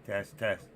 Test, test.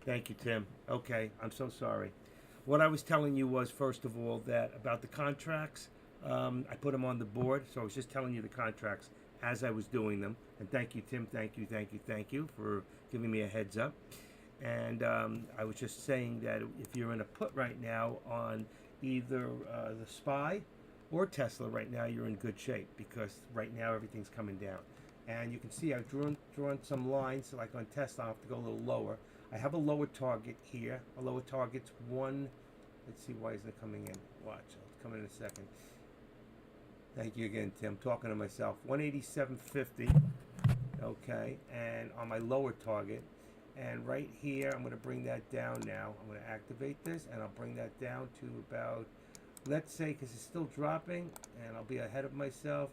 Thank you, Tim. Okay, I'm so sorry. What I was telling you was, first of all, that about the contracts, I put them on the board. So I was just telling you the contracts as I was doing them. And thank you, Tim. Thank you for giving me a heads up. And I was just saying that if you're in a put right now on either the SPY or Tesla right now, you're in good shape because right now everything's coming down. And you can see I've drawn some lines, so like on Tesla, I have to go a little lower. I have a lower target here. A lower target's one. Let's see, why isn't it coming in? Watch, it'll come in a second. Thank you again, Tim. Talking to myself. 187.50. Okay, and on my lower target. And right here, I'm going to bring that down now. I'm going to activate this, and I'll bring that down to about, let's say, because it's still dropping, and I'll be ahead of myself.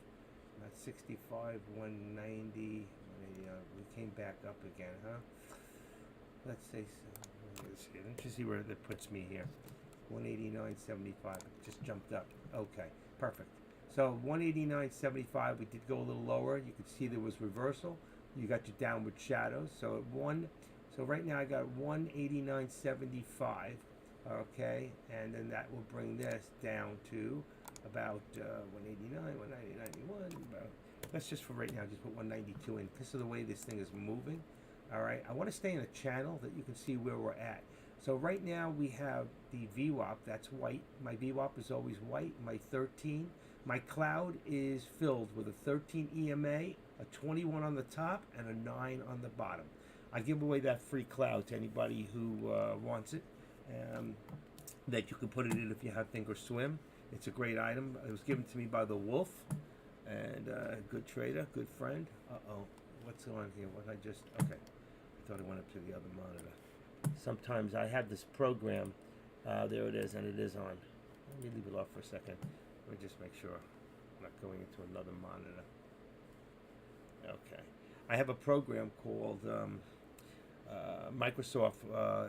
At 65, 190, 180. We came back up again, huh? Let's say, let's just see where that puts me here. 189.75. Just jumped up. Okay, perfect. So 189.75. We did go a little lower. You could see there was reversal. You got your downward shadows. So at one. So right now I got 189.75. Okay, and then that will bring this down to about 189, 190.91. About, let's just for right now just put 192 in because of the way this thing is moving. All right, I want to stay in a channel that you can see where we're at. So right now we have the VWAP, that's white. My VWAP is always white, my 13. My cloud is filled with a 13 EMA, a 21 on the top, and a 9 on the bottom. I give away that free cloud to anybody who wants it. That you can put it in if you have Thinkorswim. It's a great item. It was given to me by the Wolf, and good trader, good friend. What's on here? What I just, okay. I thought I went up to the other monitor. Sometimes I have this program. There it is, and it is on. Let me leave it off for a second. Let me just make sure I'm not going into another monitor. Okay. I have a program called Microsoft.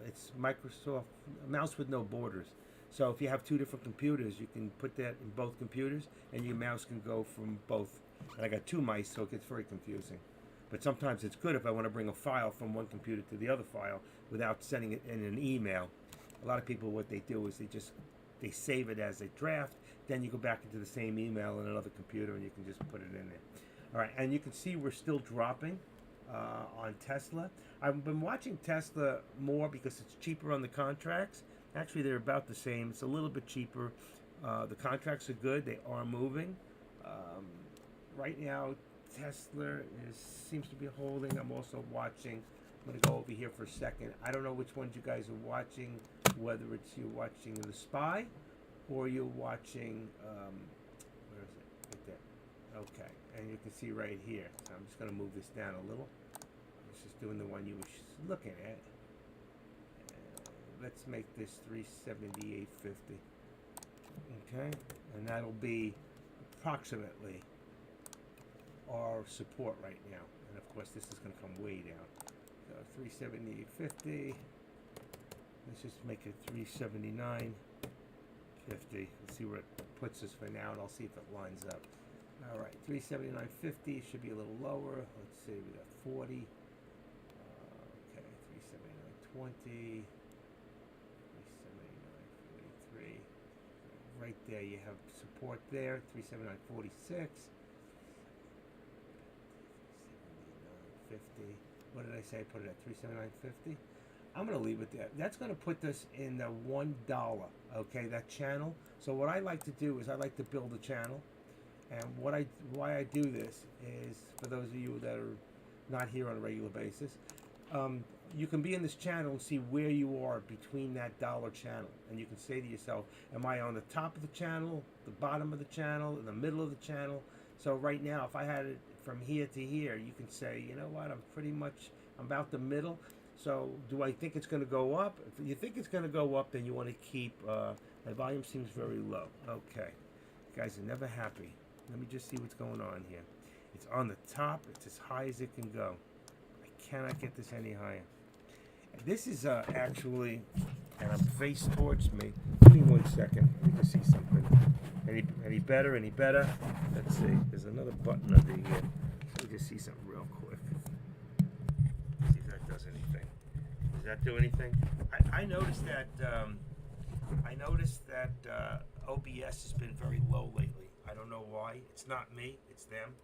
It's Microsoft Mouse with No Borders. So if you have two different computers, you can put that in both computers, and your mouse can go from both. And I got two mice, so it gets very confusing. But sometimes it's good if I want to bring a file from one computer to the other file without sending it in an email. A lot of people, what they do is they save it as a draft, then you go back into the same email on another computer and you can just put it in there. All right, and you can see we're still dropping on Tesla. I've been watching Tesla more because it's cheaper on the contracts. Actually, they're about the same. It's a little bit cheaper. The contracts are good. They are moving. Right now, Tesla seems to be holding. I'm also watching. I'm going to go over here for a second. I don't know which ones you guys are watching, whether it's you're watching the SPY or you're watching, where is it? Right there. Okay. And you can see right here. So I'm just going to move this down a little. I was just doing the one you were looking at. Let's make this 378.50. Okay. And that'll be approximately our support right now. And of course, this is going to come way down. So 378.50. Let's just make it 379.50. Let's see where it puts us for now, and I'll see if it lines up. All right, 379.50 should be a little lower. Let's see, we got 40. Okay, 379.20. 379.43. Right there, you have support there. 379.46. 379.50. What did I say? I put it at 379.50. I'm going to leave it there. That's going to put this in the $1, okay, that channel. So what I like to do is I like to build a channel. And why I do this is, for those of you that are not here on a regular basis, you can be in this channel and see where you are between that dollar channel. And you can say to yourself, am I on the top of the channel, the bottom of the channel, in the middle of the channel? So right now, if I had it from here to here, you can say, you know what, I'm about the middle. So do I think it's going to go up? If you think it's going to go up, then you want to keep, my volume seems very low. Okay. You guys are never happy. Let me just see what's going on here. It's on the top. It's as high as it can go. I cannot get this any higher. And this is actually, and I'm faced towards me. Give me 1 second. Let me just see something. Any better? Any better? Let's see. There's another button under here. Let me just see something real quick. See if that does anything. Is that do anything? I noticed that OBS has been very low lately. I don't know why. It's not me. It's them.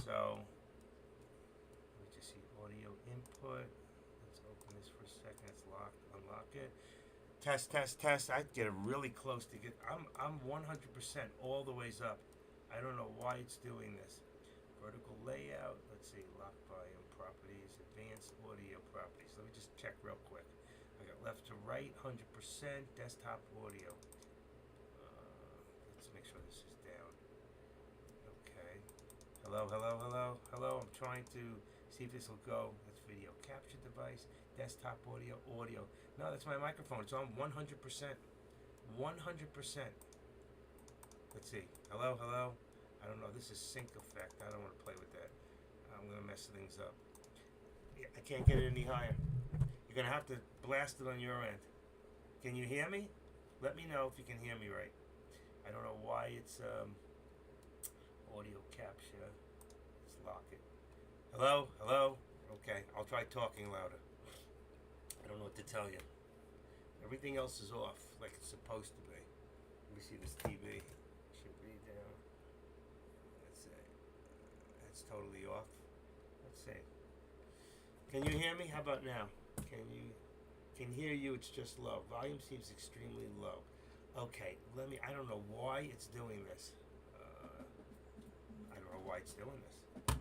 So let me just see audio input. Let's open this for a second. It's locked. Unlock it. Test, test, test. I get it really close to get. I'm 100% all the ways up. I don't know why it's doing this. Vertical layout. Let's see. Lock volume properties. Advanced audio properties. Let me just check real quick. I got left to right. 100%. Desktop audio. Let's make sure this is down. Okay. Hello, hello, hello, hello. I'm trying to see if this will go. That's video capture device. Desktop audio. Audio. No, that's my microphone. It's on 100%. 100%. Let's see. Hello, hello. I don't know. This is sync effect. I don't want to play with that. I'm going to mess things up. I can't get it any higher. You're going to have to blast it on your end. Can you hear me? Let me know if you can hear me right. I don't know why it's audio capture. Let's lock it. Hello? Hello? Okay, I'll try talking louder. I don't know what to tell you. Everything else is off like it's supposed to be. Let me see this TV. Should be down. Let's see. That's totally off. Let's see. Can you hear me? How about now? Can hear you, it's just low. Volume seems extremely low. Okay, I don't know why it's doing this. I don't know why it's doing this.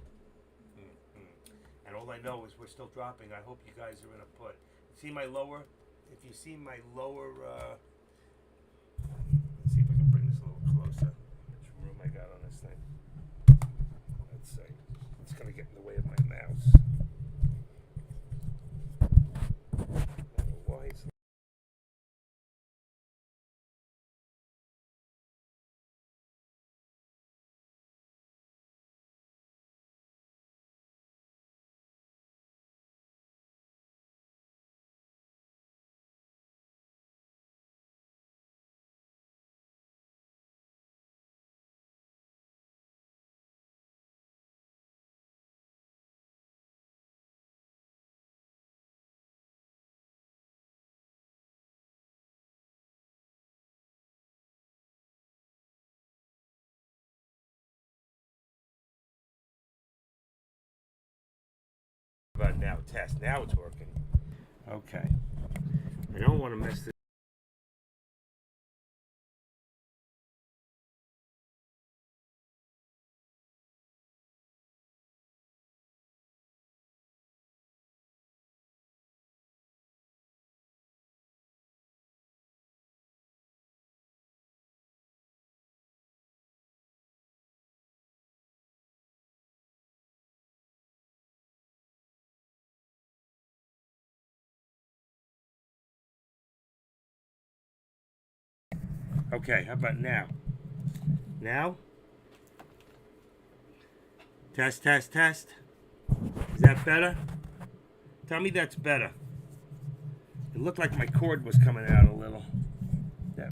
And all I know is we're still dropping. I hope you guys are in a put. See my lower, if you see my lower, let's see if I can bring this a little closer. How much room I got on this thing? Let's see. It's gonna get in the way of my mouse. Why it's about now? Test. Now it's working. Okay. I don't want to mess this. Okay, how about now? Now? Test, test, test. Is that better? Tell me that's better. It looked like my cord was coming out a little. Yeah.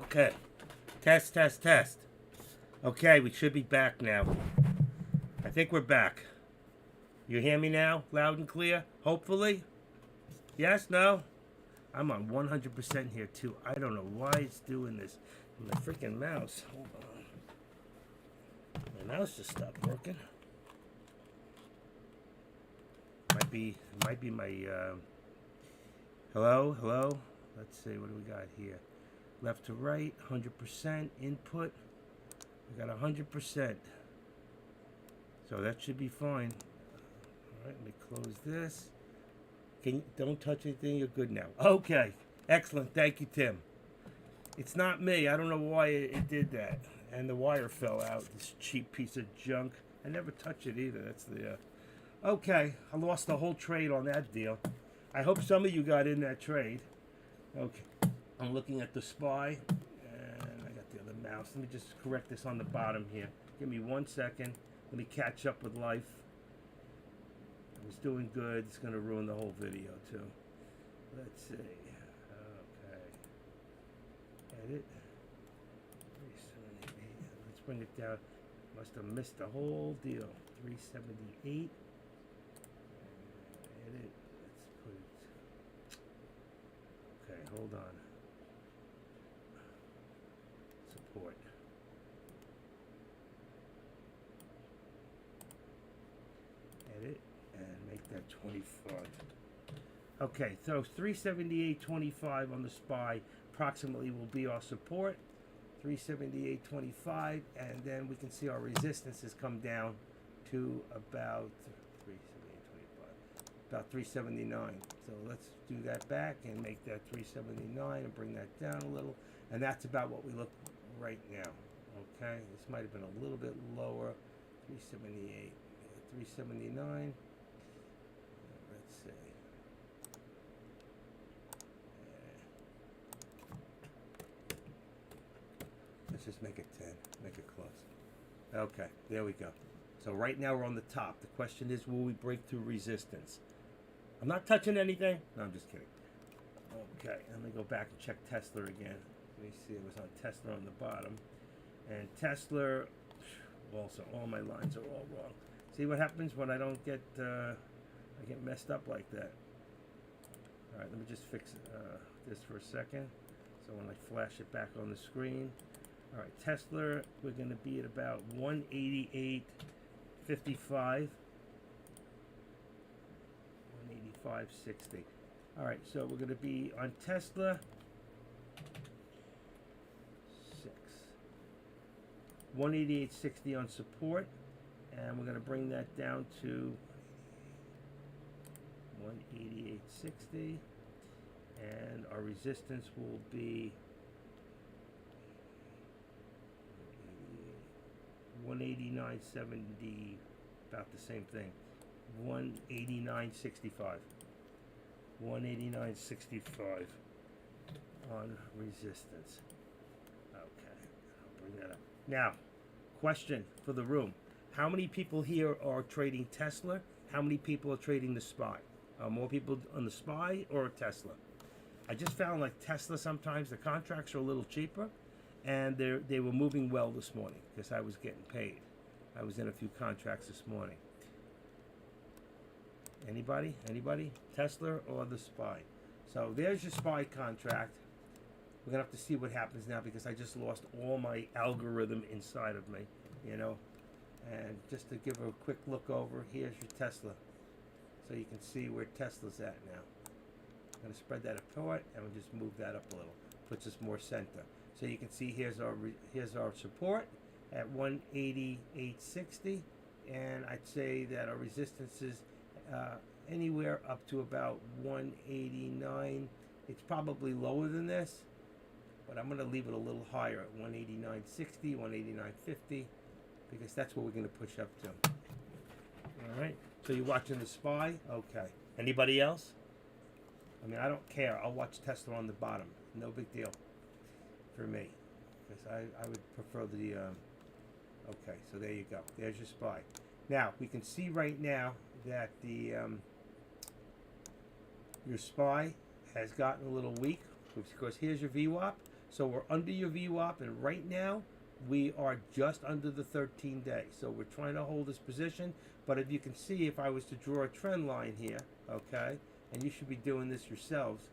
Okay. Test, test, test. Okay, we should be back now. I think we're back. You hear me now? Loud and clear? Hopefully? Yes? No? I'm on 100% here too. I don't know why it's doing this. My freaking mouse. Hold on. My mouse just stopped working. Might be my hello, hello. Let's see, what do we got here? Left to right, 100% input. We got 100%. So that should be fine. All right, let me close this. Don't touch anything. You're good now. Okay, excellent. Thank you, Tim. It's not me. I don't know why it did that. And the wire fell out. This cheap piece of junk. I never touch it either. That's the. Okay, I lost the whole trade on that deal. I hope some of you got in that trade. Okay, I'm looking at the SPY, and I got the other mouse. Let me just correct this on the bottom here. Give me 1 second. Let me catch up with life. I was doing good. It's going to ruin the whole video, too. Let's see. Okay. Edit. 378. Let's bring it down. Must have missed the whole deal. 378. Edit. Let's put it. Okay, hold on. Support. Edit and make that 25. Okay, so 378.25 on the SPY approximately will be our support. 378.25, and then we can see our resistance has come down to about 378.25, about 379. So let's do that back and make that 379 and bring that down a little, and that's about what we look right now. Okay, this might have been a little bit lower. 378, 379. Let's see. Let's just make it 10, make it close. Okay, there we go. So right now we're on the top. The question is, will we break through resistance? I'm not touching anything. No, I'm just kidding. Okay, let me go back and check Tesla again. Let me see, it was on Tesla on the bottom. And Tesla, also, all my lines are all wrong. See what happens when I don't get, I get messed up like that. All right, let me just fix this for a second. So when I flash it back on the screen. All right, Tesla, we're going to be at about 188.55. 185.60. All right, so we're going to be on Tesla 188.60 on support, and we're going to bring that down to 188.60, and our resistance will be 189.70, about the same thing. 189.65. 189.65 on resistance. Okay, I'll bring that up. Now, question for the room. How many people here are trading Tesla? How many people are trading the SPY? More people on the SPY or Tesla? I just found like Tesla sometimes the contracts are a little cheaper, and they were moving well this morning because I was getting paid. I was in a few contracts this morning. Anybody? Anybody? Tesla or the SPY? So there's your SPY contract. We're going to have to see what happens now because I just lost all my algorithm inside of me, you know. And just to give a quick look over, here's your Tesla. So you can see where Tesla's at now. I'm going to spread that apart and we'll just move that up a little. Puts us more center. So you can see here's our support at 188.60, and I'd say that our resistance is anywhere up to about 189. It's probably lower than this, but I'm going to leave it a little higher at 189.60, 189.50, because that's what we're going to push up to. All right. So you're watching the SPY? Okay. Anybody else? I mean, I don't care. I'll watch Tesla on the bottom. No big deal for me, because I would prefer the. Okay, so there you go. There's your SPY. Now we can see right now that the your SPY has gotten a little weak, because here's your VWAP. So we're under your VWAP, and right now we are just under the 13 day. So we're trying to hold this position. But if you can see, if I was to draw a trend line here, okay, and you should be doing this yourselves,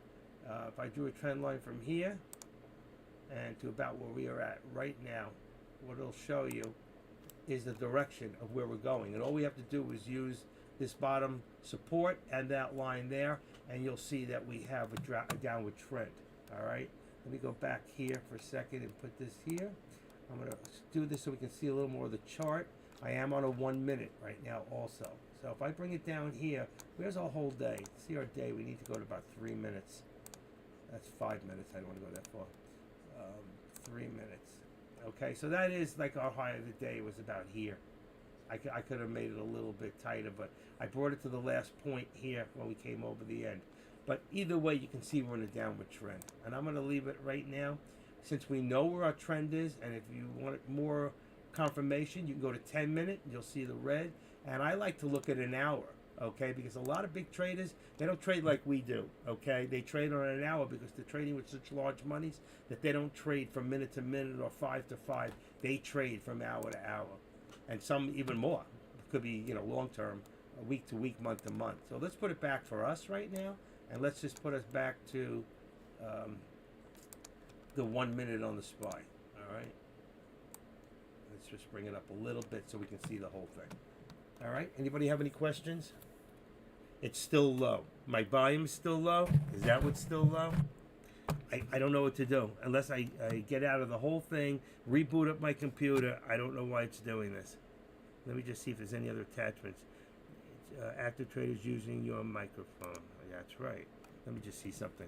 if I drew a trend line from here and to about where we are at right now, what it'll show you is the direction of where we're going. And all we have to do is use this bottom support and that line there, and you'll see that we have a downward trend. All right, let me go back here for a second and put this here. I'm going to do this so we can see a little more of the chart. I am on a 1 minute right now also. So if I bring it down here, where's our whole day? See our day, we need to go to about 3 minutes. That's 5 minutes, I don't want to go that far. 3 minutes. Okay, so that is like our high of the day was about here. I could have made it a little bit tighter, but I brought it to the last point here when we came over the end. But either way, you can see we're in a downward trend. And I'm going to leave it right now. Since we know where our trend is, and if you want more confirmation, you can go to 10 minute, and you'll see the red. And I like to look at an hour, okay? Because a lot of big traders, they don't trade like we do, okay? They trade on an hour because they're trading with such large monies that they don't trade from minute to minute or 5 to 5. They trade from hour to hour. And some even more. It could be, long term, week to week, month to month. So let's put it back for us right now, and let's just put us back to the 1 minute on the SPY. All right. Let's just bring it up a little bit so we can see the whole thing. All right. Anybody have any questions? It's still low. My volume is still low. Is that what's still low? I don't know what to do unless I get out of the whole thing, reboot up my computer. I don't know why it's doing this. Let me just see if there's any other attachments. Active traders using your microphone. That's right. Let me just see something.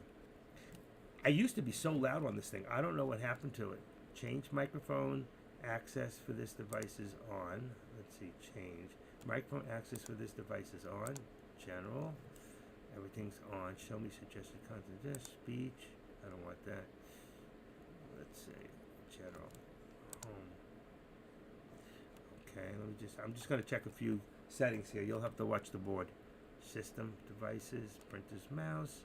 I used to be so loud on this thing. I don't know what happened to it. Change microphone access for this device is on. Let's see. Change. Microphone access for this device is on. General. Everything's on. Show me suggested content. This speech. I don't want that. Let's say general. Home. Okay, I'm just going to check a few settings here. You'll have to watch the board. System, devices, printer's mouse.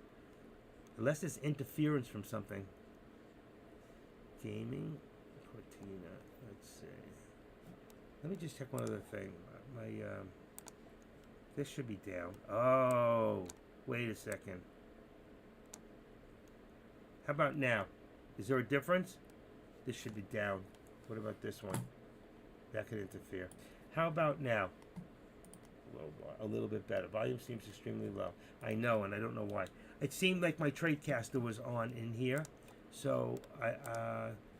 Unless there's interference from something. Gaming, Cortina. Let's see. Let me just check one other thing. This should be down. Oh, wait a second. How about now? Is there a difference? This should be down. What about this one? That could interfere. How about now? A little bit better. Volume seems extremely low. I know, and I don't know why. It seemed like my TradeCaster was on in here. So,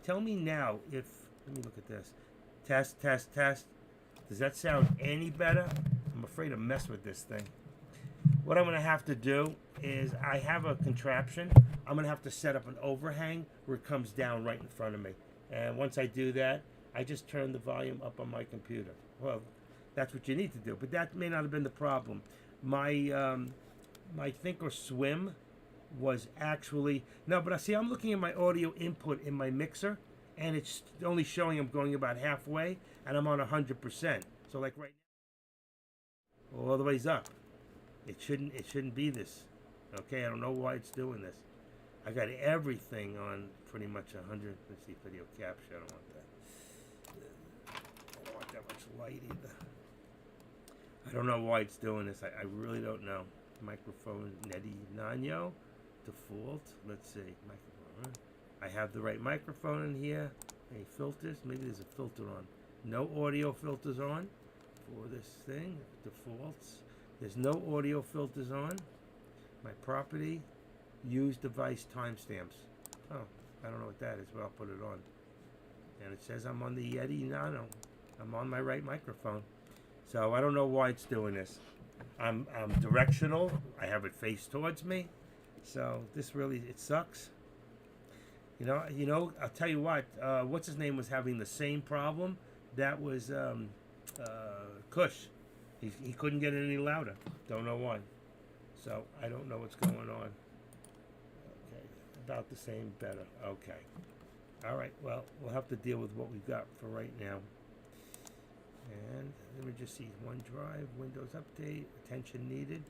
tell me now if... Let me look at this. Test, test, test. Does that sound any better? I'm afraid to mess with this thing. What I'm going to have to do is I have a contraption. I'm going to have to set up an overhang where it comes down right in front of me. And once I do that, I just turn the volume up on my computer. Well, that's what you need to do. But that may not have been the problem. My my Thinkorswim was actually... No, but I see I'm looking at my audio input in my mixer, and it's only showing I'm going about halfway, and I'm on 100%. So like right now, all the ways up. It shouldn't be this. Okay, I don't know why it's doing this. I got everything on pretty much 100. Let's see, video capture. I don't want that. I don't want that much light either. I don't know why it's doing this. I really don't know. Microphone Neti Nano default. Let's see. Microphone. I have the right microphone in here. Any filters? Maybe there's a filter on. No audio filters on for this thing. Defaults. There's no audio filters on. My property, use device timestamps. Oh, I don't know what that is, but I'll put it on. And it says I'm on the Yeti Nano. I'm on my right microphone. So I don't know why it's doing this. I'm directional. I have it faced towards me. So this really, it sucks. You know, I'll tell you what, what's his name was having the same problem. That was Kush. He couldn't get it any louder. Don't know why. So I don't know what's going on. Okay, about the same, better. Okay. All right, well, we'll have to deal with what we've got for right now. And let me just see, OneDrive, Windows Update, attention needed.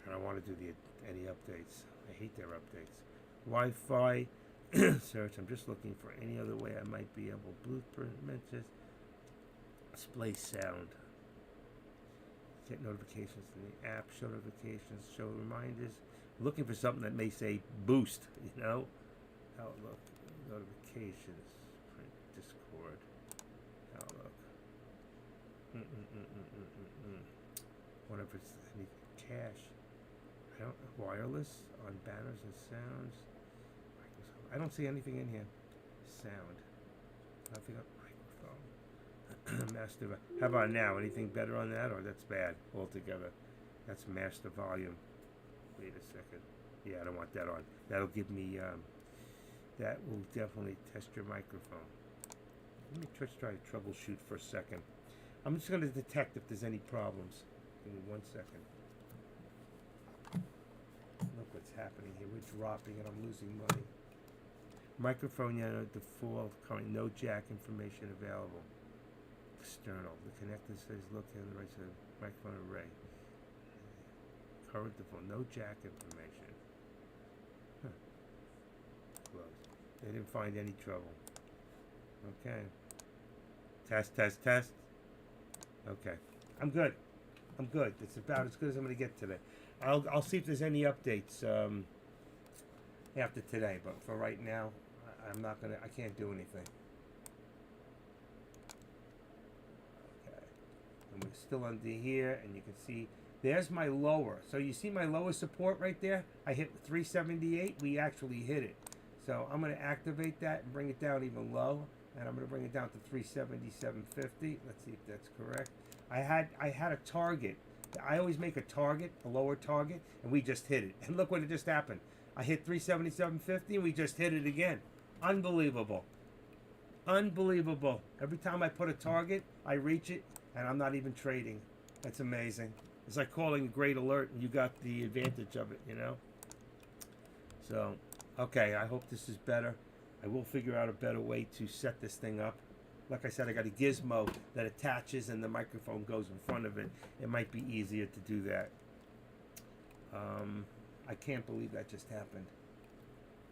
I don't want to do any updates. I hate their updates. Wi-Fi Search. I'm just looking for any other way I might be able. Blueprint mentions display sound. Get notifications in the app. Show notifications. Show reminders. Looking for something that may say boost. You know. Outlook. Notifications. Print. Discord. Outlook. Wonder if it's any cache. I don't. Wireless on banners and sounds. I don't see anything in here. Sound. Nothing on microphone. Master. How about now? Anything better on that, or that's bad altogether? That's master volume. Wait a second. Yeah, I don't want that on. That'll give me. That will definitely test your microphone. Let me just try to troubleshoot for a second. I'm just going to detect if there's any problems. Give me 1 second. Look what's happening here. We're dropping and I'm losing money. Microphone unit default, current no jack information available. External. The connector says located on the right side of the microphone array. Current default, no jack information. Close. They didn't find any trouble. Okay. Test, test, test. Okay. I'm good. I'm good. It's about as good as I'm going to get today. I'll see if there's any updates after today, but for right now, I'm not gonna. I can't do anything. Okay, and we're still under here, and you can see there's my lower. So you see my lower support right there. I hit 378. We actually hit it. So I'm gonna activate that and bring it down even low, and I'm gonna bring it down to 377.50. Let's see if that's correct. I had a target. I always make a target, a lower target, and we just hit it. And look what it just happened. I hit 377.50 and we just hit it again. Unbelievable. Unbelievable. Every time I put a target, I reach it, and I'm not even trading. That's amazing. It's like calling a great alert, and you got the advantage of it, you know? So, okay, I hope this is better. I will figure out a better way to set this thing up. Like I said, I got a gizmo that attaches and the microphone goes in front of it. It might be easier to do that. I can't believe that just happened.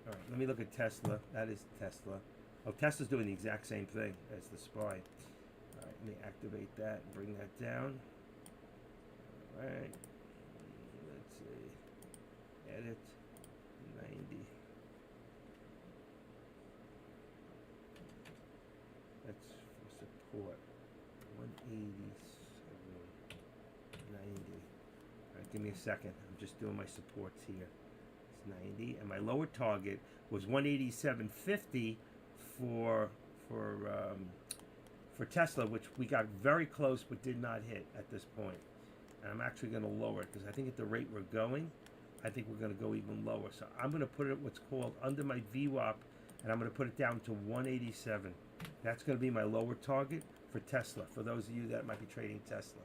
All right, let me look at Tesla. That is Tesla. Oh, Tesla's doing the exact same thing as the SPY. All right, let me activate that and bring that down. All right, let's see. Edit 90. That's for support. 187, 90. All right, give me a second. I'm just doing my supports here. It's 90, and my lower target was 187.50 for Tesla, which we got very close but did not hit at this point. And I'm actually going to lower it because I think at the rate we're going, I think we're going to go even lower. So I'm going to put it what's called under my VWAP, and I'm going to put it down to 187. That's going to be my lower target for Tesla, for those of you that might be trading Tesla.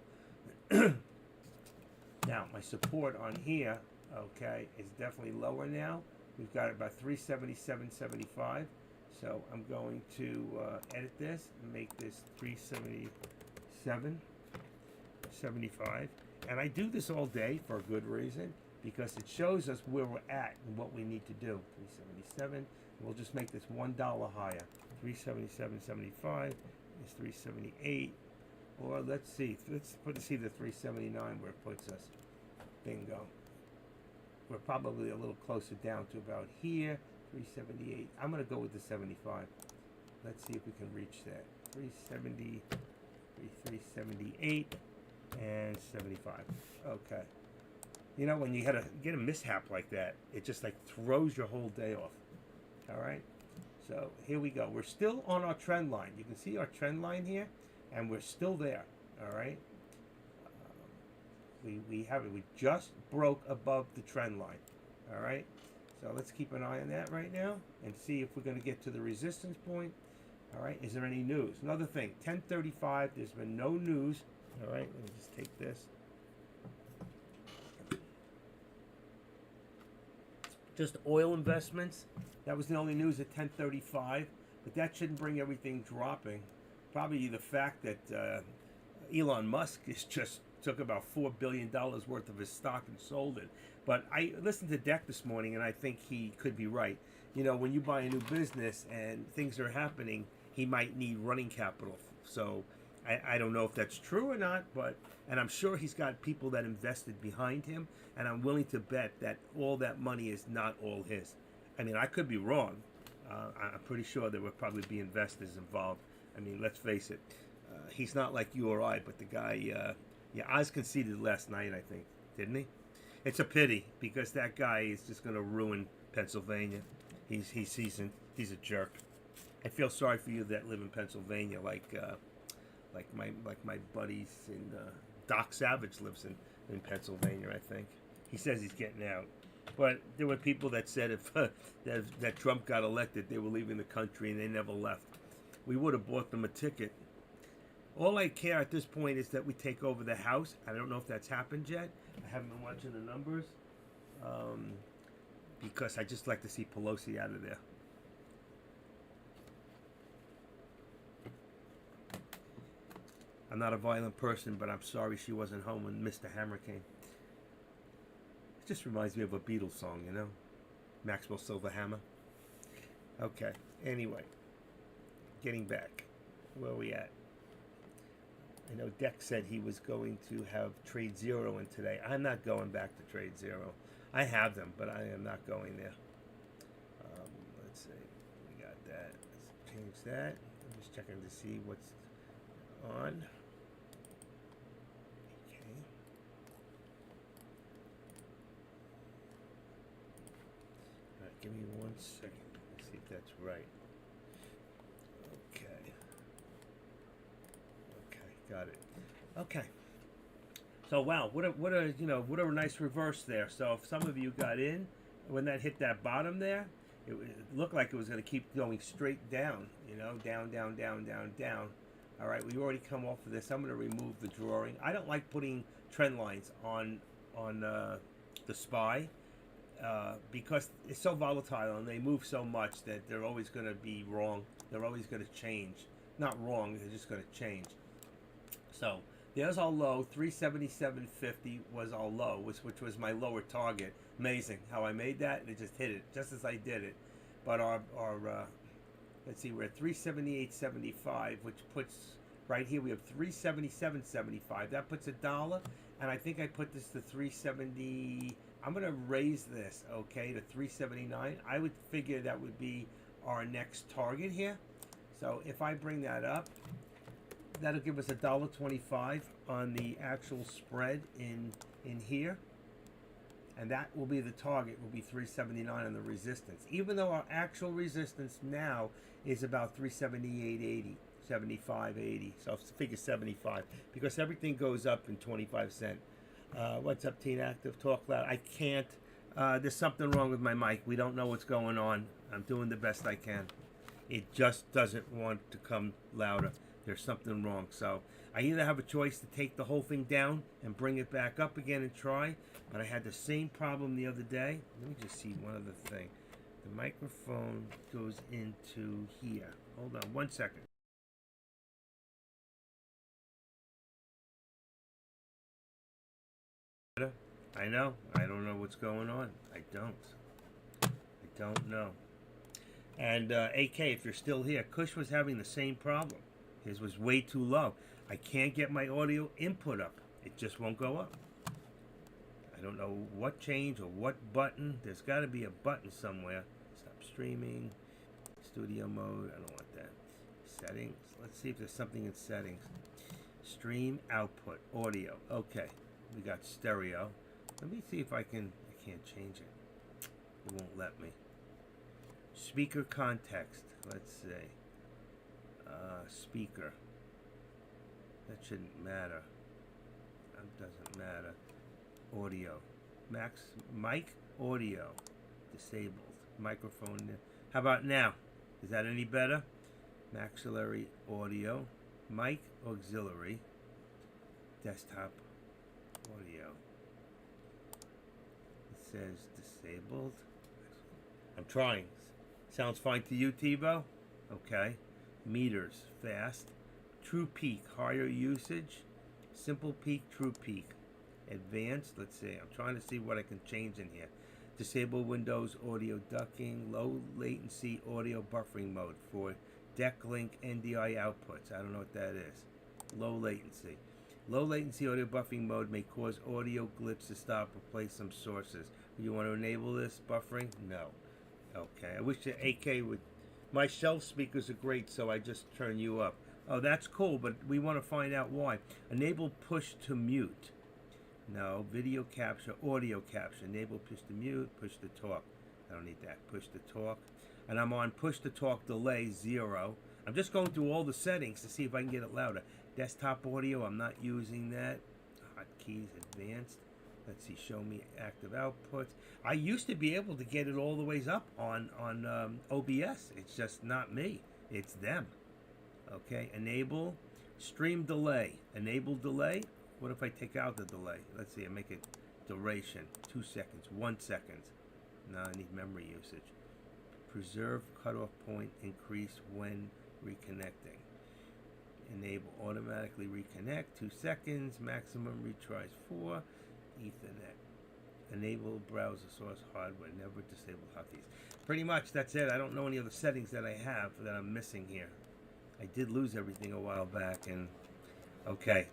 Now, my support on here, okay, is definitely lower now. We've got about 377.75. So I'm going to edit this and make this 377.75. And I do this all day for a good reason, because it shows us where we're at and what we need to do. 377. We'll just make this $1 higher. 377.75 is 378. Or let's see. Let's see the 379 where it puts us. Bingo. We're probably a little closer down to about here. 378. I'm going to go with the 75. Let's see if we can reach that. 370, 378, and 75. Okay. You know, when you get a mishap like that, it just like throws your whole day off. All right. So here we go. We're still on our trend line. You can see our trend line here, and we're still there. All right. We have it. We just broke above the trend line. All right. So let's keep an eye on that right now and see if we're going to get to the resistance point. All right. Is there any news? Another thing. 10:35. There's been no news. All right. Let me just take this. Just oil investments. That was the only news at 10:35. But that shouldn't bring everything dropping. Probably the fact that Elon Musk is just took about $4 billion worth of his stock and sold it. But I listened to Deck this morning, and I think he could be right. you know, when you buy a new business and things are happening, he might need running capital. So I don't know if that's true or not, but, and I'm sure he's got people that invested behind him, and I'm willing to bet that all that money is not all his. I mean, I could be wrong. I'm pretty sure there would probably be investors involved. I mean, let's face it, he's not like you or I, but the guy, yeah, Oz conceded last night, I think, didn't he? It's a pity because that guy is just going to ruin Pennsylvania. He's a jerk. I feel sorry for you that live in Pennsylvania, like my buddies in Doc Savage lives in Pennsylvania. I think he says he's getting out, but there were people that said if that Trump got elected, they were leaving the country, and they never left. We would have bought them a ticket. All I care at this point is that we take over the House. I don't know if that's happened yet. I haven't been watching the numbers because I just like to see Pelosi out of there. I'm not a violent person, but I'm sorry she wasn't home when Mr. Hammer came. It just reminds me of a Beatles song, you know? Maxwell Silver Hammer. Okay, anyway. Getting back. Where are we at? I know Dex said he was going to have Trade Zero in today. I'm not going back to Trade Zero. I have them, but I am not going there. Let's see. We got that. Let's change that. I'm just checking to see what's on. Okay. All right, give me 1 second. Let's see if that's right. Okay. Got it. Okay. So wow, what a nice reverse there. So if some of you got in when that hit that bottom there, it looked like it was going to keep going straight down. You know, down, down, down, down, down. All right, we've already come off of this. I'm going to remove the drawing. I don't like putting trend lines on the SPY because it's so volatile and they move so much that they're always going to be wrong. They're always going to change. Not wrong. They're just going to change. So there's our low. 377.50 was our low, which was my lower target. Amazing how I made that, and it just hit it just as I did it. But our let's see, we're at 378.75, which puts right here we have 377.75. That puts $1, and I think I put this to 370. I'm gonna raise this, okay, to 379. I would figure that would be our next target here. So if I bring that up, that'll give us $1.25 on the actual spread in here, and that will be the target. Will be 379 on the resistance, even though our actual resistance now is about 378.80, 75.80. So figure 75 because everything goes up in 25 cents. What's up, Teen Active? Talk loud. I can't. There's something wrong with my mic. We don't know what's going on. I'm doing the best I can. It just doesn't want to come louder. There's something wrong. So I either have a choice to take the whole thing down and bring it back up again and try, but I had the same problem the other day. Let me just see one other thing. The microphone goes into here. Hold on 1 second. I know. I don't know what's going on. I don't know. And AK, if you're still here, Kush was having the same problem. His was way too low. I can't get my audio input up. It just won't go up. I don't know what change or what button. There's got to be a button somewhere. Stop streaming. Studio mode. I don't want that. Settings. Let's see if there's something in settings. Stream output. Audio. Okay. We got stereo. Let me see if I can't change it. It won't let me. Speaker context. Let's see. Speaker. That shouldn't matter. That doesn't matter. Audio. Max mic audio. Disabled. Microphone. How about now? Is that any better? Maxillary audio. Mic auxiliary. Desktop audio. It says disabled. I'm trying. Sounds fine to you, Tebow? Okay. Meters, fast. True peak, higher usage. Simple peak, true peak. Advanced, let's see. I'm trying to see what I can change in here. Disable Windows audio ducking, low latency audio buffering mode for deck link NDI outputs. I don't know what that is. Low latency. Low latency audio buffering mode may cause audio glitch to stop or play some sources. You want to enable this buffering? No. Okay. I wish the AK would. My shelf speakers are great, so I just turn you up. Oh, that's cool, but we want to find out why. Enable push to mute. No. Video capture, audio capture. Enable push to mute, push to talk. I don't need that. Push to talk. And I'm on push to talk delay 0. I'm just going through all the settings to see if I can get it louder. Desktop audio, I'm not using that. Hotkeys, advanced. Let's see, show me active outputs. I used to be able to get it all the ways up on OBS. It's just not me. It's them. Okay, enable stream delay. Enable delay. What if I take out the delay? Let's see, I make it duration. 2 seconds, 1 second. No, I need memory usage. Preserve cutoff point increase when reconnecting. Enable automatically reconnect 2 seconds. Maximum retries 4. Ethernet. Enable browser source hardware. Never disable hotkeys. Pretty much that's it. I don't know any other settings that I have that I'm missing here. I did lose everything a while back, and okay.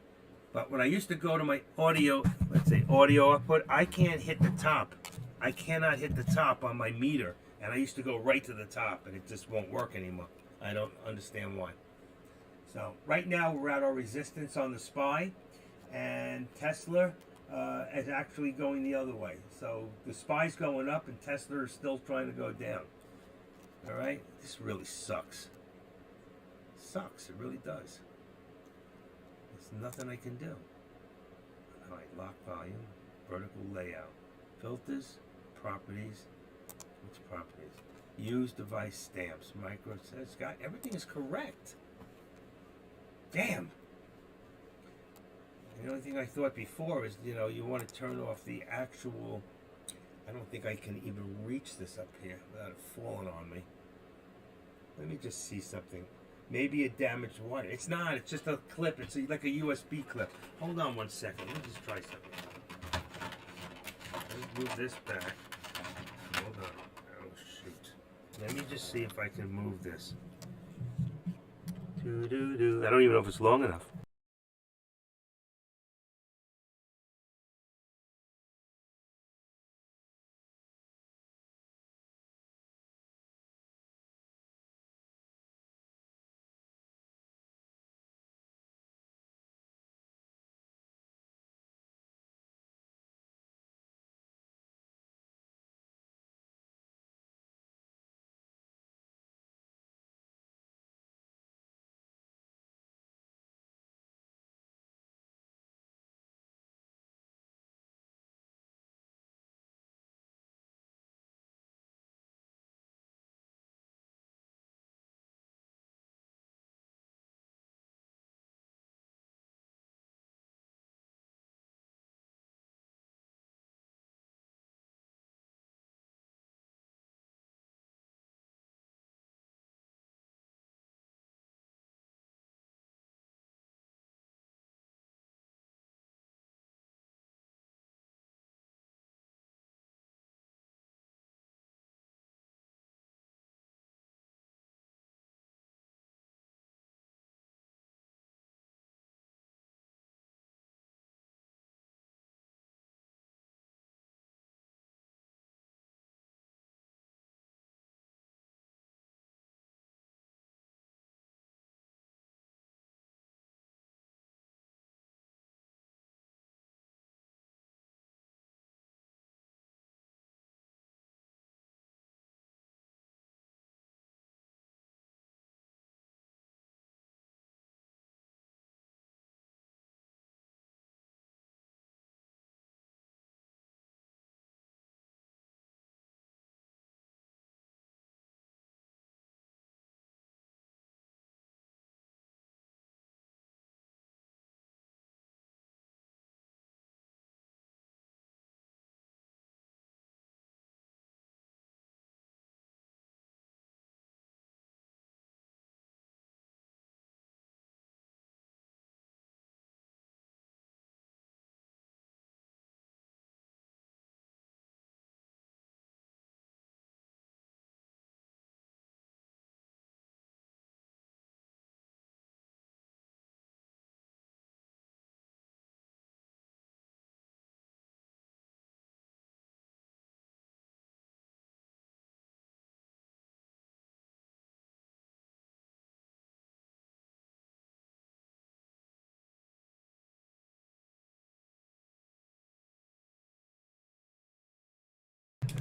But when I used to go to my audio, let's say audio output, I can't hit the top. I cannot hit the top on my meter, and I used to go right to the top, and it just won't work anymore. I don't understand why. So right now we're at our resistance on the SPY, and Tesla is actually going the other way. So the SPY's going up, and Tesla is still trying to go down. All right, this really sucks. Sucks, it really does. There's nothing I can do. All right, lock volume, vertical layout, filters, properties. What's properties? Use device stamps, micro says, got everything is correct. Damn. The only thing I thought before is, you want to turn off the actual. I don't think I can even reach this up here without it falling on me. Let me just see something. Maybe a damaged wire. It's not. It's just a clip. It's like a USB clip. Hold on 1 second. Let me just try something. Let's move this back. Hold on. Oh, shoot. Let me just see if I can move this. I don't even know if it's long enough.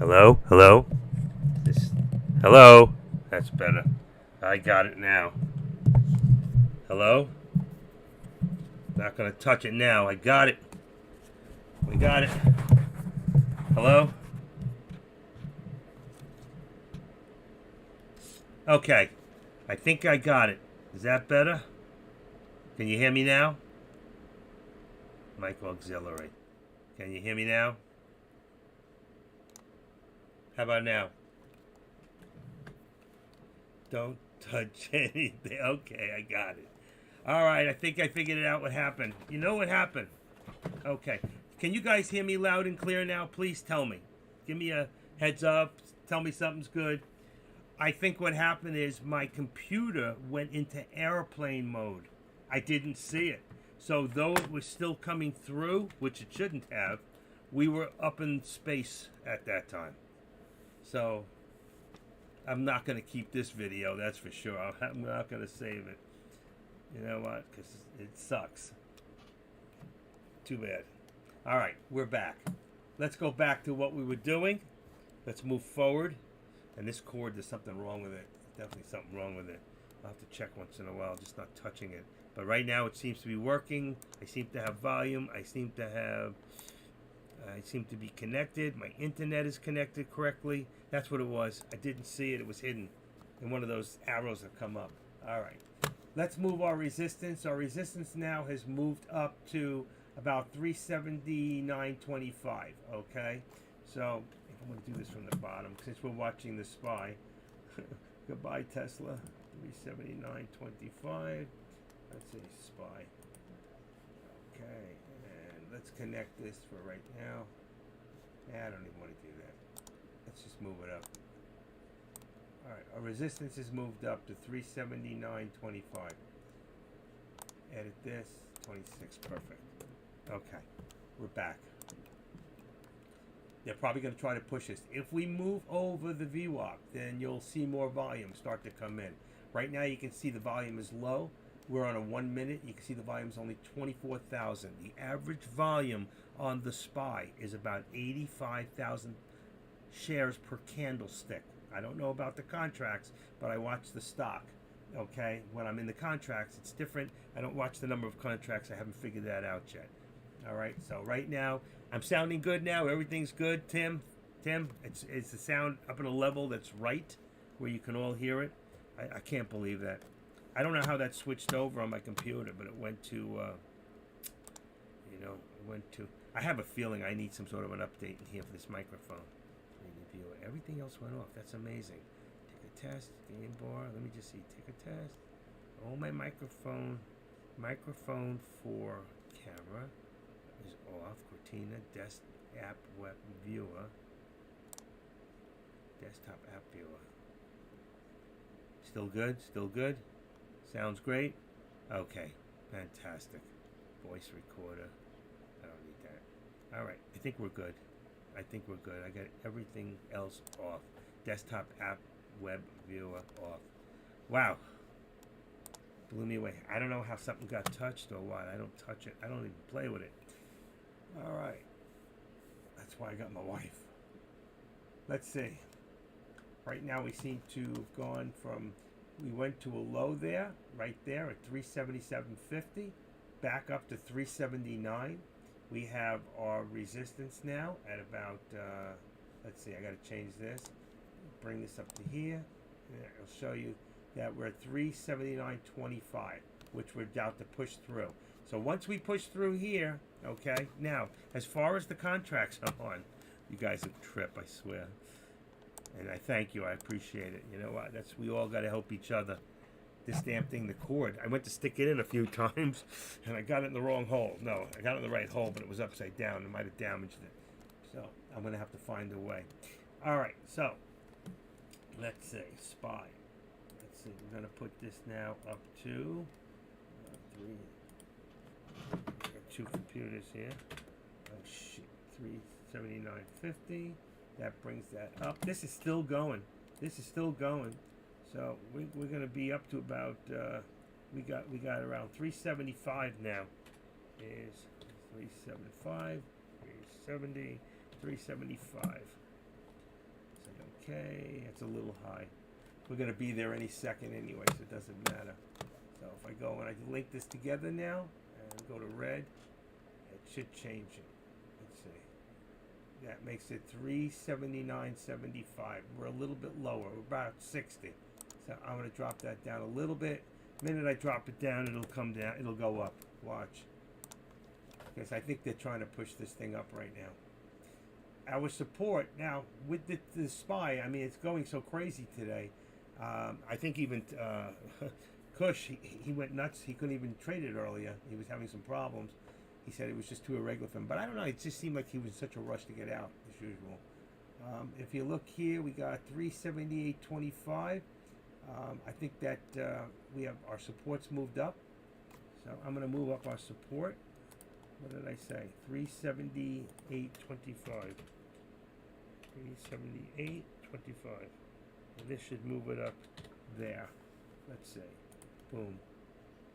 Hello? Hello? This. Hello? That's better. I got it now. Hello? Not gonna touch it now. I got it. We got it. Hello? Okay. I think I got it. Is that better? Can you hear me now? Mic auxiliary. Can you hear me now? How about now? Don't touch anything. Okay, I got it. All right, I think I figured it out what happened. You know what happened? Okay. Can you guys hear me loud and clear now? Please tell me. Give me a heads up. Tell me something's good. I think what happened is my computer went into airplane mode. I didn't see it. So though it was still coming through, which it shouldn't have, we were up in space at that time. So I'm not going to keep this video, that's for sure. I'm not going to save it. You know what? Because it sucks. Too bad. All right, we're back. Let's go back to what we were doing. Let's move forward. And this cord, there's something wrong with it. Definitely something wrong with it. I'll have to check once in a while, just not touching it. But right now it seems to be working. I seem to have volume. I seem to be connected. My internet is connected correctly. That's what it was. I didn't see it. It was hidden in one of those arrows that come up. All right. Let's move our resistance. Our resistance now has moved up to about 379.25. Okay. So I'm going to do this from the bottom since we're watching the SPY. Goodbye, Tesla. 379.25. Let's see, SPY. Okay, and let's connect this for right now. I don't even want to do that. Let's just move it up. All right, our resistance is moved up to 379.25. Edit this, 26, perfect. Okay, we're back. They're probably going to try to push us. If we move over the VWAP, then you'll see more volume start to come in. Right now, you can see the volume is low. We're on a 1 minute. You can see the volume is only 24,000. The average volume on the SPY is about 85,000 shares per candlestick. I don't know about the contracts, but I watch the stock. Okay, when I'm in the contracts, it's different. I don't watch the number of contracts. I haven't figured that out yet. All right, so right now, I'm sounding good now. Everything's good, Tim. It's the sound up at a level that's right, where you can all hear it. I can't believe that. I don't know how that switched over on my computer, but it went to, I have a feeling I need some sort of an update in here for this microphone. Everything else went off. That's amazing. Take a test, game bar. Let me just see. Take a test. Oh, my microphone for camera is off. Cortina, desktop app viewer. Still good? Still good? Sounds great? Okay. Fantastic. Voice recorder. I don't need that. All right. I think we're good. I got everything else off. Desktop app web viewer off. Wow. Blew me away. I don't know how something got touched or what. I don't touch it. I don't even play with it. All right. That's why I got my wife. Let's see. Right now we seem to have gone from, we went to a low there, right there at 377.50, back up to 379. We have our resistance now at about, let's see, I got to change this. Bring this up to here. I'll show you that we're at 379.25, which we're about to push through. So once we push through here, okay, now, as far as the contracts are on, you guys are trip, I swear. And I thank you. I appreciate it. You know what? We all got to help each other. This damn thing, the cord. I went to stick it in a few times, and I got it in the wrong hole. No, I got it in the right hole, but it was upside down. It might have damaged it. So I'm going to have to find a way. All right, so let's see. SPY. Let's see. We're going to put this now up to I got two computers here. Oh, shit. 379.50. That brings that up. This is still going. So we're going to be up to about, we got around 375 now. Is 375, 370, 375. Okay, it's a little high. We're going to be there any second anyway, so it doesn't matter. So if I go and I link this together now and go to red, it should change it. Let's see. That makes it 379.75. We're a little bit lower. We're about 60. So I'm going to drop that down a little bit. The minute I drop it down, it'll come down. It'll go up. Watch. Because I think they're trying to push this thing up right now. Our support now with the SPY, I mean, it's going so crazy today. I think even Kush, he went nuts. He couldn't even trade it earlier. He was having some problems. He said it was just too irregular for him. But I don't know. It just seemed like he was in such a rush to get out, as usual. If you look here, we got 378.25. I think that we have our supports moved up. So I'm going to move up our support. What did I say? 378.25. 378.25. And this should move it up there. Let's see. Boom.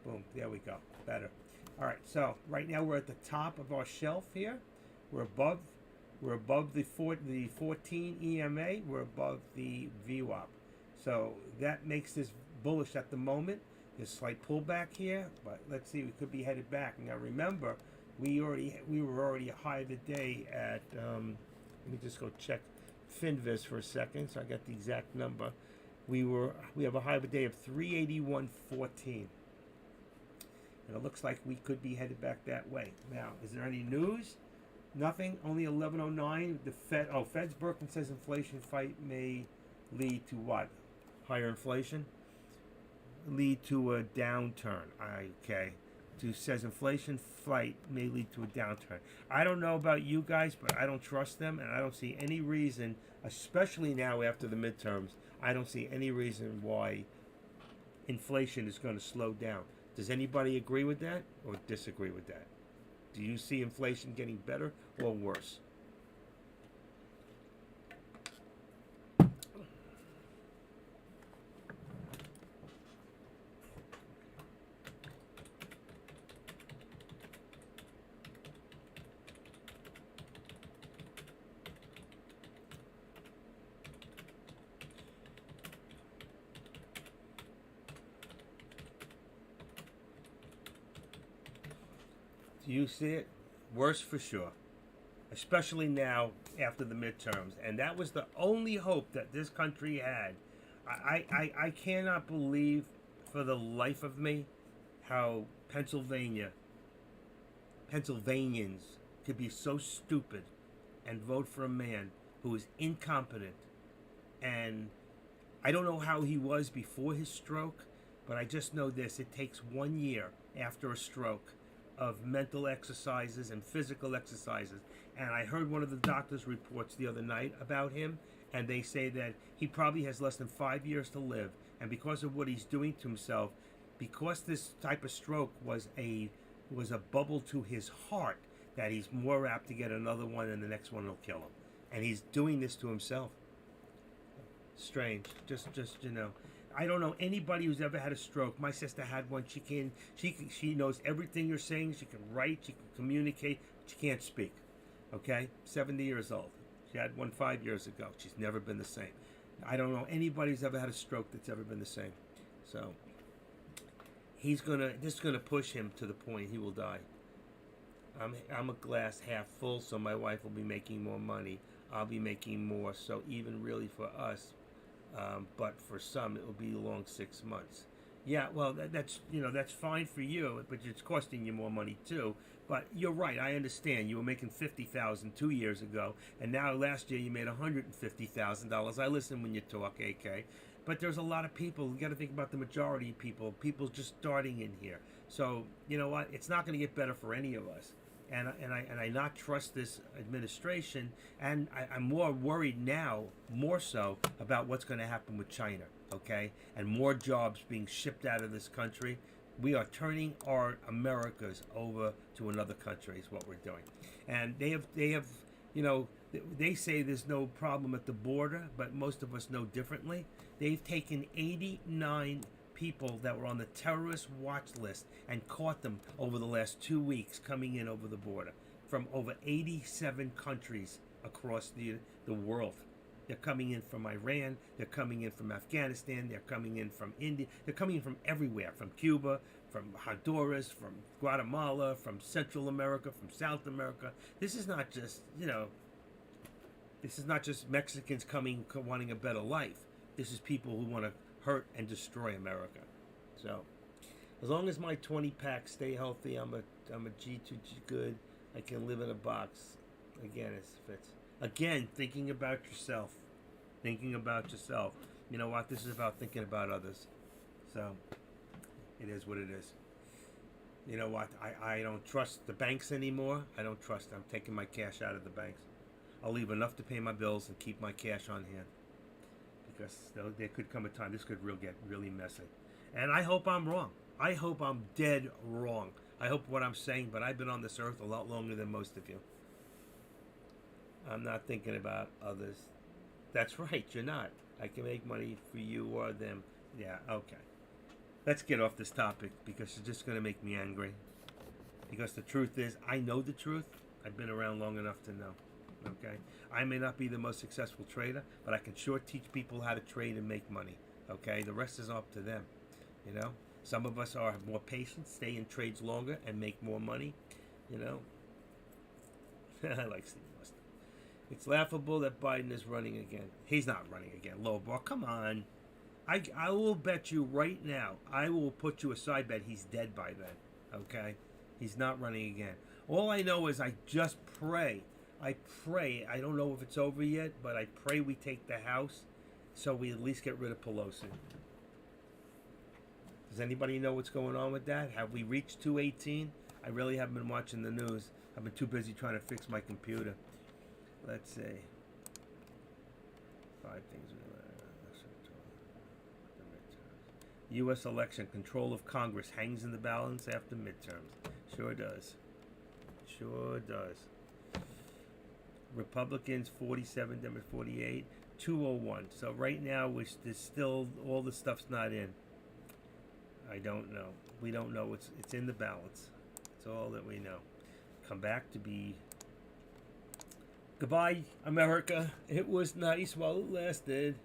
Boom. There we go. Better. All right. So right now we're at the top of our shelf here. We're above the 14 EMA. We're above the VWAP. So that makes this bullish at the moment. There's a slight pullback here, but let's see. We could be headed back. Now remember, we were already high of the day at. Let me just go check Finviz for a second, so I got the exact number. We have a high of the day of 381.14, and it looks like we could be headed back that way. Now, is there any news? Nothing. Only 11:09. The Fed's Berkman says inflation fight may lead to what? Higher inflation? Lead to a downturn. Okay. Says inflation flight may lead to a downturn. I don't know about you guys, but I don't trust them, and I don't see any reason, especially now after the midterms, I don't see any reason why inflation is going to slow down. Does anybody agree with that or disagree with that? Do you see inflation getting better or worse? Do you see it? Worse for sure. Especially now after the midterms. And that was the only hope that this country had. I cannot believe for the life of me how Pennsylvanians could be so stupid and vote for a man who is incompetent. And I don't know how he was before his stroke, but I just know this. It takes 1 year after a stroke of mental exercises and physical exercises. And I heard one of the doctor's reports the other night about him, and they say that he probably has less than 5 years to live. And because of what he's doing to himself, because this type of stroke was a bubble to his heart, that he's more apt to get another one, and the next one will kill him. And he's doing this to himself. Strange. Just I don't know anybody who's ever had a stroke. My sister had one. She knows everything you're saying. She can write. She can communicate. But she can't speak. Okay, 70 years old. She had one 5 years ago. She's never been the same. I don't know anybody who's ever had a stroke that's ever been the same. So this is gonna push him to the point he will die. I'm a glass half full, so my wife will be making more money. I'll be making more. So even really for us. But for some, it will be a long 6 months. Yeah, well, that's fine for you, but it's costing you more money too. But you're right. I understand. You were making $50,000 2 years ago, and now last year you made $150,000. I listen when you talk, AK. But there's a lot of people. You got to think about the majority of people. People just starting in here. So you know what? It's not going to get better for any of us. And I not trust this administration, and I'm more worried now, more so, about what's going to happen with China, okay? And more jobs being shipped out of this country. We are turning our Americas over to another country is what we're doing. And they have they say there's no problem at the border, but most of us know differently. They've taken 89 people that were on the terrorist watch list and caught them over the last 2 weeks coming in over the border from over 87 countries across the world. They're coming in from Iran. They're coming in from Afghanistan. They're coming in from India. They're coming in from everywhere, from Cuba, from Honduras, from Guatemala, from Central America, from South America. This is not just, this is not just Mexicans coming wanting a better life. This is people who want to hurt and destroy America. So, as long as my 20 packs stay healthy, I'm a G2G good. I can live in a box. Again, again, thinking about yourself. Thinking about yourself. You know what? This is about thinking about others. So, it is what it is. You know what? I don't trust the banks anymore. I don't trust them. I'm taking my cash out of the banks. I'll leave enough to pay my bills and keep my cash on hand. Because there could come a time this could get really messy. And I hope I'm wrong. I hope I'm dead wrong. I hope what I'm saying, but I've been on this earth a lot longer than most of you. I'm not thinking about others. That's right, you're not. I can make money for you or them. Yeah, okay. Let's get off this topic because it's just going to make me angry. Because the truth is, I know the truth. I've been around long enough to know. Okay? I may not be the most successful trader, but I can sure teach people how to trade and make money. Okay? The rest is up to them. You know? Some of us have more patience, stay in trades longer, and make more money. You know? I like Steve Mustard. It's laughable that Biden is running again. He's not running again. Low bar. Come on. I will bet you right now, I will put you a side bet he's dead by then. Okay? He's not running again. All I know is I just pray. I pray. I don't know if it's over yet, but I pray we take the House so we at least get rid of Pelosi. Does anybody know what's going on with that? Have we reached 218? I really haven't been watching the news. I've been too busy trying to fix my computer. Let's see. 5 things. U.S. election. Control of Congress hangs in the balance after midterms. Sure does. Sure does. Republicans 47, Democrats 48, 201. So right now, there's still, all the stuff's not in. I don't know. We don't know. It's in the balance. That's all that we know. Come back to be. Goodbye, America. It was nice while it lasted.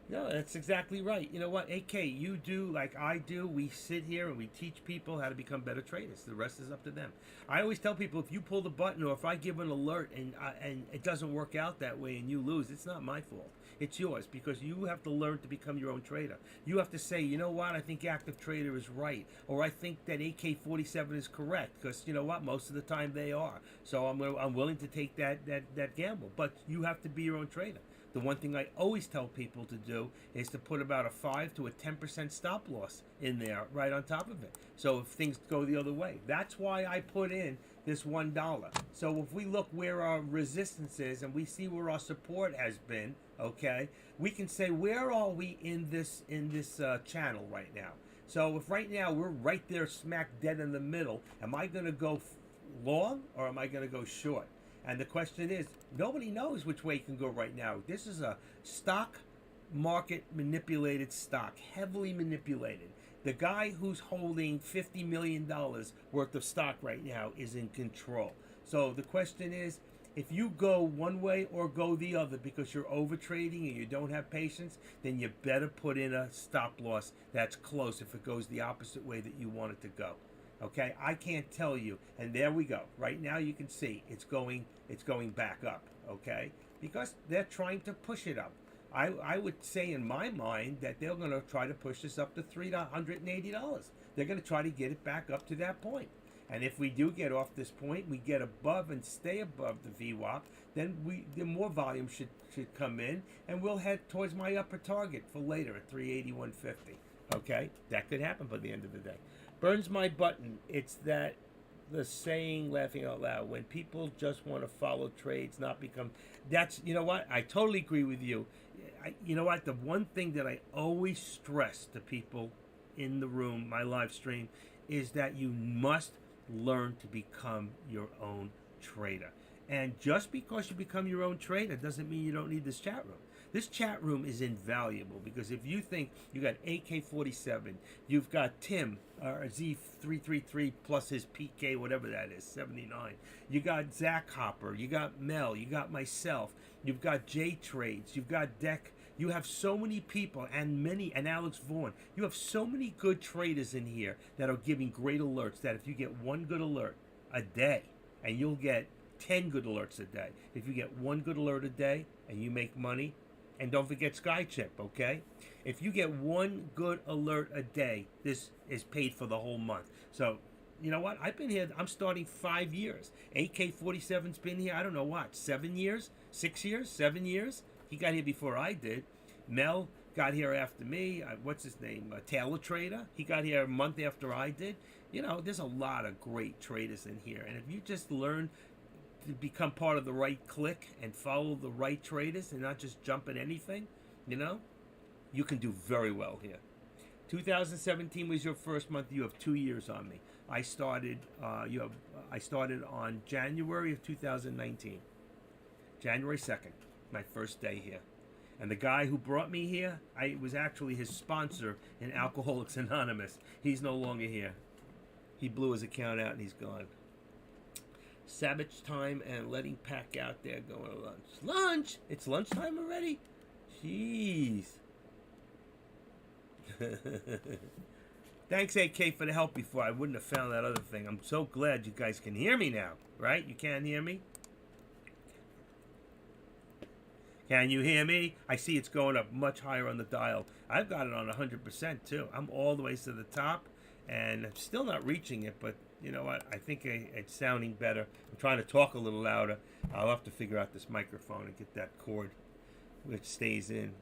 No, that's exactly right. You know what, AK, you do like I do. We sit here and we teach people how to become better traders. The rest is up to them. I always tell people, if you pull the button or if I give an alert and it doesn't work out that way and you lose, it's not my fault. It's yours, because you have to learn to become your own trader. You have to say, you know what, I think Active Trader is right, or I think that AK-47 is correct, because you know what, most of the time they are. So I'm willing to take that gamble. But you have to be your own trader. The one thing I always tell people to do is to put about a 5 to a 10% stop loss in there right on top of it. So if things go the other way, that's why I put in this $1. So if we look where our resistance is and we see where our support has been, okay, we can say, where are we in this channel right now? So if right now we're right there smack dead in the middle, am I going to go long or am I going to go short? And the question is, nobody knows which way it can go right now. This is a stock market manipulated stock, heavily manipulated. The guy who's holding $50 million worth of stock right now is in control. So the question is, if you go one way or go the other because you're over trading and you don't have patience, then you better put in a stop loss that's close if it goes the opposite way that you want it to go. Okay, I can't tell you, and there we go. Right now, you can see it's going back up. Okay, because they're trying to push it up. I would say in my mind that they're going to try to push this up to $380. They're going to try to get it back up to that point. And if we do get off this point, we get above and stay above the VWAP, then the more volume should come in, and we'll head towards my upper target for later at 381.50. Okay, that could happen by the end of the day. Burns my button. It's that the saying, laughing out loud, when people just want to follow trades, not become. That's, you know what? I totally agree with you. You know what? The one thing that I always stress to people in the room, my live stream, is that you must learn to become your own trader. And just because you become your own trader doesn't mean you don't need this chat room. This chat room is invaluable because if you think you got AK-47, you've got Tim, Z333 plus his PK, whatever that is, 79. You got Zach Hopper, you got Mel, you got myself, you've got J Trades, you've got Deck. You have so many people and Alex Vaughn. You have so many good traders in here that are giving great alerts that if you get one good alert a day, and you'll get 10 good alerts a day. If you get one good alert a day and you make money, and don't forget SkyChip, okay? If you get one good alert a day, this is paid for the whole month. So, you know what? I've been here, I'm starting 5 years. AK-47's been here, I don't know what, 7 years? 6 years? 7 years? He got here before I did. Mel got here after me. What's his name? Taylor Trader. He got here a month after I did. You know, there's a lot of great traders in here. And if you just learn to become part of the right clique and follow the right traders and not just jump at anything, you know, you can do very well here. 2017 was your first month. You have 2 years on me. I started on January of 2019. January 2nd, my first day here. And the guy who brought me here, I was actually his sponsor in Alcoholics Anonymous. He's no longer here. He blew his account out and he's gone. Savage time and letting Pack out there going to lunch. Lunch? It's lunchtime already? Jeez. Thanks, AK, for the help before. I wouldn't have found that other thing. I'm so glad you guys can hear me now, right? You can hear me? Can you hear me? I see it's going up much higher on the dial. I've got it on 100% too. I'm all the way to the top, and I'm still not reaching it, but you know what? I think it's sounding better. I'm trying to talk a little louder. I'll have to figure out this microphone and get that cord which stays in.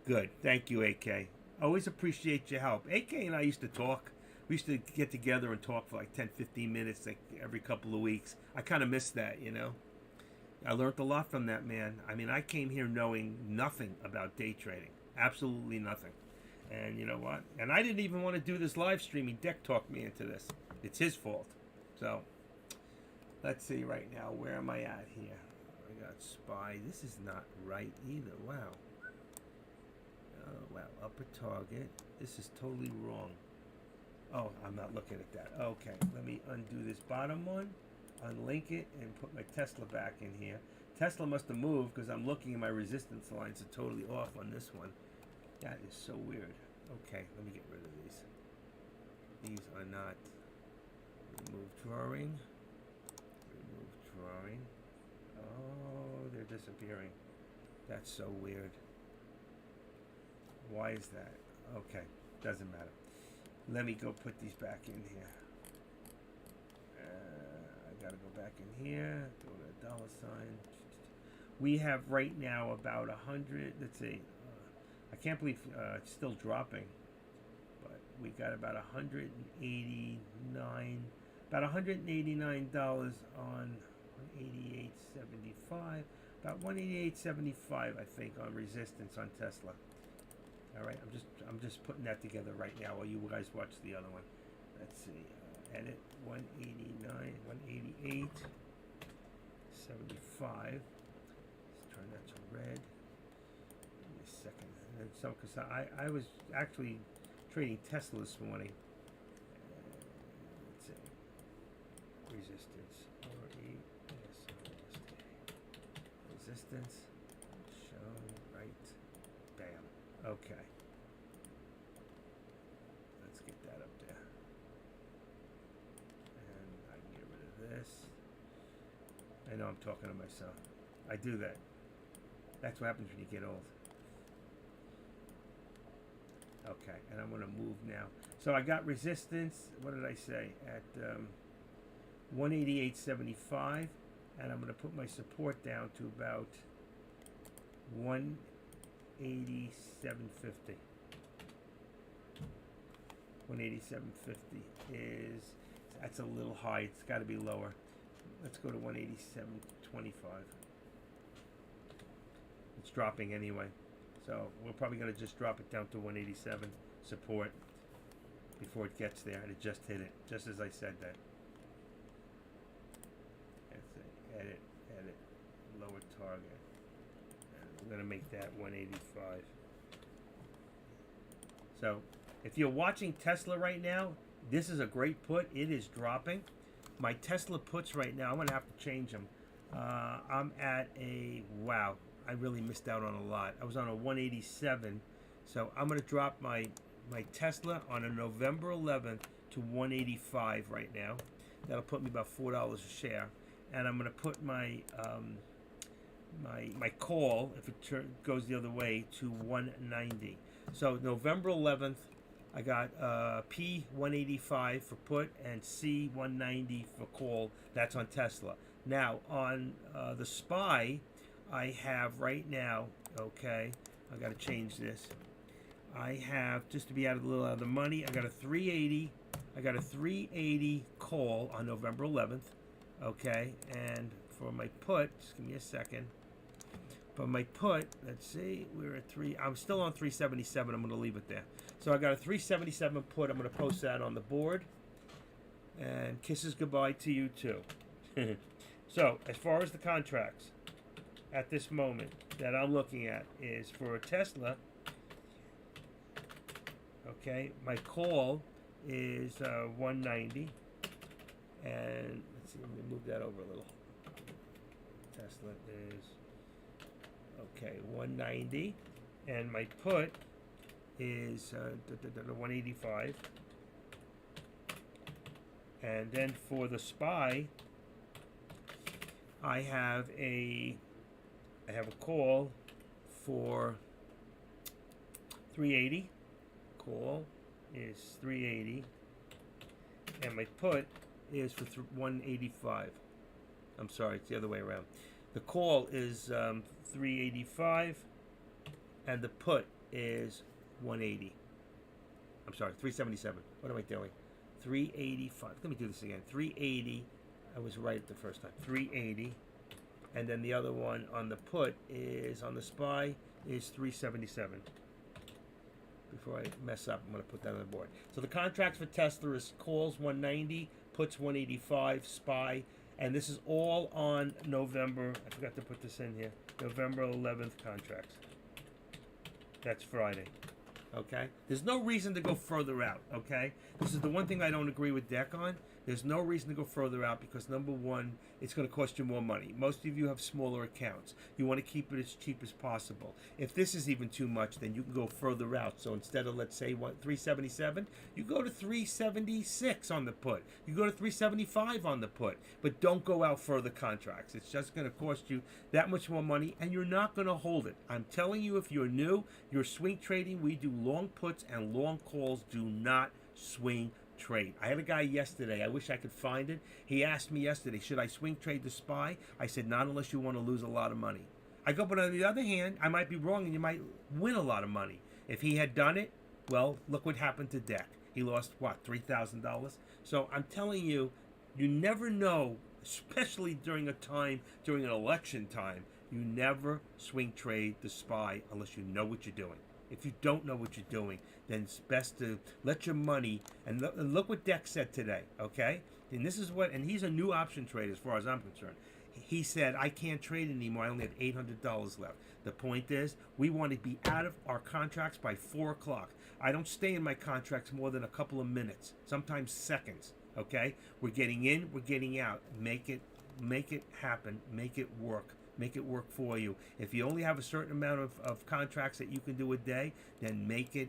Good. Thank you, AK. Always appreciate your help. AK and I used to talk. We used to get together and talk for like 10, 15 minutes like every couple of weeks. I kind of miss that, you know. I learned a lot from that man. I mean, I came here knowing nothing about day trading. Absolutely nothing. And you know what? And I didn't even want to do this live streaming. Deck talked me into this. It's his fault. So, let's see right now. Where am I at here? I got SPY. This is not right either. Wow. Oh, wow. Upper target. This is totally wrong. Oh, I'm not looking at that. Okay. Let me undo this bottom one. Unlink it and put my Tesla back in here. Tesla must have moved because I'm looking at my resistance lines are totally off on this one. That is so weird. Okay, let me get rid of these. These are not. Remove drawing. Remove drawing. Oh, they're disappearing. That's so weird. Why is that? Okay, doesn't matter. Let me go put these back in here. Gotta go back in here, go to dollar sign. We have right now about 100, let's see, I can't believe it's still dropping, but we got about 189, about $189 on 188.75, about 188.75 I think on resistance on Tesla. All right, I'm just putting that together right now while you guys watch the other one. Let's see. Edit 189, 188, 75. Let's turn that to red. Give me a second. And then some, because I was actually trading Tesla this morning. Let's see. Resistance. Resistance. Show right. Bam. Okay. Let's get that up there. This. I know I'm talking to myself. I do that. That's what happens when you get old. Okay, and I'm going to move now. So I got resistance, what did I say, at 188.75, and I'm going to put my support down to about 187.50. 187.50 is... That's a little high. It's got to be lower. Let's go to 187.25. It's dropping anyway. So we're probably going to just drop it down to 187 support before it gets there. And it just hit it, just as I said that. That's it. Edit, lower target. And I'm gonna make that 185. So if you're watching Tesla right now, this is a great put. It is dropping. My Tesla puts right now, I'm gonna have to change them. I'm at a, wow, I really missed out on a lot. I was on a 187, so I'm gonna drop my Tesla on a November 11th to 185 right now. That'll put me about $4 a share, and I'm gonna put my my call, if it goes the other way, to 190. So November 11th, I got P185 for put and C190 for call. That's on Tesla. Now on the SPY, I have right now, okay, I got to change this. I have, just to be out of a little out of the money, I got a 380. I got a 380 call on November 11th, okay, and for my put, just give me a second. For my put, let's see, we're at I'm still on 377. I'm going to leave it there. So I got a 377 put. I'm going to post that on the board. And kisses goodbye to you too. So as far as the contracts at this moment that I'm looking at is for a Tesla. Okay, my call is 190. And let's see, let me move that over a little. Tesla is, okay, 190, and my put is 185. And then for the SPY, I have a call for 380. Call is 380, and my put is for 185. I'm sorry, it's the other way around. The call is 385, and the put is 180. I'm sorry, 377. What am I doing? 385. Let me do this again. 380. I was right the first time. 380, and then the other one on the put is on the SPY is 377. Before I mess up, I'm going to put that on the board. So the contracts for Tesla is calls 190, puts 185, SPY. And this is all on November, I forgot to put this in here, November 11th contracts. That's Friday, okay? There's no reason to go further out, okay? This is the one thing I don't agree with Deck on. There's no reason to go further out because, number one, it's going to cost you more money. Most of you have smaller accounts. You want to keep it as cheap as possible. If this is even too much, then you can go further out. So instead of, let's say, 377, you go to 376 on the put. You go to 375 on the put. But don't go out further contracts. It's just going to cost you that much more money, and you're not going to hold it. I'm telling you, if you're new, you're swing trading. We do long puts and long calls. Do not swing trade. I had a guy yesterday, I wish I could find it. He asked me yesterday, should I swing trade the SPY? I said, not unless you want to lose a lot of money. I go, but on the other hand, I might be wrong and you might win a lot of money. If he had done it, well, look what happened to Deck. He lost, what, $3,000? So I'm telling you, you never know, especially during an election time, you never swing trade the SPY unless you know what you're doing. If you don't know what you're doing, then it's best to let your money, and look what Deck said today, okay? And this is what, and he's a new option trader as far as I'm concerned. He said, I can't trade anymore. I only have $800 left. The point is, we want to be out of our contracts by 4 o'clock. I don't stay in my contracts more than a couple of minutes, sometimes seconds, okay? We're getting in, we're getting out. Make it happen, make it work. Make it work for you. If you only have a certain amount of contracts that you can do a day, then make it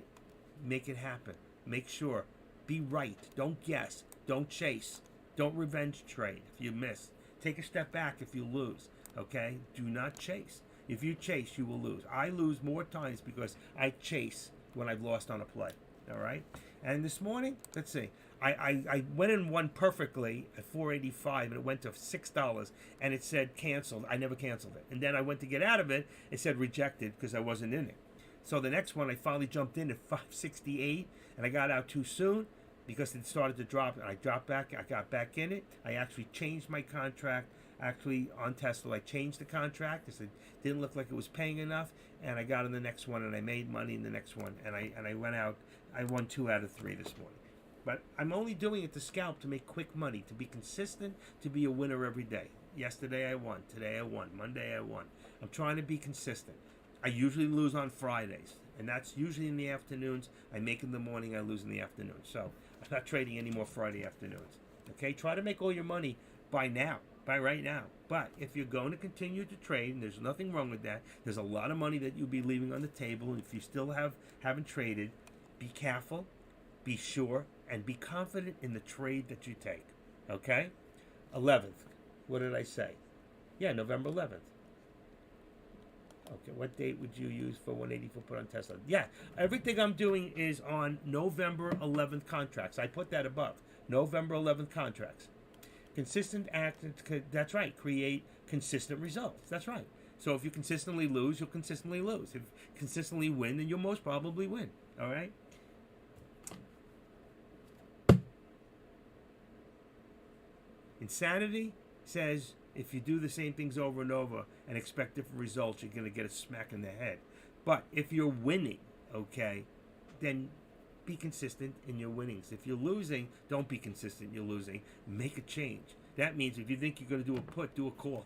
happen. Make sure. Be right. Don't guess. Don't chase. Don't revenge trade if you miss. Take a step back if you lose. Okay? Do not chase. If you chase, you will lose. I lose more times because I chase when I've lost on a play. All right? And this morning, let's see. I went in one perfectly at 485 and it went to $6 and it said canceled. I never canceled it. And then I went to get out of it. It said rejected because I wasn't in it. So the next one I finally jumped in at 568 and I got out too soon because it started to drop. And I dropped back. I got back in it. I actually changed my contract. Actually on Tesla, I changed the contract because it didn't look like it was paying enough. And I got in the next one and I made money in the next one. And I went out. I won 2 out of 3 this morning. But I'm only doing it to scalp, to make quick money, to be consistent, to be a winner every day. Yesterday I won. Today I won. Monday I won. I'm trying to be consistent. I usually lose on Fridays, and that's usually in the afternoons. I make in the morning, I lose in the afternoon. So I'm not trading any more Friday afternoons. Okay, try to make all your money by now, by right now. But if you're going to continue to trade, and there's nothing wrong with that, there's a lot of money that you'll be leaving on the table. And if you still haven't traded, be careful, be sure, and be confident in the trade that you take. Okay? 11th. What did I say? Yeah, November 11th. Okay, what date would you use for 184 put on Tesla? Yeah, everything I'm doing is on November 11th contracts. I put that above. November 11th contracts. Consistent act, that's right, create consistent results. That's right. So if you consistently lose, you'll consistently lose. If you consistently win, then you'll most probably win. All right? Insanity says if you do the same things over and over and expect different results, you're going to get a smack in the head. But if you're winning, okay, then be consistent in your winnings. If you're losing, don't be consistent. You're losing. Make a change. That means if you think you're going to do a put, do a call.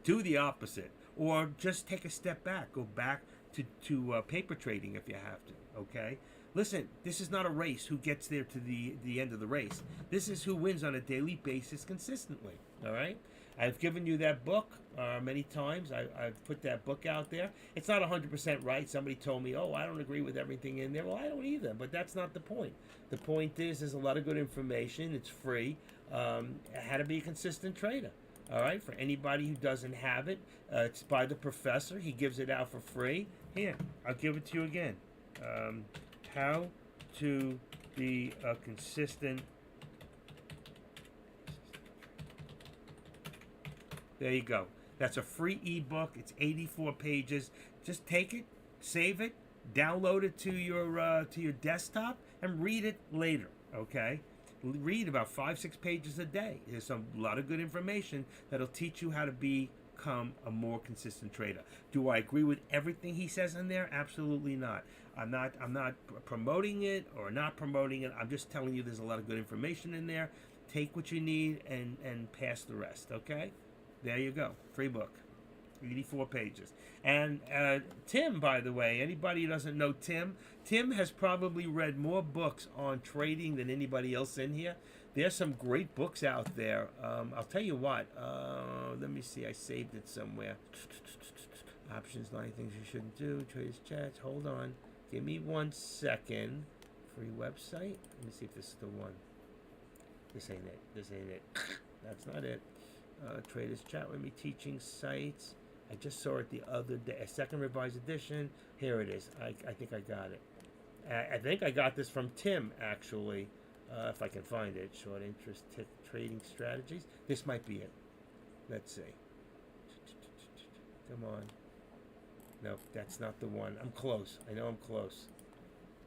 Do the opposite. Or just take a step back. Go back to paper trading if you have to, okay? Listen, this is not a race who gets there to the end of the race. This is who wins on a daily basis consistently, all right? I've given you that book many times. I've put that book out there. It's not 100% right. Somebody told me, oh, I don't agree with everything in there. Well, I don't either, but that's not the point. The point is there's a lot of good information. It's free. How to be a consistent trader. All right, for anybody who doesn't have it, it's by the professor. He gives it out for free. Here, I'll give it to you again. How to be a consistent. There you go. That's a free ebook. It's 84 pages. Just take it, save it, download it to your desktop, and read it later. Okay. Read about 5-6 pages a day. There's a lot of good information that'll teach you how to become a more consistent trader. Do I agree with everything he says in there? Absolutely not. I'm not promoting it or not promoting it. I'm just telling you there's a lot of good information in there. Take what you need and pass the rest, okay? There you go. Free book. 84 pages. And Tim, by the way, anybody who doesn't know Tim has probably read more books on trading than anybody else in here. There's some great books out there. I'll tell you what. Let me see. I saved it somewhere. Options, 9 things you shouldn't do. Traders chats. Hold on. Give me 1 second. Free website. Let me see if this is the one. This ain't it. This ain't it. That's not it. Traders chat with me. Teaching sites. I just saw it the other day. A second revised edition. Here it is. I think I got it. I think I got this from Tim, actually. If I can find it. Short interest trading strategies. This might be it. Let's see. Come on. No, that's not the one. I'm close. I know I'm close.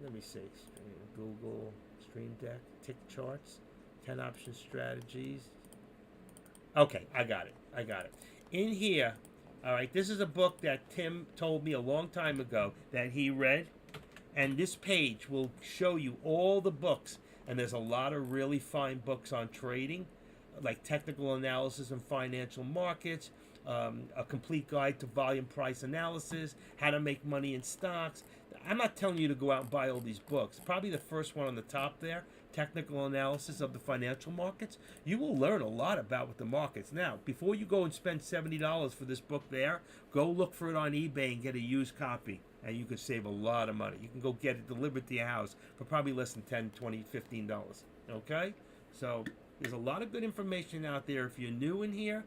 Let me see. Google, Stream Deck, tick charts, 10 option strategies. Okay, I got it. In here, all right, this is a book that Tim told me a long time ago that he read. And this page will show you all the books. And there's a lot of really fine books on trading, like technical analysis and financial markets, a complete guide to volume price analysis, how to make money in stocks. I'm not telling you to go out and buy all these books. Probably the first one on the top there, technical analysis of the financial markets. You will learn a lot about what the markets. Now, before you go and spend $70 for this book there, go look for it on eBay and get a used copy. And you can save a lot of money. You can go get it delivered to your house for probably less than $10, $20, $15. Okay? So there's a lot of good information out there. If you're new in here,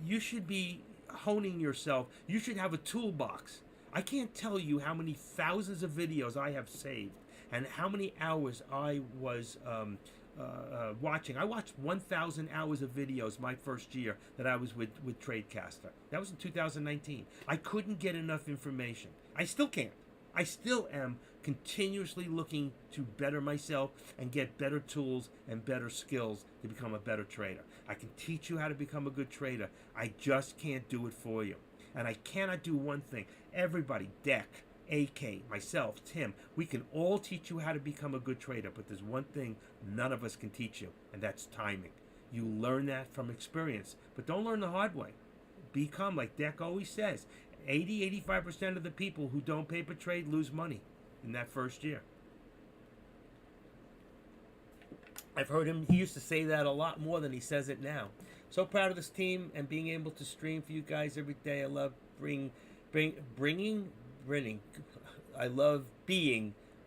you should be honing yourself. You should have a toolbox. I can't tell you how many thousands of videos I have saved and how many hours I was watching. I watched 1,000 hours of videos my first year that I was with Tradecaster. That was in 2019. I couldn't get enough information. I still can't. I still am continuously looking to better myself and get better tools and better skills to become a better trader. I can teach you how to become a good trader. I just can't do it for you. And I cannot do one thing. Everybody, Deck, AK, myself, Tim, we can all teach you how to become a good trader, but there's one thing none of us can teach you, and that's timing. You learn that from experience, but don't learn the hard way. Become, like Deck always says, 85% of the people who don't paper trade lose money in that first year. I've heard him, he used to say that a lot more than he says it now. So proud of this team and being able to stream for you guys every day. I love bringing,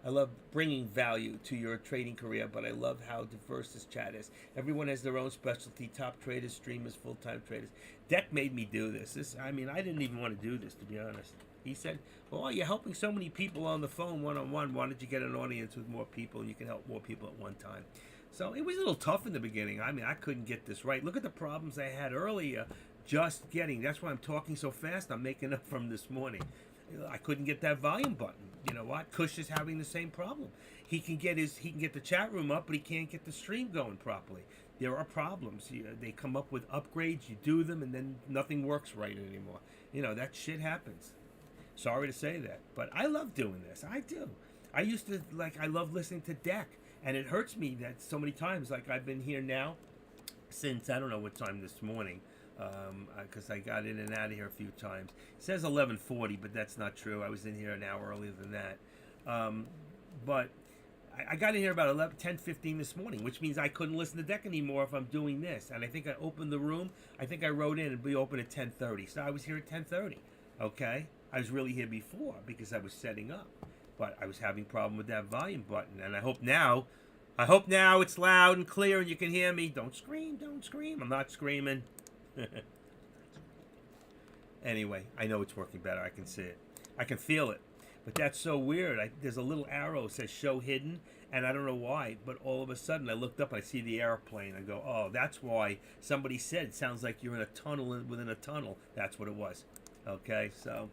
I love bringing value to your trading career, but I love how diverse this chat is. Everyone has their own specialty, top traders, streamers, full-time traders. Deck made me do this. I didn't even want to do this, to be honest. He said, well, you're helping so many people on the phone one-on-one. Why don't you get an audience with more people and you can help more people at one time? So it was a little tough in the beginning. I couldn't get this right. Look at the problems I had earlier just getting. That's why I'm talking so fast. I'm making up from this morning. I couldn't get that volume button. You know what? Kush is having the same problem. He can get the chat room up, but he can't get the stream going properly. There are problems. They come up with upgrades. You do them, and then nothing works right anymore. That shit happens. Sorry to say that, but I love doing this. I do. I used to I love listening to Deck, and it hurts me that so many times. Like I've been here now since I don't know what time this morning. Because I got in and out of here a few times. It says 11:40, but that's not true. I was in here an hour earlier than that. But I got in here about 10:15 this morning, which means I couldn't listen to Deck anymore if I'm doing this. And I think I opened the room. I think I wrote in and be open at 10:30. So I was here at 10:30. Okay? I was really here before because I was setting up. But I was having a problem with that volume button. And I hope now it's loud and clear and you can hear me. Don't scream. I'm not screaming. Anyway, I know it's working better. I can see it. I can feel it. But that's so weird. There's a little arrow that says show hidden, and I don't know why, but all of a sudden I looked up and I see the airplane. I go, oh, that's why somebody said it sounds like you're in a tunnel within a tunnel. That's what it was. Okay, so,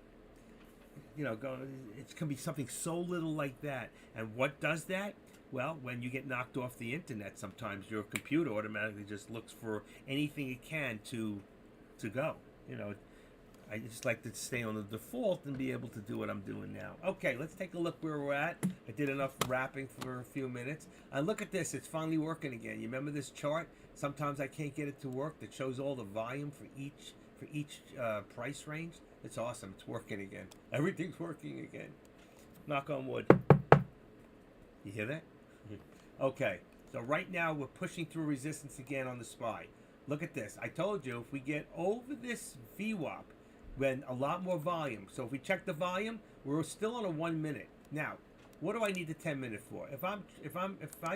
it can be something so little like that. And what does that? Well, when you get knocked off the internet, sometimes your computer automatically just looks for anything it can to go. I just like to stay on the default and be able to do what I'm doing now. Okay, let's take a look where we're at. I did enough rapping for a few minutes. And look at this. It's finally working again. You remember this chart? Sometimes I can't get it to work. That shows all the volume for each price range. It's awesome. It's working again. Everything's working again. Knock on wood. You hear that? Okay, so right now we're pushing through resistance again on the SPY. Look at this. I told you if we get over this VWAP, then a lot more volume. So if we check the volume, we're still on a 1 minute. Now, what do I need the 10 minute for? If I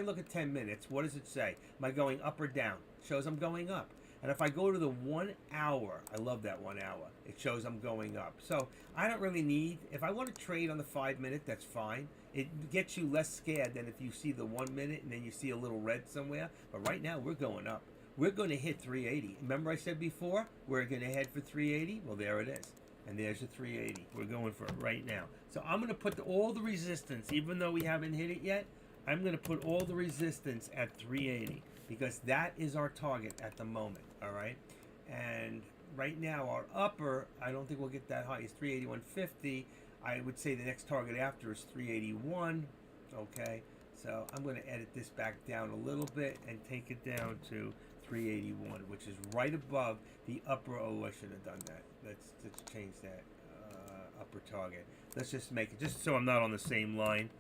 look at 10 minutes, what does it say? Am I going up or down? It shows I'm going up. And if I go to the 1 hour, I love that 1 hour. It shows I'm going up. So I don't really need, if I want to trade on the 5 minute, that's fine. It gets you less scared than if you see the 1 minute and then you see a little red somewhere. But right now, we're going up. We're going to hit 380. Remember I said before, we're going to head for 380? Well, there it is. And there's the 380. We're going for it right now. So I'm going to put all the resistance, even though we haven't hit it yet, I'm going to put all the resistance at 380 because that is our target at the moment, all right? And right now, our upper, I don't think we'll get that high. It's 381.50. I would say the next target after is 381, okay? So I'm going to edit this back down a little bit and take it down to 381, which is right above the upper. Oh, I should have done that. Let's change that upper target. Let's just make it, just so I'm not on the same line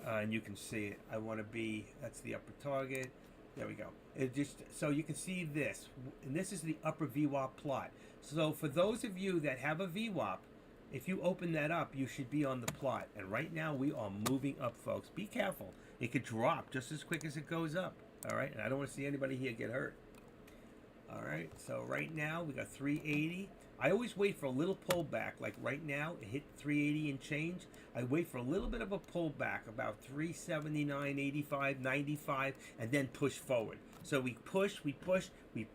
and you can see it. I want to be, that's the upper target. There we go. It just, so you can see this, and this is the upper VWAP plot. So for those of you that have a VWAP, if you open that up, you should be on the plot. And right now we are moving up, folks. Be careful. It could drop just as quick as it goes up. All right, and I don't want to see anybody here get hurt. All right, so right now we got 380. I always wait for a little pullback. Like right now, it hit 380 and change. I wait for a little bit of a pullback, about 379, 85, 95, and then push forward. So we push, we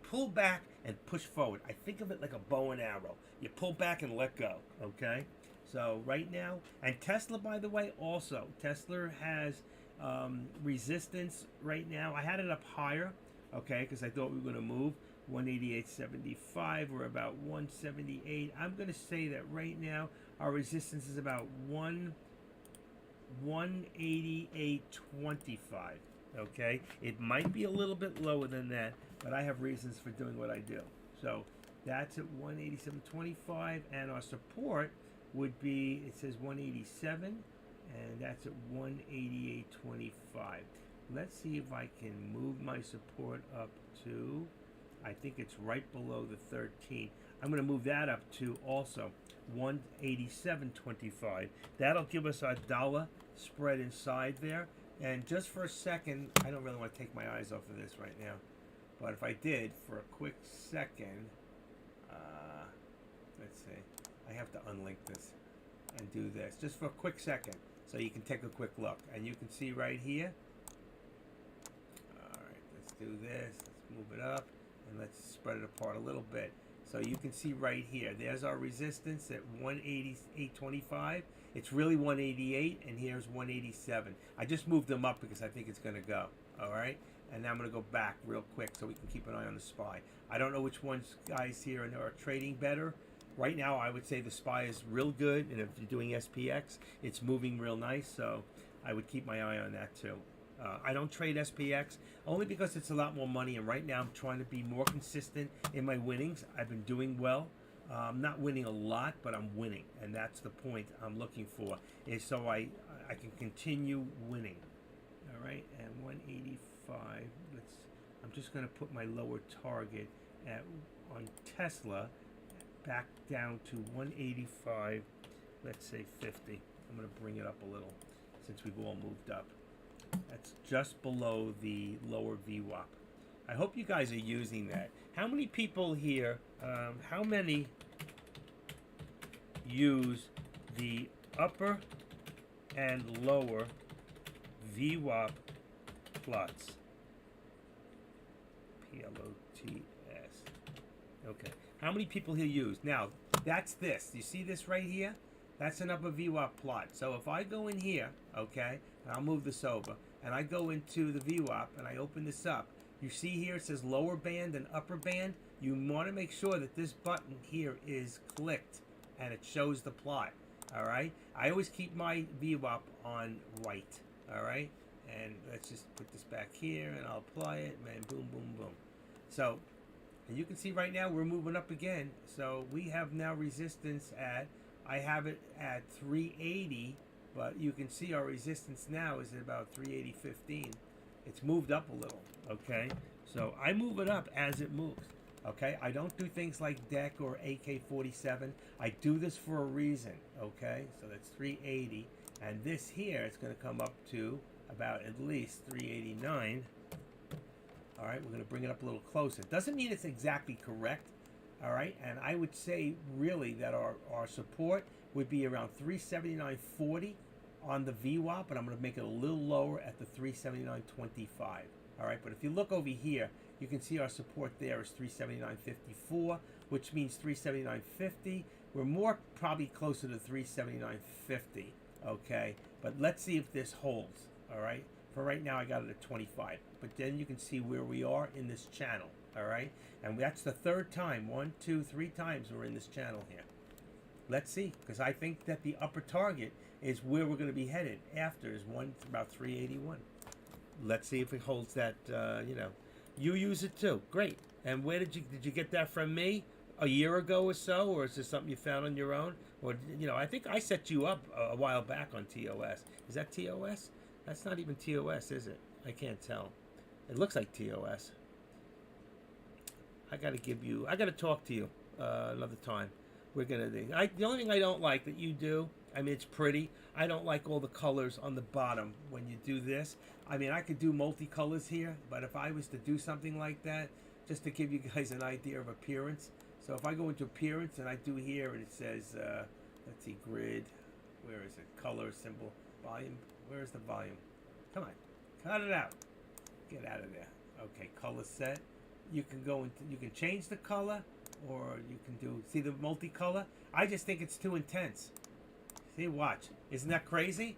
pull back and push forward. I think of it like a bow and arrow. You pull back and let go, okay? So right now, and Tesla, by the way, also. Tesla has resistance right now. I had it up higher, okay, because I thought we were going to move. 188.75, we're about 178. I'm going to say that right now our resistance is about 188.25. Okay, it might be a little bit lower than that, but I have reasons for doing what I do. So that's at 187.25, and our support would be, it says 187, and that's at 188.25. Let's see if I can move my support up to, I think it's right below the 13. I'm going to move that up to also 187.25. That'll give us our dollar spread inside there. And just for a second, I don't really want to take my eyes off of this right now, but if I did for a quick second, let's see, I have to unlink this and do this just for a quick second so you can take a quick look. And you can see right here, all right, let's do this, let's move it up, and let's spread it apart a little bit. So you can see right here, there's our resistance at 188.25. It's really 188, and here's 187. I just moved them up because I think it's going to go, all right? And now I'm going to go back real quick so we can keep an eye on the SPY. I don't know which ones guys here are trading better. Right now, I would say the SPY is real good, and if you're doing SPX, it's moving real nice, so I would keep my eye on that too. I don't trade SPX only because it's a lot more money, and right now I'm trying to be more consistent in my winnings. I've been doing well. I'm not winning a lot, but I'm winning, and that's the point I'm looking for, is so I can continue winning. All right, and 185. I'm just going to put my lower target on Tesla back down to 185. Let's say 50. I'm going to bring it up a little since we've all moved up. That's just below the lower VWAP. I hope you guys are using that. How many people here, how many use the upper and lower VWAP plots? PLOTS. Okay. How many people here use? Now, that's this. You see this right here? That's an upper VWAP plot. So if I go in here, okay, and I'll move this over, and I go into the VWAP and I open this up, you see here it says lower band and upper band. You want to make sure that this button here is clicked and it shows the plot. All right. I always keep my VWAP on white. All right. And let's just put this back here and I'll apply it. Man, boom, boom, boom. So, and you can see right now we're moving up again. So we have now resistance at, I have it at 380, but you can see our resistance now is at about 380.15. It's moved up a little, okay? So I move it up as it moves, okay? I don't do things like deck or AK-47. I do this for a reason, okay? So that's 380, and this here is going to come up to about at least 389. All right, we're going to bring it up a little closer. Doesn't mean it's exactly correct, all right? And I would say really that our support would be around 379.40 on the VWAP, but I'm going to make it a little lower at the 379.25. All right, but if you look over here, you can see our support there is 379.54, which means 379.50. We're more probably closer to 379.50, okay? But let's see if this holds, all right? For right now, I got it at 25, but then you can see where we are in this channel, all right? And that's the third time, 1, 2, 3 times we're in this channel here. Let's see, because I think that the upper target is where we're going to be headed after, is about 381. Let's see if it holds that, you know. You use it too. Great. And where did you get that from me? A year ago or so? Or is this something you found on your own? Or, you know, I think I set you up a while back on TOS. Is that TOS? That's not even TOS, is it? I can't tell. It looks like TOS. I got to talk to you another time. We're going to the only thing I don't like that you do, I mean, it's pretty. I don't like all the colors on the bottom when you do this. I mean, I could do multicolors here, but if I was to do something like that, just to give you guys an idea of appearance. So if I go into appearance and I do here and it says, let's see, grid, where is it? Color, symbol, volume. Where is the volume? Come on, cut it out. Get out of there. Okay, color set. You can go into, you can change the color, or you can do, see the multicolor? I just think it's too intense. See, watch. Isn't that crazy?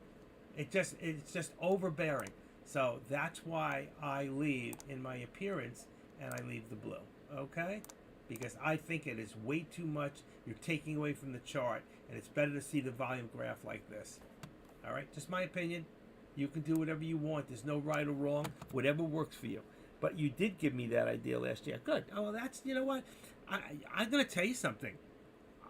It's just overbearing. So that's why I leave in my appearance and I leave the blue. Okay? Because I think it is way too much. You're taking away from the chart, and it's better to see the volume graph like this. All right? Just my opinion. You can do whatever you want. There's no right or wrong. Whatever works for you. But you did give me that idea last year. Good. Oh, well, that's, you know what? I'm going to tell you something.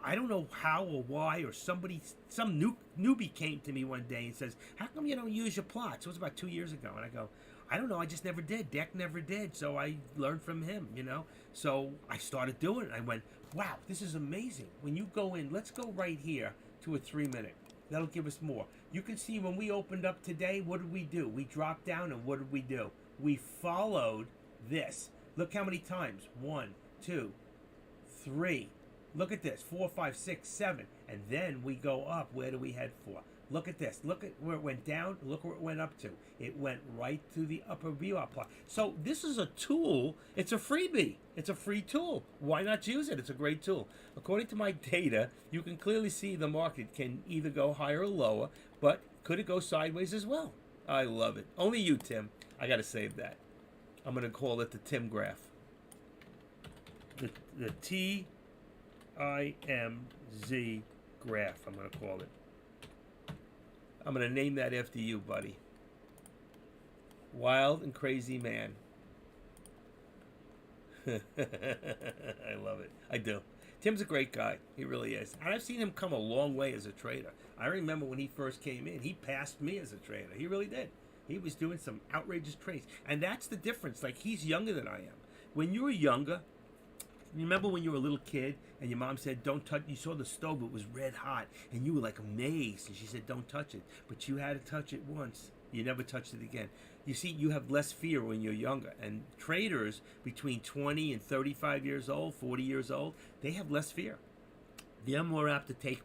I don't know how or why, or some newbie came to me one day and says, "How come you don't use your plots?" It was about 2 years ago, and I go, "I don't know. I just never did. Deck never did." So I learned from him, you know. So I started doing it. I went, "Wow, this is amazing." When you go in, let's go right here to a 3-minute. That'll give us more. You can see when we opened up today, what did we do? We dropped down, and what did we do? We followed this. Look how many times. 1, 2, 3. Look at this. 4, 5, 6, 7. And then we go up. Where do we head for? Look at this. Look at where it went down. Look where it went up to. It went right to the upper view plot. So this is a tool. It's a freebie. It's a free tool. Why not use it? It's a great tool. According to my data, you can clearly see the market can either go higher or lower, but could it go sideways as well? I love it. Only you, Tim. I got to save that. I'm going to call it the Tim graph. The TIMZ graph, I'm going to call it. I'm going to name that after you, buddy. Wild and crazy man. I love it. I do. Tim's a great guy. He really is. And I've seen him come a long way as a trader. I remember when he first came in, he passed me as a trader. He really did. He was doing some outrageous trades. And that's the difference. Like, he's younger than I am. When you were younger, remember when you were a little kid and your mom said, "Don't touch," you saw the stove, it was red hot, and you were like amazed, and she said, "Don't touch it." But you had to touch it once. You never touched it again. You see, you have less fear when you're younger. And traders between 20 and 35 years old, 40 years old, they have less fear. They're more apt to take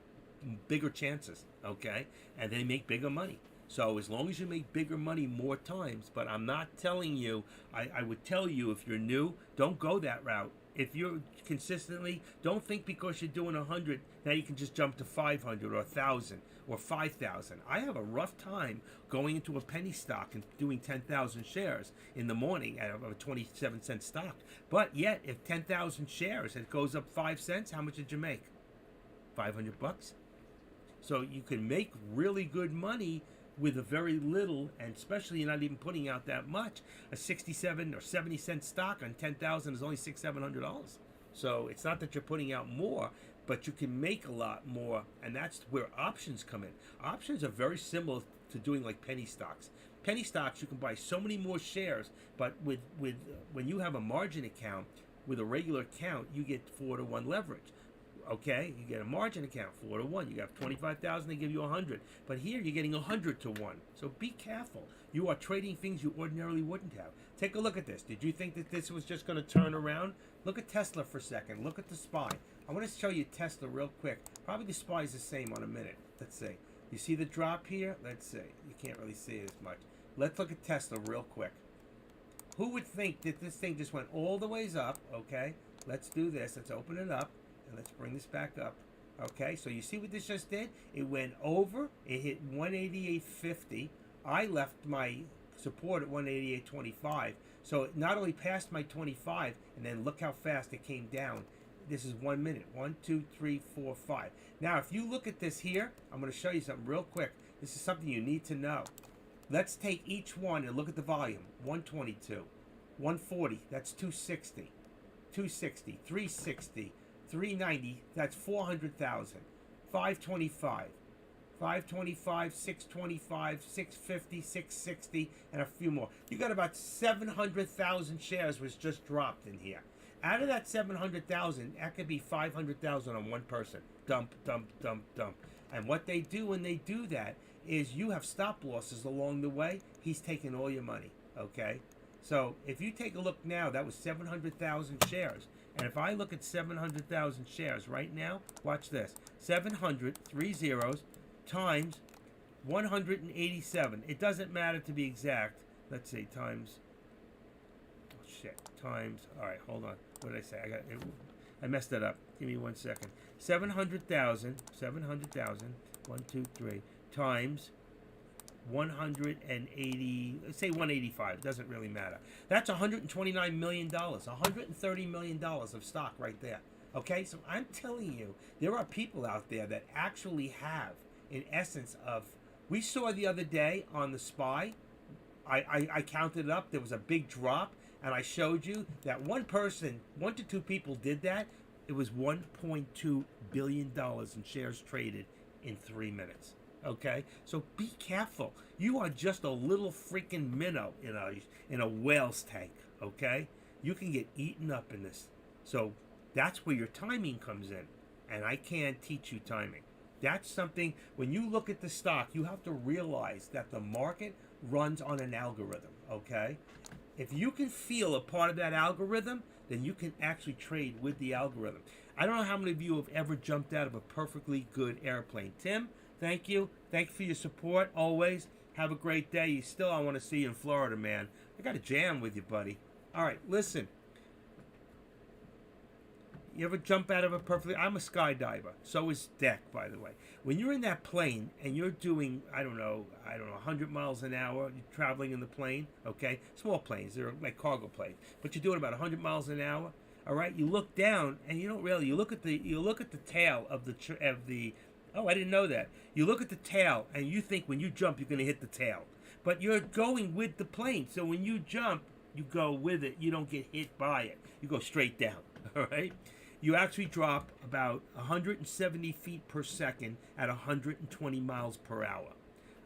bigger chances, okay? And they make bigger money. So as long as you make bigger money more times, but I'm not telling you, I would tell you if you're new, don't go that route. If you're consistently, don't think because you're doing 100, now you can just jump to 500 or 1,000 or 5,000. I have a rough time going into a penny stock and doing 10,000 shares in the morning out of a 27-cent stock. But yet, if 10,000 shares, it goes up 5 cents, how much did you make? $500. So you can make really good money with a very little, and especially you're not even putting out that much. A 67 or 70-cent stock on 10,000 is only $600-700. So it's not that you're putting out more, but you can make a lot more, and that's where options come in. Options are very similar to doing like penny stocks. Penny stocks, you can buy so many more shares, but with when you have a margin account, with a regular account, you get 4-to-1 leverage. Okay, you get a margin account, 4-to-1. You got 25,000, they give you 100. But here you're getting 100-to-1. So be careful. You are trading things you ordinarily wouldn't have. Take a look at this. Did you think that this was just going to turn around? Look at Tesla for a second. Look at the SPY. I want to show you Tesla real quick. Probably the SPY is the same on a minute. Let's see. You see the drop here? Let's see. You can't really see it as much. Let's look at Tesla real quick. Who would think that this thing just went all the ways up? Okay, let's do this. Let's open it up. And let's bring this back up. Okay, so you see what this just did? It went over, it hit 188.50. I left my support at 188.25. So it not only passed my 25, and then look how fast it came down. This is 1 minute. 1, 2, 3, 4, 5. Now, if you look at this here, I'm going to show you something real quick. This is something you need to know. Let's take each one and look at the volume. 122, 140, that's 260, 260, 360, 390, that's 400,000. 525, 525, 625, 650, 660, and a few more. You got about 700,000 shares was just dropped in here. Out of that 700,000, that could be 500,000 on one person. Dump, dump, dump, dump. And what they do when they do that is you have stop losses along the way. He's taking all your money, okay? So if you take a look now, that was 700,000 shares. And if I look at 700,000 shares right now, watch this. 700, 3 zeros, times 187. It doesn't matter to be exact. Let's see, times, oh shit, times, all right, hold on. What did I say? I messed that up. Give me 1 second. 700,000, 1, 2, 3, times 180, let's say 185, it doesn't really matter. That's $129 million, $130 million of stock right there. Okay, so I'm telling you, there are people out there that actually have, in essence of, we saw the other day on the SPY, I counted it up, there was a big drop, and I showed you that one person, 1 to 2 people did that. It was $1.2 billion in shares traded in 3 minutes. Okay, so be careful. You are just a little freaking minnow in a whale's tank. Okay, you can get eaten up in this. So that's where your timing comes in, and I can't teach you timing. That's something, when you look at the stock, you have to realize that the market runs on an algorithm. Okay, if you can feel a part of that algorithm, then you can actually trade with the algorithm. I don't know how many of you have ever jumped out of a perfectly good airplane. Tim, thank you. Thank you for your support always. Have a great day. I want to see you in Florida, man. I got a jam with you, buddy. All right, listen. You ever jump out of a perfectly... I'm a skydiver. So is Deck, by the way. When you're in that plane and you're doing, I don't know, 100 miles an hour, you're traveling in the plane, okay? Small planes, they're like cargo planes. But you're doing about 100 miles an hour, all right? You look down and you don't really... You look at the tail of the... Oh, I didn't know that. You look at the tail and you think when you jump, you're going to hit the tail. But you're going with the plane. So when you jump, you go with it. You don't get hit by it. You go straight down, all right? You actually drop about 170 feet per second at 120 miles per hour.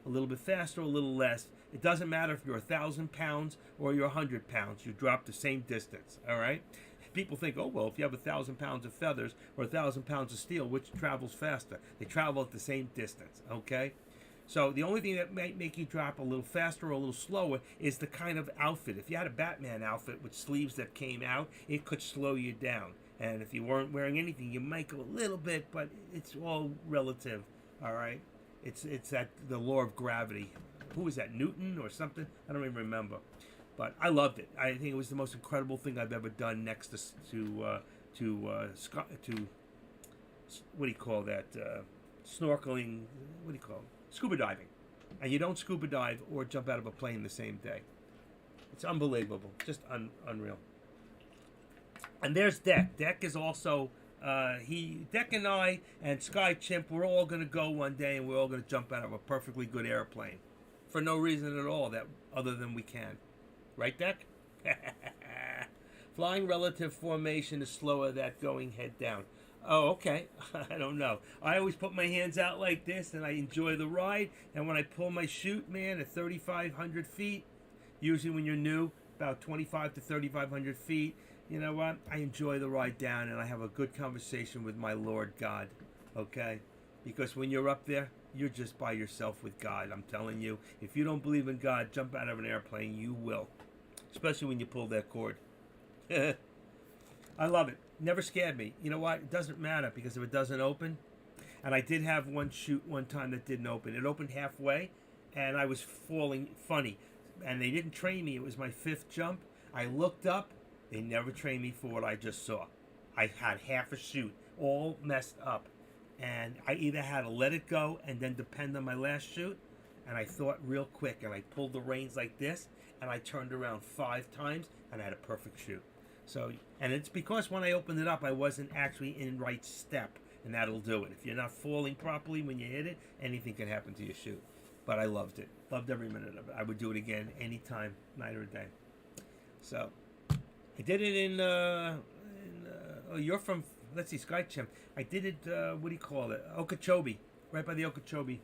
A little bit faster, a little less. It doesn't matter if you're 1,000 pounds or you're 100 pounds. You drop the same distance, all right? People think, oh, well, if you have 1,000 pounds of feathers or 1,000 pounds of steel, which travels faster? They travel at the same distance, okay? So the only thing that might make you drop a little faster or a little slower is the kind of outfit. If you had a Batman outfit with sleeves that came out, it could slow you down. And if you weren't wearing anything, you might go a little bit, but it's all relative, all right? It's that the law of gravity. Who was that, Newton or something? I don't even remember. But I loved it. I think it was the most incredible thing I've ever done next to what do you call that? Snorkeling, what do you call it? Scuba diving. And you don't scuba dive or jump out of a plane the same day. It's unbelievable. Just unreal. And there's Deck. Deck is also, Deck and I and Sky Chimp, we're all going to go one day and we're all going to jump out of a perfectly good airplane. For no reason at all, other than we can. Right, Deck? Flying relative formation is slower than going head down. Oh, okay. I don't know. I always put my hands out like this and I enjoy the ride. And when I pull my chute, man, at 3,500 feet, usually when you're new, about 25 to 3,500 feet, you know what? I enjoy the ride down and I have a good conversation with my Lord God, okay? Because when you're up there, you're just by yourself with God. I'm telling you, if you don't believe in God, jump out of an airplane, you will. Especially when you pull that cord. I love it. Never scared me. You know what? It doesn't matter because if it doesn't open, and I did have one chute one time that didn't open. It opened halfway and I was falling funny. And they didn't train me. It was my 5th jump. I looked up. They never trained me for what I just saw. I had half a chute, all messed up. And I either had to let it go and then depend on my last chute, and I thought real quick, and I pulled the reins like this, and I turned around 5 times, and I had a perfect chute. So, and it's because when I opened it up, I wasn't actually in right step, and that'll do it. If you're not falling properly when you hit it, anything can happen to your chute. But I loved it. Loved every minute of it. I would do it again anytime, night or day. So... I did it oh, you're from, let's see, Sky Chimp. I did it, what do you call it? Okeechobee, right by the Okeechobee,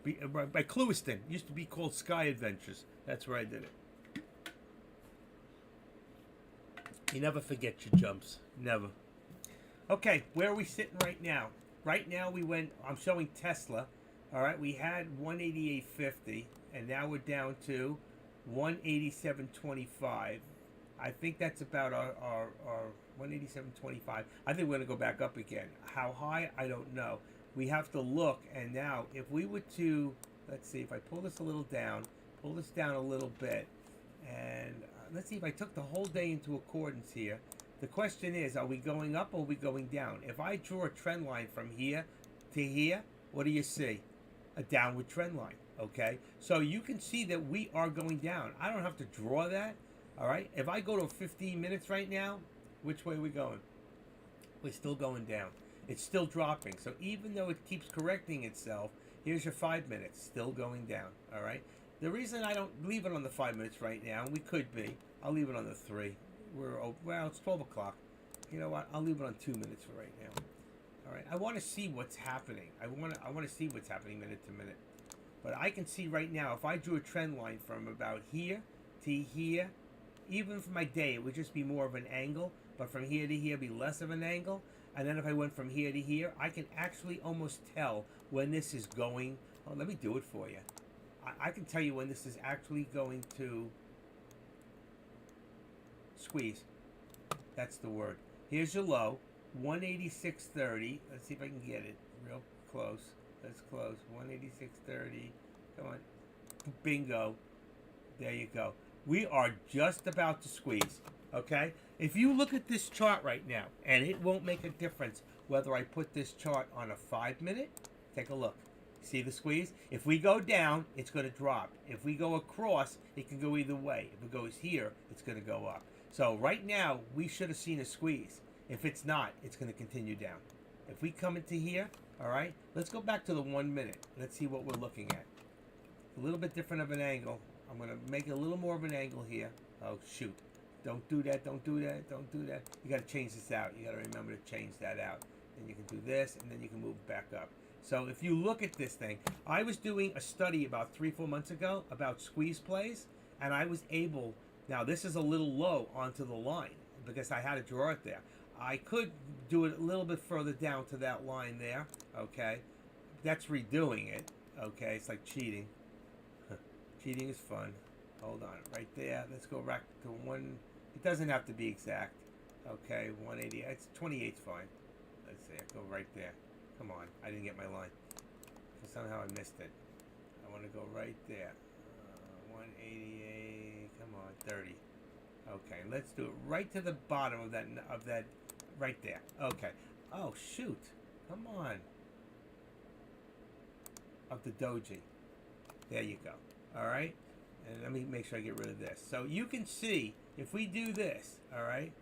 by Clewiston. It used to be called Sky Adventures. That's where I did it. You never forget your jumps. Never. Okay, where are we sitting right now? Right now I'm showing Tesla. All right, we had 188.50, and now we're down to 187.25. I think that's about our 187.25. I think we're going to go back up again. How high? I don't know. We have to look. And now, if we were to, let's see, if I pull this a little down, pull this down a little bit, and let's see if I took the whole day into accordance here. The question is, are we going up or are we going down? If I draw a trend line from here to here, what do you see? A downward trend line, okay? So you can see that we are going down. I don't have to draw that. All right, if I go to 15 minutes right now, which way are we going? We're still going down. It's still dropping. So even though it keeps correcting itself, here's your 5 minutes, still going down. All right. The reason I don't leave it on the 5 minutes right now, we could be, I'll leave it on the 3. Well, it's 12 o'clock. You know what? I'll leave it on 2 minutes for right now. All right, I want to see what's happening. I want to see what's happening minute to minute. But I can see right now, if I drew a trend line from about here to here, even for my day, it would just be more of an angle. But from here to here, be less of an angle. And then if I went from here to here, I can actually almost tell when this is going. Oh, let me do it for you. I can tell you when this is actually going to squeeze. That's the word. Here's your low, 186.30. Let's see if I can get it real close. That's close. 186.30. Come on. Bingo. There you go. We are just about to squeeze. Okay? If you look at this chart right now, and it won't make a difference whether I put this chart on a 5-minute, take a look. See the squeeze? If we go down, it's going to drop. If we go across, it can go either way. If it goes here, it's going to go up. So right now, we should have seen a squeeze. If it's not, it's going to continue down. If we come into here, all right, let's go back to the 1 minute. Let's see what we're looking at. A little bit different of an angle. I'm going to make it a little more of an angle here. Oh, shoot. Don't do that, don't do that, don't do that. You got to change this out. You got to remember to change that out. Then you can do this, and then you can move back up. So if you look at this thing, I was doing a study about 3-4 months ago about squeeze plays, and I was able, now this is a little low onto the line because I had to draw it there. I could do it a little bit further down to that line there, okay? That's redoing it, okay? It's like cheating. Cheating is fun. Hold on, right there. Let's go back to one. It doesn't have to be exact. Okay, 180. It's 28's fine. Let's see. Go right there. Come on. I didn't get my line. Somehow I missed it. I want to go right there. 188. Come on, 30. Okay, let's do it right to the bottom of that. Right there. Okay. Oh shoot. Come on. Of the doji. There you go. All right. And let me make sure I get rid of this. So you can see, if we do this, all right,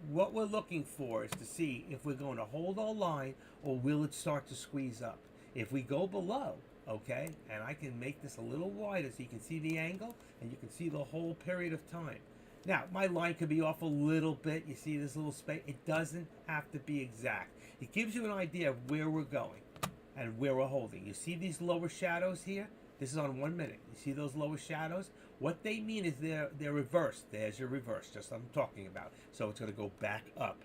what we're looking for is to see if we're going to hold our line or will it start to squeeze up. If we go below, okay, and I can make this a little wider so you can see the angle and you can see the whole period of time. Now, my line could be off a little bit. You see this little space? It doesn't have to be exact. It gives you an idea of where we're going and where we're holding. You see these lower shadows here? This is on 1 minute. You see those lower shadows? What they mean is they're reversed. There's your reverse, just like I'm talking about. So it's going to go back up.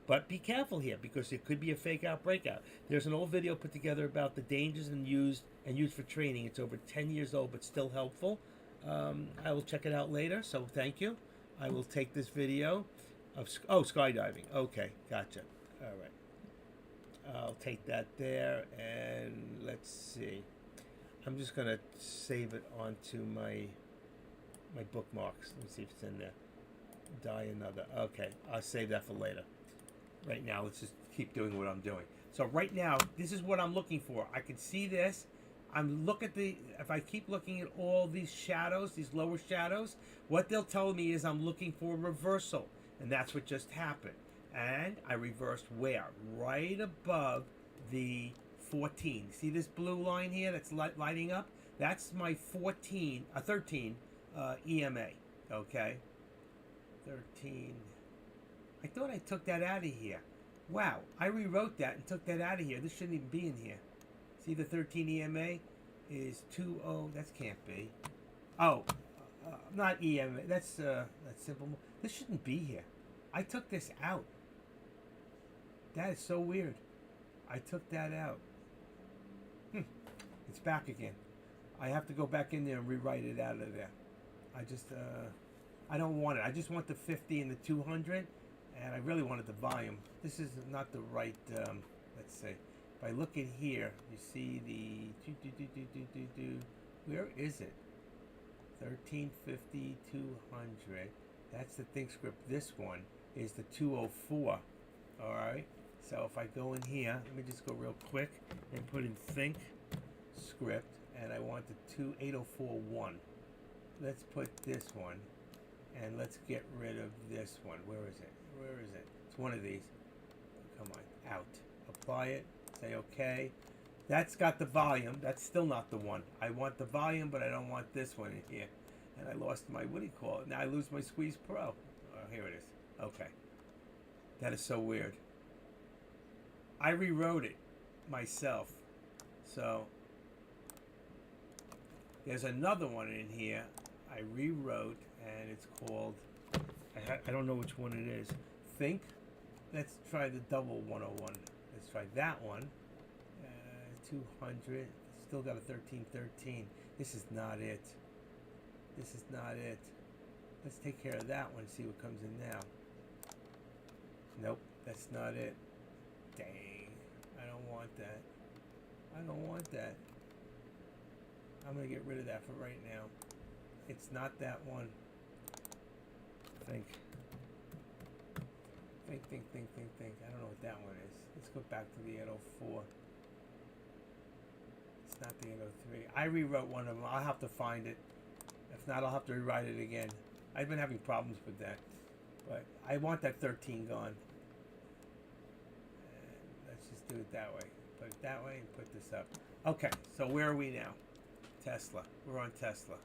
But be careful here because it could be a fake out breakout. There's an old video put together about the dangers and used for training. It's over 10 years old, but still helpful. I will check it out later. So thank you. I will take this video of skydiving. Okay, gotcha. All right. I'll take that there, and let's see. I'm just gonna save it onto my bookmarks. Let me see if it's in there. Die another. Okay, I'll save that for later. Right now, let's just keep doing what I'm doing. So right now, this is what I'm looking for. I can see this. If I keep looking at all these shadows, these lower shadows, what they'll tell me is I'm looking for a reversal. And that's what just happened. And I reversed where? Right above the 14. See this blue line here that's lighting up? That's my 13 EMA. Okay? 13. I thought I took that out of here. Wow, I rewrote that and took that out of here. This shouldn't even be in here. See the 13 EMA is 20. That can't be. Oh, not EMA. That's simple. This shouldn't be here. I took this out. That is so weird. I took that out. It's back again. I have to go back in there and rewrite it out of there. I don't want it. I just want the 50 and the 200, and I really wanted the volume. This is not the right, let's see. If I look at here, you see the, where is it? 1350, 200. That's the think script. This one is the 204. All right. So if I go in here, let me just go real quick and put in think script, and I want the 28041. Let's put this one, and let's get rid of this one. Where is it? Where is it? It's one of these. Come on, out. Apply it. Say okay. That's got the volume. That's still not the one. I want the volume, but I don't want this one in here. And I lost my, what do you call it? Now I lose my Squeeze Pro. Oh, here it is. Okay. That is so weird. I rewrote it myself. So there's another one in here I rewrote, and it's called, I don't know which one it is. Think. Let's try the double 101. Let's try that one. 200. Still got a 1313. This is not it. This is not it. Let's take care of that one, see what comes in now. Nope, that's not it. Dang. I don't want that. I don't want that. I'm going to get rid of that for right now. It's not that one. Think. Think. I don't know what that one is. Let's go back to the 804. It's not the 803. I rewrote one of them. I'll have to find it. If not, I'll have to rewrite it again. I've been having problems with that. But I want that 13 gone. And let's just do it that way. Put it that way and put this up. Okay, so where are we now? Tesla. We're on Tesla.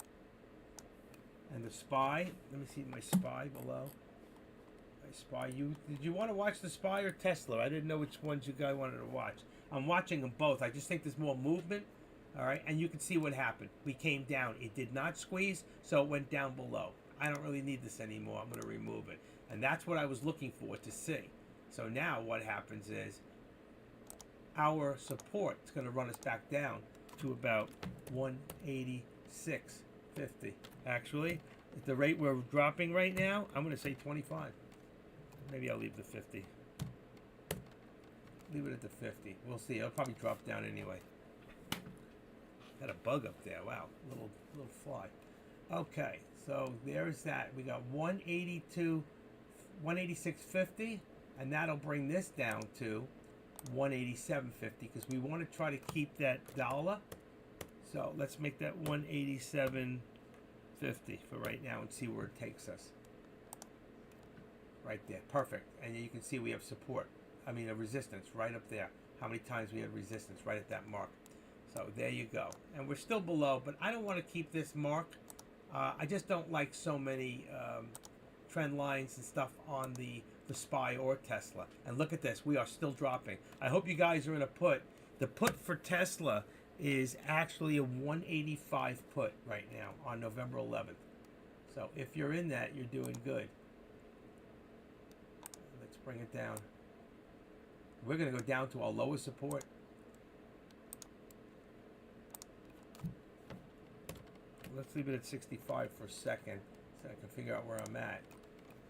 And the SPY. Let me see my SPY below. Spy. Did you want to watch the SPY or Tesla? I didn't know which ones you guys wanted to watch. I'm watching them both. I just think there's more movement. All right, and you can see what happened. We came down. It did not squeeze, so it went down below. I don't really need this anymore. I'm going to remove it. And that's what I was looking for to see. So now what happens is our support is going to run us back down to about 186.50. Actually, at the rate we're dropping right now, I'm going to say 25. Maybe I'll leave the 50. Leave it at the 50. We'll see. It'll probably drop down anyway. Got a bug up there. Wow. Little fly. Okay. So there's that. We got 182, 186.50. And that'll bring this down to 187.50 because we want to try to keep that dollar. So let's make that 187.50 for right now and see where it takes us. Right there, perfect. And you can see we have support. I mean, a resistance right up there. How many times we had resistance right at that mark. So there you go. And we're still below, but I don't want to keep this mark. I just don't like so many trend lines and stuff on the SPY or Tesla. And look at this, we are still dropping. I hope you guys are in a put. The put for Tesla is actually a 185 put right now on November 11th. So if you're in that, you're doing good. Bring it down. We're going to go down to our lowest support. Let's leave it at 65 for a second so I can figure out where I'm at.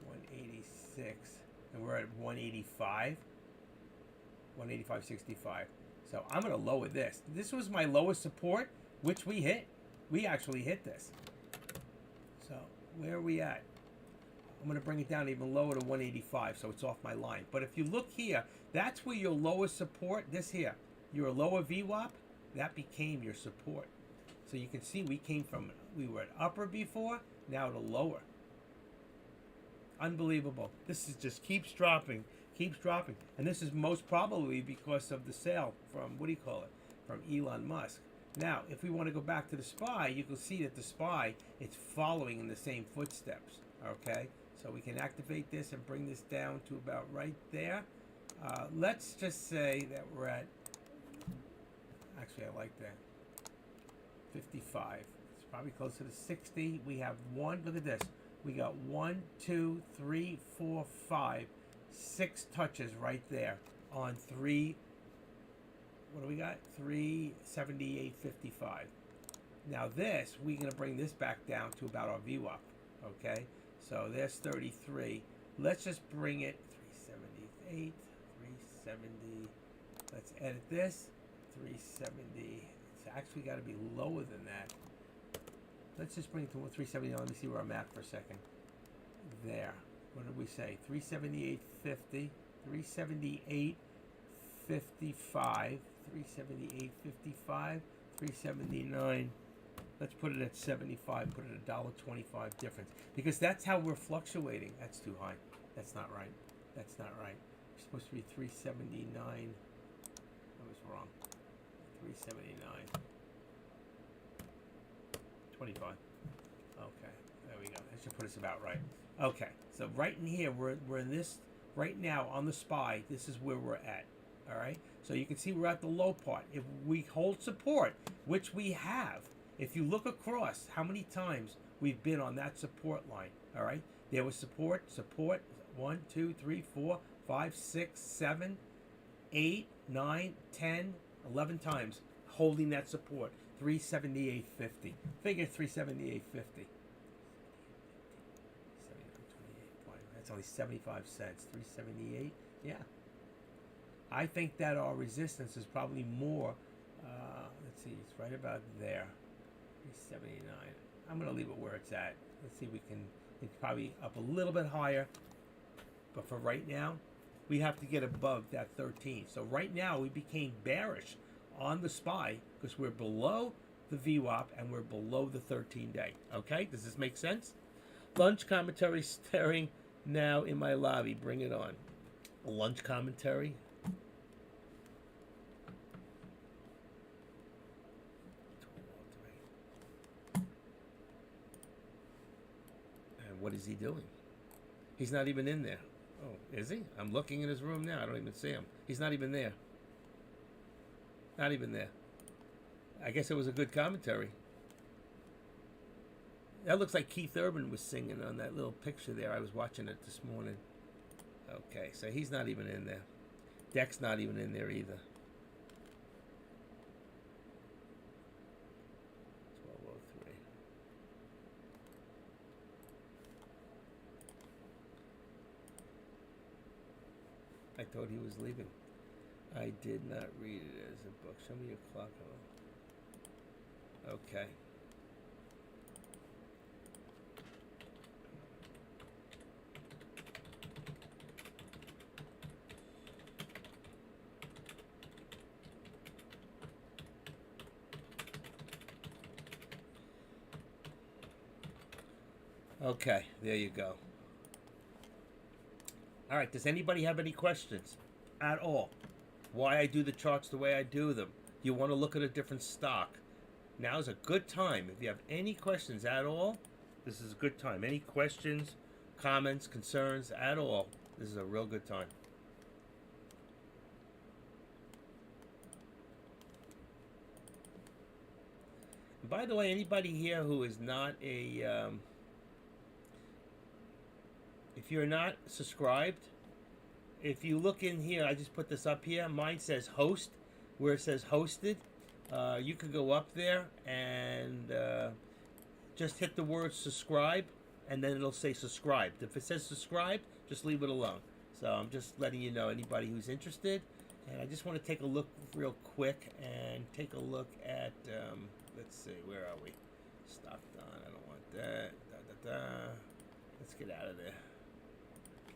186. And we're at 185. 185.65. So I'm going to lower this. This was my lowest support, which we hit. We actually hit this. So where are we at? I'm going to bring it down even lower to 185, so it's off my line. But if you look here, that's where your lowest support, this here, your lower VWAP, that became your support. So you can see we were at upper before, now to lower. Unbelievable. This is just keeps dropping. And this is most probably because of the sale from, from Elon Musk. Now, if we want to go back to the SPY, you can see that the SPY, it's following in the same footsteps, okay? So we can activate this and bring this down to about right there. Let's just say that we're at, actually I like that, 55. It's probably closer to 60. We have one, look at this. We got 1, 2, 3, 4, 5, 6 touches right there on 3, what do we got? 378.55. Now this, we're going to bring this back down to about our VWAP, okay? So there's 33. Let's just bring it 378, 370. Let's edit this. 370. It's actually got to be lower than that. Let's just bring it to 370. Let me see where I'm at for a second. There. What did we say? 378.50. 378.55. 378.55. 379. Let's put it at 75, put it at $1.25 difference. Because that's how we're fluctuating. That's too high. That's not right. That's not right. It's supposed to be 379. I was wrong. 379. 25. Okay, there we go. That should put us about right. Okay, so right in here, we're in this, right now on the SPY, this is where we're at. All right, so you can see we're at the low part. If we hold support, which we have, if you look across how many times we've been on that support line, all right, there was support, 1, 2, 3, 4, 5, 6, 7, 8, 9, 10, 11 times holding that support. 378.50. Figure 378.50. That's only 75 cents. 378. Yeah. I think that our resistance is probably more. Let's see, it's right about there. 379. I'm going to leave it where it's at. Let's see if we can. It's probably up a little bit higher. But for right now, we have to get above that 13. So right now, we became bearish on the SPY because we're below the VWAP and we're below the 13-day. Okay? Does this make sense? Lunch commentary staring now in my lobby. Bring it on. Lunch commentary. And what is he doing? He's not even in there. Oh, is he? I'm looking in his room now. I don't even see him. He's not even there. Not even there. I guess it was a good commentary. That looks like Keith Urban was singing on that little picture there. I was watching it this morning. Okay, so he's not even in there. Deck's not even in there either. 1203. I thought he was leaving. I did not read it as a book. Show me your clock. Okay. Okay, there you go. All right, does anybody have any questions at all? Why I do the charts the way I do them? You want to look at a different stock? Now's a good time. If you have any questions at all, this is a good time. Any questions, comments, concerns at all, this is a real good time. And by the way, anybody here who is not a... if you're not subscribed, if you look in here, I just put this up here. Mine says host, where it says hosted. You could go up there and just hit the word subscribe, and then it'll say subscribed. If it says subscribe, just leave it alone. So I'm just letting you know, anybody who's interested. And I just want to take a look real quick and take a look at, let's see, where are we? Stock on, I don't want that. Let's get out of there.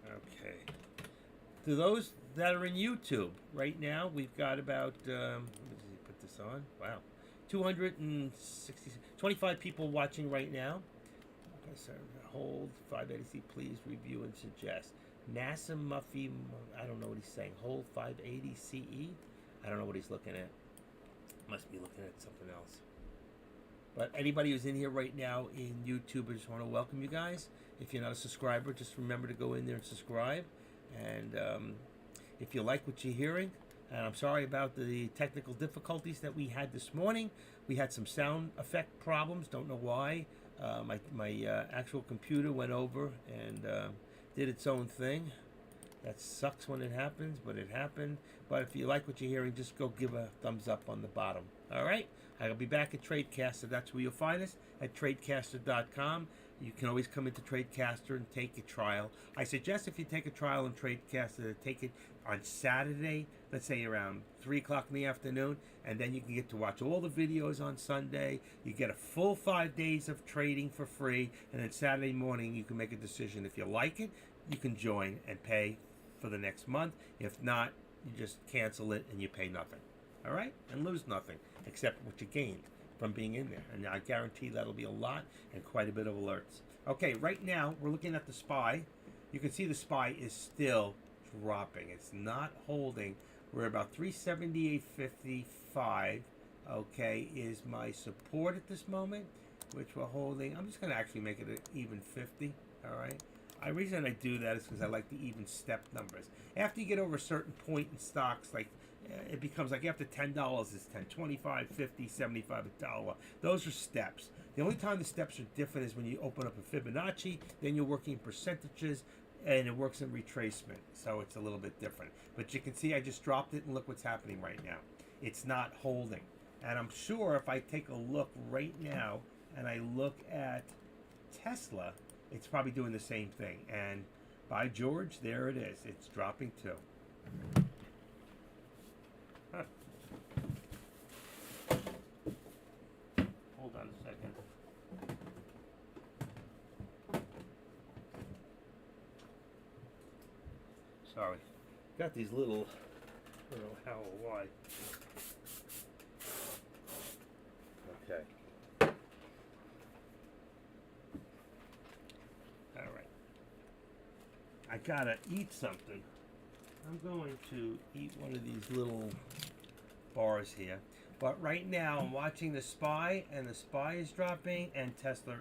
Okay. To those that are in YouTube right now, we've got about, let me put this on. Wow. 25 people watching right now. Okay, so hold 580C, please review and suggest. NASA Muffy, I don't know what he's saying. Hold 580CE. I don't know what he's looking at. Must be looking at something else. But anybody who's in here right now in YouTube, I just want to welcome you guys. If you're not a subscriber, just remember to go in there and subscribe. And if you like what you're hearing, and I'm sorry about the technical difficulties that we had this morning. We had some sound effect problems. Don't know why. My actual computer went over and did its own thing. That sucks when it happens, but it happened. But if you like what you're hearing, just go give a thumbs up on the bottom. All right? I'll be back at Tradecaster. That's where you'll find us, at tradecaster.com. You can always come into Tradecaster and take a trial. I suggest if you take a trial in Tradecaster, take it on Saturday, let's say around 3 o'clock in the afternoon, and then you can get to watch all the videos on Sunday. You get a full 5 days of trading for free, and then Saturday morning you can make a decision. If you like it, you can join and pay for the next month. If not, you just cancel it and you pay nothing. All right? And lose nothing except what you gained from being in there. And I guarantee that'll be a lot and quite a bit of alerts. Okay, right now we're looking at the SPY. You can see the SPY is still dropping. It's not holding. We're about 378.55. Okay, is my support at this moment, which we're holding. I'm just going to actually make it an even 50. All right. The reason I do that is because I like the even step numbers. After you get over a certain point in stocks, like it becomes like after $10 is 10, 25, 50, 75, $1. Those are steps. The only time the steps are different is when you open up a Fibonacci, then you're working in percentages, and it works in retracement, so it's a little bit different. But you can see I just dropped it, and look what's happening right now. It's not holding. And I'm sure if I take a look right now and I look at Tesla, it's probably doing the same thing. And by George, there it is. It's dropping too. Huh. Hold on a second. Sorry. Got these little, I don't know how or why. Okay. All right. I gotta eat something. I'm going to eat one of these little bars here. But right now I'm watching the SPY, and the SPY is dropping, and Tesla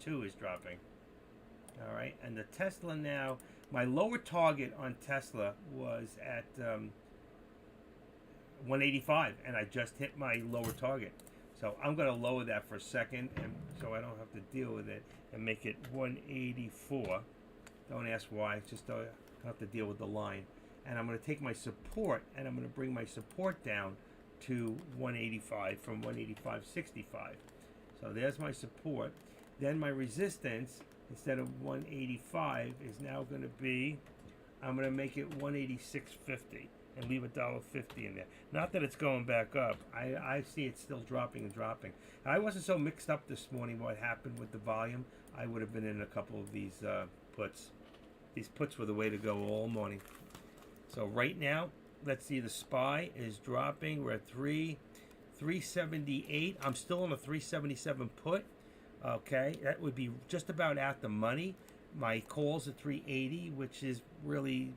2 is dropping. All right. And the Tesla now, my lower target on Tesla was at 185, and I just hit my lower target. So I'm going to lower that for a second, and so I don't have to deal with it, and make it 184. Don't ask why, just don't have to deal with the line. And I'm going to take my support, and I'm going to bring my support down to 185 from 185.65. So there's my support. Then my resistance, instead of 185, is now going to be, I'm going to make it 186.50. And leave $1.50 in there. Not that it's going back up. I see it still dropping and dropping. I wasn't so mixed up this morning what happened with the volume. I would have been in a couple of these puts. These puts were the way to go all morning. So right now, let's see, the SPY is dropping. We're at 378. I'm still on a 377 put. Okay, that would be just about at the money. My call's at 380, which is really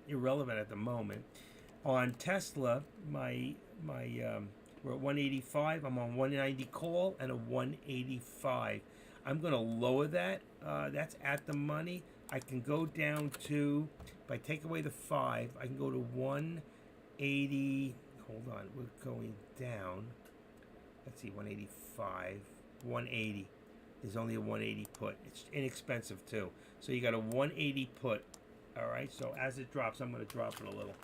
irrelevant at the moment. On Tesla, we're at 185. I'm on 190 call and a 185. I'm going to lower that. That's at the money. I can go down to, if I take away the 5, I can go to 180. Hold on, we're going down. Let's see, 185, 180. There's only a 180 put. It's inexpensive too. So you got a 180 put. All right, so as it drops, I'm going to drop it a little.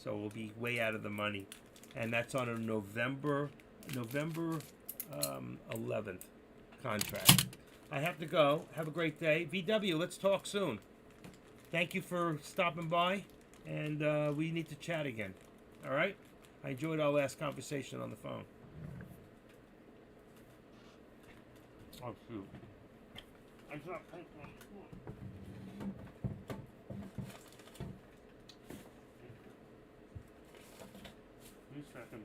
So we'll be way out of the money. And that's on a November 11th contract. I have to go. Have a great day. VW, let's talk soon. Thank you for stopping by, and we need to chat again. All right? I enjoyed our last conversation on the phone. Oh, shoot. I dropped paper on the floor. Second.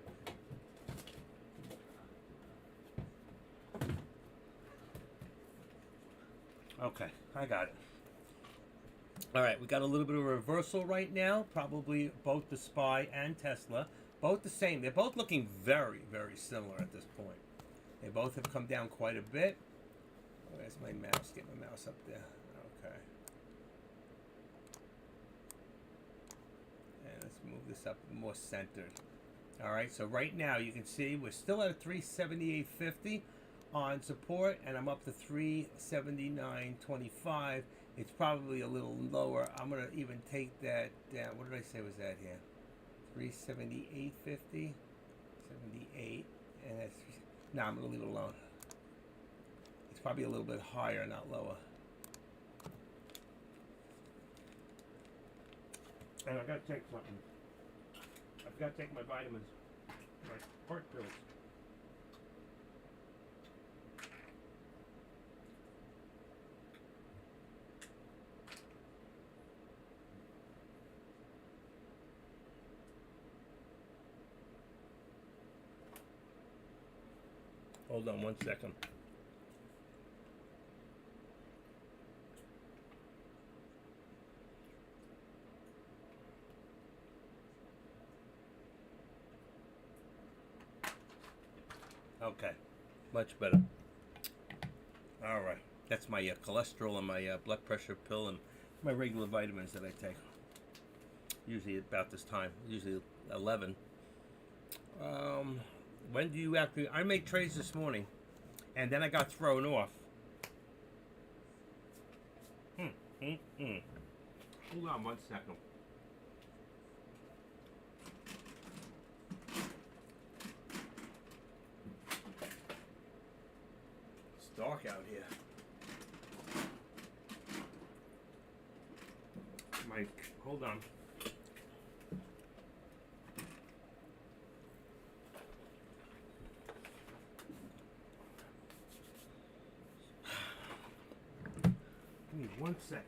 Okay, I got it. All right, we got a little bit of a reversal right now. Probably both the SPY and Tesla, both the same. They're both looking very, very similar at this point. They both have come down quite a bit. Where's my mouse? Get my mouse up there. Okay. And let's move this up more centered. All right, so right now you can see we're still at a 378.50 on support, and I'm up to 379.25. It's probably a little lower. I'm gonna even take that down. What did I say was that here? 378.50, 78, and that's, no, I'm gonna leave it alone. It's probably a little bit higher, not lower. And I gotta take something. I've got to take my vitamins, my heart pills. Hold on 1 second. Okay, much better. All right, that's my cholesterol and my blood pressure pill and my regular vitamins that I take. usually about this time, usually 11. When do you actually? I made trades this morning, and then I got thrown off. Hold on 1 second. It's dark out here. Mike, hold on. Give me 1 second.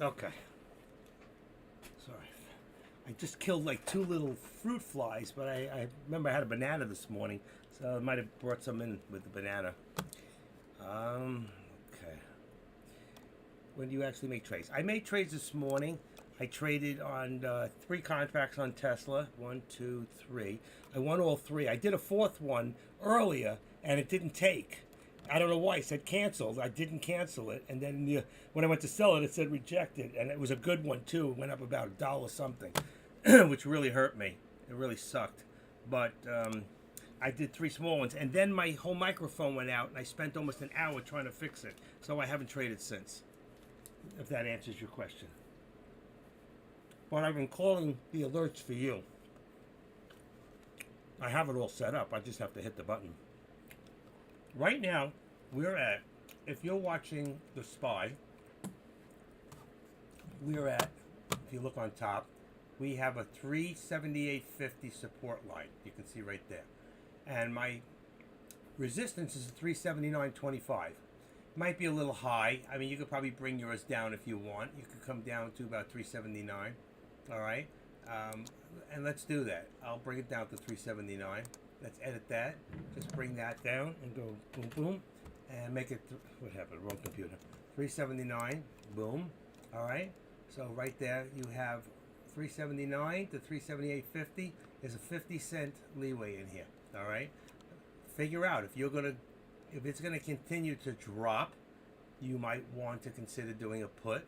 Okay. Sorry. I just killed like 2 little fruit flies, but I remember I had a banana this morning, so I might have brought some in with the banana. Okay. When do you actually make trades? I made trades this morning. I traded on 3 contracts on Tesla. 1, 2, 3. I won all 3. I did a 4th one earlier, and it didn't take. I don't know why. It said canceled. I didn't cancel it. And then when I went to sell it, it said rejected. And it was a good one, too. It went up about $1 something, which really hurt me. It really sucked. But I did 3 small ones. And then my whole microphone went out, and I spent almost an hour trying to fix it. So I haven't traded since, if that answers your question. But I've been calling the alerts for you. I have it all set up. I just have to hit the button. Right now, we're at, if you're watching The Spy, we're at, if you look on top, we have a 378.50 support line. You can see right there. And my resistance is 379.25. Might be a little high. I mean, you could probably bring yours down if you want. You could come down to about 379. All right? And let's do that. I'll bring it down to 379. Let's edit that. Just bring that down and go boom, boom. And make it, what happened? Wrong computer. 379. Boom. All right? So right there, you have 379 to 378.50. There's a 50-cent leeway in here. All right? Figure out if it's going to continue to drop, you might want to consider doing a put.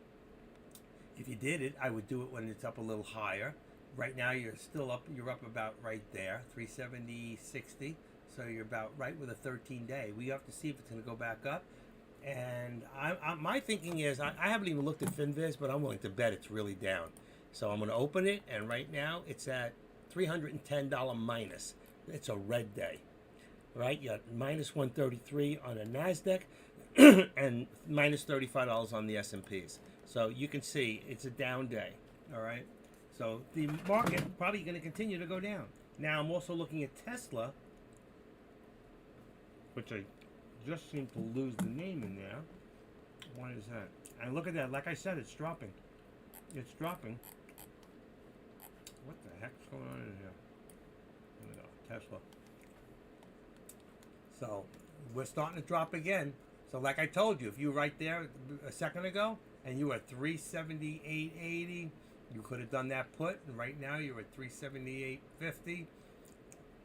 If you did it, I would do it when it's up a little higher. Right now, you're up about right there, 370.60. So you're about right with a 13-day. We have to see if it's going to go back up. And my thinking is, I haven't even looked at FinViz, but I'm willing to bet it's really down. So I'm going to open it, and right now it's at $310 minus. It's a red day, right? You got minus 133 on a NASDAQ and minus $35 on the S&Ps. So you can see it's a down day, all right? So the market probably going to continue to go down. Now I'm also looking at Tesla, which I just seem to lose the name in there. Why is that? And look at that. Like I said, it's dropping. It's dropping. What the heck's going on in here? There we go. Tesla. So we're starting to drop again. So like I told you, if you were right there a second ago and you were at 378.80, you could have done that put, and right now you're at 378.50.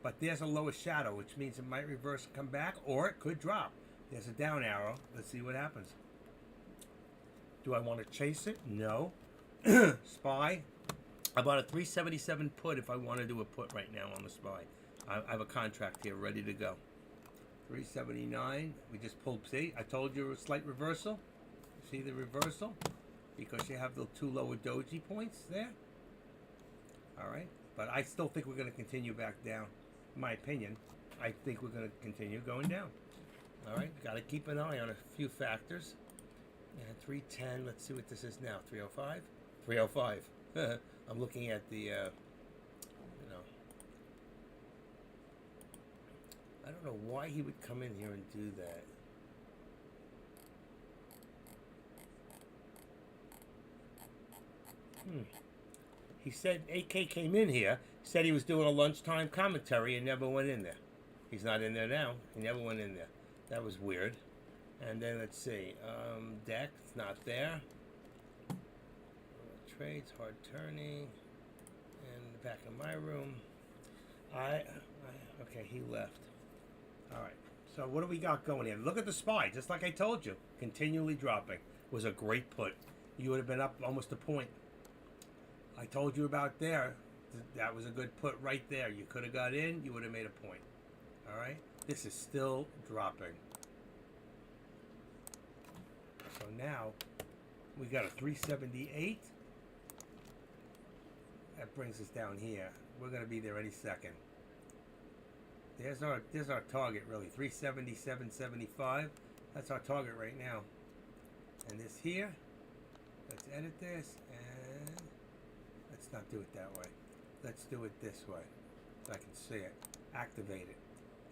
But there's a lowest shadow, which means it might reverse and come back, or it could drop. There's a down arrow. Let's see what happens. Do I want to chase it? No. SPY. I bought a 377 put if I want to do a put right now on the SPY. I have a contract here ready to go. 379. We just pulled. See, I told you a slight reversal. See the reversal? Because you have the 2 lower doji points there. All right. But I still think we're going to continue back down. In my opinion, I think we're going to continue going down. All right. Got to keep an eye on a few factors. And 310. Let's see what this is now. 305? 305. I'm looking at the, I don't know why he would come in here and do that. He said AK came in here, said he was doing a lunchtime commentary and never went in there. He's not in there now. He never went in there. That was weird. And then let's see. Deck, it's not there. Trades, hard turning. And the back of my room. Okay, he left. All right. So what do we got going here? Look at the SPY, just like I told you. Continually dropping. Was a great put. You would have been up almost a point. I told you about there. That was a good put right there. You could have got in. You would have made a point. All right. This is still dropping. So now we got a 378. That brings us down here. We're going to be there any second. There's our target really. 370, 775. That's our target right now. And this here. Let's edit this and let's not do it that way. Let's do it this way so I can see it. Activate it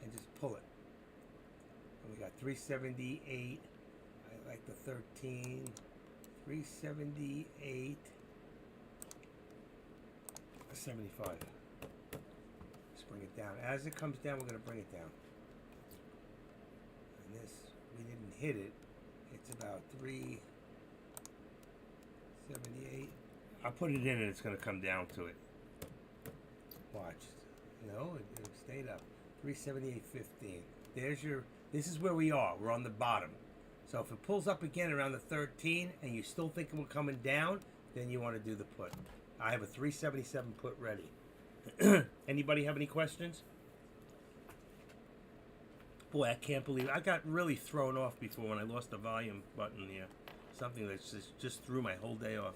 and just pull it. And we got 378. I like the 13. 378. 75. Let's bring it down. As it comes down, we're going to bring it down. And this, we didn't hit it. It's about 378. I'll put it in and it's going to come down to it. Watch. No, it stayed up. 378.15. There's your, this is where we are. We're on the bottom. So if it pulls up again around the 13 and you still think we're coming down, then you want to do the put. I have a 377 put ready. Anybody have any questions? Boy, I can't believe it. I got really thrown off before when I lost the volume button here. Something that just threw my whole day off.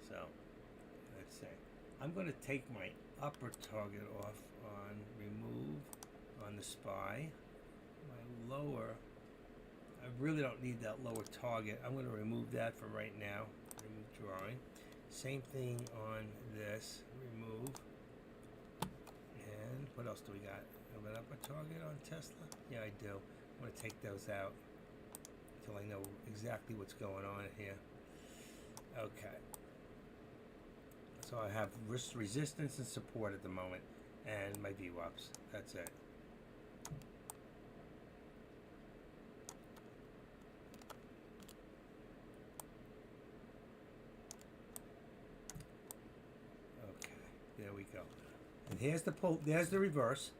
So, let's see. I'm going to take my upper target off on remove on the SPY. My lower, I really don't need that lower target. I'm going to remove that for right now. Remove drawing. Same thing on this. Remove. And what else do we got? Have an upper target on Tesla? Yeah, I do. I'm going to take those out until I know exactly what's going on here. Okay. So I have resistance and support at the moment. And my VWAPs. That's it. There we go. And here's the pull. There's the reverse.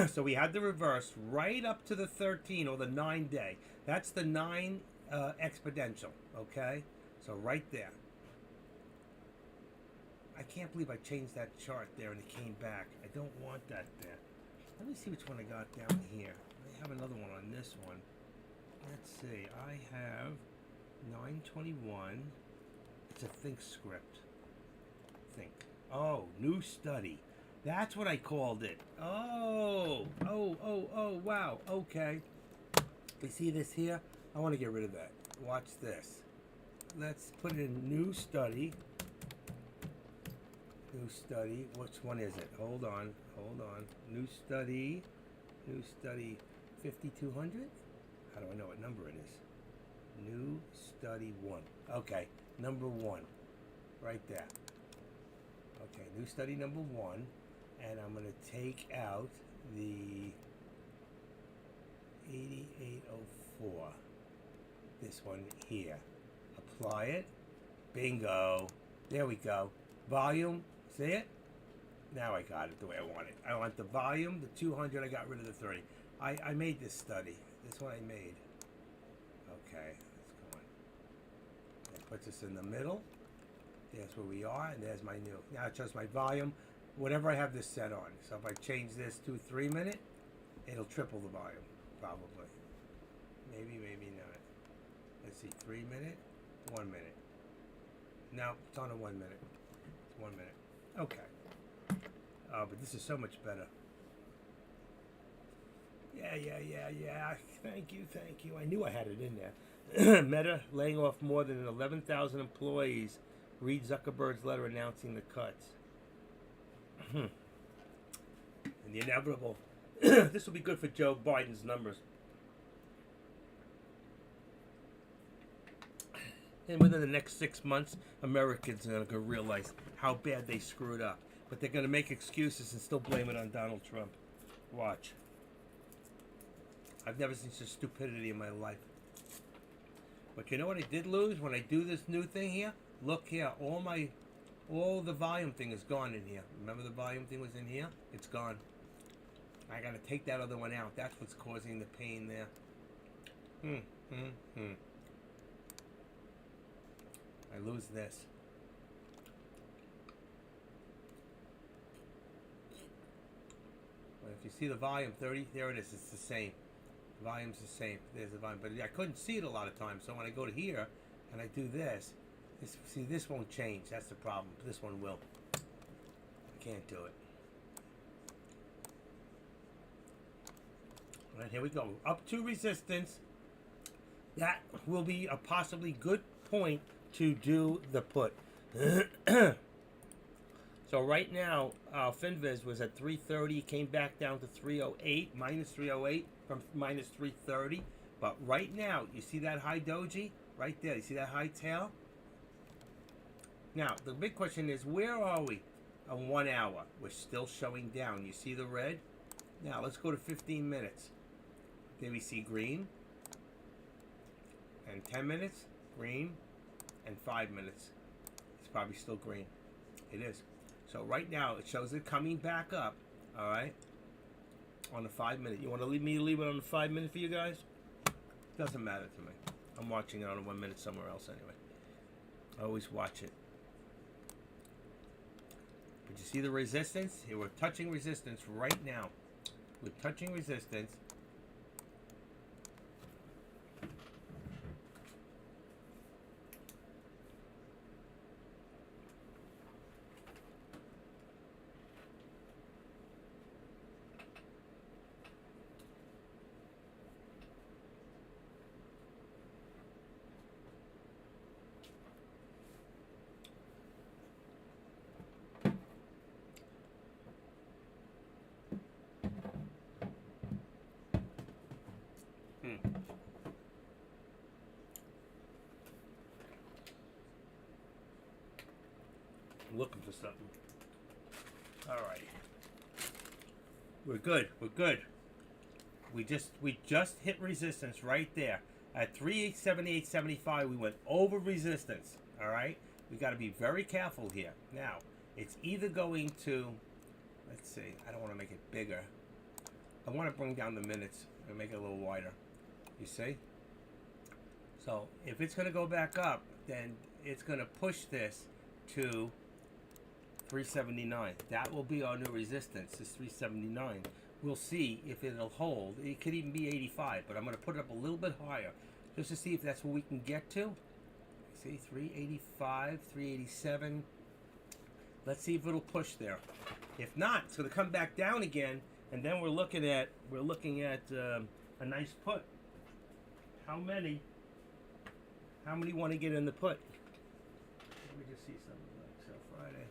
So we had the reverse right up to the 13 or the 9 day. That's the 9 exponential. Okay. So right there. I can't believe I changed that chart there and it came back. I don't want that there. Let me see which one I got down here. I have another one on this one. Let's see. I have 921. It's a think script. Think. Oh, new study. That's what I called it. Oh, wow. Okay. You see this here? I want to get rid of that. Watch this. Let's put in new study. New study. Which one is it? Hold on. New study. 5200? How do I know what number it is? New study 1. Okay, number 1. Right there. Okay, new study number 1, and I'm going to take out the 8804. This one here. Apply it. Bingo. There we go. Volume. See it? Now I got it the way I want it. I want the volume, the 200. I got rid of the 30. I made this study. This one I made. Okay, let's go on. That puts us in the middle. There's where we are, and there's my new. Now it's just my volume, whatever I have this set on. So if I change this to 3 minute, it'll triple the volume, probably. Maybe not. Let's see, 3 minute, 1 minute. No, it's on a 1 minute. It's 1 minute. Okay. But this is so much better. Yeah. Thank you. I knew I had it in there. Meta laying off more than 11,000 employees. Read Zuckerberg's letter announcing the cuts. And the inevitable. This will be good for Joe Biden's numbers. And within the next 6 months, Americans are going to realize how bad they screwed up. But they're going to make excuses and still blame it on Donald Trump. Watch. I've never seen such stupidity in my life. But you know what I did lose when I do this new thing here? Look here, all the volume thing is gone in here. Remember the volume thing was in here? It's gone. I gotta take that other one out. That's what's causing the pain there. I lose this. But if you see the volume 30, there it is. It's the same. The volume's the same. There's the volume. But I couldn't see it a lot of times. So when I go to here and I do this, this won't change. That's the problem. This one will. I can't do it. All right, here we go. Up to resistance. That will be a possibly good point to do the put. So right now, FinViz was at 330, came back down to 308, minus 308 from minus 330. But right now, you see that high doji? Right there, you see that high tail? Now, the big question is, where are we on 1 hour? We're still showing down. You see the red? Now, let's go to 15 minutes. There we see green. And 10 minutes, green. And 5 minutes. It's probably still green. It is. So right now, it shows it coming back up. All right? On the 5 minute. You want to leave it on the 5 minute for you guys? Doesn't matter to me. I'm watching it on a 1 minute somewhere else anyway. I always watch it. But you see the resistance? Here we're touching resistance right now. We're touching resistance. Looking for something. All right. We're good. We're good. We just hit resistance right there at 378.75. We went over resistance. All right. We got to be very careful here. Now, it's either going to, let's see. I don't want to make it bigger. I want to bring down the minutes and make it a little wider. You see? So if it's going to go back up, then it's going to push this to 379. That will be our new resistance, is 379. We'll see if it'll hold. It could even be 85, but I'm going to put it up a little bit higher just to see if that's what we can get to. See, 385, 387. Let's see if it'll push there. If not, it's going to come back down again, and then we're looking at a nice put. How many want to get in the put? Let me just see something like so Friday.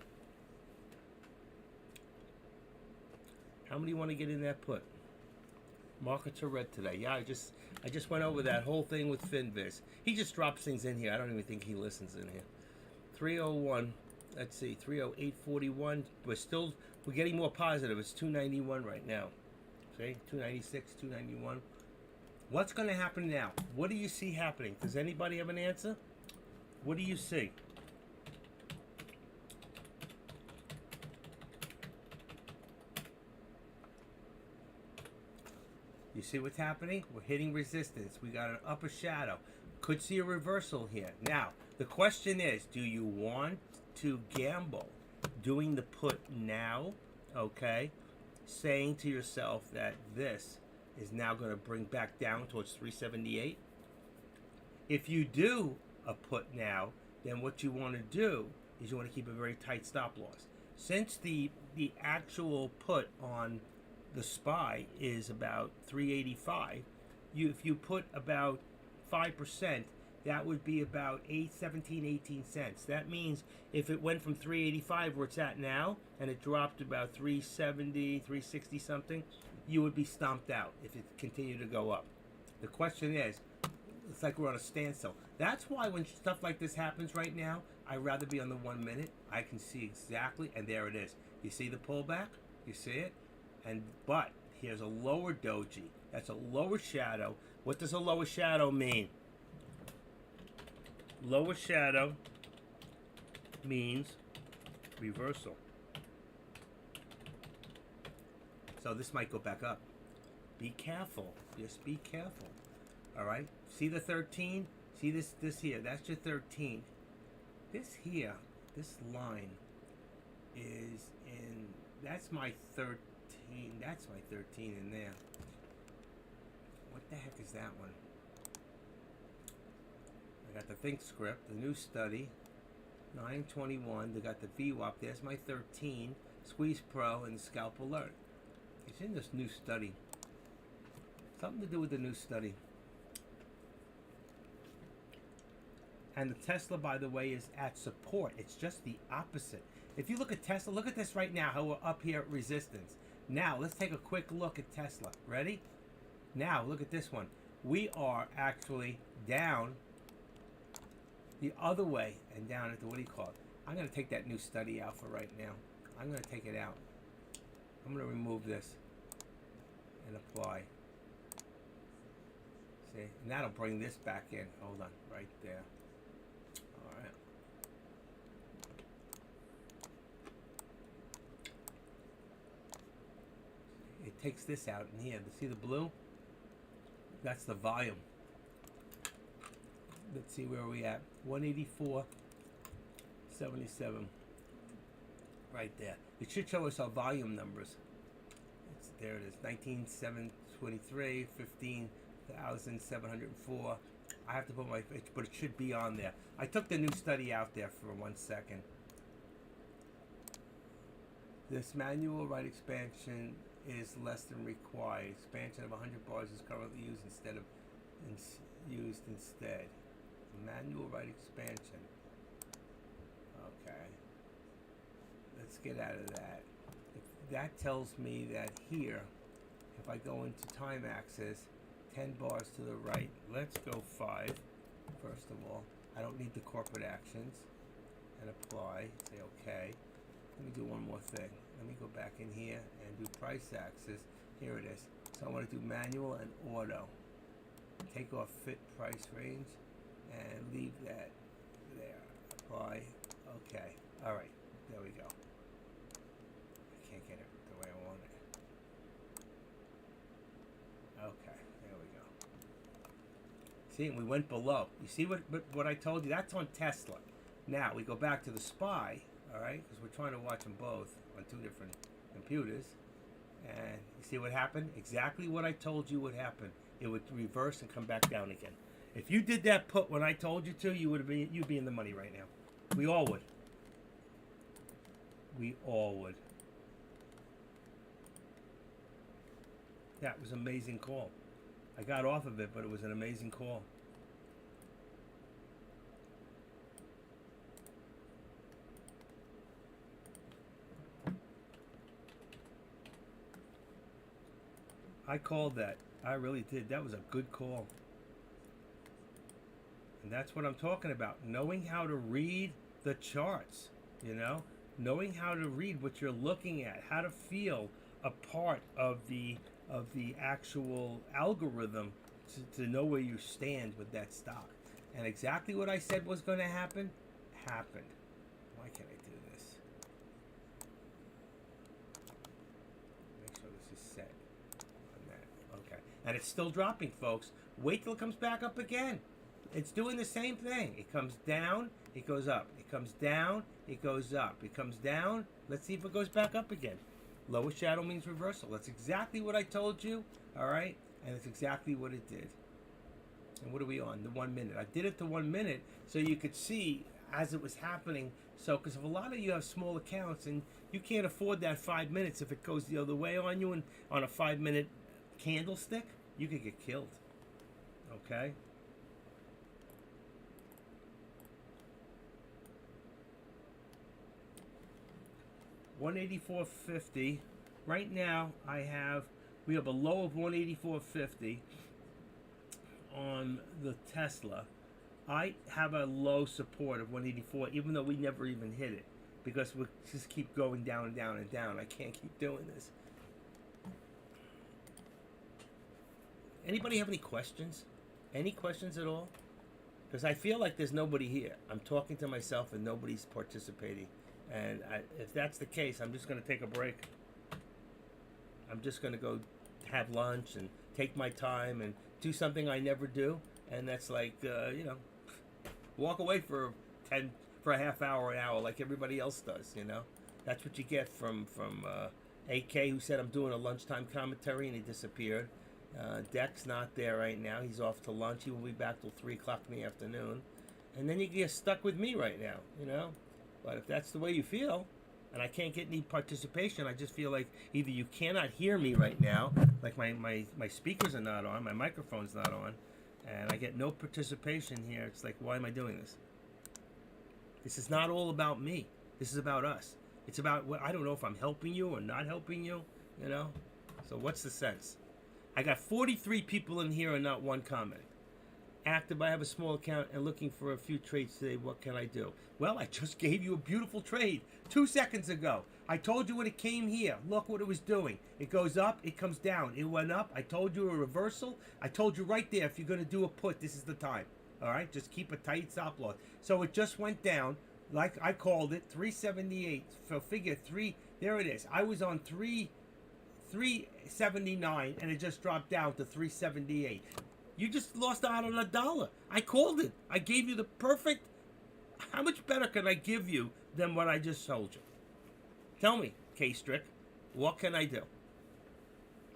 How many want to get in that put? Markets are red today. Yeah, I just went over that whole thing with FinViz. He just drops things in here. I don't even think he listens in here. 301. Let's see, 308.41. We're getting more positive. It's 291 right now. See, 296, 291. What's going to happen now? What do you see happening? Does anybody have an answer? What do you see? You see what's happening? We're hitting resistance. We got an upper shadow. Could see a reversal here. Now, the question is, do you want to gamble doing the put now? Okay? Saying to yourself that this is now going to bring back down towards 378. If you do a put now, then what you want to do is you want to keep a very tight stop loss. Since the actual put on the SPY is about 385, if you put about 5%, that would be about 18 cents. That means if it went from 385 where it's at now and it dropped about 370, 360 something, you would be stomped out if it continued to go up. The question is, It's like we're on a standstill. That's why when stuff like this happens right now, I'd rather be on the 1 minute. I can see exactly, and there it is. You see the pullback? You see it? But here's a lower doji. That's a lower shadow. What does a lower shadow mean? Lower shadow means reversal. So this might go back up. Be careful. Just be careful. All right. See the 13? See this here? That's your 13. This here, this line is in. That's my 13. That's my 13 in there. What the heck is that one? I got the Think script, the new study, 921. They got the VWAP. There's my 13. Squeeze Pro and Scalp Alert. It's in this new study. Something to do with the new study. And the Tesla, by the way, is at support. It's just the opposite. If you look at Tesla, look at this right now, how we're up here at resistance. Now, let's take a quick look at Tesla. Ready? Now, look at this one. We are actually down the other way and down at the, what do you call it? I'm going to take that new study out for right now. I'm going to take it out. I'm going to remove this and apply. See? And that'll bring this back in. Hold on. Right there. All right. It takes this out in here. See the blue? That's the volume. Let's see where we at. 184.77. Right there. It should show us our volume numbers. There it is. 19,723, 15,704. I have to put my, but it should be on there. I took the new study out there for 1 second. This manual right expansion is less than required. Expansion of 100 bars is currently used instead. Manual right expansion. Okay. Let's get out of that. That tells me that here, if I go into time axis, 10 bars to the right. Let's go 5. First of all, I don't need the corporate actions. And apply. Say okay. Let me do one more thing. Let me go back in here and do price axis. Here it is. So I want to do manual and auto. Take off fit price range and leave that there. Apply. Okay. All right. There we go. I can't get it the way I want it. Okay. There we go. See, we went below. You see what I told you? That's on Tesla. Now we go back to the SPY. All right, because we're trying to watch them both on 2 different computers. And you see what happened? Exactly what I told you would happen. It would reverse and come back down again. If you did that put when I told you to, you'd be in the money right now. We all would. We all would. That was an amazing call. I got off of it, but it was an amazing call. I called that. I really did. That was a good call. And that's what I'm talking about. Knowing how to read the charts, you know? Knowing how to read what you're looking at, how to feel a part of the actual algorithm to know where you stand with that stock. And exactly what I said was going to happen, happened. Why can't I do this? Make sure this is set on that. Okay. And it's still dropping, folks. Wait till it comes back up again. It's doing the same thing. It comes down, it goes up. It comes down, it goes up. It comes down. Let's see if it goes back up again. Lower shadow means reversal. That's exactly what I told you, all right? And it's exactly what it did. And what are we on? The 1 minute. I did it to 1 minute so you could see as it was happening. So, because if a lot of you have small accounts and you can't afford that 5 minutes if it goes the other way on you and on a 5 minute candlestick, you could get killed, okay? $184.50. Right now, we have a low of 184.50 on the Tesla, I have a low support of 184, even though we never even hit it, because we just keep going down and down and down. I can't keep doing this. Anybody have any questions? Any questions at all? Because I feel like there's nobody here. I'm talking to myself and nobody's participating. And if that's the case, I'm just going to take a break. I'm just going to go have lunch and take my time and do something I never do. And that's like, walk away for a half hour, an hour, like everybody else does, That's what you get from AK, who said I'm doing a lunchtime commentary, and he disappeared. Deck's not there right now. He's off to lunch. He will be back till 3 o'clock in the afternoon. And then you get stuck with me right now, But if that's the way you feel, and I can't get any participation, I just feel like either you cannot hear me right now, like my speakers are not on, my microphone's not on, and I get no participation here. It's like, why am I doing this? This is not all about me. This is about us. It's about, I don't know if I'm helping you or not helping you, So what's the sense? I got 43 people in here and not one comment. Active, I have a small account and looking for a few trades today. What can I do? Well, I just gave you a beautiful trade 2 seconds ago. I told you when it came here. Look what it was doing. It goes up, it comes down. It went up. I told you a reversal. I told you right there, if you're going to do a put, this is the time. All right? Just keep a tight stop loss. So it just went down, like I called it, 378. So figure 3, there it is. I was on 379 and it just dropped down to 378. You just lost out on $1. I called it. I gave you the perfect. How much better can I give you than what I just told you? Tell me, K-Strick, what can I do?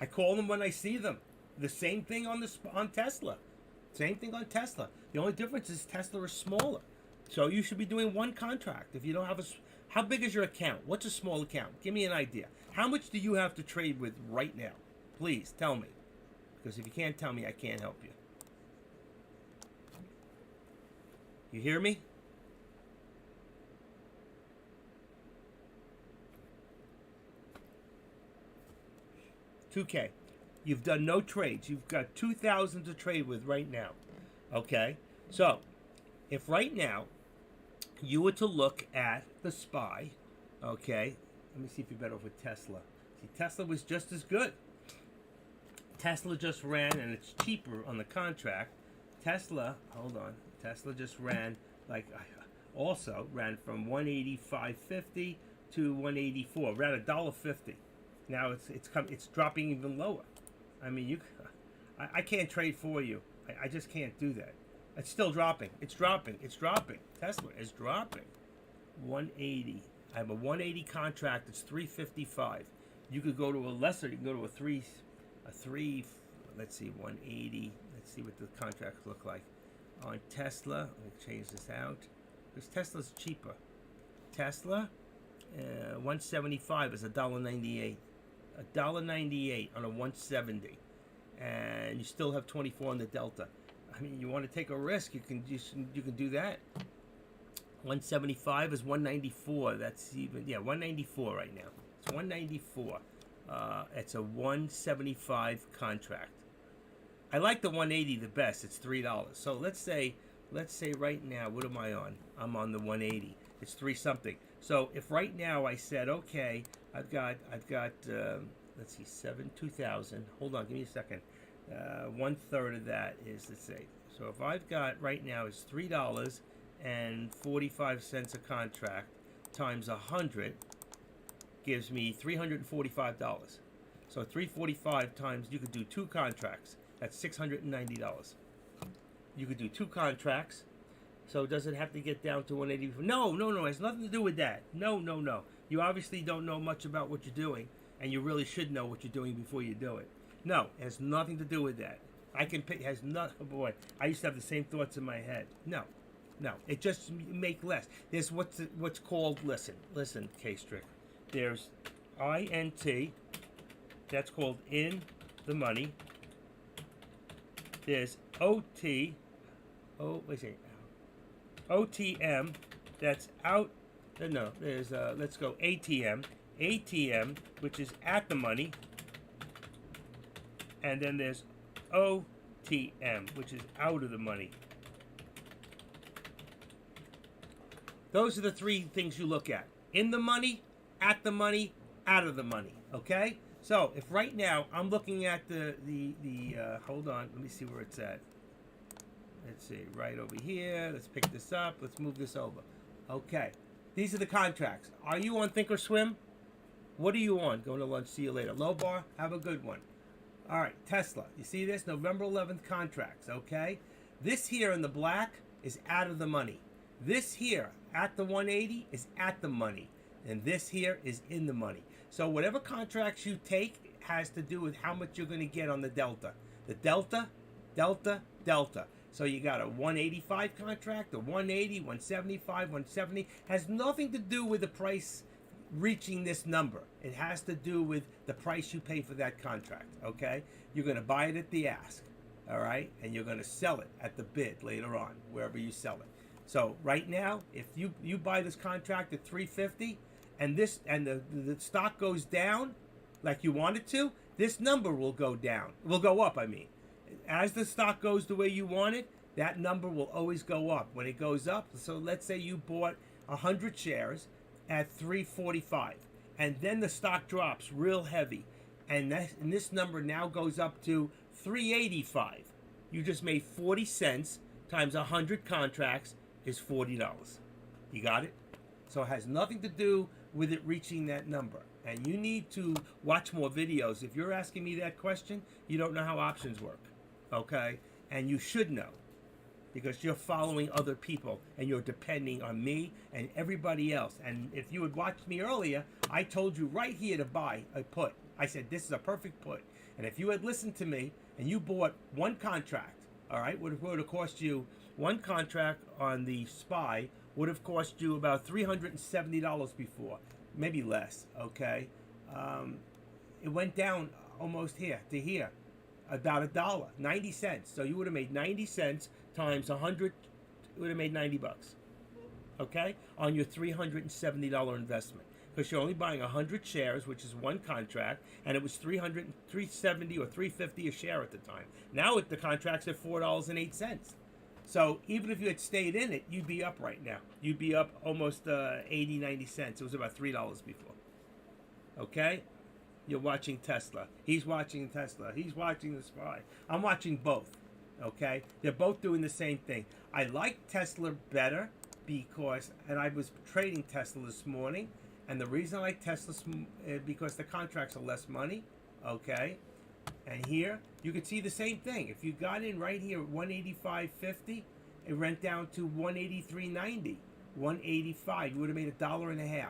I call them when I see them. The same thing on Tesla. Same thing on Tesla. The only difference is Tesla is smaller. So you should be doing one contract. If you don't have how big is your account? What's a small account? Give me an idea. How much do you have to trade with right now? Please tell me. Because if you can't tell me, I can't help you. You hear me? $2K. You've done no trades. You've got 2,000 to trade with right now. Okay? So, if right now you were to look at the SPY, okay? Let me see if you're better off with Tesla. See, Tesla was just as good. Tesla just ran, and it's cheaper on the contract. Tesla just ran, also ran from 185.50 to 184. Ran $1.50. Now it's dropping even lower. I mean, I can't trade for you. I just can't do that. It's still dropping. It's dropping. Tesla is dropping. 180. I have a 180 contract. It's 355. You could go to a lesser. You can go to a three. Let's see, 180. Let's see what the contracts look like on Tesla. Let me change this out because Tesla's cheaper. Tesla, 175 is $1.98. $1.98 on a 170, and you still have 24 on the Delta. I mean, you want to take a risk? You can do that. 175 is 194. That's even 194 right now. It's 194. It's a 175 contract. I like the 180 the best. It's $3. So let's say right now, what am I on? I'm on the 180. It's 3 something. So if right now I said, okay, I've got let's see, 2,000. Hold on, give me a second. 1/3 of that is, let's say. So if I've got right now is $3.45 a contract times 100 gives me $345. So 345 times, you could do 2 contracts. That's $690. You could do 2 contracts. So does it have to get down to 180? No. It has nothing to do with that. No. You obviously don't know much about what you're doing, and you really should know what you're doing before you do it. No, it has nothing to do with that. I can pay. Has not. Oh boy, I used to have the same thoughts in my head. No. It just make less. There's what's called. Listen, K-Strick. There's INT. That's called in the money. There's OT. Oh, wait a second. OTM, that's out. No, there's let's go ATM, which is at the money, and then there's OTC, ATM, which is out of the money. Those are the three things you look at. In the money, at the money, out of the money. Okay? So, if right now I'm looking at the hold on, let me see where it's at. Let's see, right over here. Let's pick this up. Let's move this over. Okay. These are the contracts. Are you on Thinkorswim? What are you on? Going to lunch. See you later. Low bar. Have a good one. All right. Tesla. You see this? November 11th contracts. Okay. This here in the black is out of the money. This here at the 180 is at the money. And this here is in the money. So whatever contracts you take has to do with how much you're going to get on the delta. The delta, delta, delta. So you got a 185 contract, a 180, 175, 170. Has nothing to do with the price reaching this number. It has to do with the price you pay for that contract, okay? You're going to buy it at the ask, all right? And you're going to sell it at the bid later on, wherever you sell it. So right now, if you buy this contract at 350 and the stock goes down like you want it to, this number will go down. Will go up, I mean. As the stock goes the way you want it, that number will always go up. When it goes up, so let's say you bought 100 shares at 345 and then the stock drops real heavy and this number now goes up to 385. You just made 40 cents times 100 contracts is $40. You got it? So it has nothing to do with it reaching that number. And you need to watch more videos. If you're asking me that question, you don't know how options work. Okay? And you should know. Because you're following other people and you're depending on me and everybody else. And if you had watched me earlier, I told you right here to buy a put. I said this is a perfect put. And if you had listened to me and you bought one contract, all right, would have cost you one contract on the SPY would have cost you about $370 before, maybe less. Okay, it went down almost here to here, about $1, 90 cents. So you would have made 90 cents times 100. It would have made $90. Okay, on your $370 investment, because you're only buying 100 shares, which is one contract, and it was $370 or $350 a share at the time. Now the contract's at $4.08. So even if you had stayed in it, you'd be up right now. You'd be up almost 80, 90 cents. It was about $3 before. Okay? You're watching Tesla. He's watching Tesla. He's watching the SPY. I'm watching both. Okay? They're both doing the same thing. I like Tesla better because, and I was trading Tesla this morning, and the reason I like Tesla is because the contracts are less money. Okay? And here, you can see the same thing. If you got in right here at 185.50, it went down to 183.90, 185. You would have made $1.50.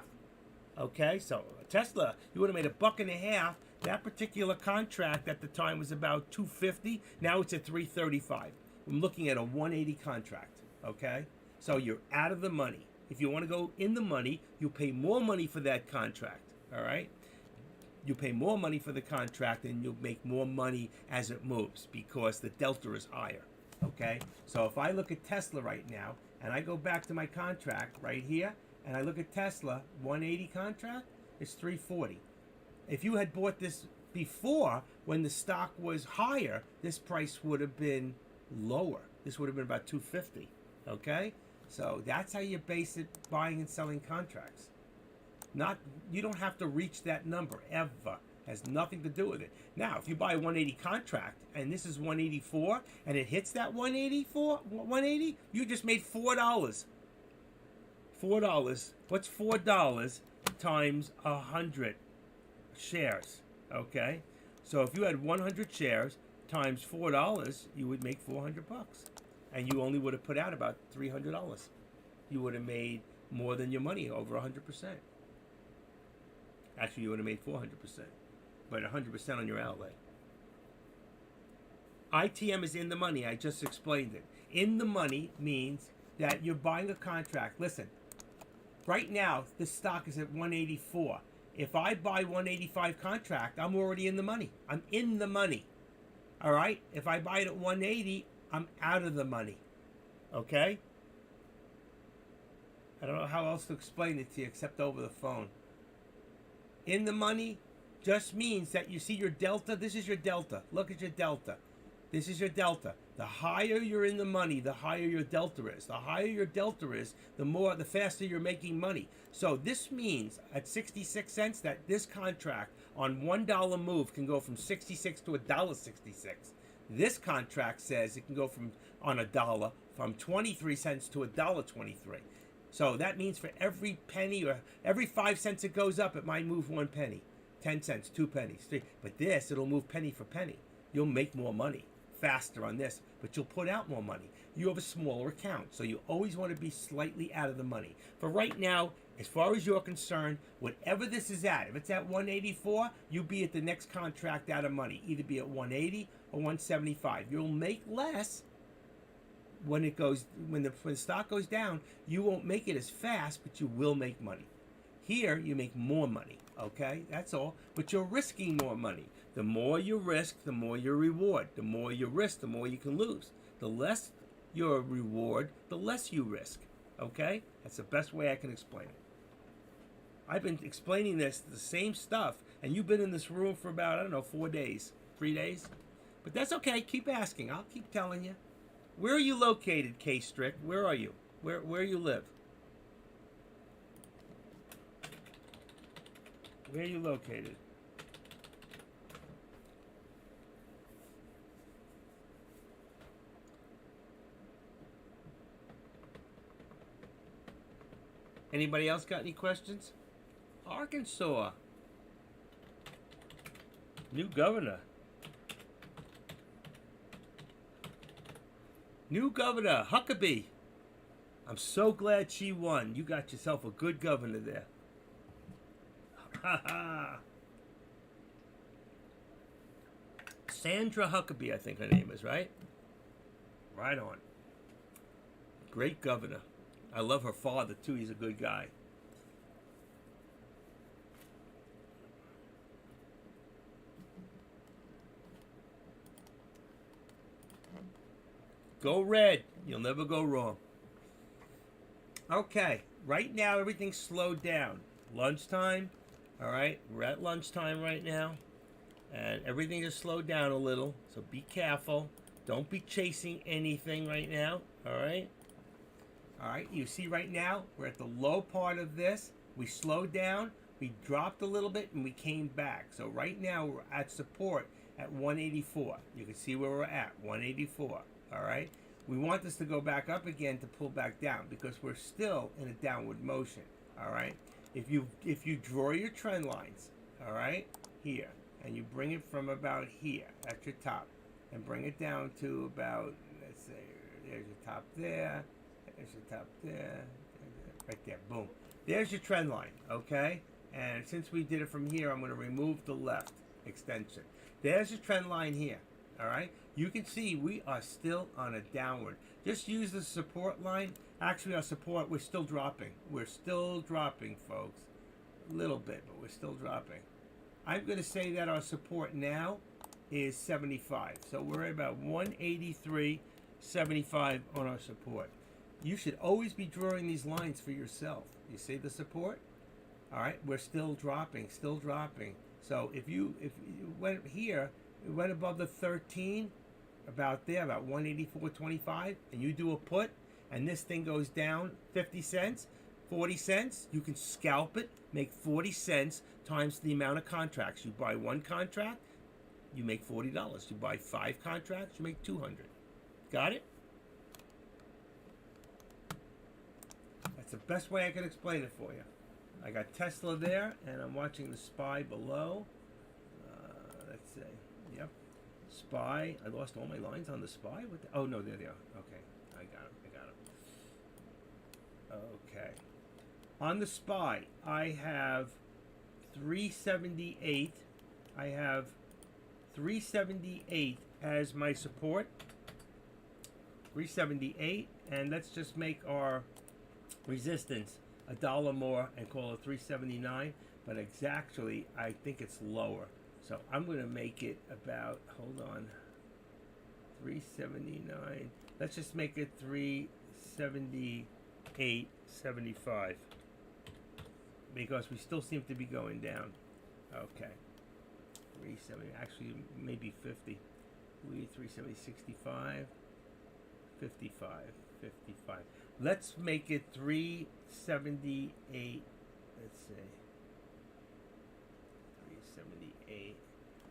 Okay, so Tesla, you would have made $1.50. That particular contract at the time was about $250. Now it's at $335. I'm looking at a 180 contract. Okay, so you're out of the money. If you want to go in the money, you pay more money for that contract. All right. You pay more money for the contract and you'll make more money as it moves because the delta is higher, okay? So if I look at Tesla right now and I go back to my contract right here and I look at Tesla, 180 contract, it's 340. If you had bought this before when the stock was higher, this price would have been lower. This would have been about 250, okay? So that's how you base it, buying and selling contracts. You don't have to reach that number ever. Has nothing to do with it. Now, if you buy a 180 contract and this is 184 and it hits that 180, you just made $4. $4. What's $4 times 100 shares? Okay, so if you had 100 shares times $4, you would make $400, and you only would have put out about $300. You would have made more than your money, over 100%. Actually, you would have made 400%, but 100% on your outlay. ITM is in the money. I just explained it. In the money means that you're buying a contract. Listen, right now, this stock is at 184. If I buy 185 contract, I'm already in the money. I'm in the money. All right? If I buy it at 180, I'm out of the money. Okay? I don't know how else to explain it to you except over the phone. In the money just means that you see your delta. This is your delta. Look at your delta. This is your delta. The higher you're in the money, the higher your delta is. The higher your delta is, the faster you're making money. So this means at 66 cents that this contract on $1 move can go from 66 to $1.66. This contract says it can go from on a dollar from 23 cents to $1.23. So that means for every penny or every 5 cents it goes up, it might move 1 penny, 10 cents, 2 pennies, 3. But this, it'll move penny for penny. You'll make more money faster on this, but you'll put out more money. You have a smaller account, so you always want to be slightly out of the money. For right now, as far as you're concerned, whatever this is at, if it's at 184, you'll be at the next contract out of money, either be at 180 or 175. You'll make less when it goes when the stock goes down. You won't make it as fast, but you will make money. Here, you make more money. Okay, that's all. But you're risking more money. The more you risk, the more your reward. The more you risk, the more you can lose. The less your reward, the less you risk. Okay? That's the best way I can explain it. I've been explaining the same stuff, and you've been in this room for about, I don't know, 4 days, 3 days. But that's okay. Keep asking. I'll keep telling you. Where are you located, K-Strick? Where are you? Where you live? Where are you located? Anybody else got any questions? Arkansas. New governor. New governor, Huckabee. I'm so glad she won. You got yourself a good governor there. Ha ha. Sandra Huckabee, I think her name is, right? Right on. Great governor. I love her father, too. He's a good guy. Go red. You'll never go wrong. Okay. Right now, everything's slowed down. Lunchtime. All right. We're at lunchtime right now. And everything is slowed down a little. So be careful. Don't be chasing anything right now. All right. All right. You see right now, we're at the low part of this. We slowed down. We dropped a little bit and we came back. So right now, we're at support at 184. You can see where we're at, 184. All right, we want this to go back up again to pull back down because we're still in a downward motion. All right, if you draw your trend lines, all right, here, and you bring it from about here at your top, and bring it down to about, let's say, there's your top there, there's your top there, right there, boom. There's your trend line, okay? And since we did it from here, I'm going to remove the left extension. There's your trend line here, all right? You can see we are still on a downward. Just use the support line. Actually, our support, we're still dropping. We're still dropping, folks. A little bit, but we're still dropping. I'm going to say that our support now is 75. So we're at about 183.75 on our support. You should always be drawing these lines for yourself. You see the support? All right, we're still dropping, still dropping. So if you went here, it went above the 13, about there, about 184.25, and you do a put, and this thing goes down 50 cents, 40 cents, you can scalp it, make 40 cents times the amount of contracts. You buy one contract, you make $40. You buy 5 contracts, you make $200. Got it? That's the best way I can explain it for you. I got Tesla there, and I'm watching the SPY below. Let's see. Yep. SPY. I lost all my lines on the SPY. Oh, no, there they are. Okay. I got them. Okay. On the SPY, I have 378. I have 378 as my support. 378. And let's just make our resistance $1 more and call it 379, but exactly I think it's lower. So I'm going to make it about, hold on, 379. Let's just make it 378.75 because we still seem to be going down. Okay. 370, actually maybe 50. We 370, 65, 55, 55. Let's make it 378. Let's see. 378.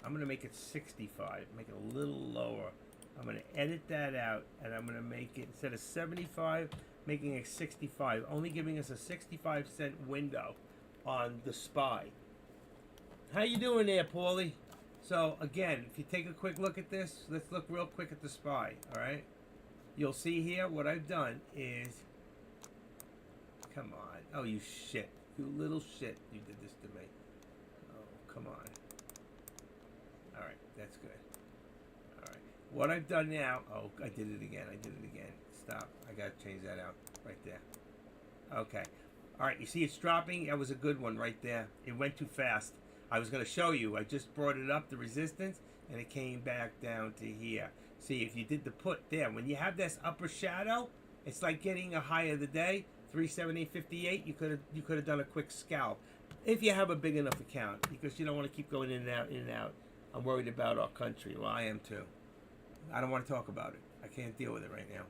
I'm going to make it 65. Make it a little lower. I'm going to edit that out, and I'm going to make it, instead of 75, making it 65. Only giving us a 65-cent window on the SPY. How you doing there, Paulie? So, again, if you take a quick look at this, let's look real quick at the SPY, all right? You'll see here what I've done is... Come on. Oh, you shit. You little shit. You did this to me. Oh, come on. All right, that's good. All right. What I've done now... Oh, I did it again. Stop. I got to change that out right there. Okay. All right, you see it's dropping? That was a good one right there. It went too fast. I was going to show you. I just brought it up, the resistance, and it came back down to here. See, if you did the put there, when you have this upper shadow, it's like getting a high of the day, 378.58. You could have done a quick scalp if you have a big enough account, because you don't want to keep going in and out, in and out. I'm worried about our country. Well, I am too. I don't want to talk about it. I can't deal with it right now.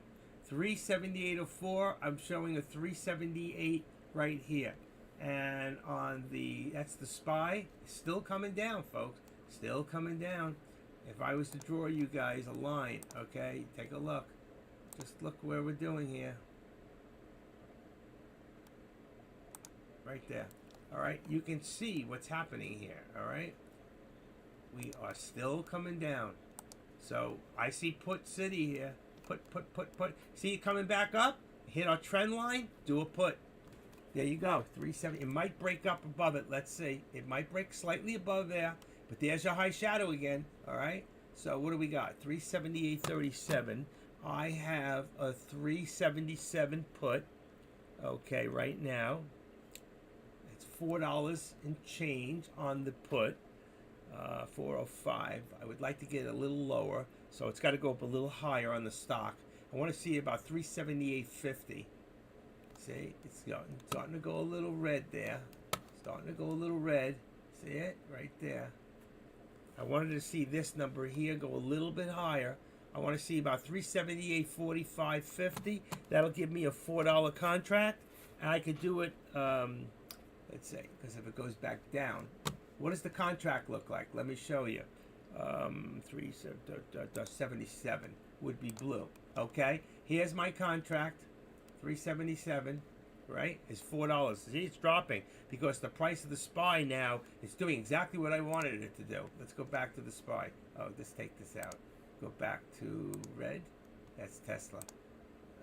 378.04. I'm showing a 378 right here. And on the, that's the SPY, still coming down, folks. Still coming down. If I was to draw you guys a line, okay, take a look. Just look where we're doing here. Right there. All right, you can see what's happening here, all right? We are still coming down. So I see put city here. Put. See it coming back up? Hit our trend line, do a put. There you go, 370. It might break up above it. Let's see. It might break slightly above there, but there's your high shadow again. All right. So what do we got? 378.37. I have a 377 put. Okay, right now it's $4 and change on the put. 405. I would like to get it a little lower, so it's got to go up a little higher on the stock. I want to see about 378.50. See, it's starting to go a little red there. Starting to go a little red. See it? Right there. I wanted to see this number here go a little bit higher. I want to see about 378.45.50. That'll give me a $4 contract. And I could do it, let's see, because if it goes back down, what does the contract look like? Let me show you. 377 would be blue. Okay? Here's my contract. 377, right, is $4. See, it's dropping because the price of the SPY now is doing exactly what I wanted it to do. Let's go back to the SPY. Oh, let's take this out. Go back to red. That's Tesla.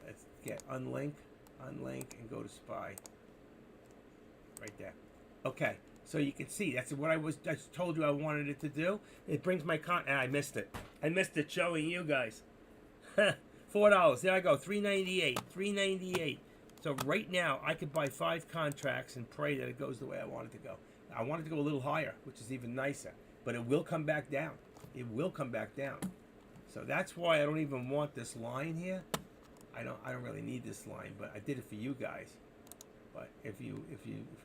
Let's get unlink, and go to SPY. Right there. Okay, so you can see that's what I told you I wanted it to do. It brings my and I missed it. I missed it showing you guys. $4. There I go. $398. So right now I could buy 5 contracts and pray that it goes the way I want it to go. I want it to go a little higher, which is even nicer. But it will come back down. It will come back down. So that's why I don't even want this line here. I don't really need this line, but I did it for you guys. But if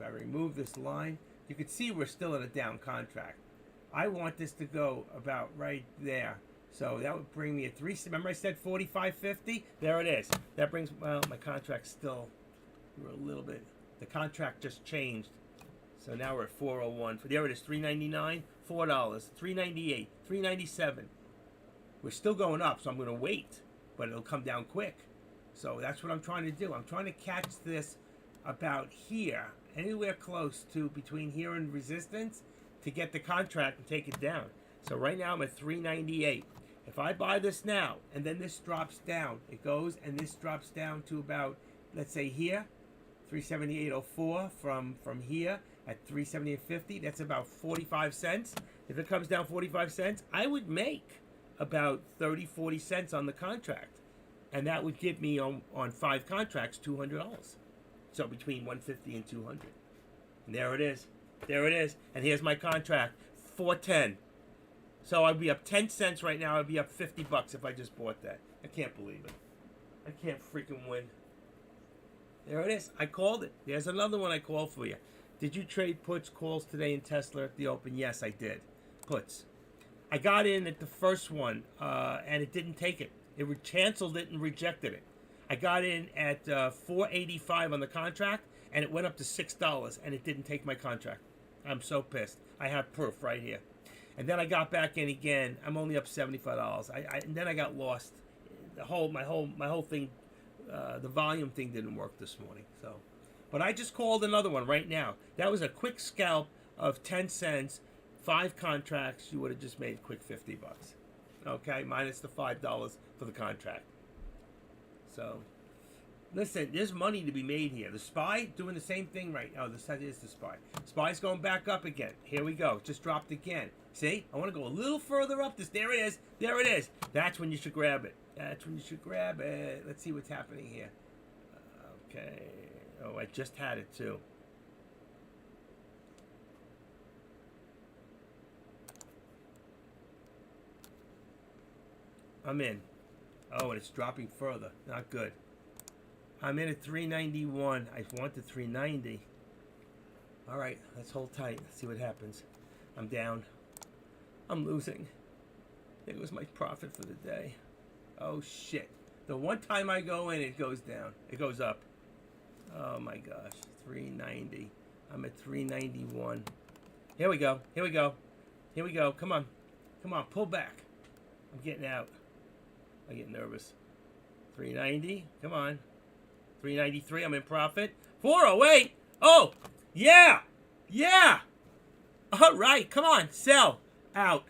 I remove this line, you can see we're still in a down contract. I want this to go about right there. So that would bring me at remember I said 45.50? There it is. That brings, well, my contract's still, we're a little bit, the contract just changed. So now we're at 401. There it is, $3.99, $4, $3.98, $3.97. We're still going up, so I'm going to wait, but it'll come down quick. So that's what I'm trying to do. I'm trying to catch this about here, anywhere close to between here and resistance, to get the contract and take it down. So right now I'm at 398. If I buy this now and then this drops down, it goes and this drops down to about, let's say here, 378.04 from here at 378.50. That's about 45 cents. If it comes down 45 cents, I would make about 30-40 cents on the contract, and that would give me on 5 contracts $200. So between 150 and 200. And there it is. There it is. And here's my contract, 410. So I'd be up 10 cents right now. I'd be up $50 if I just bought that. I can't believe it. I can't freaking win. There it is. I called it. There's another one I called for you. Did you trade puts calls today in Tesla at the open? Yes, I did. Puts. I got in at the first one, and it didn't take it. It canceled it and rejected it. I got in at $4.85 on the contract, and it went up to $6, and it didn't take my contract. I'm so pissed. I have proof right here. And then I got back in again. I'm only up $75. And then I got lost. My whole thing, the volume thing didn't work this morning. So, but I just called another one right now. That was a quick scalp of 10 cents, 5 contracts. You would have just made a quick $50. Okay, minus the $5 for the contract. So, listen, there's money to be made here. The SPY doing the same thing right now. This is the SPY. SPY's going back up again. Here we go. Just dropped again. See? I want to go a little further up. There it is. There it is. That's when you should grab it. That's when you should grab it. Let's see what's happening here. Okay. Oh, I just had it too. I'm in. Oh, and it's dropping further. Not good. I'm in at 391. I wanted 390. All right, let's hold tight. Let's see what happens. I'm down. I'm losing. It was my profit for the day. Oh, shit. The one time I go in, it goes down. It goes up. Oh, my gosh. 390. I'm at 391. Here we go. Here we go. Here we go. Come on. Come on. Pull back. I'm getting out. I get nervous. 390. Come on. 393. I'm in profit. 408. Oh, yeah. Yeah. All right. Come on. Sell. Out.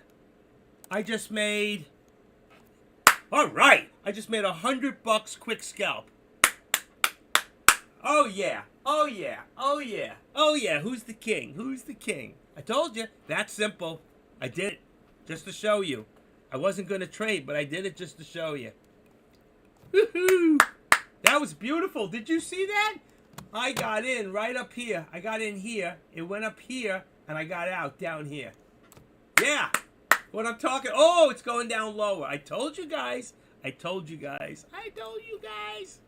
I just made. All right. I just made $100 quick scalp. Oh, yeah. Oh, yeah. Oh, yeah. Oh, yeah. Who's the king? Who's the king? I told you. That's simple. I did it just to show you. I wasn't going to trade, but I did it just to show you. Woohoo! That was beautiful. Did you see that? I got in right up here. I got in here. It went up here, and I got out down here. Yeah. What I'm talking. Oh, it's going down lower. I told you guys. I told you guys. I told you guys.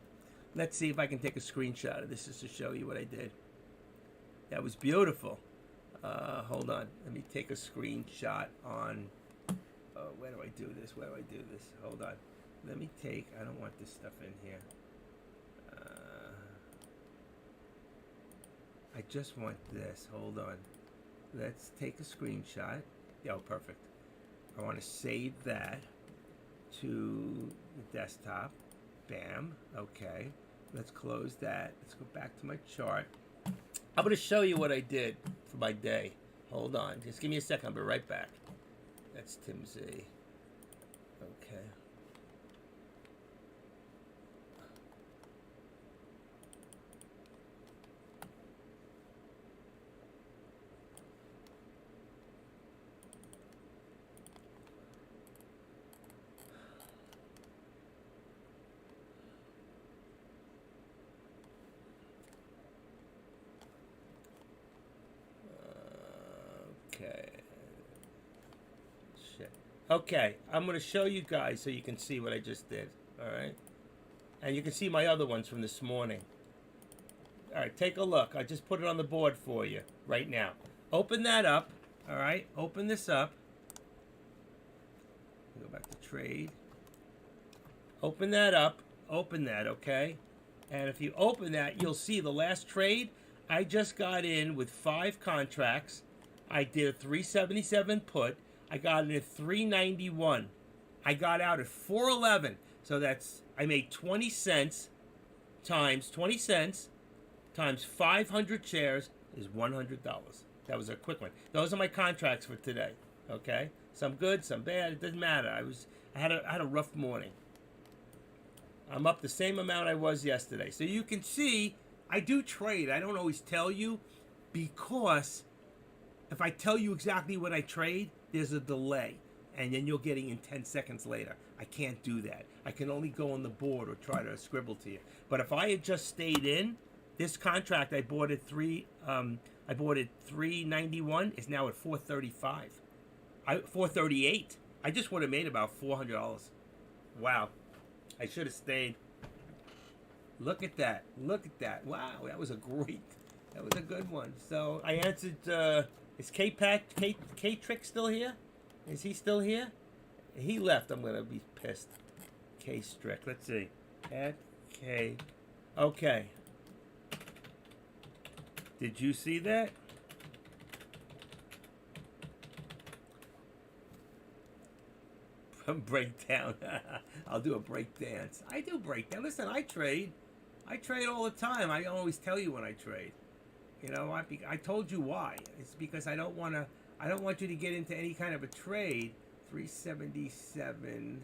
Let's see if I can take a screenshot of this just to show you what I did. That was beautiful. Hold on. Let me take a screenshot on... Oh, where do I do this? Where do I do this? Hold on. Let me take... I don't want this stuff in here. I just want this. Hold on. Let's take a screenshot. Oh, perfect. I want to save that to the desktop. Bam. Okay. Let's close that. Let's go back to my chart. I'm going to show you what I did for my day. Hold on. Just give me a second. I'll be right back. That's Tim Z. Okay. Okay. Shit. Okay, I'm going to show you guys so you can see what I just did. All right? And you can see my other ones from this morning. All right, take a look. I just put it on the board for you right now. Open that up. All right? Open this up. Go back to trade. Open that up. Open that, okay? And if you open that, you'll see the last trade. I just got in with 5 contracts. I did a 377 put. I got in at 391. I got out at 411. So that's, I made 20 cents times 20 cents times 500 shares is $100. That was a quick one. Those are my contracts for today. Okay? Some good, some bad. It doesn't matter. I had a rough morning. I'm up the same amount I was yesterday. So you can see, I do trade. I don't always tell you because if I tell you exactly what I trade, there's a delay. And then you're getting in 10 seconds later. I can't do that. I can only go on the board or try to scribble to you. But if I had just stayed in, this contract I bought at 391 is now at 435. 438. I just would have made about $400. Wow. I should have stayed. Look at that. Look at that. Wow, that was a good one. So I answered, is K-Trick still here? Is he still here? He left. I'm gonna be pissed. K Strick. Let's see. At K. Okay. Did you see that? Breakdown. I'll do a break dance. I do breakdown. Listen, I trade. I trade all the time. I always tell you when I trade. You know, I told you why. It's because I don't want you to get into any kind of a trade. 377.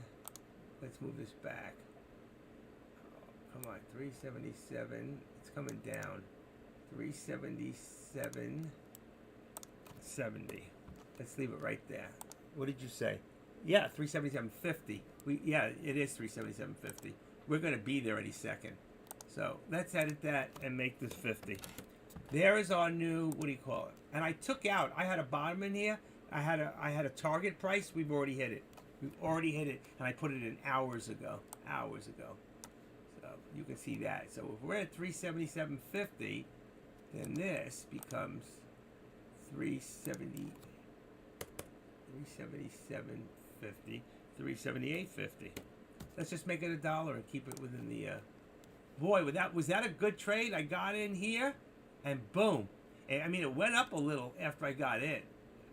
Let's move this back. Oh, come on, 377. It's coming down. 377. 70. Let's leave it right there. What did you say? Yeah, 377.50. Yeah, it is 377.50. We're going to be there any second. So let's edit that and make this 50. There is our new, what do you call it? And I took out, I had a bottom in here. I had a target price. We've already hit it. We've already hit it. And I put it in hours ago. Hours ago. So you can see that. So if we're at 377.50, then this becomes 370. 377.50, 378.50. Let's just make it $1 and keep it within the. Boy, was that a good trade? I got in here, and boom. And, I mean, it went up a little after I got in.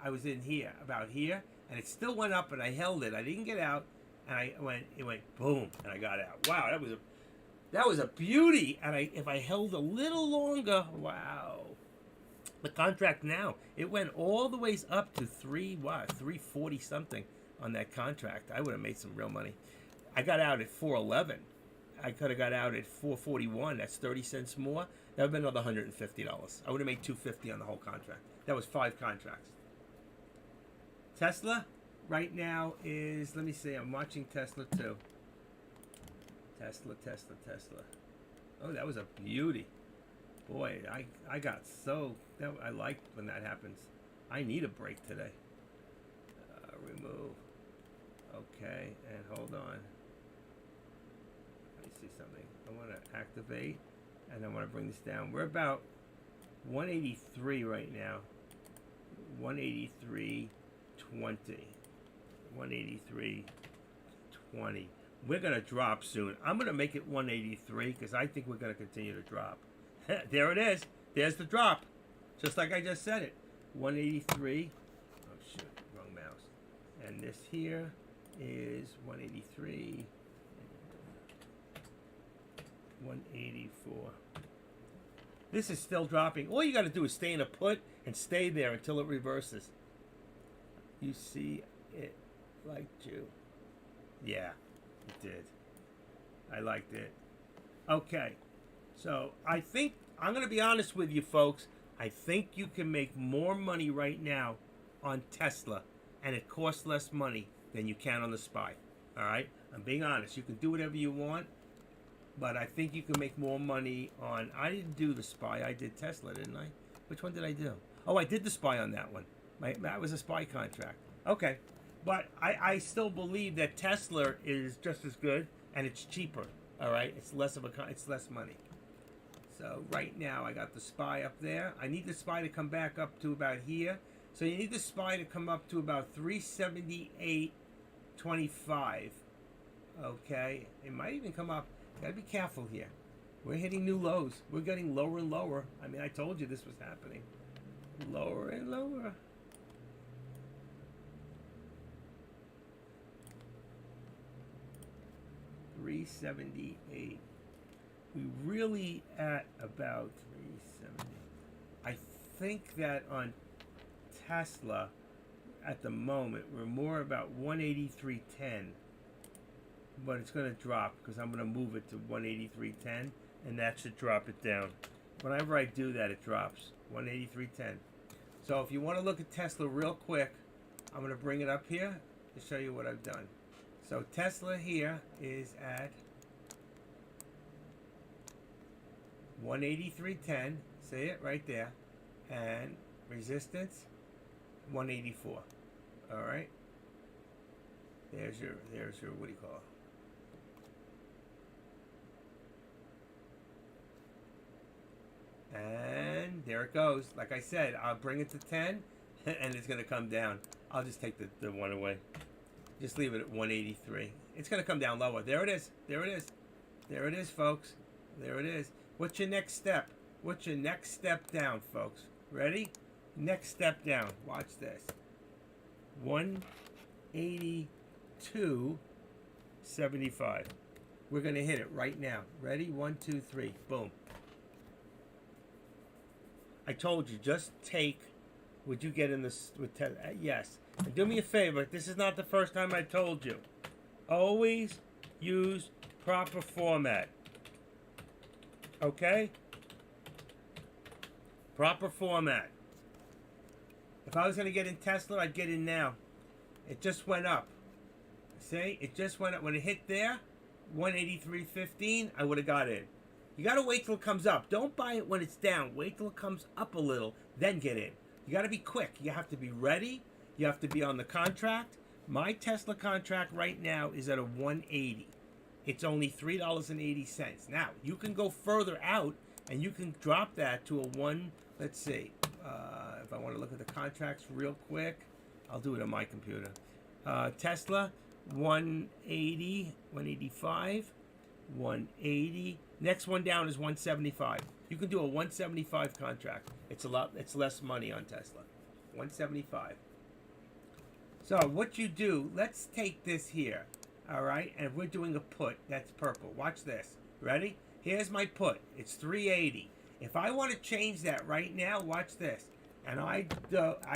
I was in here, about here, and it still went up, and I held it. I didn't get out, and it went boom, and I got out. Wow, that was a beauty. And if I held a little longer, wow. The contract now, it went all the ways up to 340 something on that contract. I would have made some real money. I got out at 411. I could have got out at 441. That's 30 cents more. That would have been another $150. I would have made $250 on the whole contract. That was 5 contracts. Tesla right now is, let me see, I'm watching Tesla too. Tesla. Oh, that was a beauty. Boy, I got so, I like when that happens. I need a break today. Remove. Okay, and hold on. Let me see something. I want to activate, and I want to bring this down. We're about 183 right now. 183.20. 183.20. We're going to drop soon. I'm going to make it 183 because I think we're going to continue to drop. There it is. There's the drop. Just like I just said it. 183. Oh, shoot. Wrong mouse. And this here is 183. 184. This is still dropping. All you got to do is stay in a put and stay there until it reverses. You see it liked you. Yeah, it did. I liked it. Okay. So I think, I'm going to be honest with you folks, I think you can make more money right now on Tesla, and it costs less money than you can on the SPY. All right? I'm being honest. You can do whatever you want, but I think you can make more money on, I didn't do the SPY, I did Tesla, didn't I? Which one did I do? Oh, I did the SPY on that one. That was a SPY contract. Okay. But I still believe that Tesla is just as good, and it's cheaper. All right? It's less money. So right now I got the SPY up there. I need the SPY to come back up to about here. So you need the SPY to come up to about 378.25. Okay? It might even come up. Gotta be careful here. We're hitting new lows. We're getting lower and lower. I mean, I told you this was happening. Lower and lower. $378. We really at about 370. I think that on Tesla at the moment we're more about 183.10, but it's going to drop because I'm going to move it to 183.10, and that should drop it down. Whenever I do that, it drops 183.10. So if you want to look at Tesla real quick, I'm going to bring it up here to show you what I've done. So Tesla here is at 183.10, see it right there, and resistance 184. All right, there's your what do you call it? And there it goes. Like I said, I'll bring it to 10 and it's going to come down. I'll just take the one away. Just leave it at 183. It's going to come down lower. There it is. There it is. There it is, folks. There it is. What's your next step? What's your next step down, folks? Ready? Next step down. Watch this. 182.75. We're going to hit it right now. Ready? 1, 2, 3. Boom. I told you, just take. Would you get in this with yes. And do me a favor. This is not the first time I told you. Always use proper format. Okay? Proper format. If I was going to get in Tesla, I'd get in now. It just went up. See? It just went up. When it hit there, 183.15, I would have got in. You got to wait till it comes up. Don't buy it when it's down. Wait till it comes up a little, then get in. You got to be quick. You have to be ready. You have to be on the contract. My Tesla contract right now is at a 180. It's only $3.80. Now, you can go further out, and you can drop that to a one. Let's see. If I want to look at the contracts real quick, I'll do it on my computer. Tesla, 180, 185, 180. Next one down is 175. You can do a 175 contract. It's less money on Tesla. 175. So what you do, let's take this here, all right? And we're doing a put. That's purple. Watch this. Ready? Here's my put. It's 380. If I want to change that right now, watch this. And I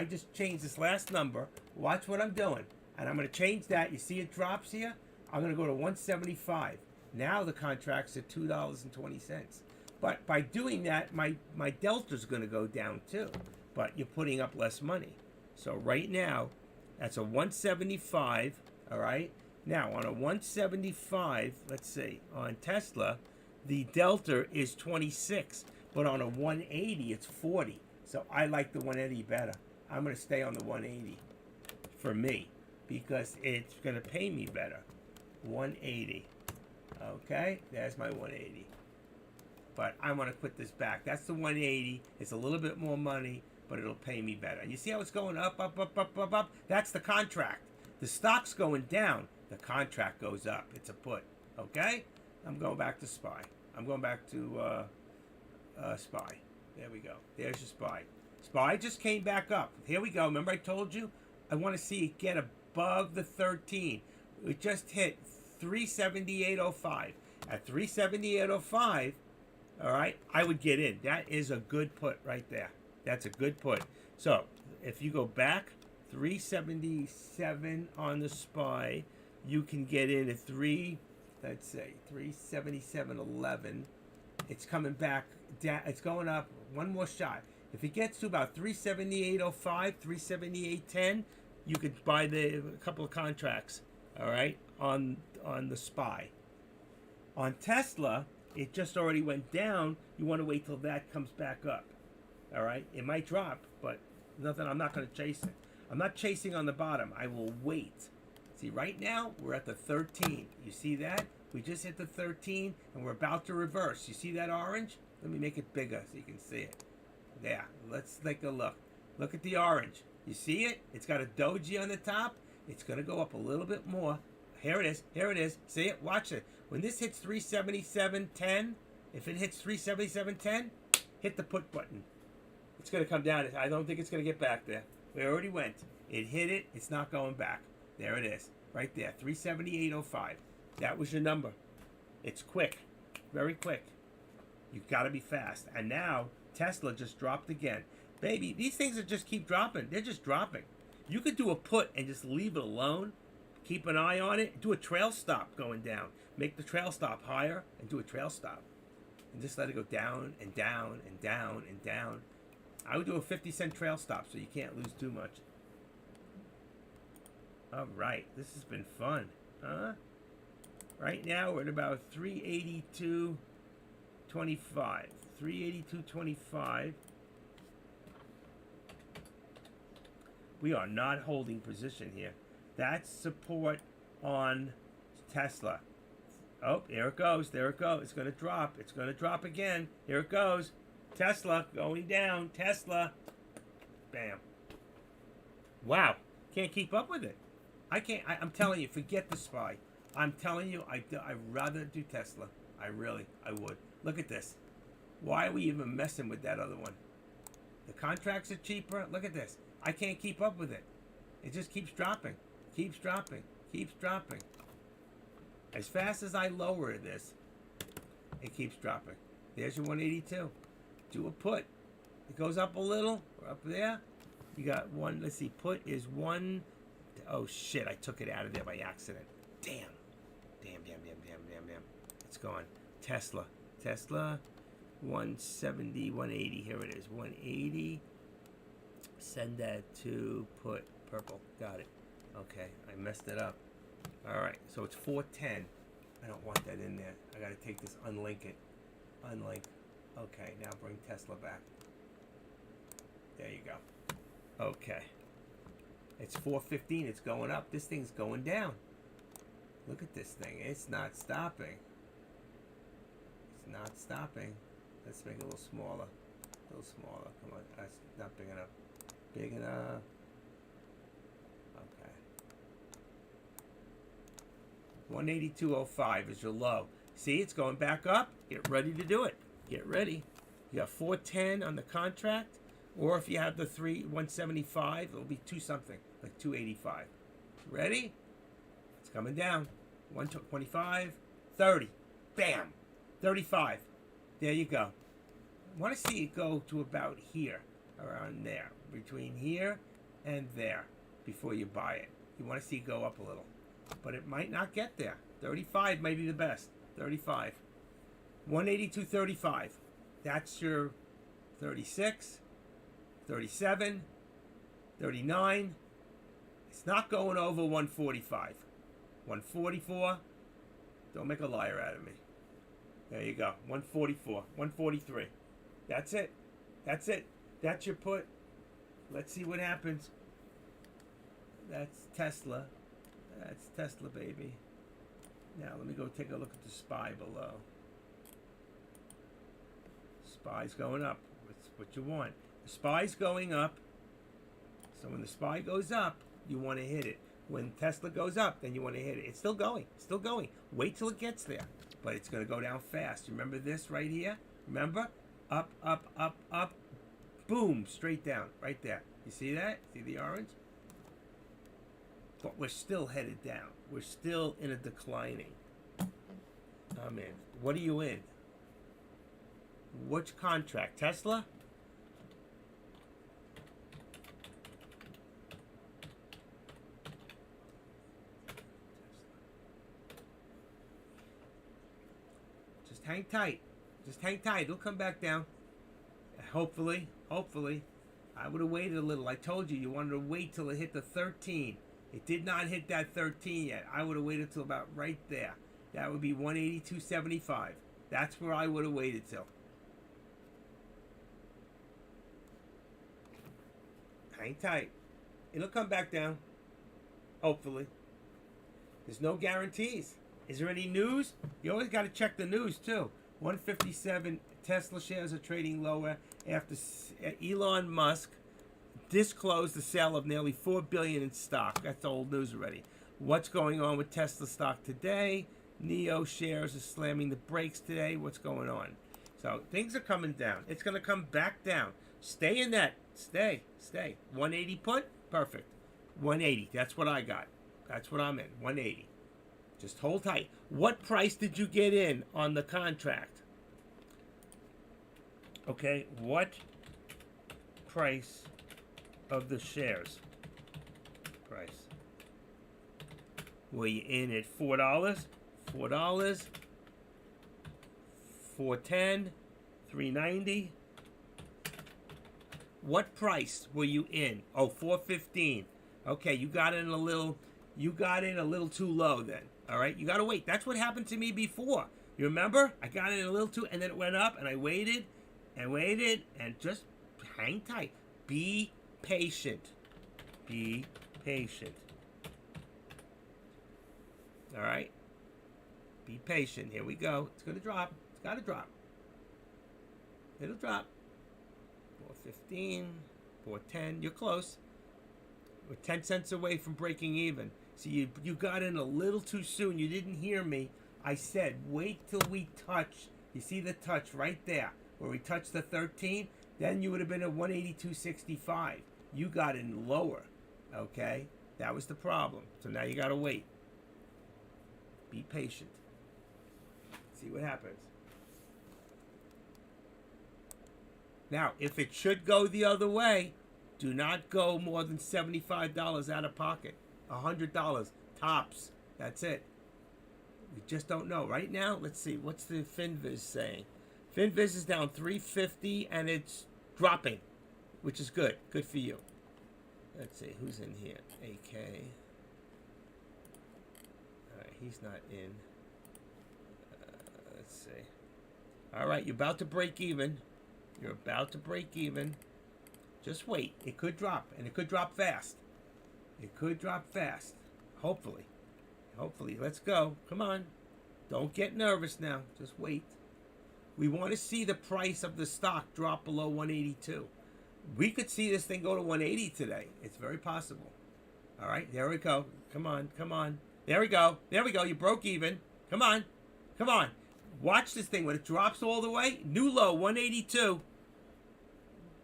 just changed this last number. Watch what I'm doing. And I'm going to change that. You see it drops here? I'm going to go to 175. Now the contract's at $2.20. But by doing that, my delta's going to go down too. But you're putting up less money. So right now, that's a 175, all right? Now, on a 175, let's see, on Tesla, the delta is 26. But on a 180, it's 40. So I like the 180 better. I'm going to stay on the 180 for me because it's going to pay me better. 180. Okay, there's my 180. But I want to put this back. That's the 180. It's a little bit more money, but it'll pay me better. You see how it's going up, up, up, up, up, up? That's the contract. The stock's going down. The contract goes up. It's a put. Okay? I'm going back to SPY. I'm going back to SPY. There we go. There's your SPY. SPY just came back up. Here we go. Remember I told you? I want to see it get above the 13. It just hit 378.05. At 378.05, all right, I would get in. That is a good put right there. That's a good put. So if you go back, 377 on the SPY, you can get in at 377.11. It's coming back down. It's going up one more shot. If it gets to about 378.05, 378.10, you could buy a couple of contracts, all right, on the SPY. On Tesla, it just already went down. You want to wait till that comes back up, all right? It might drop, but nothing. I'm not going to chase it. I'm not chasing on the bottom. I will wait. See, right now, we're at the 13. You see that? We just hit the 13, and we're about to reverse. You see that orange? Let me make it bigger so you can see it. There. Let's take a look. Look at the orange. You see it? It's got a doji on the top. It's going to go up a little bit more. Here it is. Here it is. See it? Watch it. When this hits 377.10, if it hits 377.10, hit the put button. It's going to come down. I don't think it's going to get back there. We already went. It hit it. It's not going back. There it is. Right there. 378.05. That was your number. It's quick. Very quick. You've got to be fast. And now, Tesla just dropped again. Baby, these things are just keep dropping. They're just dropping. You could do a put and just leave it alone. Keep an eye on it. Do a trail stop going down. Make the trail stop higher and do a trail stop. And just let it go down and down and down and down. I would do a 50-cent trail stop so you can't lose too much. All right. This has been fun. Huh? Right now, we're at about 382.25. 382.25. We are not holding position here. That's support on Tesla. Oh, there it goes. There it goes. It's going to drop. It's going to drop again. Here it goes. Tesla going down. Tesla. Bam. Wow. Can't keep up with it. I can't. I'm telling you, forget the SPY. I'm telling you, I'd rather do Tesla. I would. Look at this. Why are we even messing with that other one? The contracts are cheaper. Look at this. I can't keep up with it. It just keeps dropping. Keeps dropping. Keeps dropping. As fast as I lower this, it keeps dropping. There's your 182. Do a put. It goes up a little. We're up there. You got one. Let's see. Put is one. Oh, shit. I took it out of there by accident. Damn. Damn. It's gone. Tesla. 170, 180. Here it is. 180. Send that to put. Purple. Got it. Okay. I messed it up. All right. So it's 410. I don't want that in there. I got to take this, unlink it. Unlink. Okay. Now bring Tesla back. There you go. Okay. It's 415. It's going up. This thing's going down. Look at this thing. It's not stopping. It's not stopping. Let's make it a little smaller. A little smaller. Come on. That's not big enough. Big enough. Okay. 182.05 is your low. See, it's going back up. Get ready to do it. Get ready. You got 410 on the contract. Or if you have the 175, it'll be 2 something, like 285. Ready? It's coming down. 125, 30. Bam. 35. There you go. I want to see it go to about here, around there, between here and there, before you buy it. You want to see it go up a little, but it might not get there. 35 may be the best. 35. 182.35. That's your 36. 37, 39. It's not going over 145. 144. Don't make a liar out of me. There you go. 144. 143. That's it. That's it. That's your put. Let's see what happens. That's Tesla. That's Tesla, baby. Now let me go take a look at the SPY below. SPY's going up. That's what you want. The SPY's going up. So when the SPY goes up, you want to hit it. When Tesla goes up, then you want to hit it. It's still going. Still going. Wait till it gets there. But it's going to go down fast. You remember this right here? Remember? Up, up, up, up. Boom. Straight down. Right there. You see that? See the orange? But we're still headed down. We're still in a declining. I'm in. What are you in? Which contract? Tesla? Just hang tight. Just hang tight. It'll come back down. Hopefully. Hopefully. I would have waited a little. I told you, you wanted to wait till it hit the 13. It did not hit that 13 yet. I would have waited till about right there. That would be 182.75. That's where I would have waited till. Hang tight. It'll come back down. Hopefully. There's no guarantees. Is there any news? You always got to check the news too. 157 Tesla shares are trading lower after Elon Musk disclosed the sale of nearly $4 billion in stock. That's old news already. What's going on with Tesla stock today? NIO shares are slamming the brakes today. What's going on? So things are coming down. It's going to come back down. Stay in that. Stay. 180 put? Perfect. 180. That's what I got. That's what I'm in. 180. Just hold tight. What price did you get in on the contract? Okay, what price of the shares? Price. Were you in at $4? $4. $4.10. $3.90. What price were you in? Oh, $4.15. Okay, you got in a little too low then. All right, you got to wait. That's what happened to me before. You remember? I got in a little too, and then it went up, and I waited, and just hang tight. Be patient. Be patient. All right? Be patient. Here we go. It's going to drop. It's got to drop. It'll drop. 415, 410. You're close. We're 10 cents away from breaking even. See, you got in a little too soon. You didn't hear me. I said, wait till we touch. You see the touch right there where we touched the 13? Then you would have been at 182.65. You got in lower, okay? That was the problem. So now you got to wait. Be patient. See what happens. Now, if it should go the other way, do not go more than $75 out of pocket. $100 tops. That's it. We just don't know. Right now, let's see. What's the FinViz saying? FinViz is down 350 and it's dropping, which is good. Good for you. Let's see. Who's in here? AK. All right. He's not in. Let's see. All right. You're about to break even. You're about to break even. Just wait. It could drop, and it could drop fast. It could drop fast. Hopefully. Hopefully. Let's go. Come on. Don't get nervous now. Just wait. We want to see the price of the stock drop below 182. We could see this thing go to 180 today. It's very possible. All right. There we go. Come on. Come on. There we go. There we go. You broke even. Come on. Come on. Watch this thing when it drops all the way. New low, 182.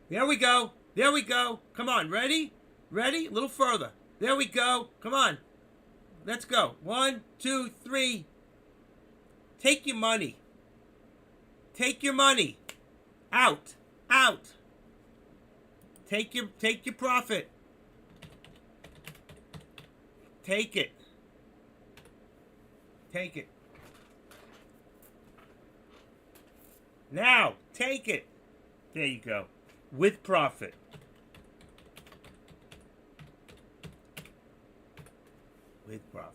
There we go. There we go. Come on. Ready? Ready? A little further. There we go. Come on. Let's go. 1, 2, 3. Take your money. Take your money. Out. Out. Take your profit. Take it. Take it. Now, take it. There you go. With profit. With profit.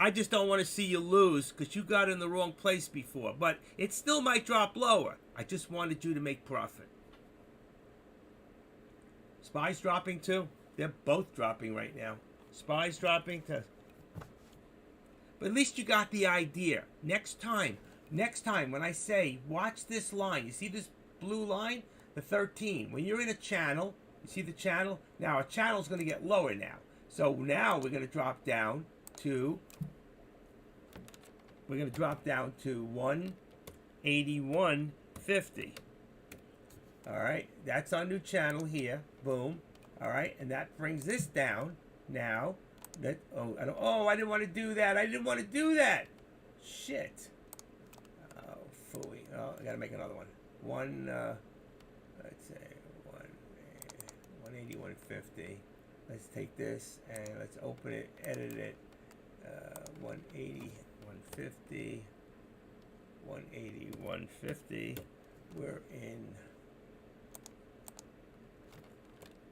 I just don't want to see you lose because you got in the wrong place before. But it still might drop lower. I just wanted you to make profit. SPY's dropping too. They're both dropping right now. SPY's dropping too. But at least you got the idea. Next time when I say, watch this line. You see this blue line? The 13. When you're in a channel, you see the channel? Now, a channel's going to get lower now. So now we're going to drop down to 181.50. All right, that's our new channel here. Boom. All right, and that brings this down now. I didn't want to do that. I didn't want to do that. Shit. Oh, phooey. Oh, I got to make another one. Let's say 181.50. Let's take this and let's open it, edit it. 180, 150. We're in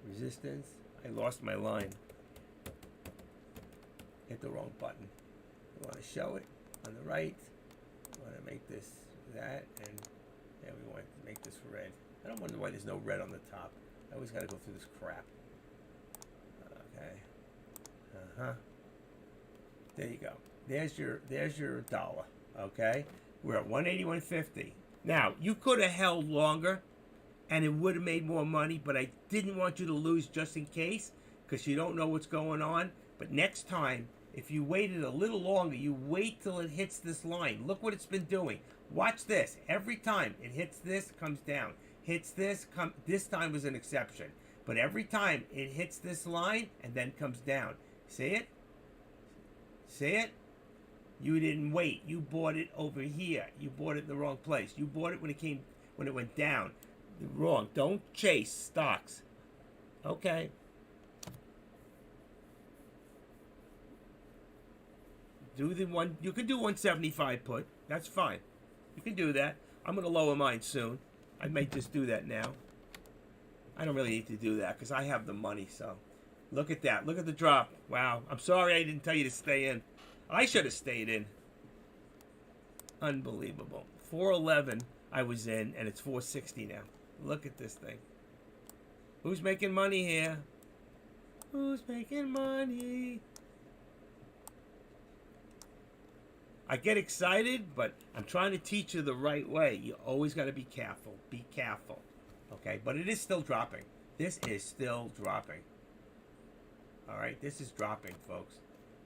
resistance. I lost my line. Hit the wrong button. We want to show it on the right. We want to make this that, and then we want to make this red. I don't wonder why there's no red on the top. I always got to go through this crap. Okay. There you go. There's your dollar. Okay. We're at 181.50. Now you could have held longer, and it would have made more money. But I didn't want you to lose just in case, because you don't know what's going on. But next time, if you waited a little longer, you wait till it hits this line. Look what it's been doing. Watch this. Every time it hits this, comes down. Hits this, this time was an exception. But every time it hits this line and then comes down. See it? See it? You didn't wait. You bought it over here. You bought it in the wrong place. You bought it when it went down. Wrong. Don't chase stocks. Okay. Do the one. You can do 175 put. That's fine. You can do that. I'm going to lower mine soon. I may just do that now. I don't really need to do that because I have the money. So look at that. Look at the drop. Wow. I'm sorry I didn't tell you to stay in. I should have stayed in. Unbelievable. 411 I was in, and it's 460 now. Look at this thing. Who's making money here? Who's making money? I get excited, but I'm trying to teach you the right way. You always got to be careful. Be careful. Okay? But it is still dropping. This is still dropping. All right, this is dropping, folks.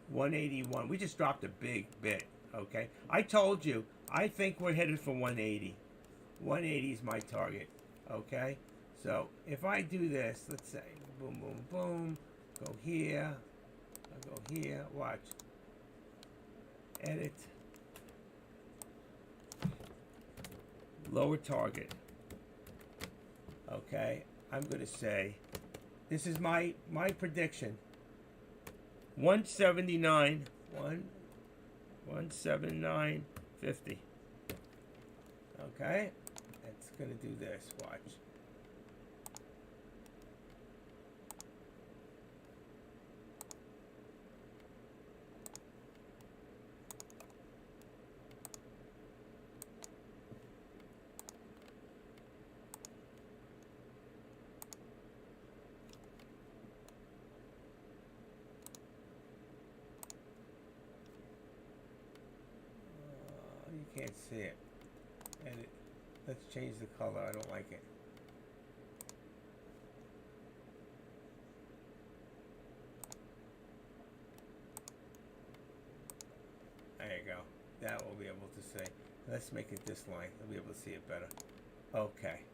181. We just dropped a big bit. Okay, I told you. I think we're headed for 180. 180 is my target. Okay, so if I do this, let's say, boom, boom, boom, go here, I'll go here. Watch. Edit. Lower target. Okay, I'm going to say, this is my prediction. 179, 179.50. Okay, it's going to do this. Watch. You can't see it. Edit. Let's change the color. I don't like it. There you go. That we'll be able to see. Let's make it this line. I'll be able to see it better. Okay.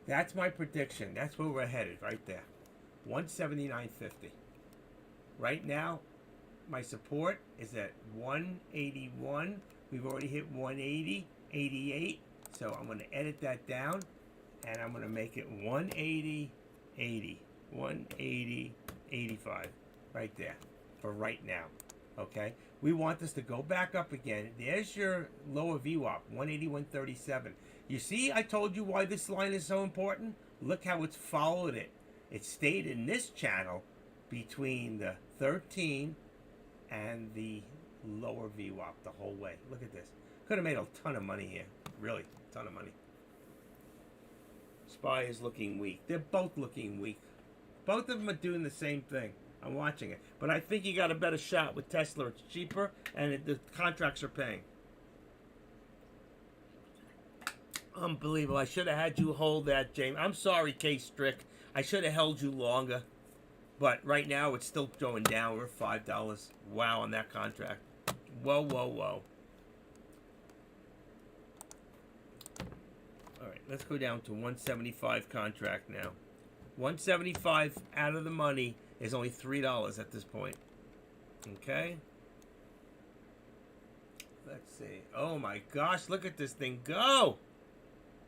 That's my prediction. That's where we're headed, right there. 179.50. Right now, my support is at 181. We've already hit 180, 88. So I'm going to edit that down, and I'm going to make it 180, 80, 180, 85, right there, for right now. Okay, we want this to go back up again. There's your lower VWAP, 181.37. You see, I told you why this line is so important. Look how it's followed it. It stayed in this channel between the 13 and the lower VWAP the whole way. Look at this. Could have made a ton of money here. Really, a ton of money. SPY is looking weak. They're both looking weak. Both of them are doing the same thing. I'm watching it. But I think you got a better shot with Tesla. It's cheaper, and the contracts are paying. Unbelievable. I should have had you hold that, James. I'm sorry, K-Strick. I should have held you longer. But right now, it's still going down. We're $5. Wow, on that contract. Whoa, whoa, whoa. All right, let's go down to 175 contract now. 175 out of the money is only $3 at this point. Okay. Let's see. Oh my gosh, look at this thing go.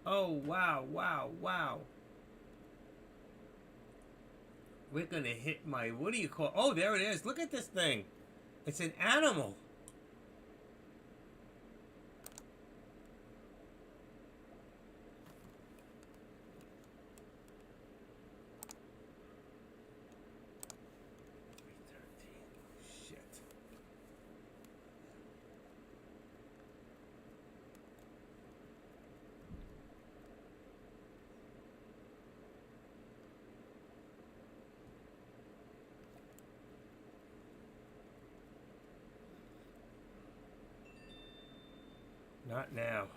Oh, wow, wow, wow. We're going to hit my, what do you call, oh, there it is. Look at this thing. It's an animal. Shit. Not now.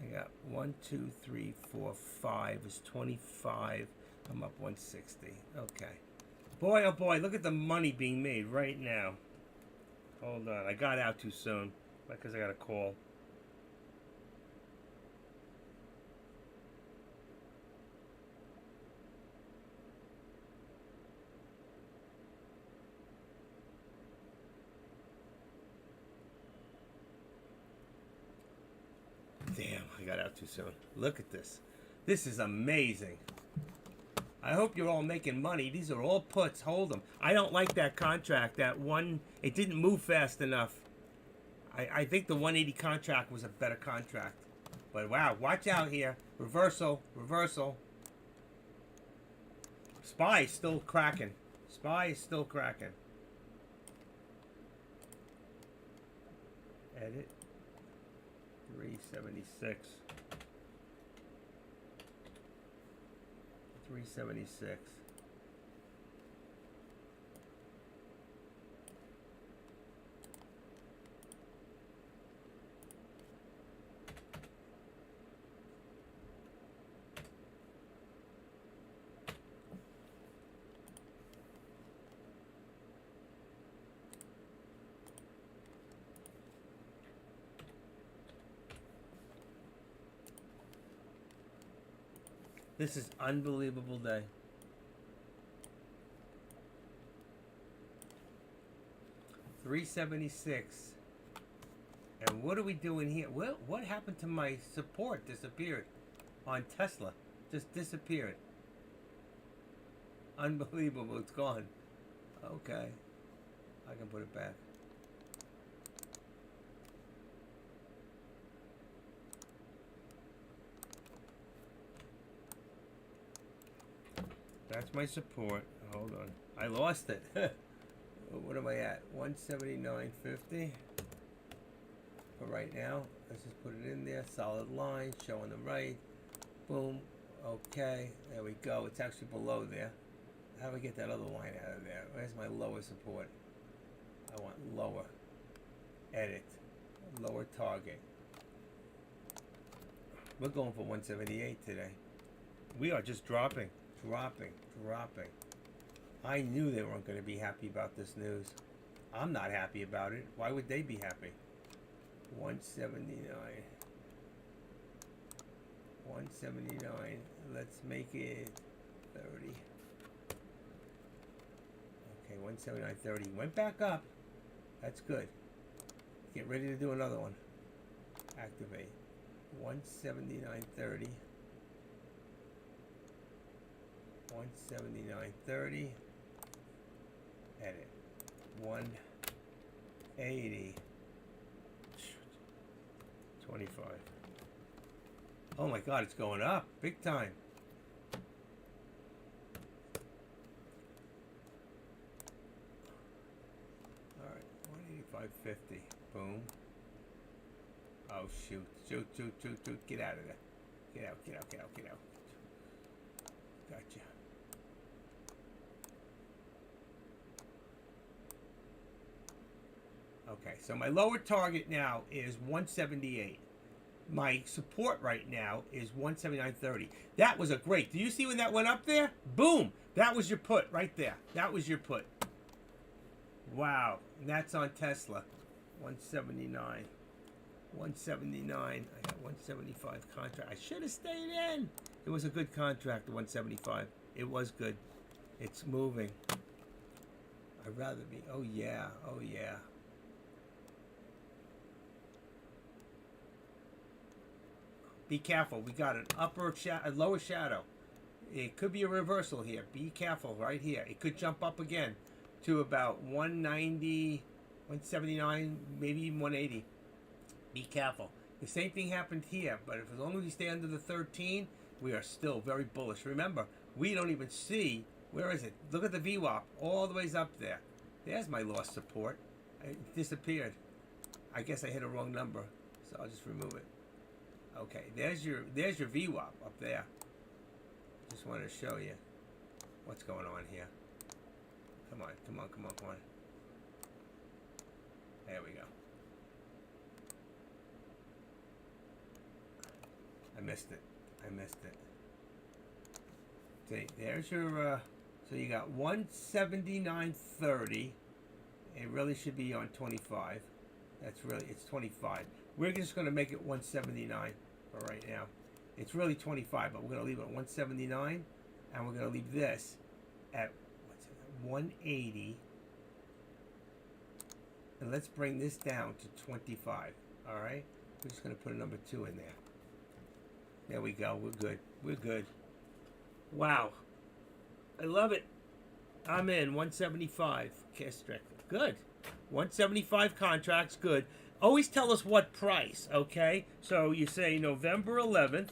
I got 1, 2, 3, 4, 5 is 25. I'm up 160. Okay. Boy, oh boy, look at the money being made right now. Hold on, I got out too soon because I got a call. Damn, I got out too soon. Look at this. This is amazing. I hope you're all making money. These are all puts. Hold them. I don't like that contract. That one, it didn't move fast enough. I think the 180 contract was a better contract. But wow, watch out here. Reversal, reversal. SPY is still cracking. SPY is still cracking. Edit. 376. 376. This is unbelievable day. $376. And what are we doing here? Well, what happened to my support? Disappeared on Tesla. Just disappeared. Unbelievable. It's gone. Okay. I can put it back. That's my support. Hold on. I lost it. What am I at? 179.50 for right now. Let's just put it in there. Solid line. Showing the right. Boom. Okay. There we go. It's actually below there. How do I get that other line out of there? Where's my lower support? I want lower. Edit. Lower target. We're going for 178 today. We are just dropping. Dropping. I knew they weren't going to be happy about this news. I'm not happy about it. Why would they be happy? 179. 179. Let's make it 30. Okay, 179.30. Went back up. That's good. Get ready to do another one. Activate. 179.30. 179.30. Edit. 180. 25. Oh my God, it's going up big time. All right, 185.50. Boom. Oh shoot! Shoot! Get out of there! Get out! Gotcha. Okay, so my lower target now is 178. My support right now is 179.30. That was a great. Do you see when that went up there? Boom! That was your put right there. That was your put. Wow. And that's on Tesla. 179. 179. I got 175 contract. I should have stayed in. It was a good contract, the 175. It was good. It's moving. I'd rather be. Oh yeah. Be careful. We got an a lower shadow. It could be a reversal here. Be careful right here. It could jump up again to about 190, 179, maybe even 180. Be careful. The same thing happened here, but as long as we stay under the 13, we are still very bullish. Remember, we don't even see, where is it? Look at the VWAP, all the ways up there. There's my lost support. It disappeared. I guess I hit a wrong number, so I'll just remove it. Okay, there's your VWAP up there. Just wanted to show you what's going on here. Come on. There we go. I missed it. See, there's your So you got 179.30. It really should be on 25. It's 25. We're just going to make it 179 for right now. It's really 25, but we're going to leave it at 179, and we're going to leave this at 180. And let's bring this down to 25. All right? We're just going to put a number 2 in there. There we go. We're good. We're good. Wow. I love it. I'm in 175. Good. 175 contracts. Good. Always tell us what price, okay? So you say November 11th.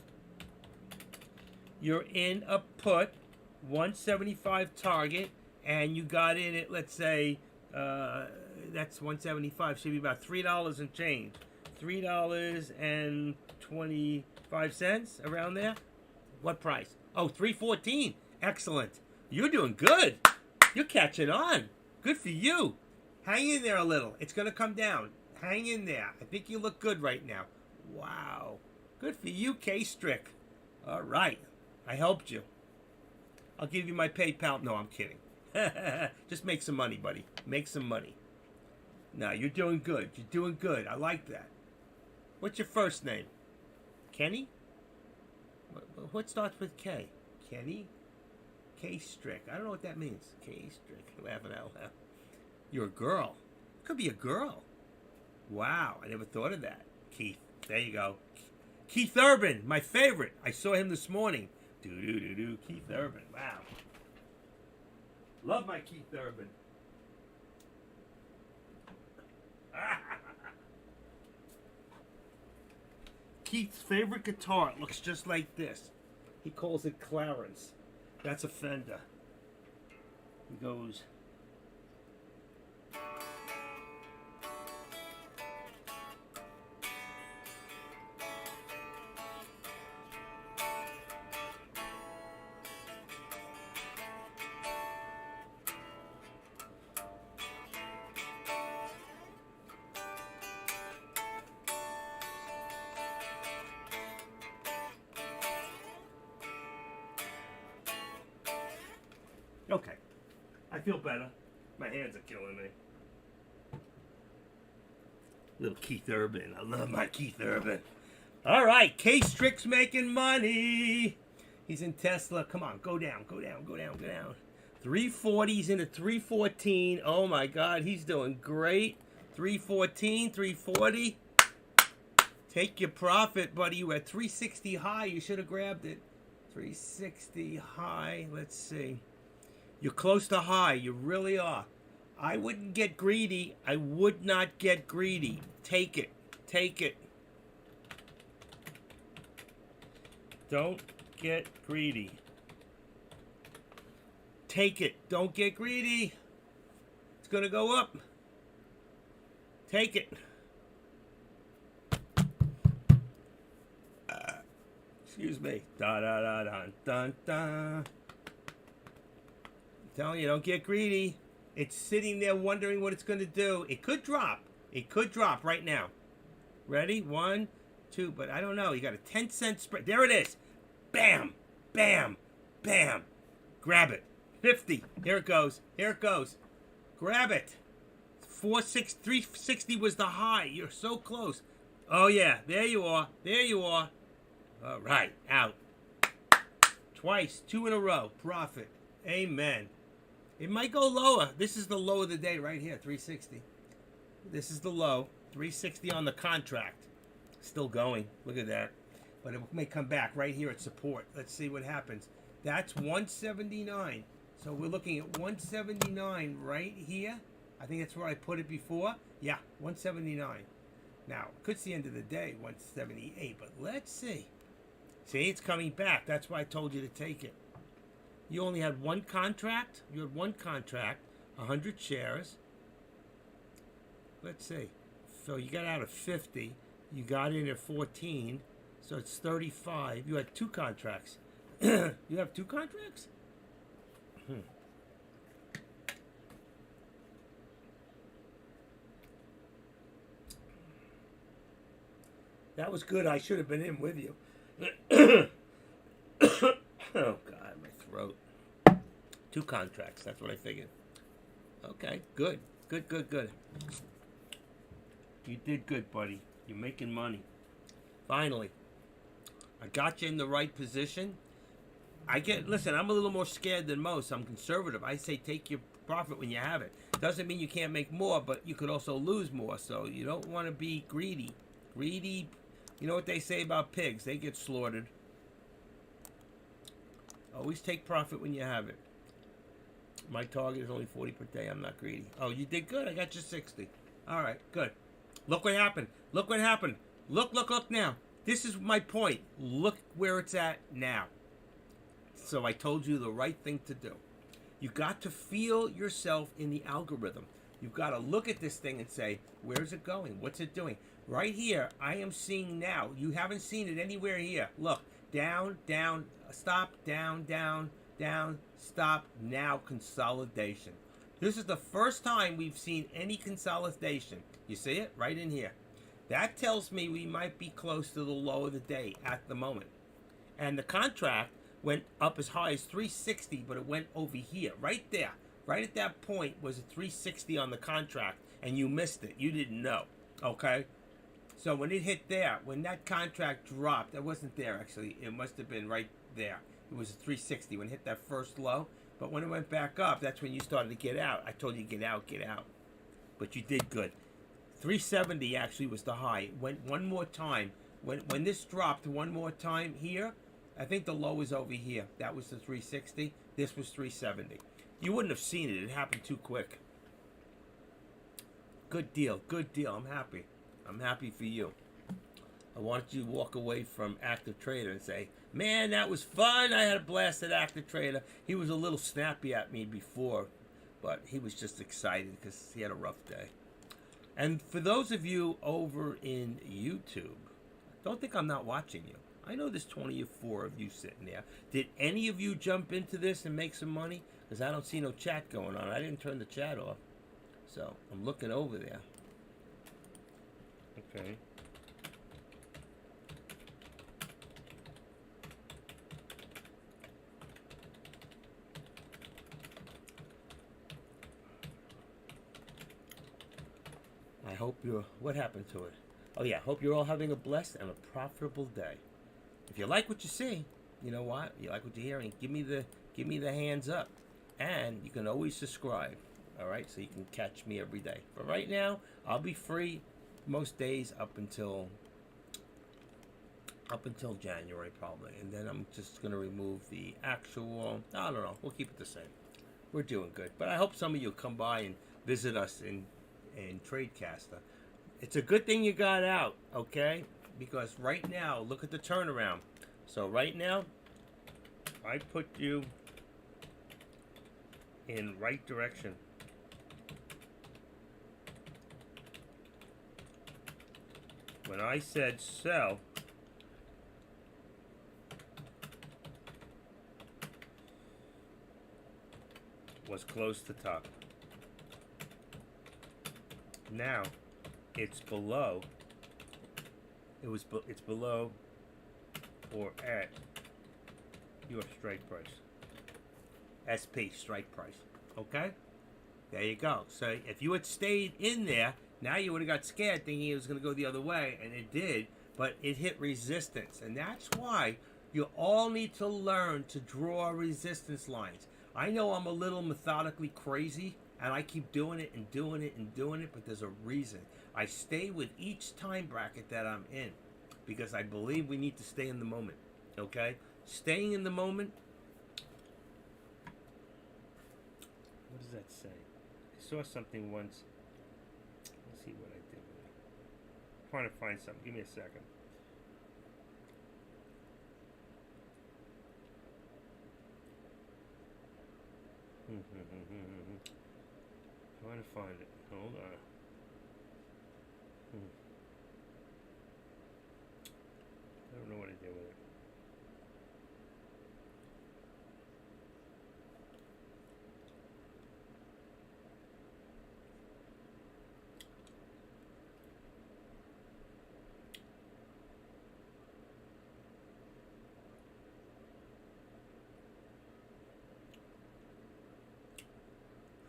You're in a put, 175 target, and you got in it, let's say, that's 175. Should be about $3 and change. $3.25 around there. What price? Oh, 314. Excellent. You're doing good. You're catching on. Good for you. Hang in there a little. It's going to come down. Hang in there. I think you look good right now. Wow. Good for you, K-Strick. All right. I helped you. I'll give you my PayPal. No, I'm kidding. Just make some money, buddy. Make some money. No, you're doing good. You're doing good. I like that. What's your first name? Kenny? What starts with K? Kenny? K-Strick. I don't know what that means. K-Strick. Laughing out loud. You're a girl. Could be a girl. Wow. I never thought of that. Keith. There you go. Keith Urban. My favorite. I saw him this morning. Do. Keith Urban. Wow. Love my Keith Urban. Keith's favorite guitar looks just like this. He calls it Clarence. That's a Fender. He goes... Okay. I feel better. My hands are killing me. Little Keith Urban. I love my Keith Urban. All right. K-Strick's making money. He's in Tesla. Come on. Go down. 340. He's in a 314. Oh, my God. He's doing great. 314, 340. Take your profit, buddy. You were at 360 high. You should have grabbed it. 360 high. Let's see. You're close to high. You really are. I wouldn't get greedy. I would not get greedy. Take it. Take it. Don't get greedy. Take it. Don't get greedy. It's going to go up. Take it. Excuse me. Dun. Telling you, don't get greedy. It's sitting there wondering what it's going to do. It could drop. It could drop right now. Ready? 1, 2, but I don't know. You got a 10-cent spread. There it is. Bam, bam, bam. Grab it. 50. Here it goes. Here it goes. Grab it. 360 was the high. You're so close. Oh, yeah. There you are. There you are. All right. Out. Twice. 2 in a row. Profit. Amen. It might go lower. This is the low of the day right here, 360. This is the low, 360 on the contract. Still going. Look at that. But it may come back right here at support. Let's see what happens. That's 179. So we're looking at 179 right here. I think that's where I put it before. Yeah, 179. Now, it's the end of the day, 178. But let's see. See, it's coming back. That's why I told you to take it. You only had one contract. You had one contract, 100 shares. Let's see. So you got out of 50. You got in at 14. So it's 35. You had 2 contracts. You have 2 contracts? That was good. I should have been in with you. Oh, God, my throat. 2 contracts. That's what I figured. Okay, good. Good, good, good. You did good, buddy. You're making money. Finally. I got you in the right position. Listen, I'm a little more scared than most. I'm conservative. I say take your profit when you have it. Doesn't mean you can't make more, but you could also lose more. So you don't want to be greedy. Greedy, you know what they say about pigs? They get slaughtered. Always take profit when you have it. My target is only 40 per day. I'm not greedy. Oh, you did good. I got you 60. All right, good. Look what happened. Look what happened. Look, look, look now. This is my point. Look where it's at now. So I told you the right thing to do. You got to feel yourself in the algorithm. You've got to look at this thing and say, where's it going? What's it doing? Right here, I am seeing now. You haven't seen it anywhere here. Look, down, down, stop, down, down, down, stop, now consolidation. This is the first time we've seen any consolidation. You see it? Right in here. That tells me we might be close to the low of the day at the moment. And the contract went up as high as 360, but it went over here, right there. Right at that point was a 360 on the contract, and you missed it. You didn't know, okay? So when it hit there, when that contract dropped, it wasn't there actually. It must have been right there. It was a 360 when it hit that first low. But when it went back up, that's when you started to get out. I told you get out, get out. But you did good. 370 actually was the high. It went one more time. When this dropped one more time here, I think the low was over here. That was the 360. This was 370. You wouldn't have seen it. It happened too quick. Good deal. Good deal. I'm happy. I'm happy for you. I wanted you to walk away from Active Trader and say, man, that was fun. I had a blast at Active Trader. He was a little snappy at me before, but he was just excited because he had a rough day. And for those of you over in YouTube, don't think I'm not watching you. I know there's 24 of you sitting there. Did any of you jump into this and make some money? Because I don't see no chat going on. I didn't turn the chat off. So I'm looking over there. Okay. I hope you're... What happened to it? Oh yeah, hope you're all having a blessed and a profitable day. If you like what you see, you know what? You like what you're hearing, give me the hands up. And you can always subscribe. All right, so you can catch me every day. But right now, I'll be free most days up until January probably. And then I'm just going to remove the actual, I don't know, we'll keep it the same. We're doing good. But I hope some of you come by and visit us in Tradecaster. It's a good thing you got out, okay? Because right now, look at the turnaround. So right now, I put you in right direction. When I said sell, was close to top. Now it's below. It's below or at your strike price. SP strike price. Okay? There you go. So if you had stayed in there, now you would have got scared thinking it was going to go the other way, and it did, but it hit resistance. And that's why you all need to learn to draw resistance lines. I know I'm a little methodically crazy, and I keep doing it and doing it and doing it, but there's a reason. I stay with each time bracket that I'm in because I believe we need to stay in the moment, okay? Staying in the moment. What does that say? I saw something once. Let's see what I did with it. I'm trying to find something. Give me a second. Trying to find it. Hold on. I don't know what I did with it.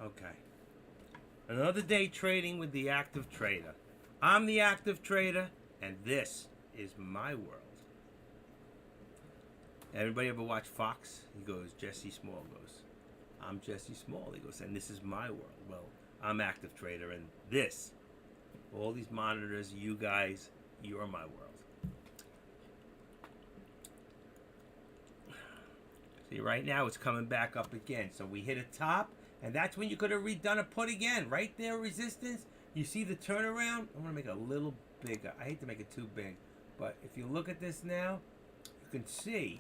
Okay. Another day trading with the active trader. I'm the active trader, and this is my world. Everybody ever watch Fox? He goes, Jesse Small goes, I'm Jesse Small. He goes, and this is my world. Well, I'm active trader, and this, all these monitors, you guys, you're my world. See, right now it's coming back up again. So we hit a top, and that's when you could have redone a put again. Right there, resistance. You see the turnaround? I'm going to make it a little bigger. I hate to make it too big. But if you look at this now, you can see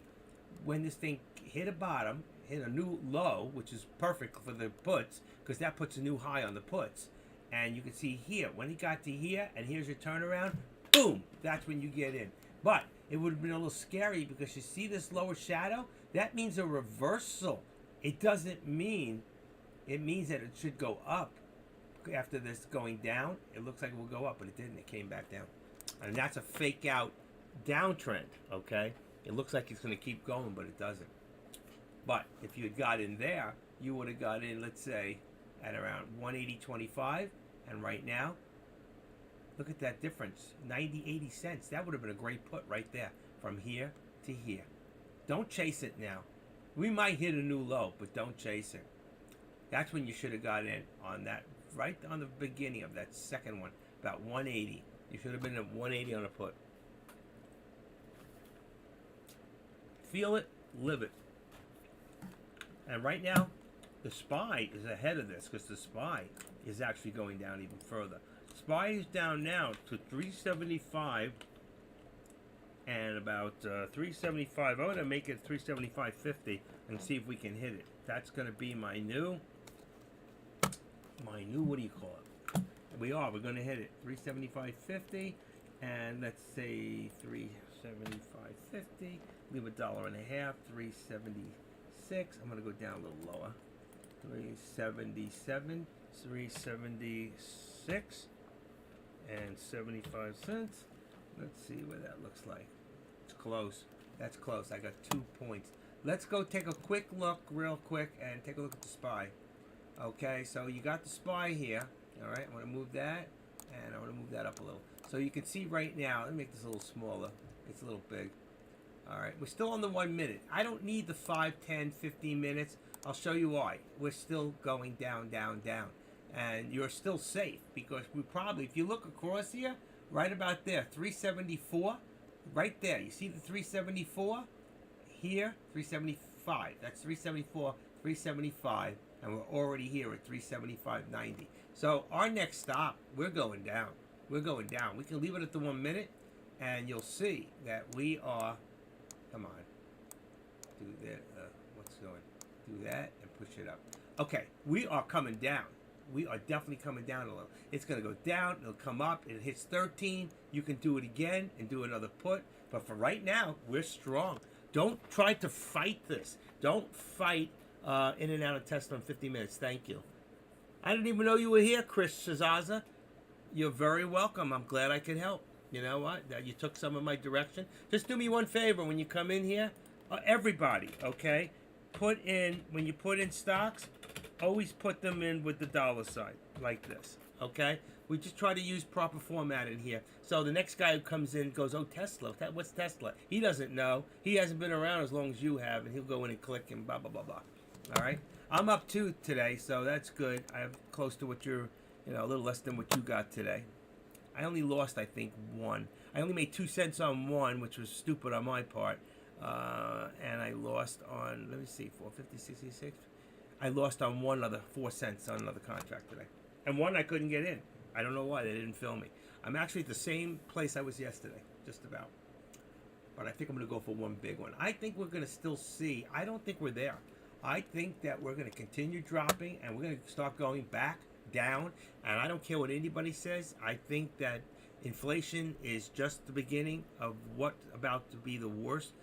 when this thing hit a bottom, hit a new low, which is perfect for the puts, because that puts a new high on the puts. And you can see here, when it got to here, and here's your turnaround, boom, that's when you get in. But it would have been a little scary because you see this lower shadow? That means a reversal. It doesn't mean, it means that it should go up. After this going down, it looks like it will go up, but it didn't. It came back down. And that's a fake out downtrend, okay? It looks like it's going to keep going, but it doesn't. But if you had got in there, you would have got in, let's say, at around 180.25. And right now, look at that difference, 80 cents. That would have been a great put right there, from here to here. Don't chase it now. We might hit a new low, but don't chase it. That's when you should have got in on that, right on the beginning of that second one, about 180. You should have been at 180 on a put. Feel it, live it. And right now, the SPY is ahead of this because the SPY is actually going down even further. SPY is down now to 375 and about 375. I'm going to make it 375.50 and see if we can hit it. That's going to be my new, what do you call it? We're going to hit it. 375.50 and let's say 375.50. Leave $1.50. 376. I'm going to go down a little lower. 377. 376 and 75 cents. Let's see what that looks like. It's close. That's close. I got 2 points. Let's go take a quick look, real quick, and take a look at the SPY. Okay, so you got the SPY here. All right, I'm going to move that, and I'm going to move that up a little. So you can see right now, let me make this a little smaller. It's a little big. All right, we're still on the 1 minute. I don't need the 5, 10, 15 minutes. I'll show you why. We're still going down, down, down. And you're still safe because we probably, if you look across here, right about there, 374, right there. You see the 374? Here, 375. That's 374, 375, and we're already here at 375.90. So our next stop, we're going down. We're going down. We can leave it at the 1 minute, and you'll see that we are, come on, do that, what's going, do that, and push it up. Okay, we are coming down. We are definitely coming down a little. It's going to go down. It'll come up. It hits 13. You can do it again and do another put. But for right now, we're strong. Don't try to fight this. Don't fight in and out of Tesla in 50 minutes. Thank you. I didn't even know you were here, Chris Shazaza. You're very welcome. I'm glad I could help. You know what? That you took some of my direction. Just do me one favor when you come in here. Everybody, okay? Put in, when you put in stocks, always put them in with the dollar sign, like this, okay? We just try to use proper format in here. So the next guy who comes in goes, oh, Tesla, what's Tesla? He doesn't know. He hasn't been around as long as you have, and he'll go in and click and blah, blah, blah, blah. All right? I'm up 2 today, so that's good. I'm close to what you're, a little less than what you got today. I only lost, I think, 1. I only made 2 cents on 1, which was stupid on my part. And I lost on, let me see, 450, 66. I lost on 4 cents on another contract today. And 1 I couldn't get in. I don't know why. They didn't fill me. I'm actually at the same place I was yesterday, just about. But I think I'm going to go for 1 big one. I think we're going to still see. I don't think we're there. I think that we're going to continue dropping, and we're going to start going back, down. And I don't care what anybody says. I think that inflation is just the beginning of what's about to be the worst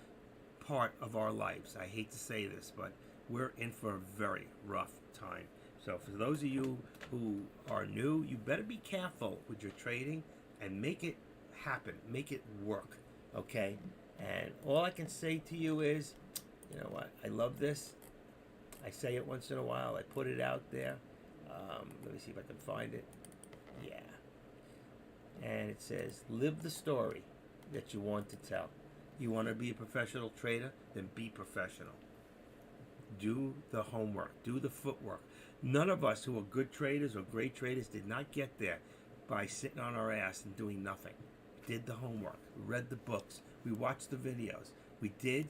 part of our lives. I hate to say this, but we're in for a very rough time. So for those of you who are new, you better be careful with your trading and make it happen. Make it work, okay? And all I can say to you is, you know what? I love this. I say it once in a while. I put it out there. Let me see if I can find it. Yeah. And it says, live the story that you want to tell. You want to be a professional trader? Then be professional. Do the homework. Do the footwork. None of us who are good traders or great traders did not get there by sitting on our ass and doing nothing. We did the homework. We read the books. We watched the videos. We did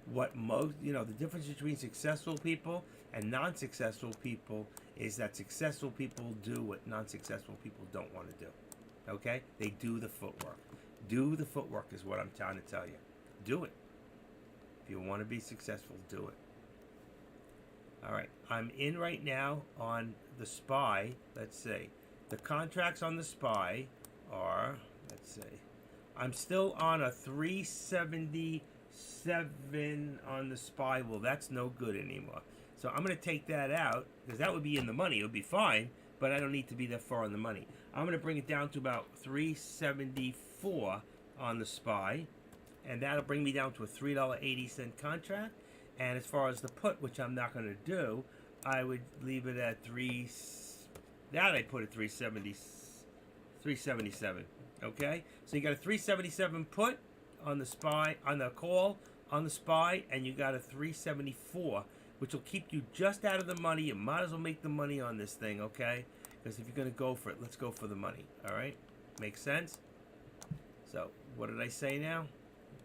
what most, the difference between successful people and non-successful people is that successful people do what non-successful people don't want to do. Okay? They do the footwork. Do the footwork is what I'm trying to tell you. Do it. If you want to be successful, do it. All right. I'm in right now on the SPY. Let's see. The contracts on the SPY are, let's see. I'm still on a 377 on the SPY. Well, that's no good anymore. So I'm going to take that out because that would be in the money. It would be fine, but I don't need to be that far in the money. I'm going to bring it down to about 374 on the SPY, and that'll bring me down to a $3.80 contract. And as far as the put, which I'm not going to do, I would leave it at I put it 377. Okay, so you got a 377 put on the SPY, on the call on the SPY, and you got a 374, which will keep you just out of the money. You might as well make the money on this thing, okay? Because if you're going to go for it, let's go for the money. All right, makes sense. So what did I say now?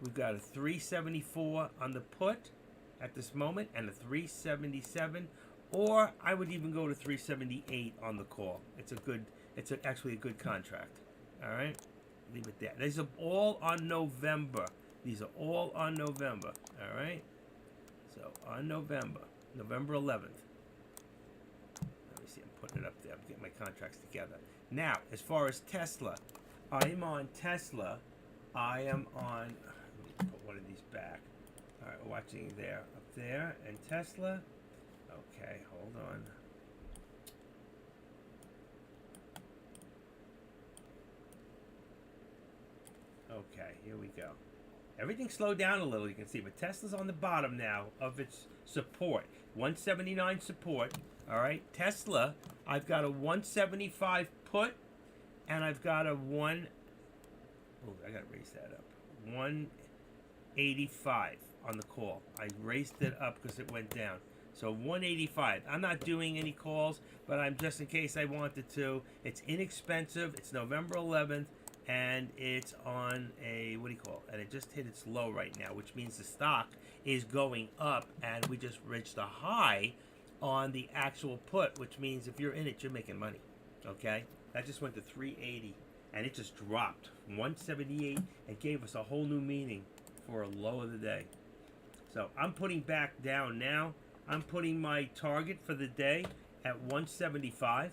We've got a 374 on the put at this moment, and a 377, or I would even go to 378 on the call. It's actually a good contract. All right, leave it there. These are all on November. All right, so on November 11th. Let me see. I'm putting it up there. I'm getting my contracts together. Now, as far as Tesla, I'm on Tesla. I am on. Let me put one of these back. All right, we're watching there, up there, and Tesla. Okay, hold on. Okay, here we go. Everything slowed down a little, you can see, but Tesla's on the bottom now of its support. 179 support. All right, Tesla, I've got a 175 put, and I've got a I got to raise that up. 185 on the call. I raised it up because it went down. So 185. I'm not doing any calls, but I'm just in case I wanted to. It's inexpensive. It's November 11th. And it's on a, and it just hit its low right now, which means the stock is going up, and we just reached a high on the actual put, which means if you're in it, you're making money, okay? That just went to 380, and it just dropped from 178 and gave us a whole new meaning for a low of the day. So I'm putting back down now. I'm putting my target for the day at 175.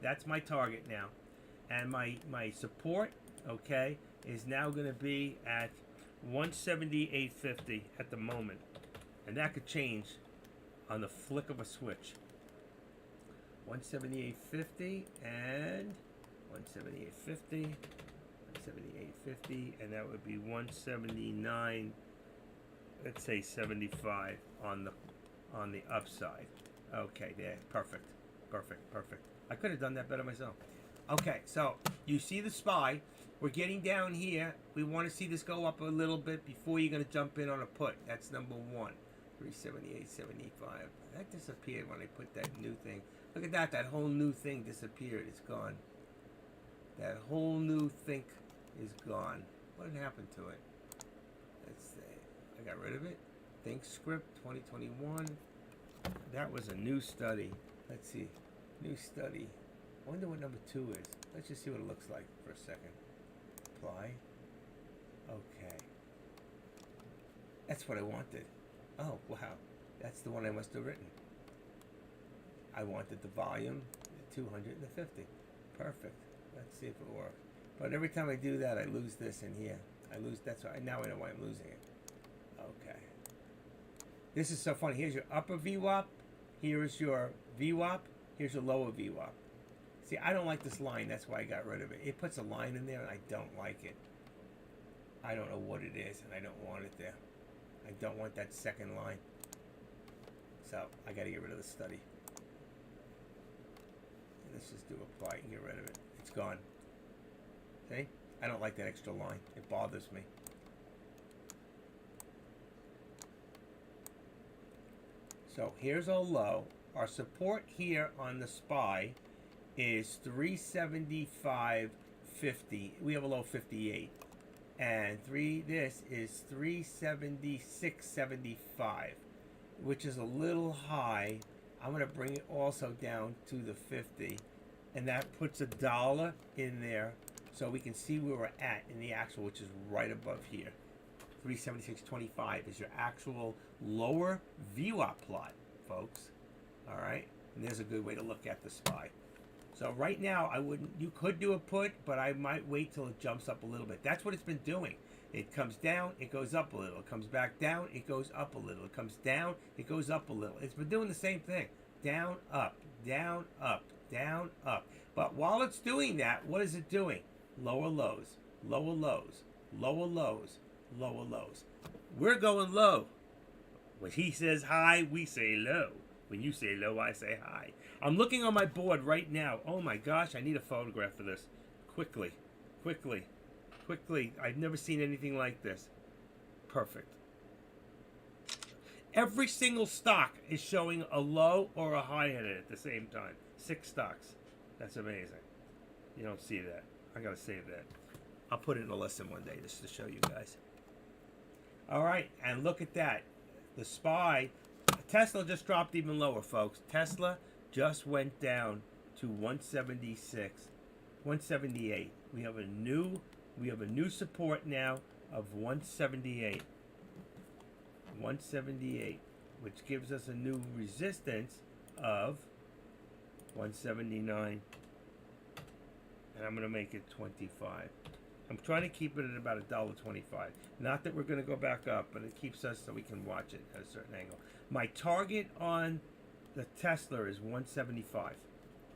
That's my target now. And my support, okay, is now going to be at 178.50 at the moment, and that could change on the flick of a switch. 178.50 and 178.50, 178.50, and that would be 179. Let's say 75 on the upside. Okay, there, perfect. I could have done that better myself. Okay, so you see the SPY. We're getting down here. We want to see this go up a little bit before you're going to jump in on a put. That's number one. 378.75. That disappeared when I put that new thing. Look at that. That whole new thing disappeared. It's gone. That whole new thing is gone. What had happened to it? Let's see. I got rid of it. Think script 2021. That was a new study. Let's see. New study. I wonder what number 2 is. Let's just see what it looks like for a second. Apply. Okay. That's what I wanted. Oh, wow. That's the one I must have written. I wanted the volume, the 250. Perfect. Let's see if it works. But every time I do that, I lose this in here. That's why, now I know why I'm losing it. Okay. This is so funny. Here's your upper VWAP. Here's your VWAP. Here's your lower VWAP. See, I don't like this line. That's why I got rid of it. It puts a line in there, and I don't like it. I don't know what it is, and I don't want it there. I don't want that second line. So I got to get rid of the study. let's just do apply and get rid of it. It's gone. See? I don't like that extra line. It bothers me. So here's our low. Our support here on the SPY is 375.50. We have a low 58. And this is 376.75, which is a little high. I'm going to bring it also down to the 50. And that puts $1 in there so we can see where we're at in the actual, which is right above here. 376.25 is your actual lower VWAP plot, folks. All right, and there's a good way to look at the SPY. So right now, I wouldn't. You could do a put, but I might wait till it jumps up a little bit. That's what it's been doing. It comes down, it goes up a little. It comes back down, it goes up a little. It comes down, it goes up a little. It's been doing the same thing. Down, up, down, up, down, up. But while it's doing that, what is it doing? Lower lows, lower lows, lower lows, lower lows. We're going low. When he says high, we say low. When you say low, I say high. I'm looking on my board right now. Oh my gosh, I need a photograph for this. Quickly, quickly, quickly. I've never seen anything like this. Perfect. Every single stock is showing a low or a high in it at the same time. 6 stocks. That's amazing. You don't see that. I gotta save that. I'll put it in a lesson one day just to show you guys. All right, and look at that. The SPY, Tesla just dropped even lower, folks. Tesla just went down to 176, 178. We have a new support now of 178. 178, which gives us a new resistance of 179. And I'm going to make it 25. I'm trying to keep it at about $1.25. Not that we're going to go back up, but it keeps us so we can watch it at a certain angle. My target on the Tesla is 175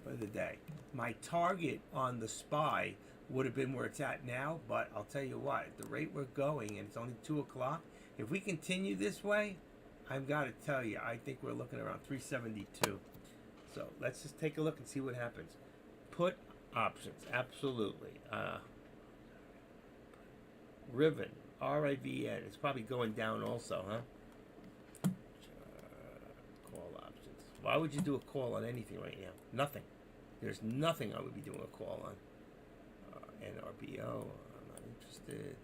for the day. My target on the SPY would have been where it's at now, but I'll tell you what, at the rate we're going, and it's only 2 o'clock, if we continue this way, I've got to tell you, I think we're looking around 372. So let's just take a look and see what happens. Put options, absolutely. Riven, R-I-V-N. It's probably going down also, huh? Call options. Why would you do a call on anything right now? Nothing. There's nothing I would be doing a call on. NRBO, I'm not interested.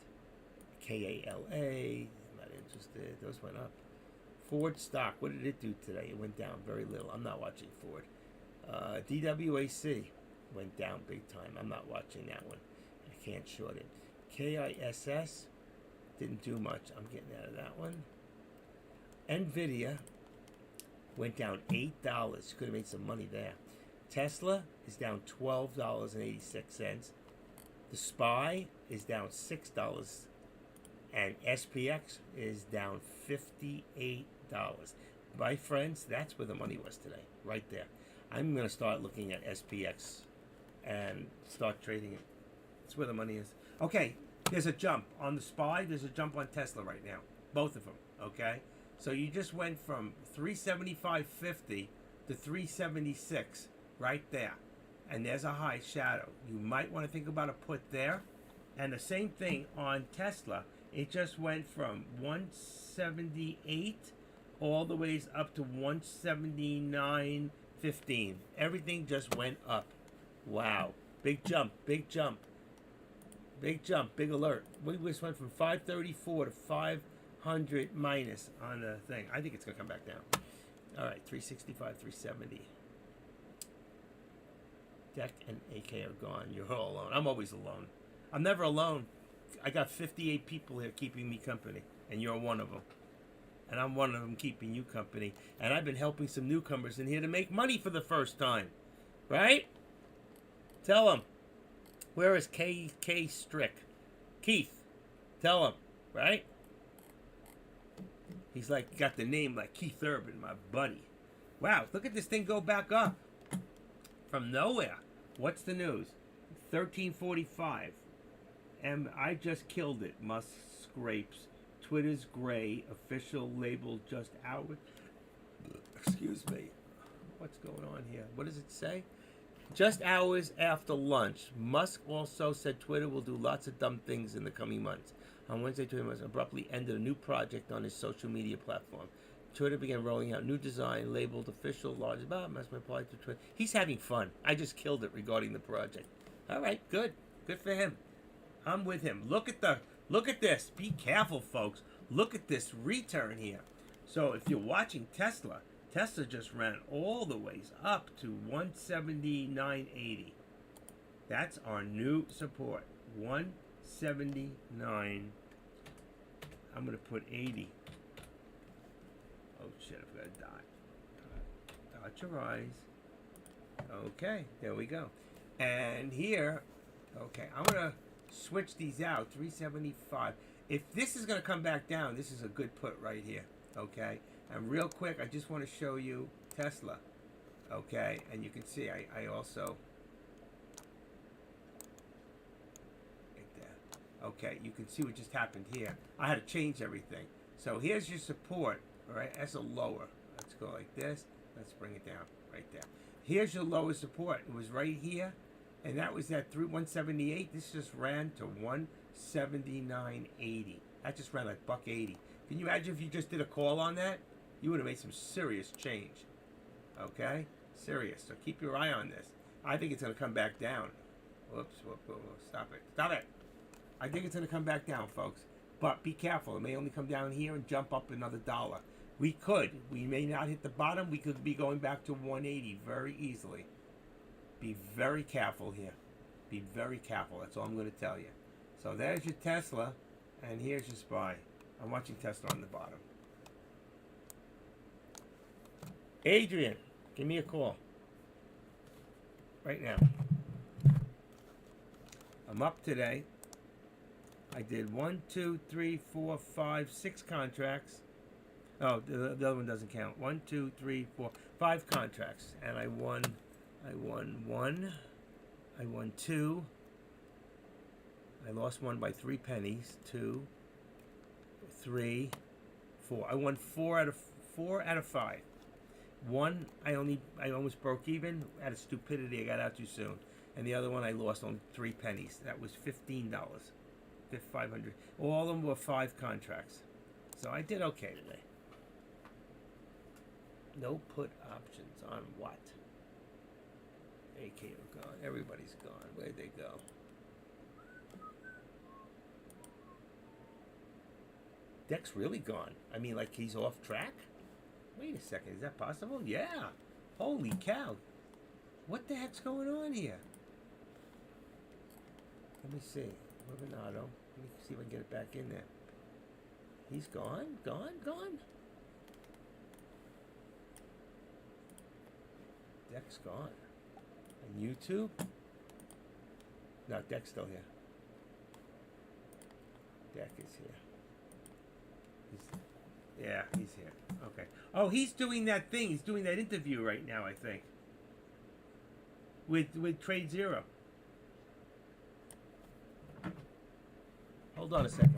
KALA, I'm not interested. Those went up. Ford stock, what did it do today? It went down very little. I'm not watching Ford. DWAC went down big time. I'm not watching that one. I can't short it. KISS didn't do much. I'm getting out of that one. Nvidia went down $8. Could have made some money there. Tesla is down $12.86. The SPY is down $6. And SPX is down $58. My friends, that's where the money was today. Right there. I'm going to start looking at SPX and start trading it. That's where the money is. Okay, there's a jump on the SPY. There's a jump on Tesla right now. Both of them, okay? So you just went from 375.50 to 376 right there. And there's a high shadow. You might want to think about a put there. And the same thing on Tesla. It just went from 178 all the way up to 179.15. Everything just went up. Wow. Big jump, big jump. Big jump, big alert. We just went from 534 to 500 minus on the thing. I think it's going to come back down. All right, 365, 370. Deck and AK are gone. You're all alone. I'm always alone. I'm never alone. I got 58 people here keeping me company, and you're one of them. And I'm one of them keeping you company. And I've been helping some newcomers in here to make money for the first time. Right? Tell them. Where is K Strick? Keith. Tell him. Right? He's like, got the name like Keith Urban, my buddy. Wow, look at this thing go back up. From nowhere. What's the news? 1345. And I just killed it. Musk scrapes. Twitter's gray. Official label just out. Excuse me. What's going on here? What does it say? Just hours after lunch, Musk also said Twitter will do lots of dumb things in the coming months. On Wednesday, Twitter was abruptly ended a new project on his social media platform. Twitter began rolling out new design labeled official large about Musk applied to Twitter. He's having fun. I just killed it regarding the project. All right, good. Good for him. I'm with him. Look at this. Be careful, folks. Look at this return here. So if you're watching Tesla, Tesla just ran all the ways up to 179.80. That's our new support. 179. I'm going to put 80. Oh shit, I forgot to dot. Dot your eyes. Okay, there we go. And here, okay, I'm going to switch these out. 375. If this is going to come back down, this is a good put right here. Okay, and real quick, I just want to show you Tesla. Okay, and you can see I also right there. Okay, you can see what just happened here. I had to change everything. So here's your support. All right, that's a lower. Let's go like this. Let's bring it down right there. Here's your lower support. It was right here, and that was at 178. This just ran to 179.80. That just ran like $1.80. Can you imagine if you just did a call on that? You would have made some serious change. Okay? Serious. So keep your eye on this. I think it's going to come back down. Whoops. Stop it. Stop it. I think it's going to come back down, folks. But be careful. It may only come down here and jump up another $1. We may not hit the bottom. We could be going back to 180 very easily. Be very careful here. Be very careful. That's all I'm going to tell you. So there's your Tesla, and here's your SPY. I'm watching Tesla on the bottom. Adrian, give me a call. Right now. I'm up today. I did 1, 2, 3, 4, 5, 6 contracts. Oh, the other one doesn't count. 1, 2, 3, 4, 5 contracts. And I won 1. I won 2. I lost 1 by 3 pennies. 2, 3, 4. I won 4 out of 5. 1, I almost broke even out of stupidity. I got out too soon. And the other one I lost only 3 pennies. That was $15. $500. All of them were 5 contracts. So I did okay today. No put options on what? AK are gone. Everybody's gone. Where'd they go? Deck's really gone. I mean, like he's off track? Wait a second. Is that possible? Yeah. Holy cow. What the heck's going on here? Let me see. Webinar. Let me see if I can get it back in there. He's gone? Gone? Deck's gone. And YouTube? No, Deck's still here. Deck is here. He's here. Okay. Oh, he's doing that thing. He's doing that interview right now, I think. With Trade Zero. Hold on a second.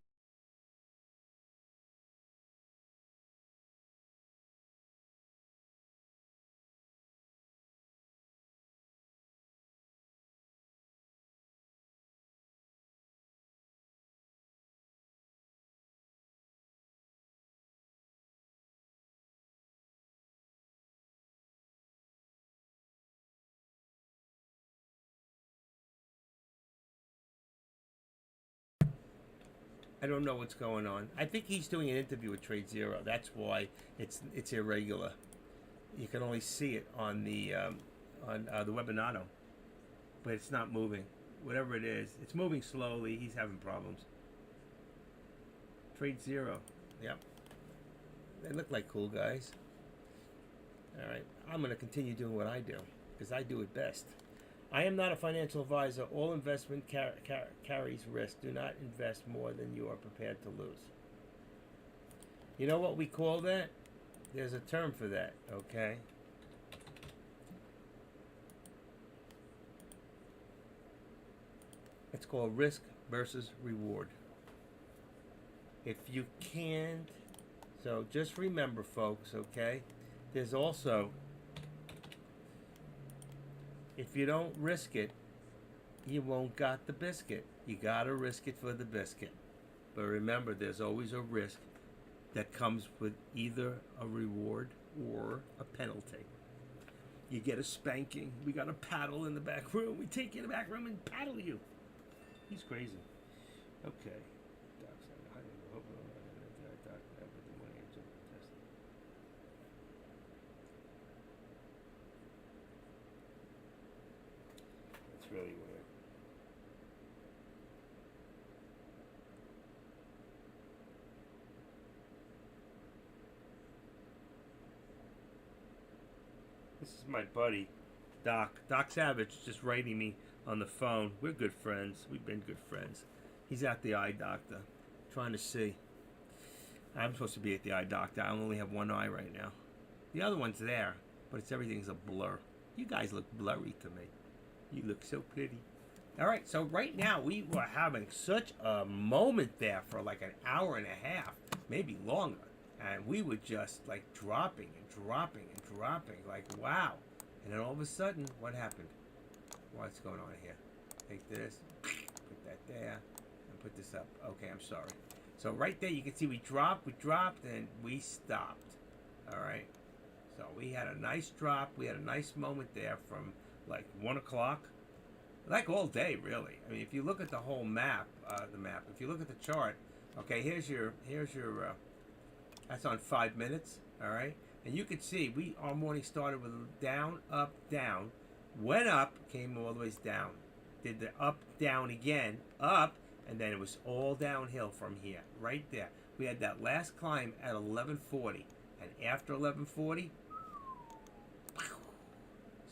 I don't know what's going on. I think he's doing an interview with Trade Zero. That's why it's irregular. You can only see it on the Webinado, but it's not moving. Whatever it is, it's moving slowly. He's having problems. Trade Zero. Yep. They look like cool guys. All right. I'm going to continue doing what I do because I do it best. I am not a financial advisor. All investment carries risk. Do not invest more than you are prepared to lose. You know what we call that? There's a term for that, okay? It's called risk versus reward. If you can't, so just remember, folks, okay? There's also If you don't risk it, you won't got the biscuit. You gotta risk it for the biscuit. But remember, there's always a risk that comes with either a reward or a penalty. You get a spanking. We got a paddle in the back room. We take you in the back room and paddle you. He's crazy. Okay. That's really weird. This is my buddy, Doc. Doc Savage just writing me on the phone. We're good friends. We've been good friends. He's at the eye doctor, trying to see. I'm supposed to be at the eye doctor. I only have one eye right now. The other one's there, but everything's a blur. You guys look blurry to me. You look so pretty. All right, so right now we were having such a moment there for like an hour and a half, maybe longer. And we were just like dropping and dropping and dropping, like wow. And then all of a sudden, what happened? What's going on here? Take this, put that there, and put this up. Okay, I'm sorry. So right there, you can see we dropped, and we stopped. All right. So we had a nice drop. We had a nice moment there from like 1 o'clock, like all day, really. I mean, if you look at the whole map, if you look at the chart, okay, here's your that's on 5 minutes, all right? And you can see our morning started with down, up, down, went up, came all the way down, did the up, down again, up, and then it was all downhill from here, right there. We had that last climb at 11:40, and after 11:40,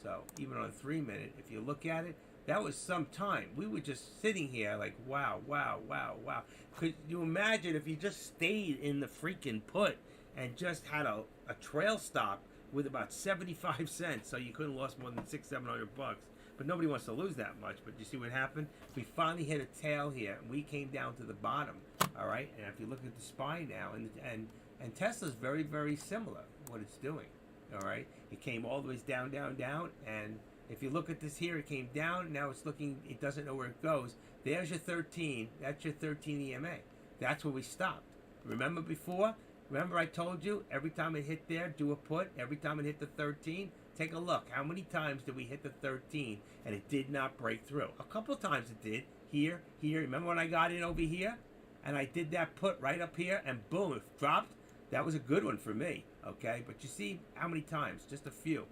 so even on a 3 minute, if you look at it, that was some time. We were just sitting here like, wow, wow, wow, wow. Could you imagine if you just stayed in the freaking put and just had a trail stop with about 75 cents, so you couldn't lost more than $600-700? But nobody wants to lose that much. But you see what happened? We finally hit a tail here, and we came down to the bottom. All right, and if you look at the spine now, and Tesla's very, very similar what it's doing. All right, it came all the way down, down, down, and if you look at this here, it came down. Now it's looking, it doesn't know where it goes. There's your 13. That's your 13 EMA. That's where we stopped. Remember before? Remember I told you, every time it hit there, do a put. Every time it hit the 13, take a look. How many times did we hit the 13 and it did not break through? A couple times it did. Here, here. Remember when I got in over here? And I did that put right up here, and boom, it dropped. That was a good one for me, okay? But you see how many times? Just a few.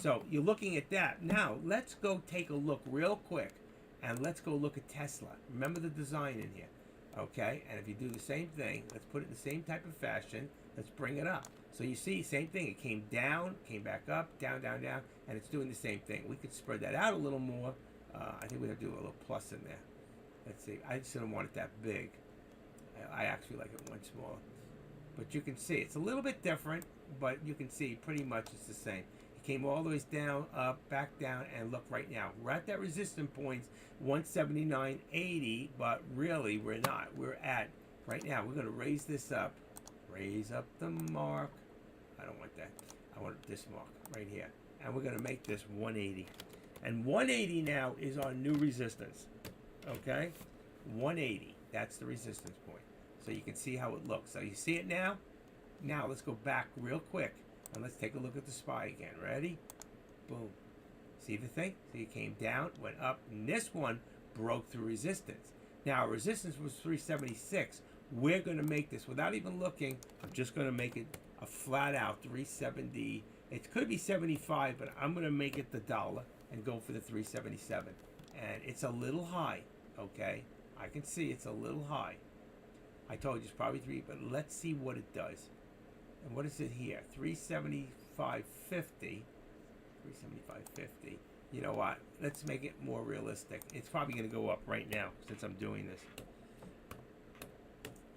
So you're looking at that. Now, let's go take a look real quick, and let's go look at Tesla. Remember the design in here, okay? And if you do the same thing, let's put it in the same type of fashion. Let's bring it up. So you see, same thing. It came down, came back up, down, down, down, and it's doing the same thing. We could spread that out a little more. I think we're going to do a little plus in there. Let's see. I just didn't want it that big. I actually like it one smaller. But you can see, it's a little bit different, but you can see pretty much it's the same. Came all the way down, up, back down, and look right now. We're at that resistance point, 179.80, but really we're not. We're at, right now, we're going to raise this up. Raise up the mark. I don't want that. I want this mark right here. And we're going to make this 180. And 180 now is our new resistance. Okay? 180. That's the resistance point. So you can see how it looks. So you see it now? Now let's go back real quick. And let's take a look at the SPY again. Ready? Boom. See the thing? So it came down, went up, and this one broke through resistance. Now, our resistance was 376. We're going to make this, without even looking, I'm just going to make it a flat out 370. It could be 75, but I'm going to make it the dollar and go for the 377. And it's a little high, okay? I can see it's a little high. I told you it's probably 3, but let's see what it does. And what is it here? 375.50. 375.50. You know what? Let's make it more realistic. It's probably going to go up right now since I'm doing this.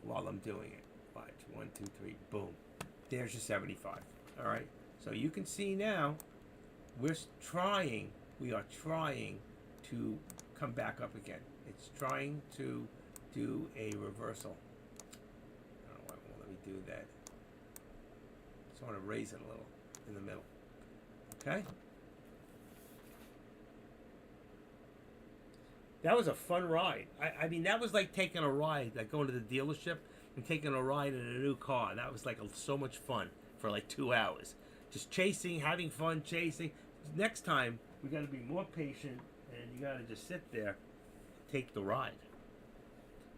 While I'm doing it. Watch. 1, 2, 3. Boom. There's your 75. All right. So you can see now we are trying to come back up again. It's trying to do a reversal. I don't know why it won't let me do that. Just want to raise it a little in the middle. Okay? That was a fun ride. I mean, that was like taking a ride, like going to the dealership and taking a ride in a new car. That was like so much fun for like 2 hours. Just chasing, having fun, chasing. Next time, we got to be more patient and you got to just sit there, take the ride.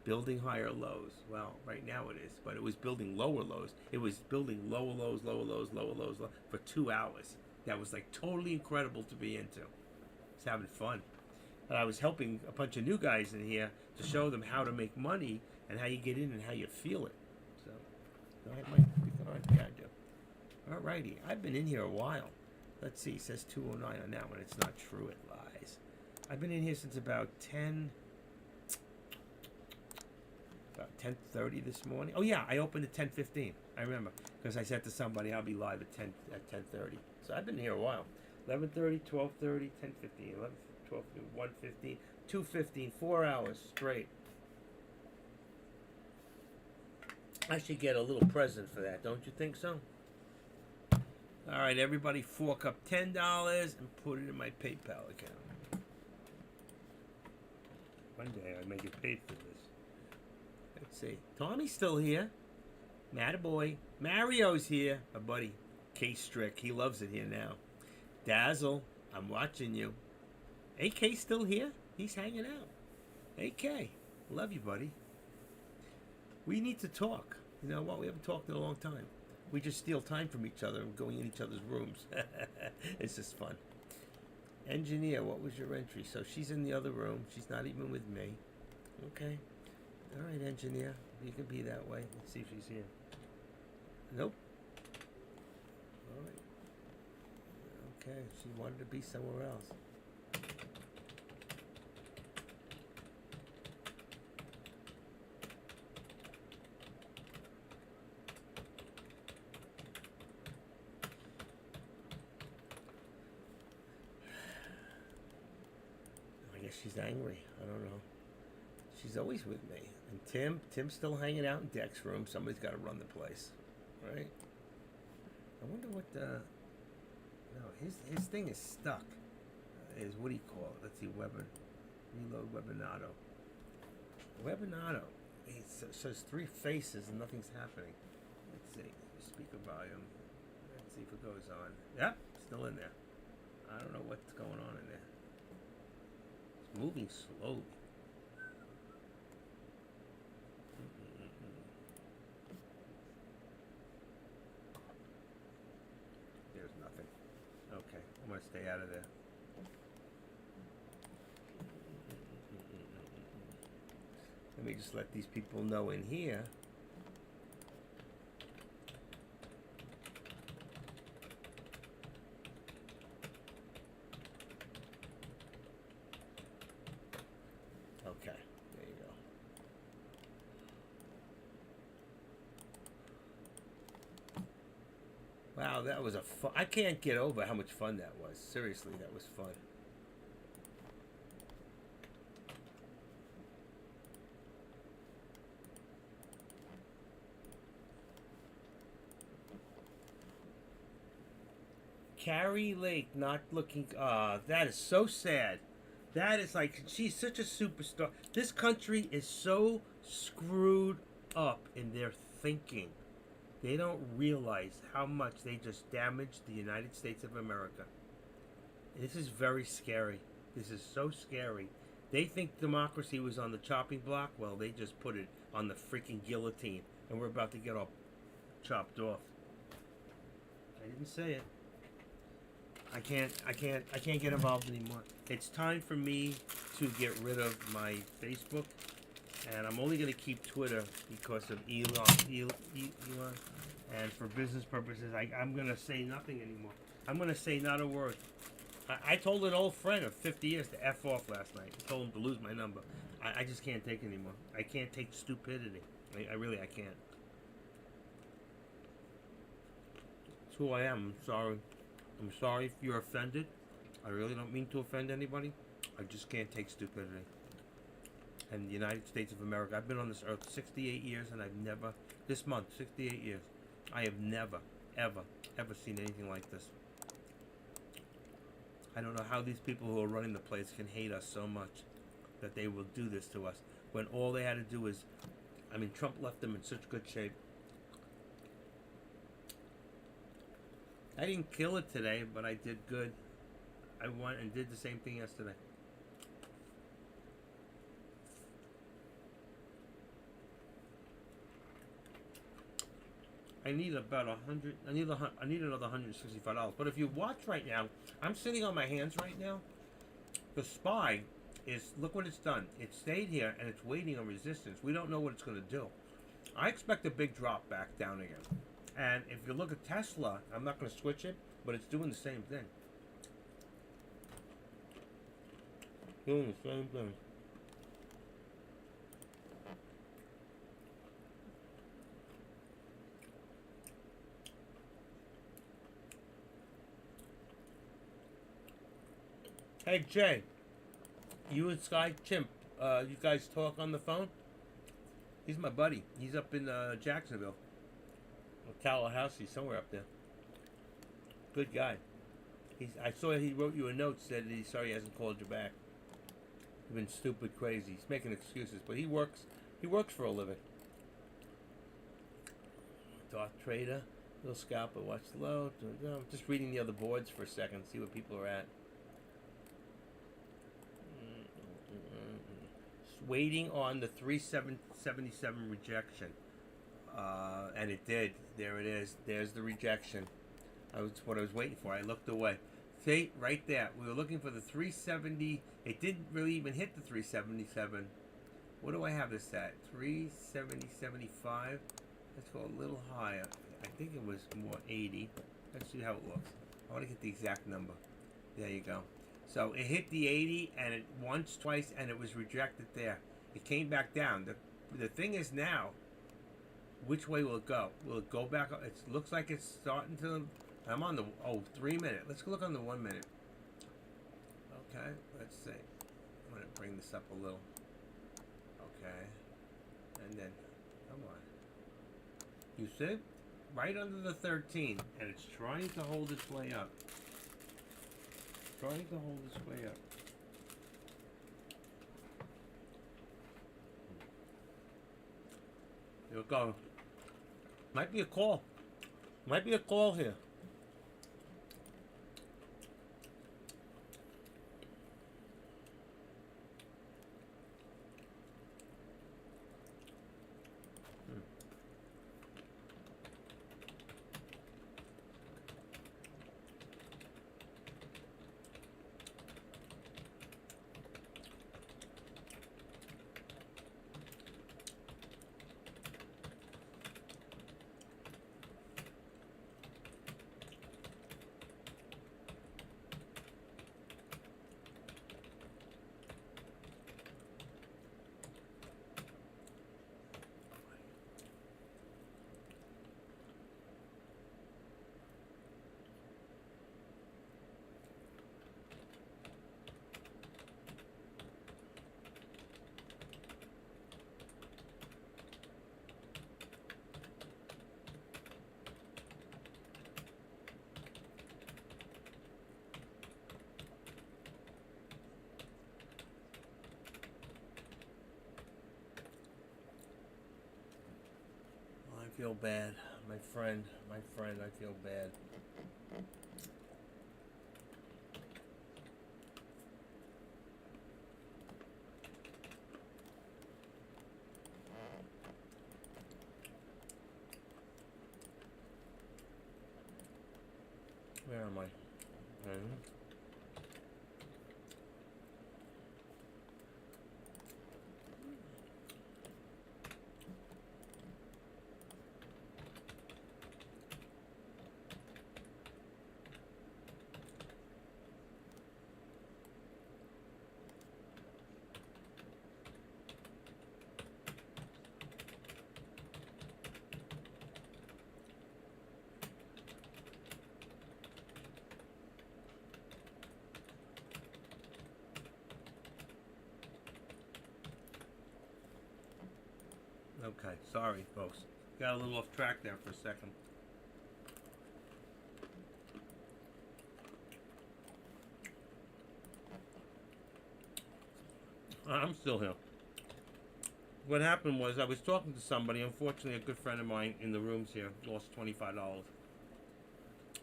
Building higher lows. Well, right now it is, but it was building lower lows. It was building lower lows, lower lows, lower lows, for 2 hours. That was like totally incredible to be into. It's having fun. And I was helping a bunch of new guys in here to show them how to make money and how you get in and how you feel it. So, I might be going. Yeah, I do. Alrighty, I've been in here a while. Let's see, it says 209 on that one. It's not true, it lies. I've been in here since about 10:30 this morning. Oh yeah, I opened at 10:15. I remember because I said to somebody I'll be live at 10:30. So I've been here a while. 11:30, 12:30, 10:15, 11, 12, 1:15, 2:15, 4 hours straight. I should get a little present for that, don't you think so? All right, everybody, fork up $10 and put it in my PayPal account. One day I may get paid for this. Let's see. Tommy's still here. Mattaboy. Mario's here. My buddy. K-Strick. He loves it here now. Dazzle. I'm watching you. AK still here? He's hanging out. AK. Love you, buddy. We need to talk. You know what? We haven't talked in a long time. We just steal time from each other and going in each other's rooms. It's just fun. Engineer, what was your entry? So she's in the other room. She's not even with me. Okay. All right, engineer. You can be that way. Let's see if she's here. Nope. All right. Okay. She wanted to be somewhere else. I guess she's angry. I don't know. She's always with me. And Tim's still hanging out in Deck's room. Somebody's got to run the place, right? I wonder what no, his thing is stuck. What do you call it? Let's see, reload Webinato. Webinato. It says 3 faces and nothing's happening. Let's see, speaker volume. Let's see if it goes on. Yep, still in there. I don't know what's going on in there. It's moving slowly. There's nothing. Okay, I'm going to stay out of there. Let me just let these people know in here. Okay, there you go. Wow, that was a fun. I can't get over how much fun that was. Seriously, that was fun. Carrie Lake not looking. That is so sad. That is like, she's such a superstar. This country is so screwed up in their thinking. They don't realize how much they just damaged the United States of America. This is very scary. This is so scary. They think democracy was on the chopping block. Well, they just put it on the freaking guillotine, and we're about to get all chopped off. I didn't say it. I can't get involved anymore. It's time for me to get rid of my Facebook, and I'm only going to keep Twitter because of Elon. And for business purposes, I'm going to say nothing anymore. I'm going to say not a word. I told an old friend of 50 years to F off last night. I told him to lose my number. I just can't take it anymore. I can't take stupidity. I can't. It's who I am. I'm sorry. I'm sorry if you're offended. I really don't mean to offend anybody. I just can't take stupidity. And the United States of America, I've been on this earth 68 years, and I've never, this month, 68 years, I have never, ever, ever seen anything like this. I don't know how these people who are running the place can hate us so much. that they will do this to us when all they had to do is, I mean, Trump left them in such good shape. I didn't kill it today, but I did good. I went and did the same thing yesterday. I need about I need another $165. But if you watch right now, I'm sitting on my hands right now. The SPY is, look what it's done. It stayed here and it's waiting on resistance. We don't know what it's going to do. I expect a big drop back down again. And if you look at Tesla, I'm not going to switch it, but it's doing the same thing. Doing the same thing. Hey Jay, you and Sky Chimp, you guys talk on the phone? He's my buddy. He's up in Jacksonville, or Tallahassee, somewhere up there. Good guy. I saw he wrote you a note, said he's sorry he hasn't called you back. He's been stupid crazy. He's making excuses, but he works for a living. Dark trader, little scalper, watch low. Just reading the other boards for a second, see what people are at. Waiting on the 377 rejection, and it did. There it is. There's the rejection. That's what I was waiting for. I looked away. See, right there. We were looking for the 370. It didn't really even hit the 377. What do I have this at? 370.75. Let's go a little higher. I think it was more 80. Let's see how it looks. I want to get the exact number. There you go. So it hit the 80 and it once, twice, and it was rejected there. It came back down. The thing is now, which way will it go? Will it go back? It looks like it's starting to. I'm on the 3 minute. Let's look on the 1 minute. Okay, let's see. I'm gonna bring this up a little. Okay, and then come on. You see, right under the 13, and it's trying to hold its way up. Trying to hold its way up. Here we go. Might be a call. Might be a call here. I feel bad, my friend, I feel bad. Where am I? Okay, sorry folks. Got a little off track there for a second. I'm still here. What happened was I was talking to somebody, unfortunately a good friend of mine in the rooms here, lost $25.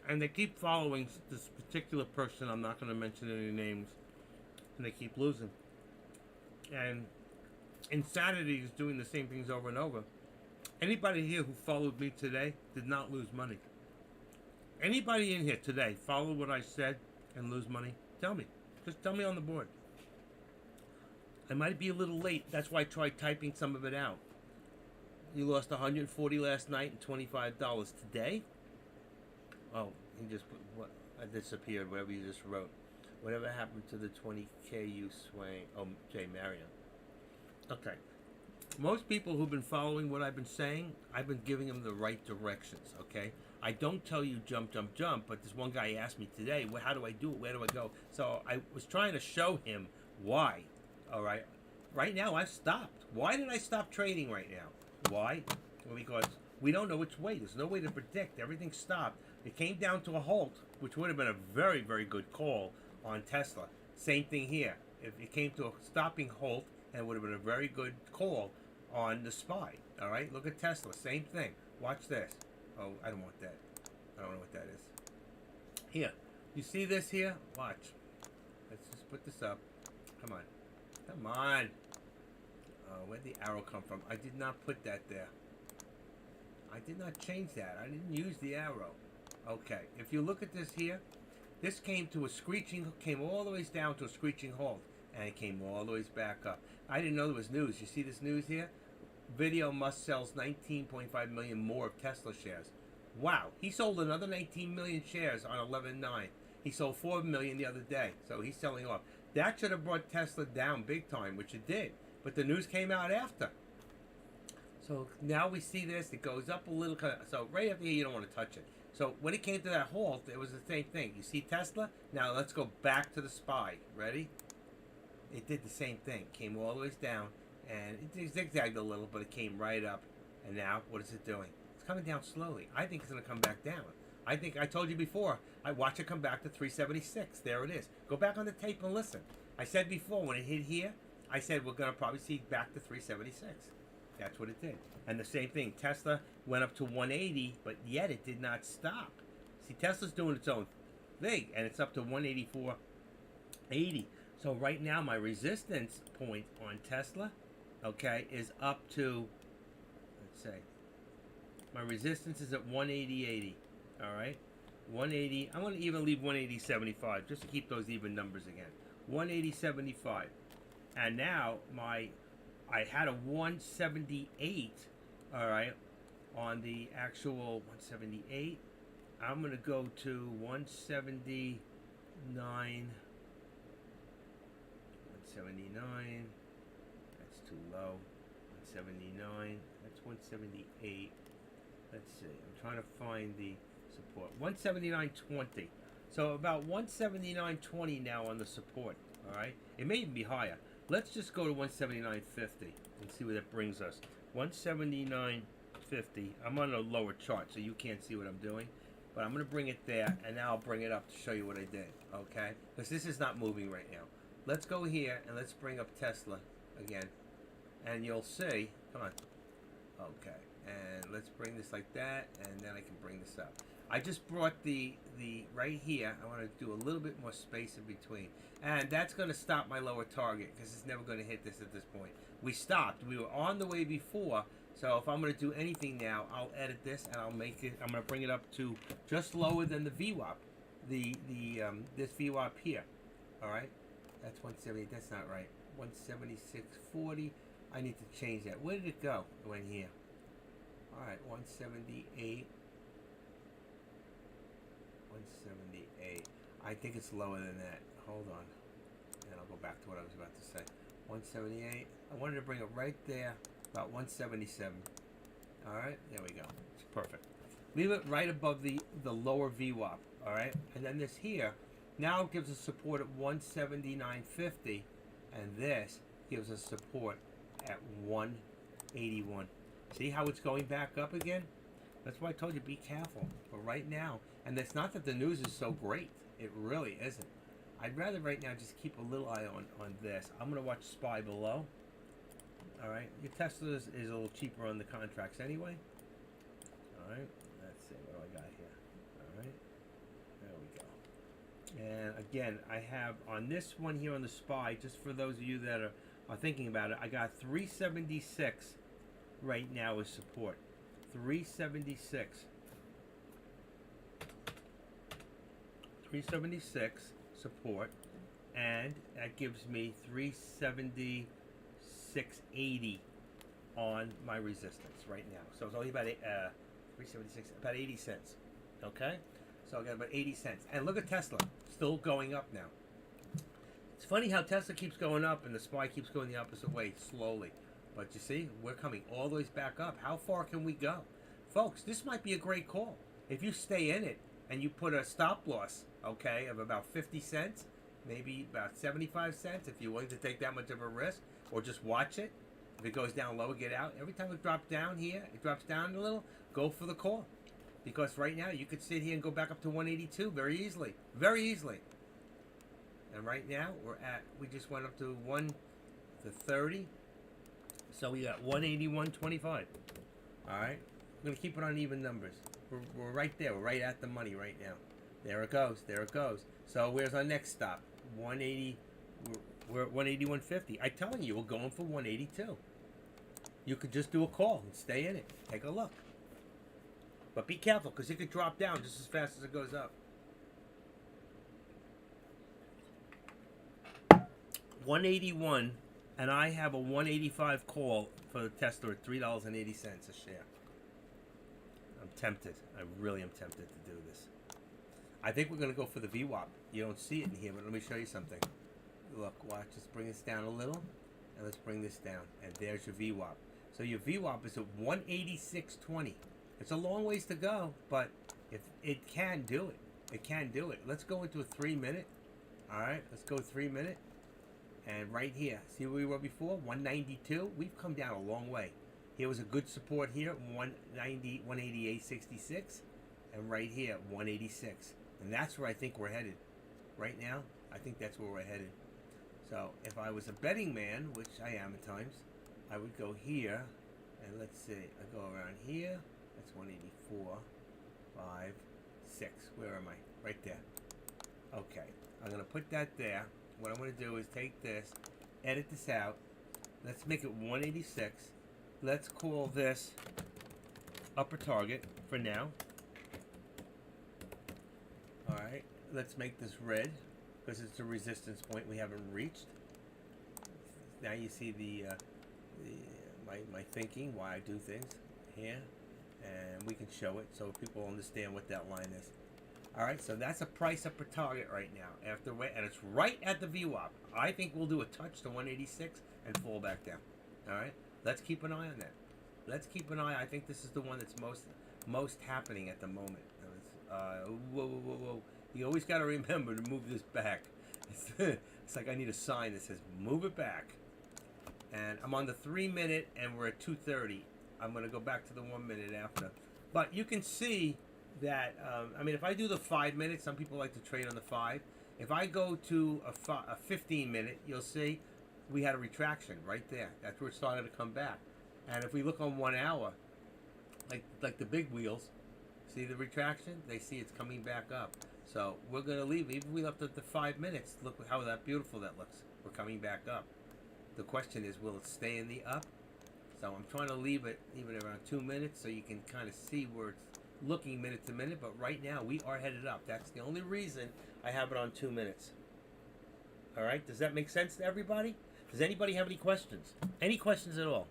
And they keep following this particular person, I'm not going to mention any names, and they keep losing. And insanity is doing the same things over and over. Anybody here who followed me today did not lose money. Anybody in here today follow what I said and lose money? Tell me. Just tell me on the board. I might be a little late. That's why I tried typing some of it out. You lost 140 last night and $25 today? Oh, he just put what? I disappeared, whatever you just wrote. Whatever happened to the 20K you swing? Oh, Jay Marion. Okay. Most people who've been following what I've been saying, I've been giving them the right directions, okay? I don't tell you jump, jump, jump, but this one guy asked me today, well, how do I do it? Where do I go? So I was trying to show him why, all right? Right now, I've stopped. Why did I stop trading right now? Why? Well, because we don't know which way. There's no way to predict. Everything stopped. It came down to a halt, which would have been a very, very good call on Tesla. Same thing here. If it came to a stopping halt, and it would have been a very good call on the SPY. All right, look at Tesla. Same thing. Watch this. Oh, I don't want that. I don't know what that is. Here, you see this here? Watch. Let's just put this up. Come on. Come on. Where'd the arrow come from? I did not put that there. I did not change that. I didn't use the arrow. Okay, if you look at this here, this came all the way down to a screeching halt, and it came all the way back up. I didn't know there was news. You see this news here? Video Musk sells 19.5 million more of Tesla shares. Wow, he sold another 19 million shares on 11/9. He sold 4 million the other day, so he's selling off. That should have brought Tesla down big time, which it did, but the news came out after. So now we see this, it goes up a little, so right up here you don't want to touch it. So when it came to that halt, it was the same thing. You see Tesla? Now let's go back to the SPY. Ready? It did the same thing. Came all the way down, and it zigzagged a little, but it came right up. And now, what is it doing? It's coming down slowly. I think it's going to come back down. I think, I told you before, I watch it come back to 376. There it is. Go back on the tape and listen. I said before, when it hit here, I said we're going to probably see back to 376. That's what it did. And the same thing, Tesla went up to 180, but yet it did not stop. See, Tesla's doing its own thing, and it's up to 184.80. So right now, my resistance point on Tesla, okay, is up to, let's say, my resistance is at 180.80. All right, 180. I'm going to even leave 180.75 just to keep those even numbers again. 180.75, and now I had a 178. All right, on the actual 178. I'm going to go to 179. 179. That's too low. 179. That's 178. Let's see. I'm trying to find the support. 179.20. So about 179.20 now on the support. All right. It may even be higher. Let's just go to 179.50 and see where that brings us. 179.50. I'm on a lower chart, so you can't see what I'm doing. But I'm going to bring it there, and now I'll bring it up to show you what I did. Okay? Because this is not moving right now. Let's go here, and let's bring up Tesla again. And you'll see. Come on. Okay. And let's bring this like that, and then I can bring this up. I just brought the right here. I want to do a little bit more space in between. And that's going to stop my lower target, because it's never going to hit this at this point. We stopped. We were on the way before. So if I'm going to do anything now, I'll edit this, and I'll make it, I'm going to bring it up to just lower than the VWAP. This VWAP here. All right? That's 178. That's not right. 176.40. I need to change that. Where did it go? It went here. All right, 178. 178. I think it's lower than that. Hold on. And I'll go back to what I was about to say. 178. I wanted to bring it right there, about 177. All right, there we go. It's perfect. Leave it right above the lower VWAP. All right, and then this here now gives us support at 179.50, and this gives us support at 181. See how it's going back up again? That's why I told you be careful. But right now, and it's not that the news is so great. It really isn't. I'd rather right now just keep a little eye on this. I'm going to watch SPY below. All right. Your Tesla is a little cheaper on the contracts anyway. All right. Let's see. What do I got here? All right. There we go. And again, I have on this one here on the SPY, just for those of you that are thinking about it, I got 376 right now as support. 376. 376 support, and that gives me 376.80 on my resistance right now. So it's only about 376, about 80 cents. Okay, so I got about 80 cents. And look at Tesla, still going up now. It's funny how Tesla keeps going up and the SPY keeps going the opposite way slowly. But you see, we're coming all the way back up. How far can we go? Folks, this might be a great call. If you stay in it and you put a stop loss, okay, of about 50 cents, maybe about 75 cents, if you're willing to take that much of a risk, or just watch it. If it goes down low, get out. Every time it drops down here, it drops down a little, go for the call. Because right now, you could sit here and go back up to 182 very easily. Very easily. And right now, we just went up to 30. So we got 181.25. All right? We're going to keep it on even numbers. We're right there. We're right at the money right now. There it goes. There it goes. So where's our next stop? 180. We're at 181.50. I'm telling you, we're going for 182. You could just do a call and stay in it. Take a look. But be careful, because it could drop down just as fast as it goes up. 181, and I have a 185 call for the Tesla at $3.80 a share. I'm tempted. I really am tempted to do this. I think we're going to go for the VWAP. You don't see it in here, but let me show you something. Look, watch. Let's bring this down a little, and let's bring this down. And there's your VWAP. So your VWAP is at 186.20. It's a long ways to go, but if it can do it. It can do it. Let's go into a 3-minute. All right, let's go 3-minute. And right here, see where we were before? 192. We've come down a long way. Here was a good support here, 190, 188.66, and right here, 186. And that's where I think we're headed. Right now, I think that's where we're headed. So if I was a betting man, which I am at times, I would go here, and let's see, I go around here. That's 184, 5, 6. Where am I? Right there. Okay, I'm going to put that there. What I'm going to do is take this, edit this out. Let's make it 186. Let's call this upper target for now. All right, let's make this red because it's a resistance point we haven't reached. Now you see my thinking, why I do things here, and we can show it so people understand what that line is. All right, so that's a price upper target right now and it's right at the VWAP. I think we'll do a touch to 186 and fall back down. All right, let's keep an eye on that. Let's keep an eye. I think this is the one that's most happening at the moment. Whoa. You always got to remember to move this back. It's like I need a sign that says move it back. And I'm on the 3-minute and we're at 2:30. I'm going to go back to the 1 minute after. But you can see that, I mean, if I do the 5 minutes, some people like to trade on the 5. If I go to a 15-minute, you'll see we had a retraction right there. That's where it started to come back. And if we look on 1 hour, like the big wheels, see the retraction? They see it's coming back up. So we're going to leave. Even if we left at the 5 minutes, look how beautiful that looks. We're coming back up. The question is, will it stay in the up? So I'm trying to leave it even around 2 minutes so you can kind of see where it's looking minute to minute. But right now, we are headed up. That's the only reason I have it on 2 minutes. All right? Does that make sense to everybody? Does anybody have any questions? Any questions at all?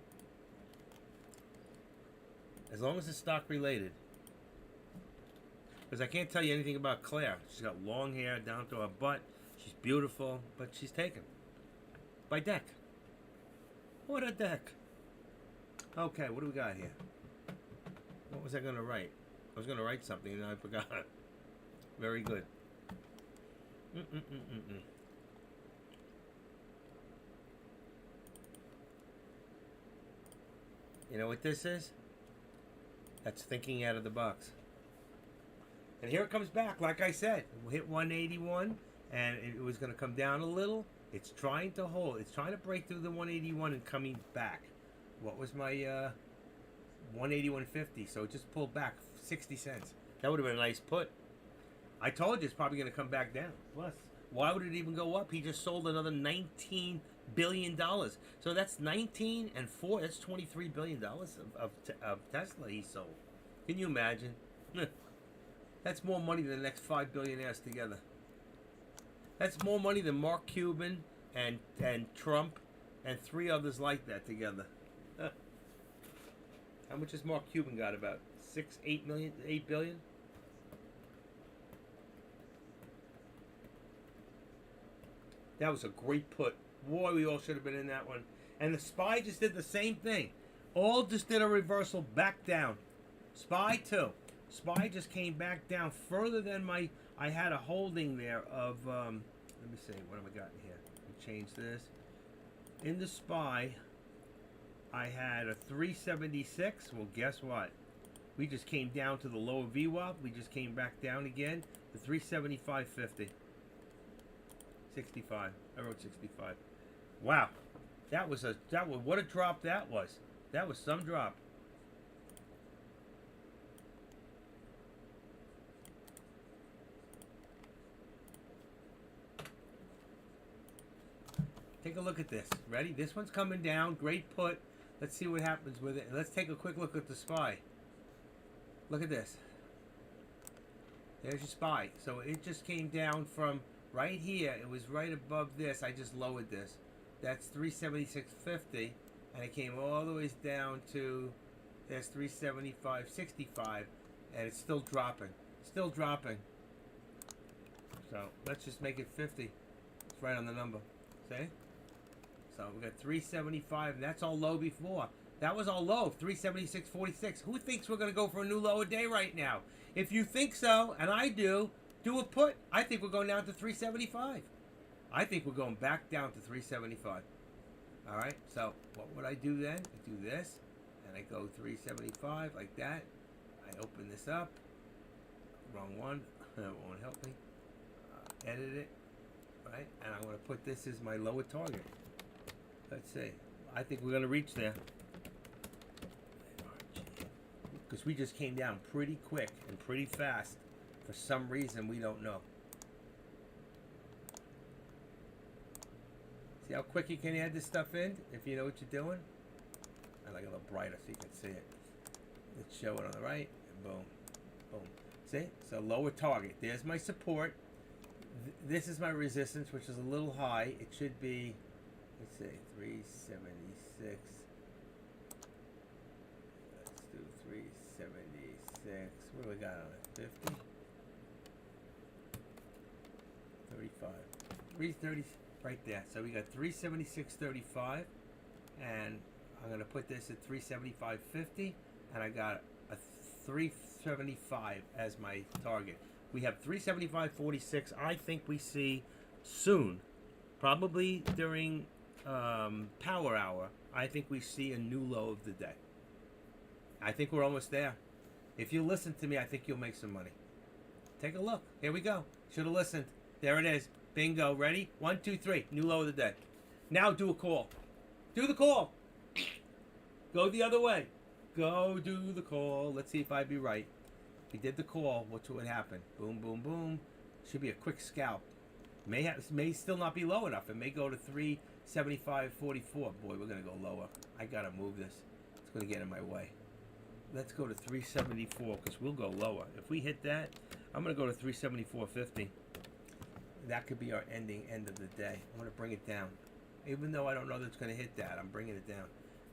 As long as it's stock related. Because I can't tell you anything about Claire. She's got long hair down to her butt. She's beautiful, but she's taken by deck. What a deck. Okay, what do we got here? What was I going to write? I was going to write something and I forgot. Very good. You know what this is? That's thinking out of the box. And here it comes back, like I said. We'll hit 181, and it was going to come down a little. It's trying to hold. It's trying to break through the 181 and coming back. What was my 181.50? So it just pulled back 60 cents. That would have been a nice put. I told you it's probably going to come back down. Plus, why would it even go up? He just sold another $19 billion. So that's 19 and 4. That's $23 billion of Tesla he sold. Can you imagine? That's more money than the next 5 billionaires together. That's more money than Mark Cuban and Trump and 3 others like that together. How much has Mark Cuban got? About 8 billion? That was a great put. Boy, we all should have been in that one. And the SPY just did the same thing. All just did a reversal back down. SPY too. SPY just came back down further than I had a holding there of, let me see, what have I got in here? Let me change this. In the SPY, I had a 376. Well, guess what? We just came down to the lower VWAP. We just came back down again to 375.50. 65. I wrote 65. Wow. That was what a drop that was. That was some drop. Take a look at this. Ready? This one's coming down. Great put. Let's see what happens with it. Let's take a quick look at the SPY. Look at this. There's your SPY. So it just came down from right here. It was right above this. I just lowered this. That's 376.50, and it came all the way down to that's 375.65, and it's still dropping. Still dropping. So let's just make it 50. It's right on the number. See? So we got 375, and that's all low before. That was all low, 376.46. Who thinks we're going to go for a new lower day right now? If you think so, and I do a put. I think we're going down to 375. I think we're going back down to 375. All right, so what would I do then? I do this, and I go 375 like that. I open this up. Wrong one. That won't help me. Edit it. Right, and I'm going to put this as my lower target. Let's see. I think we're going to reach there. Because we just came down pretty quick and pretty fast. For some reason, we don't know. See how quick you can add this stuff in if you know what you're doing? I like it a little brighter so you can see it. Let's show it on the right. And boom. Boom. See? So lower target. There's my support. This is my resistance, which is a little high. It should be, let's see, 376. Let's do 376. What do we got on it? 50? 35. 330 right there. So we got 376.35, and I'm going to put this at 375.50, and I got a 375 as my target. We have 375.46. I think we see soon, probably during power hour, I think we see a new low of the day. I think we're almost there. If you listen to me, I think you'll make some money. Take a look. Here we go. Should have listened. There it is. Bingo. Ready? 1, 2, 3. New low of the day. Now do a call. Do the call. Go the other way. Go do the call. Let's see if I be right. If he did the call, what would happen? Boom, boom, boom. Should be a quick scalp. May still not be low enough. It may go to 375.44. Boy, we're going to go lower. I got to move this. It's going to get in my way. Let's go to 374 because we'll go lower. If we hit that, I'm going to go to 374.50. That could be our end of the day. I'm going to bring it down. Even though I don't know that it's going to hit that, I'm bringing it down.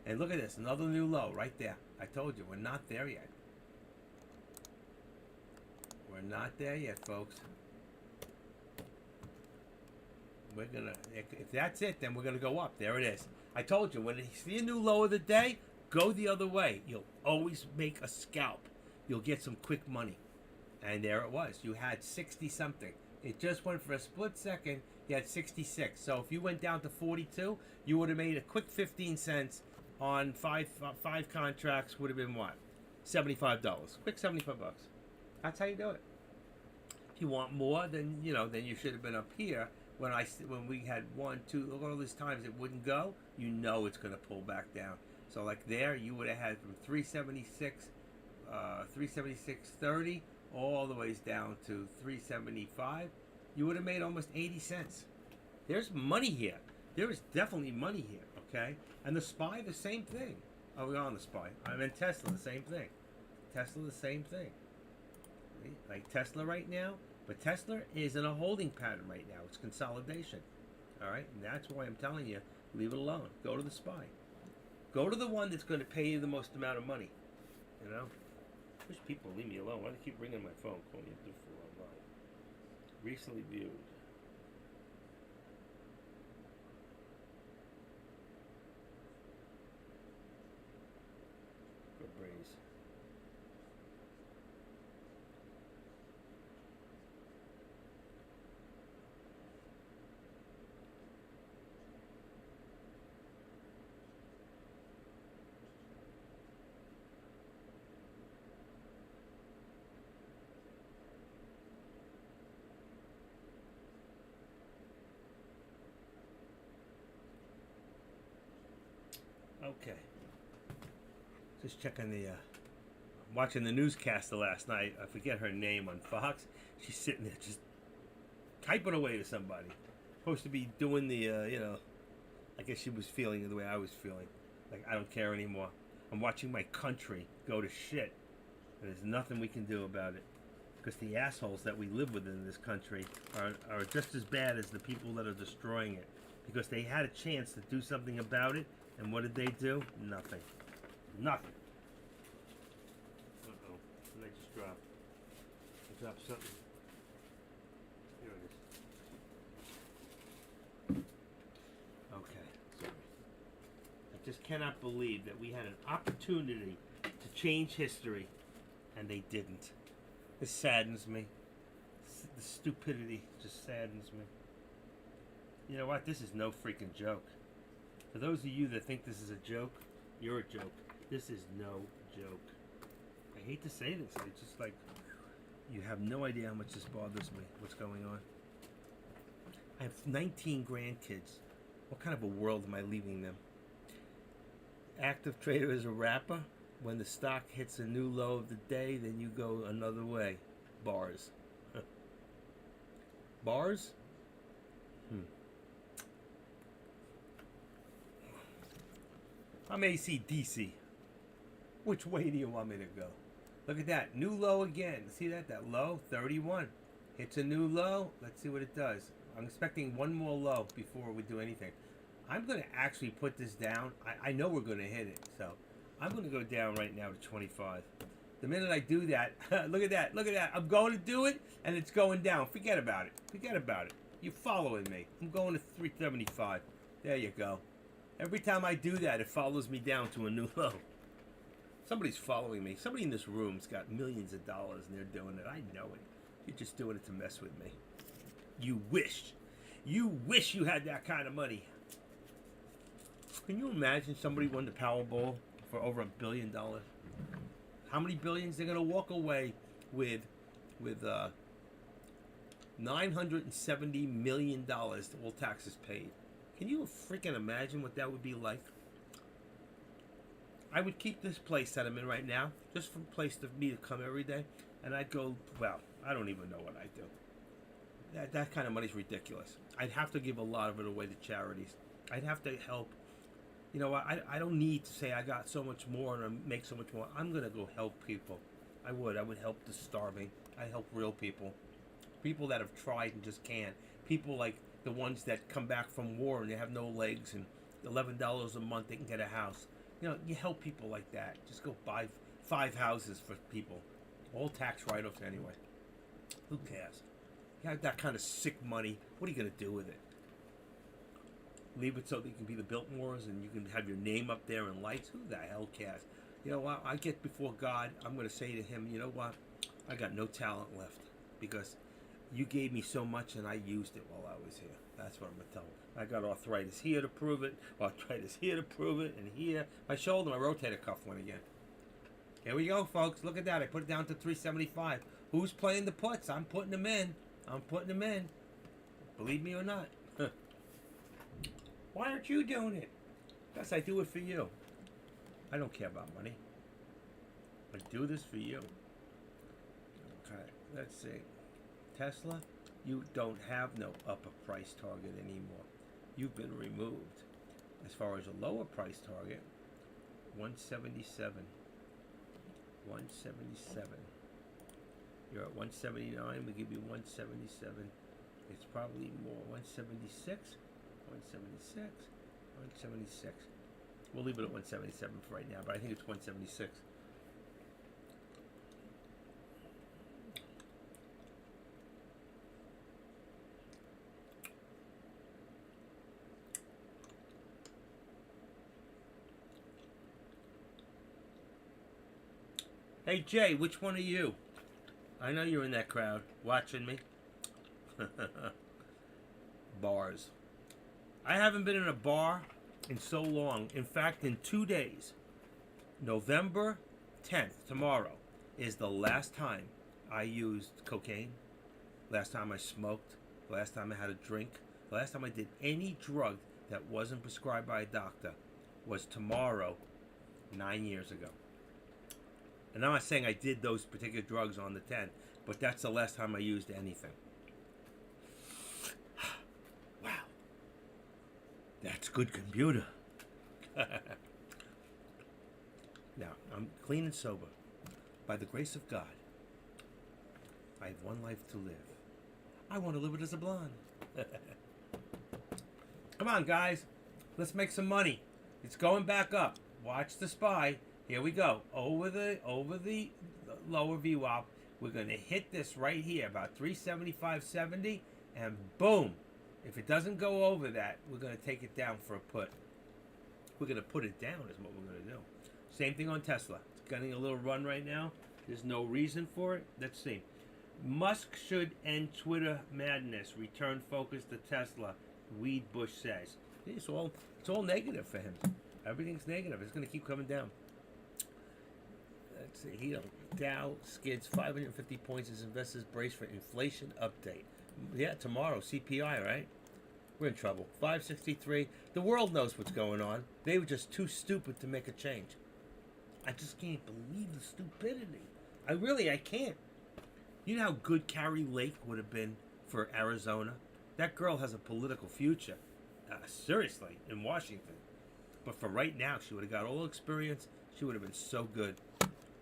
And look at this. Another new low right there. I told you, we're not there yet. We're not there yet, folks. We're going to, if that's it, then we're going to go up. There it is. I told you, when you see a new low of the day, go the other way. You'll always make a scalp. You'll get some quick money. And there it was. You had 60 something. It just went for a split second. You had 66. So if you went down to 42, you would have made a quick 15 cents on five contracts. Would have been what? $75. Quick $75. That's how you do it. If you want more, then then you should have been up here when we had one, two, look at all these times it wouldn't go. You know it's going to pull back down. So like there, you would have had from 376, 376.30 all the ways down to 375. You would have made almost 80 cents. There's money here. There is definitely money here. Okay, and the SPY, the same thing. Oh, we're on the SPY. I'm in Tesla, the same thing. Tesla, the same thing. Like Tesla right now, but Tesla is in a holding pattern right now. It's consolidation. All right, and that's why I'm telling you, leave it alone. Go to the SPY. Go to the one that's going to pay you the most amount of money. You know, I wish people would leave me alone. Why do they keep ringing my phone, calling me for online? Recently viewed. Good breeze. Okay. Just checking watching the newscaster last night. I forget her name on Fox. She's sitting there just typing away to somebody. Supposed to be doing the, I guess she was feeling the way I was feeling. Like, I don't care anymore. I'm watching my country go to shit. And there's nothing we can do about it. Because the assholes that we live with in this country are just as bad as the people that are destroying it. Because they had a chance to do something about it. And what did they do? Nothing. Nothing. Uh-oh. What did I just drop? I dropped something. Here it is. Okay. Sorry. I just cannot believe that we had an opportunity to change history and they didn't. This saddens me. The stupidity just saddens me. You know what? This is no freaking joke. For those of you that think this is a joke, you're a joke. This is no joke. I hate to say this. It's just like, you have no idea how much this bothers me, what's going on. I have 19 grandkids. What kind of a world am I leaving them? Active trader is a rapper. When the stock hits a new low of the day, then you go another way. Bars. Bars? I'm AC/DC. Which way do you want me to go? Look at that. New low again. See that? That low? 31. Hits a new low. Let's see what it does. I'm expecting one more low before we do anything. I'm going to actually put this down. I know we're going to hit it. So I'm going to go down right now to 25. The minute I do that, look at that. Look at that. I'm going to do it, and it's going down. Forget about it. Forget about it. You're following me. I'm going to 375. There you go. Every time I do that, it follows me down to a new low. Somebody's following me. Somebody in this room's got millions of dollars and they're doing it. I know it. You're just doing it to mess with me. You wish. You wish you had that kind of money. Can you imagine somebody won the Powerball for over $1 billion? How many billions they're going to walk away with $970 million, all taxes paid? Can you freaking imagine what that would be like? I would keep this place that I'm in right now, just for a place for me to come every day, and I'd go, well, I don't even know what I'd do. That kind of money's ridiculous. I'd have to give a lot of it away to charities. I'd have to help. You know, I don't need to say I got so much more and I make so much more. I'm going to go help people. I would help the starving. I'd help real people. People that have tried and just can't. People like the ones that come back from war and they have no legs, and $11 a month they can get a house. You know, you help people like that. Just go buy 5 houses for people. All tax write-offs anyway. Who cares? You have that kind of sick money. What are you going to do with it? Leave it so that you can be the Biltmores and you can have your name up there in lights? Who the hell cares? You know what? I get before God, I'm going to say to him, you know what? I got no talent left because you gave me so much and I used it while I was here. That's what I'm going to tell him. I got arthritis here to prove it, arthritis here to prove it, and here. My shoulder, my rotator cuff went again. Here we go, folks. Look at that. I put it down to 375. Who's playing the puts? I'm putting them in. I'm putting them in. Believe me or not. Why aren't you doing it? Because I do it for you. I don't care about money. I do this for you. Okay, let's see. Tesla, you don't have no upper price target anymore. You've been removed. As far as a lower price target, 177. 177. You're at 179. We give you 177. It's probably more. 176. 176. 176. We'll leave it at 177 for right now, but I think it's 176. Hey Jay, which one are you? I know you're in that crowd watching me. Bars. I haven't been in a bar in so long. In fact, in 2 days, November 10th, tomorrow, is the last time I used cocaine, last time I smoked, last time I had a drink, the last time I did any drug that wasn't prescribed by a doctor was tomorrow, 9 years ago. And I'm not saying I did those particular drugs on the 10th, but that's the last time I used anything. Wow. That's good computer. Now, I'm clean and sober. By the grace of God, I have one life to live. I want to live it as a blonde. Come on, guys. Let's make some money. It's going back up. Watch the SPY. Here we go. Over the lower VWAP. We're going to hit this right here, about 375.70, and boom. If it doesn't go over that, we're going to take it down for a put. We're going to put it down is what we're going to do. Same thing on Tesla. It's getting a little run right now. There's no reason for it. Let's see. Musk should end Twitter madness. Return focus to Tesla. Weed Bush says. It's all negative for him. Everything's negative. It's going to keep coming down. Let's see. Dow skids 550 points as investors brace for inflation update. Yeah, tomorrow CPI, right? We're in trouble. 563. The world knows what's going on. They were just too stupid to make a change. I just can't believe the stupidity. I can't. You know how good Carrie Lake would have been for Arizona? That girl has a political future. Seriously, in Washington. But for right now, she would have got all the experience. She would have been so good.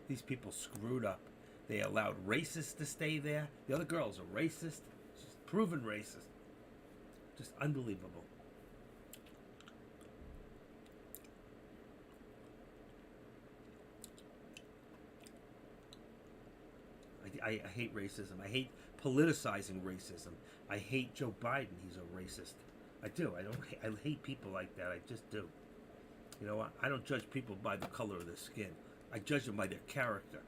These people screwed up. They allowed racists to stay there. The other girl's a racist. She's proven racist. Just unbelievable. I hate racism. I hate politicizing racism. I hate Joe Biden. He's a racist. I do. I hate people like that. I just do. You know what? I don't judge people by the color of their skin. I judge them by their character.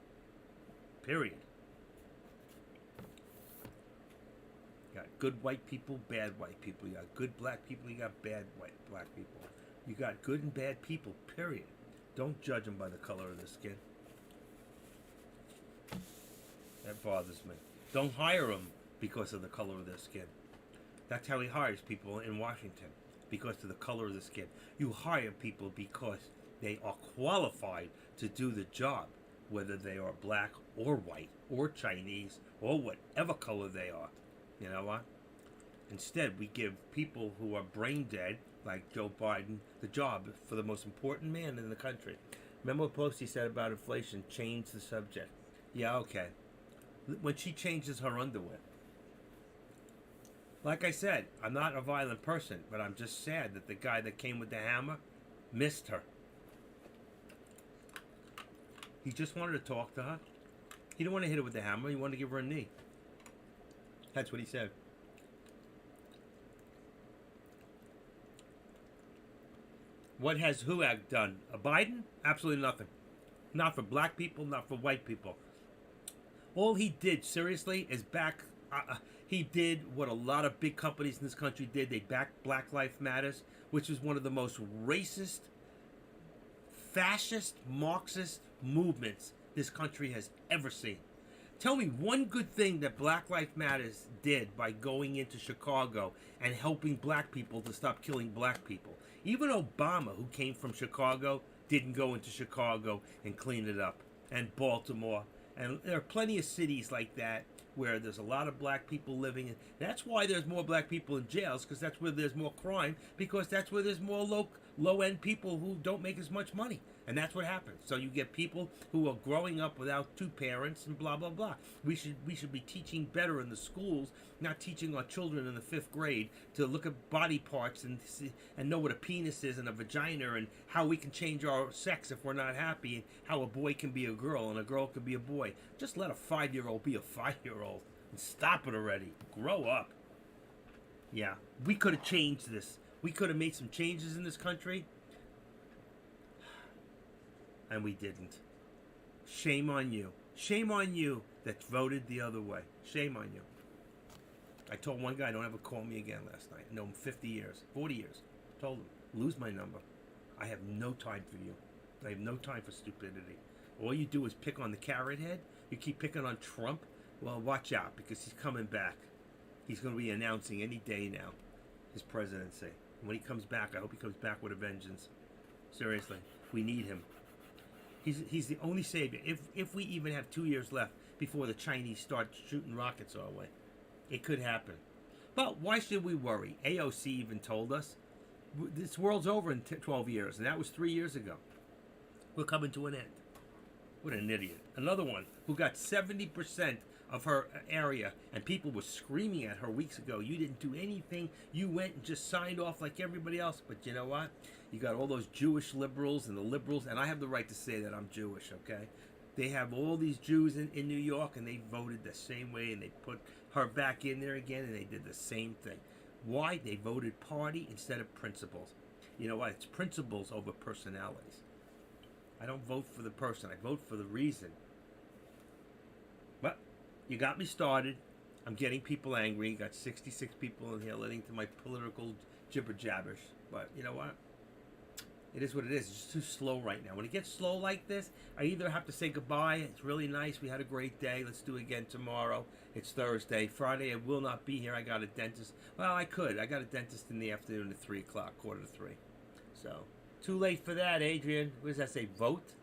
Period. You got good white people, bad white people. You got good black people, you got bad white black people. You got good and bad people, period. Don't judge them by the color of their skin. That bothers me. Don't hire them because of the color of their skin. That's how he hires people in Washington, because of the color of the skin. You hire people because they are qualified to do the job, whether they are black or white or Chinese or whatever color they are. You know what? Instead, we give people who are brain dead, like Joe Biden, the job for the most important man in the country. Remember what Pelosi said about inflation? Change the subject. Yeah, okay. When she changes her underwear. Like I said, I'm not a violent person, but I'm just sad that the guy that came with the hammer missed her. He just wanted to talk to her. He didn't want to hit her with the hammer. He wanted to give her a knee. That's what he said. What has HUAC done? Biden? Absolutely nothing. Not for black people, not for white people. All he did, seriously, is he did what a lot of big companies in this country did. They backed Black Lives Matters, which is one of the most racist, fascist, Marxist movements this country has ever seen. Tell me one good thing that Black Lives Matters did by going into Chicago and helping black people to stop killing black people. Even Obama, who came from Chicago, didn't go into Chicago and clean it up. And Baltimore. And there are plenty of cities like that where there's a lot of black people living. And that's why there's more black people in jails, because that's where there's more crime, because that's where there's more low-end people who don't make as much money. And that's what happens. So you get people who are growing up without two parents and blah, blah, blah. We should be teaching better in the schools, not teaching our children in the 5th grade to look at body parts and know what a penis is and a vagina and how we can change our sex if we're not happy, and how a boy can be a girl and a girl can be a boy. Just let a 5-year-old be a 5-year-old and stop it already. Grow up. Yeah, we could have changed this. We could have made some changes in this country. And we didn't. Shame on you. Shame on you that voted the other way. Shame on you. I told one guy, don't ever call me again last night. I know him 50 years, 40 years. Told him, lose my number. I have no time for you. I have no time for stupidity. All you do is pick on the carrot head. You keep picking on Trump. Well, watch out, because he's coming back. He's going to be announcing any day now his presidency. And when he comes back, I hope he comes back with a vengeance. Seriously, we need him. He's the only savior. If we even have 2 years left before the Chinese start shooting rockets our way, it could happen. But why should we worry? AOC even told us this world's over in 12 years, and that was 3 years ago. We're coming to an end. What an idiot. Another one who got 70% of her area, and people were screaming at her weeks ago, you didn't do anything, you went and just signed off like everybody else. But you know what? You got all those Jewish liberals and the liberals, and I have the right to say that I'm Jewish, okay? They have all these Jews in New York, and they voted the same way, and they put her back in there again, and they did the same thing. Why? They voted party instead of principles. You know what? It's principles over personalities. I don't vote for the person. I vote for the reason. But you got me started. I'm getting people angry. You got 66 people in here listening to my political jibber jabbers. But you know what? It is what it is. It's just too slow right now. When it gets slow like this, I either have to say goodbye. It's really nice. We had a great day. Let's do it again tomorrow. It's Thursday. Friday, I will not be here. I got a dentist. Well, I could. I got a dentist in the afternoon at 3 o'clock, 2:45. So, too late for that, Adrian. What does that say? Vote?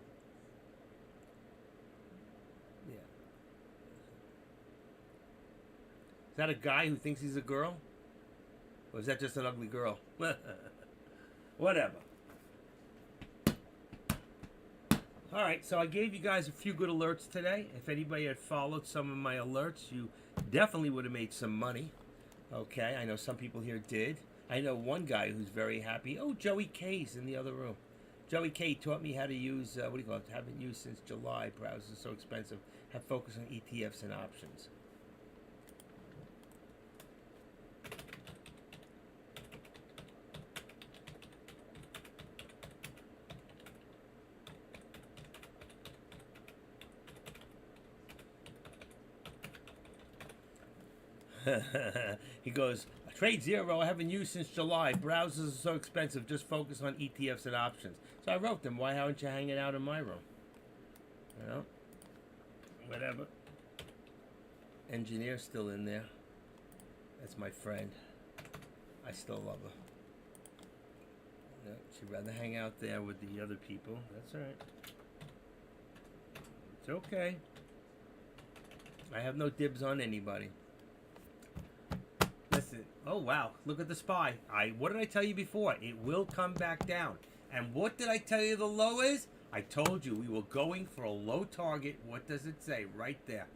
Yeah. Is that a guy who thinks he's a girl? Or is that just an ugly girl? Whatever. All right, so I gave you guys a few good alerts today. If anybody had followed some of my alerts, you definitely would have made some money. Okay, I know some people here did. I know one guy who's very happy. Oh, Joey K's in the other room. Joey K taught me how to use, what do you call it? Haven't used since July. Browsers are so expensive. Have focus on ETFs and options. He goes, trade zero, I haven't used since July. Browsers are so expensive, just focus on ETFs and options. So I wrote them, why aren't you hanging out in my room? You know? Whatever. Engineer's still in there. That's my friend. I still love her. No, she'd rather hang out there with the other people. That's all right. It's okay. I have no dibs on anybody. Listen, oh wow, look at the SPY. What did I tell you before? It will come back down. And what did I tell you the low is? I told you we were going for a low target. What does it say? Right there.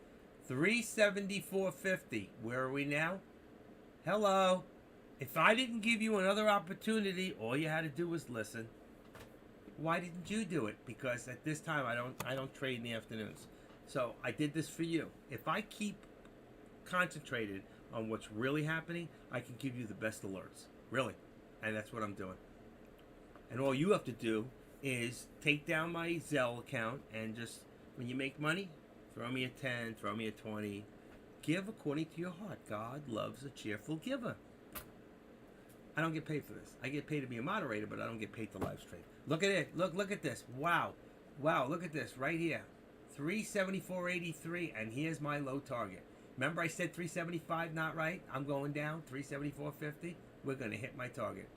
374.50. Where are we now? Hello. If I didn't give you another opportunity, all you had to do was listen. Why didn't you do it? Because at this time I don't trade in the afternoons. So I did this for you. If I keep concentrated on what's really happening, I can give you the best alerts. Really. And that's what I'm doing. And all you have to do is take down my Zelle account and just, when you make money, throw me a 10, throw me a 20. Give according to your heart. God loves a cheerful giver. I don't get paid for this. I get paid to be a moderator, but I don't get paid to live stream. Look at it. Look at this. Wow. Wow, look at this right here. 374.83, and here's my low target. Remember I said 375 not right? I'm going down, 374.50. We're going to hit my target.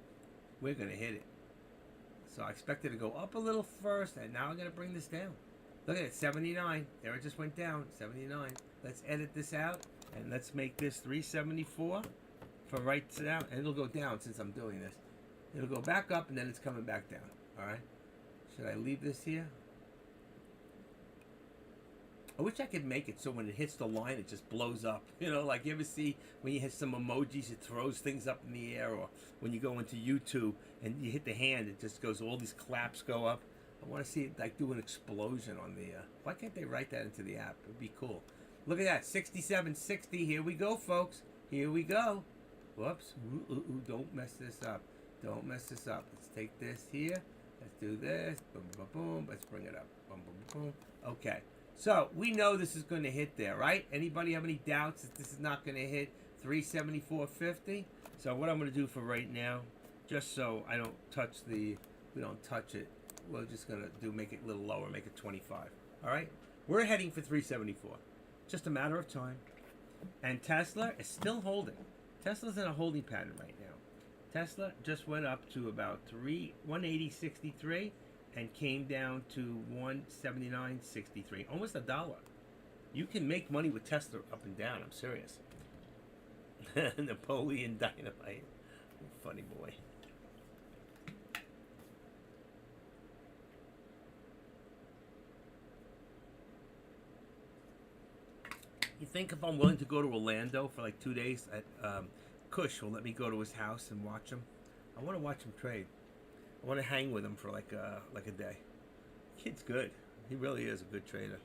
We're going to hit it. So I expected to go up a little first, and now I'm going to bring this down. Look at it, 79. There it just went down, 79. Let's edit this out, and let's make this 374 for right now, and it'll go down since I'm doing this. It'll go back up, and then it's coming back down. All right? Should I leave this here? I wish I could make it so when it hits the line, it just blows up. You know, like you ever see when you hit some emojis, it throws things up in the air, or when you go into YouTube and you hit the hand, it just goes, all these claps go up. I want to see it like do an explosion on the, why can't they write that into the app? It'd be cool. Look at that, 67.60. Here we go, folks. Here we go. Whoops. Ooh, don't mess this up. Don't mess this up. Let's take this here. Let's do this. Boom, boom, boom. Let's bring it up. Boom, boom, boom. Okay. So we know this is going to hit there, right? Anybody have any doubts that this is not going to hit 374.50? So what I'm going to do for right now, just so I don't touch we don't touch it, we're just going to make it a little lower, make it 25. All right? We're heading for 374. Just a matter of time. And Tesla is still holding. Tesla's in a holding pattern right now. Tesla just went up to about 180.63 and came down to 179.63, almost $1. You can make money with Tesla up and down. I'm serious. Napoleon Dynamite, funny boy. You think if I'm willing to go to Orlando for like 2 days, Kush will let me go to his house and watch him? I want to watch him trade. I want to hang with him for like a day. Kid's good. He really is a good trader.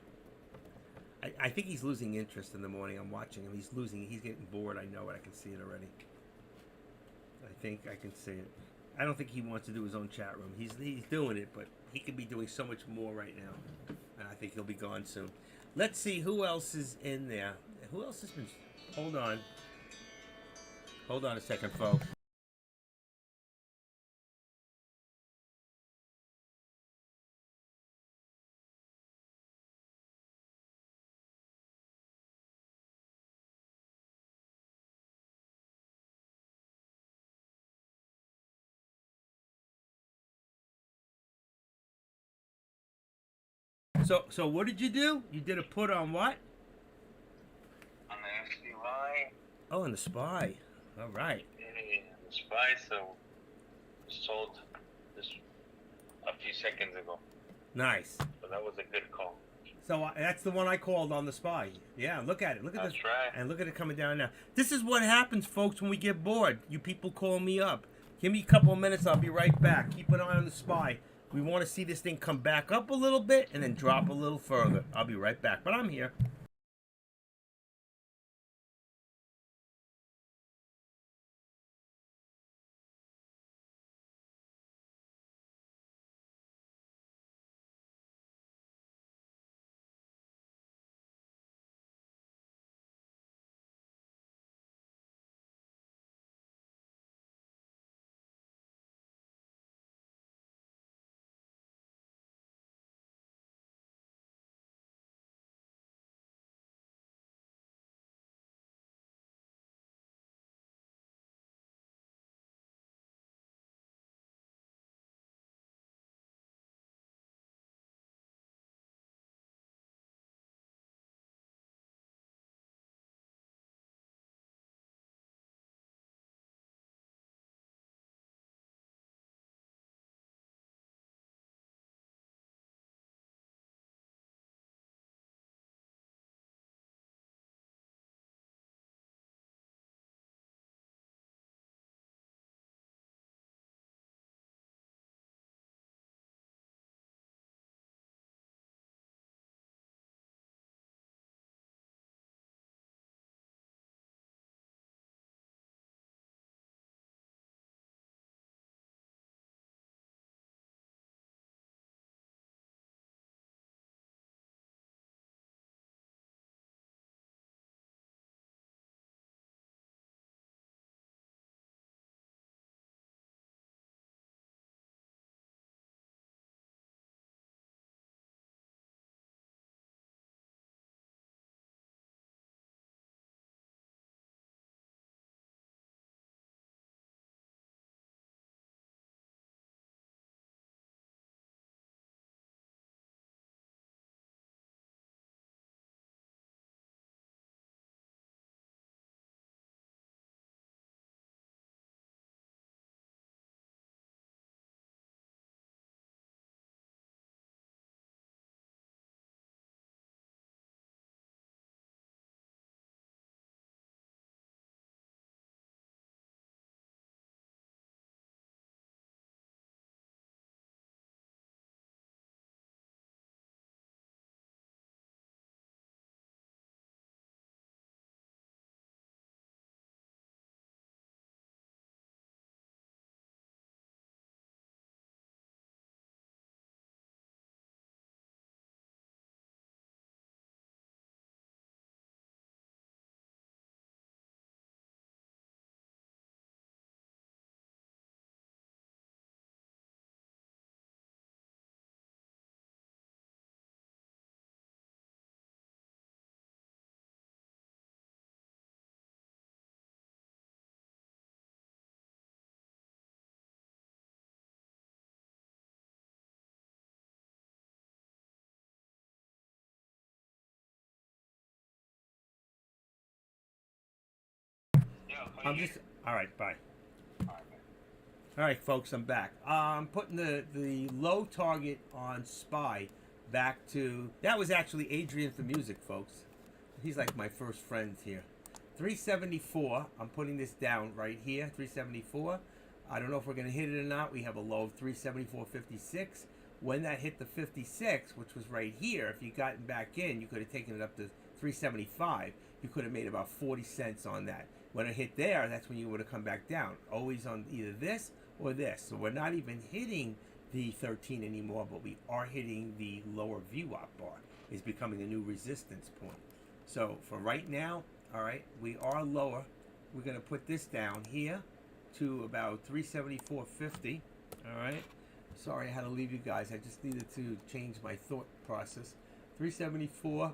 I think he's losing interest in the morning. I'm watching him. He's losing. He's getting bored. I know it. I can see it already. I think I can see it. I don't think he wants to do his own chat room. He's doing it, but he could be doing so much more right now. And I think he'll be gone soon. Let's see who else is in there. Who else has been... Hold on. Hold on a second, folks. So what did you do? You did a put on what? On the SPY. Oh, on the SPY. All right. Yeah, the SPY. So sold just a few seconds ago. Nice. So that was a good call. So that's the one I called on the SPY. Yeah, look at it. Look at this. That's right. And look at it coming down now. This is what happens, folks, when we get bored. You people call me up. Give me a couple of minutes. I'll be right back. Keep an eye on the SPY. We want to see this thing come back up a little bit and then drop a little further. I'll be right back. But I'm here. I'm just, all right, bye. All right, folks, I'm back. I'm putting the low target on SPY back to, that was actually Adrian for music, folks. He's like my first friend here. 374, I'm putting this down right here, 374. I don't know if we're going to hit it or not. We have a low of 374.56. When that hit the 56, which was right here, if you gotten back in, you could have taken it up to 375. You could have made about 40 cents on that. When it hit there, that's when you would have come back down. Always on either this or this. So we're not even hitting the 13 anymore, but we are hitting the lower VWAP bar. It's becoming a new resistance point. So for right now, all right, we are lower. We're going to put this down here to about 374.50. All right. Sorry I had to leave you guys. I just needed to change my thought process. 374.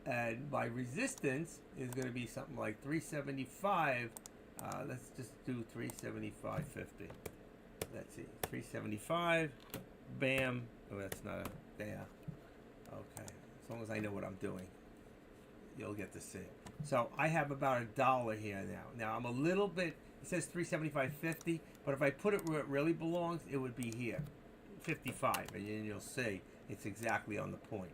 And my resistance is going to be something like 375. Let's just do 375.50. Let's see, 375. Bam. Oh, that's not a there. Okay. As long as I know what I'm doing, you'll get to see. So I have about $1 here now. Now I'm a little bit. It says 375.50, but if I put it where it really belongs, it would be here, 55, and then you'll see it's exactly on the point.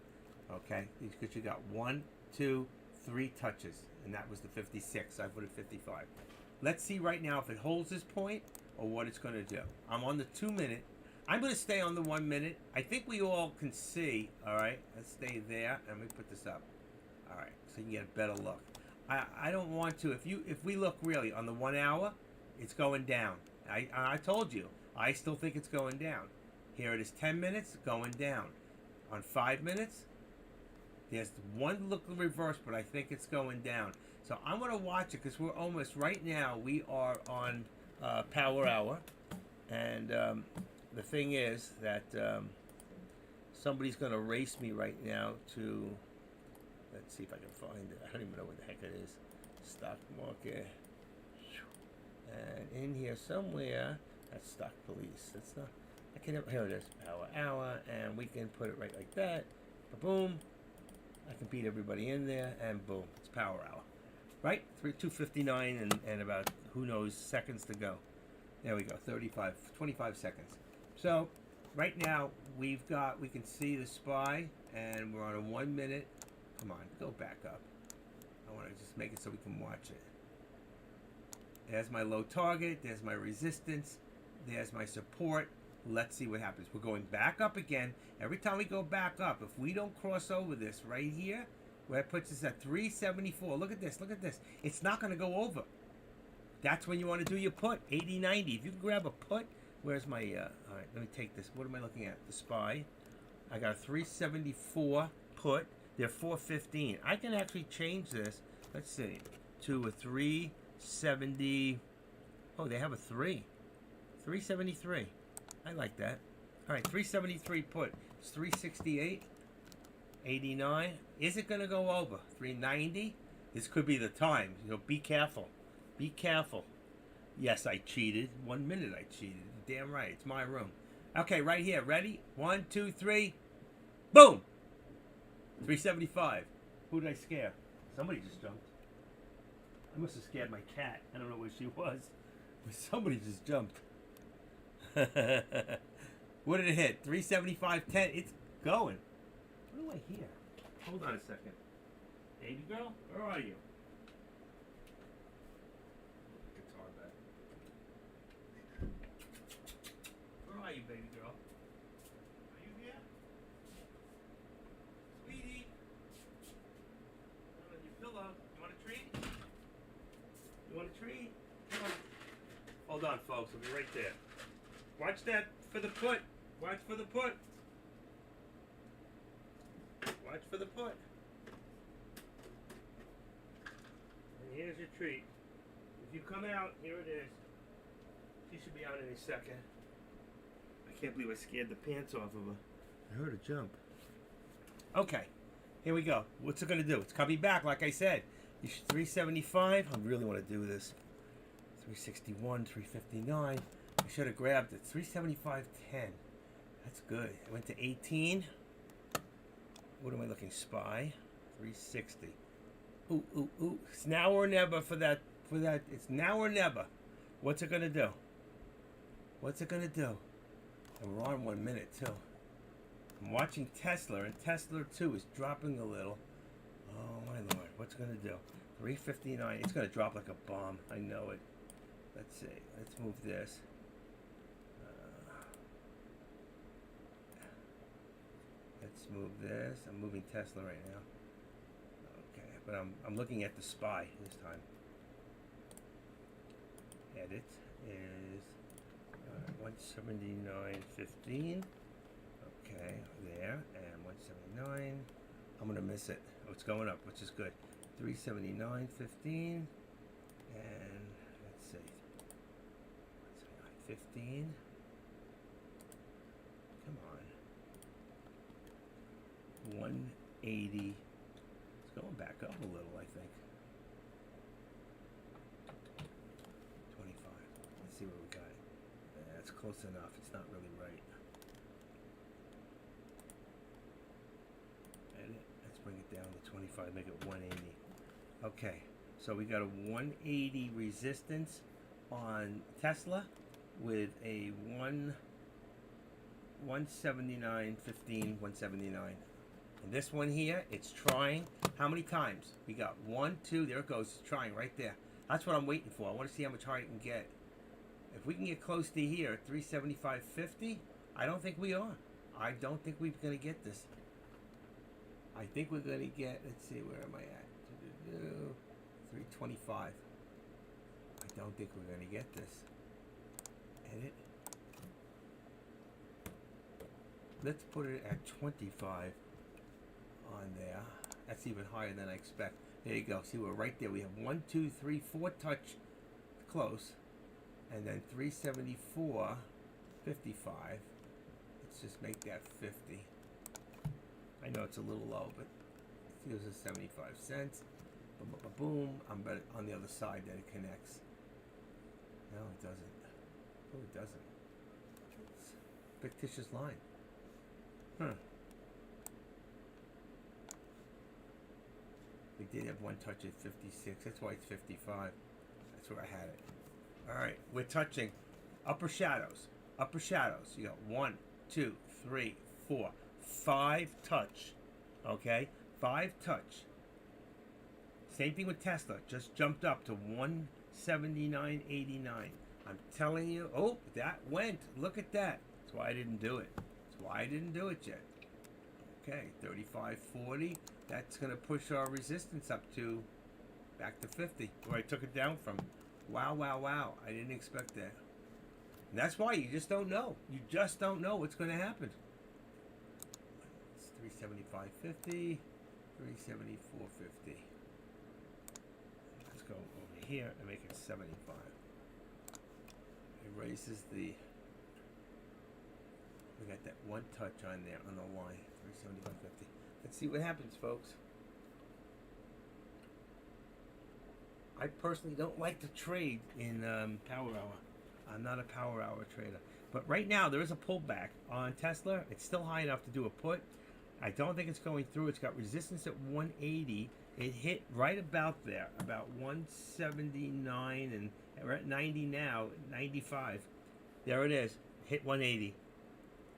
Okay, because you got 1, 2, 3 touches, and that was the 56. I put it 55. Let's see right now if it holds this point or what it's going to do. I'm on the 2 minute. I'm going to stay on the 1 minute. I think we all can see. All right, let's stay there, and let me put this up. All right, so you can get a better look. I don't want to. If we look really on the 1 hour, it's going down. I told you. I still think it's going down. Here it is, 10 minutes going down. On 5 minutes. There's one look reverse, but I think it's going down. So I'm going to watch it because we're almost, right now, we are on power hour. And the thing is that somebody's going to race me right now to, let's see if I can find it. I don't even know what the heck it is. Stock market. And in here somewhere, that's stock police. That's not, I can, here it is, power hour. And we can put it right like that. Boom. I can beat everybody in there, and boom, it's power hour. Right? 2:59 and about, who knows, seconds to go. There we go, 25 seconds. So, right now, we can see the SPY, and we're on a 1 minute. Come on, go back up. I want to just make it so we can watch it. There's my low target, there's my resistance, there's my support. Let's see what happens. We're going back up again. Every time we go back up, if we don't cross over this right here, where it puts us at 374. Look at this. Look at this. It's not going to go over. That's when you want to do your put. 80, 90. If you can grab a put. Where's my... all right, let me take this. What am I looking at? The SPY. I got a 374 put. They're 415. I can actually change this. Let's see. To a 370... Oh, they have a 3. 373. I like that. All right, 373 put. It's 368. 89. Is it going to go over? 390. This could be the time. You know, be careful. Be careful. Yes, I cheated. 1 minute I cheated. Damn right. It's my room. Okay, right here. Ready? 1, 2, 3. Boom! 375. Who did I scare? Somebody just jumped. I must have scared my cat. I don't know where she was. But somebody just jumped. What did it hit? 375.10. It's going. What do I hear? Hold on a second. Baby girl, where are you? Guitar back. Where are you, baby girl? Are you here? Sweetie. On your pillow. You want a treat? You want a treat? Come on. Hold on, folks. I'll be right there. Watch that for the put. Watch for the put. Watch for the put. And here's your treat. If you come out, here it is. She should be out any second. I can't believe I scared the pants off of her. I heard her jump. Okay, here we go. What's it going to do? It's coming back, like I said. You should 375. I really want to do this. 361, 359. I should have grabbed it. 375.10. That's good. I went to 18. What am I looking? SPY. 360. Ooh, ooh, ooh. It's now or never for that for that. It's now or never. What's it gonna do? What's it gonna do? And we're on 1 minute too. I'm watching Tesla, and Tesla too is dropping a little. Oh my lord, what's it gonna do? 359. It's gonna drop like a bomb. I know it. Let's see. Let's move this. Let's move this. I'm moving Tesla right now. Okay, but I'm looking at the SPY this time. Edit is 179.15. Okay, there, and 179. I'm gonna miss it. Oh, it's going up, which is good. 379.15, and let's see, 15. Come on. 180. It's going back up a little, I think. 25. Let's see what we got. That's close enough. It's not really right. Edit. Let's bring it down to 25. Make it 180. Okay. So we got a 180 resistance on Tesla with a 179.15, 179. And this one here, it's trying. How many times? We got 1, 2, there it goes. It's trying right there. That's what I'm waiting for. I want to see how much higher it can get. If we can get close to here, 375.50, I don't think we are. I don't think we're going to get this. I think we're going to get, let's see, where am I at? 325. I don't think we're going to get this. Edit. Let's put it at 25 on there. That's even higher than I expect. There you go. See, we're right there. We have 1, 2, 3, 4 touch close. And then 374.55. Let's just make that 50. I know it's a little low, but it feels as 75 cents. Boom, boom, boom. I'm bet on the other side that it connects. No, it doesn't. Oh, it doesn't. It's a fictitious line. Huh. We did have one touch at 56. That's why it's 55. That's where I had it. All right, we're touching upper shadows. Upper shadows. You got 1, 2, 3, 4, 5 touch. Okay, 5 touch. Same thing with Tesla. Just jumped up to 179.89. I'm telling you. Oh, that went. Look at that. That's why I didn't do it. That's why I didn't do it yet. Okay, 35.40. That's going to push our resistance up to back to 50, where I took it down from. Wow, wow, wow. I didn't expect that. And that's why you just don't know. You just don't know what's going to happen. It's 375.50, 374.50. Let's go over here and make it 75. It raises the... We got that one touch on there on the line, 375.50. Let's see what happens, folks. I personally don't like to trade in Power Hour. I'm not a Power Hour trader. But right now, there is a pullback on Tesla. It's still high enough to do a put. I don't think it's going through. It's got resistance at 180. It hit right about there, about 179, and we're at 90 now, 95. There it is. Hit 180.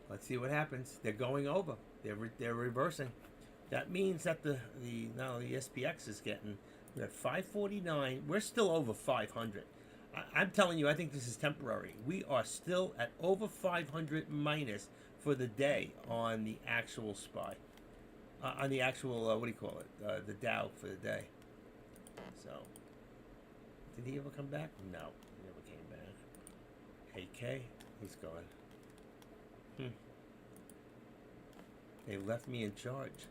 Let's see what happens. They're going over. They're reversing. That means that now the SPX is getting, we're at 549. We're still over 500. I'm telling you, I think this is temporary. We are still at over 500 minus for the day on the actual SPY. On the actual, what do you call it? The Dow for the day. So, did he ever come back? No, he never came back. AK, he's gone. They left me in charge.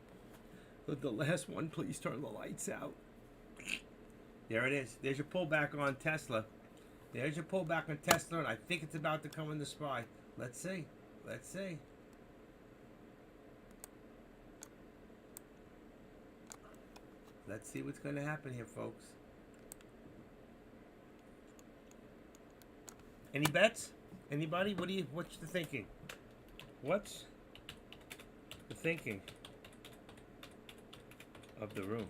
But the last one, please turn the lights out. There it is. There's your pullback on Tesla. There's your pullback on Tesla, and I think it's about to come in the SPY. Let's see. Let's see. Let's see what's going to happen here, folks. Any bets? Anybody? What's the thinking? What's the thinking of the room?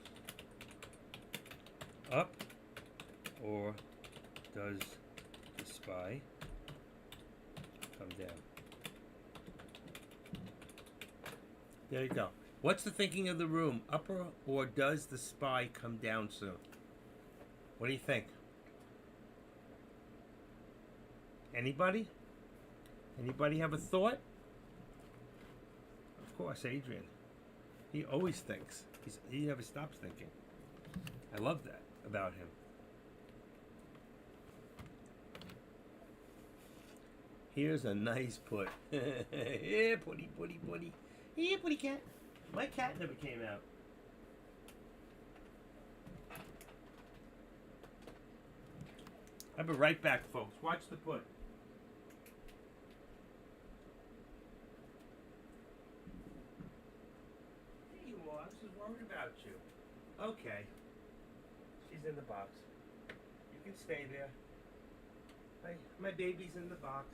Up, or does the SPY come down? There you go. What's the thinking of the room? Upper or does the SPY come down soon? What do you think? Anybody? Anybody have a thought? Of course, Adrian. He always thinks. He never stops thinking. I love that about him. Here's a nice put. Yeah, putty, putty, putty. Yeah, putty cat. My cat never came out. I'll be right back, folks. Watch the put. There you are. I was just worried about you. Okay. She's in the box. You can stay there. My baby's in the box.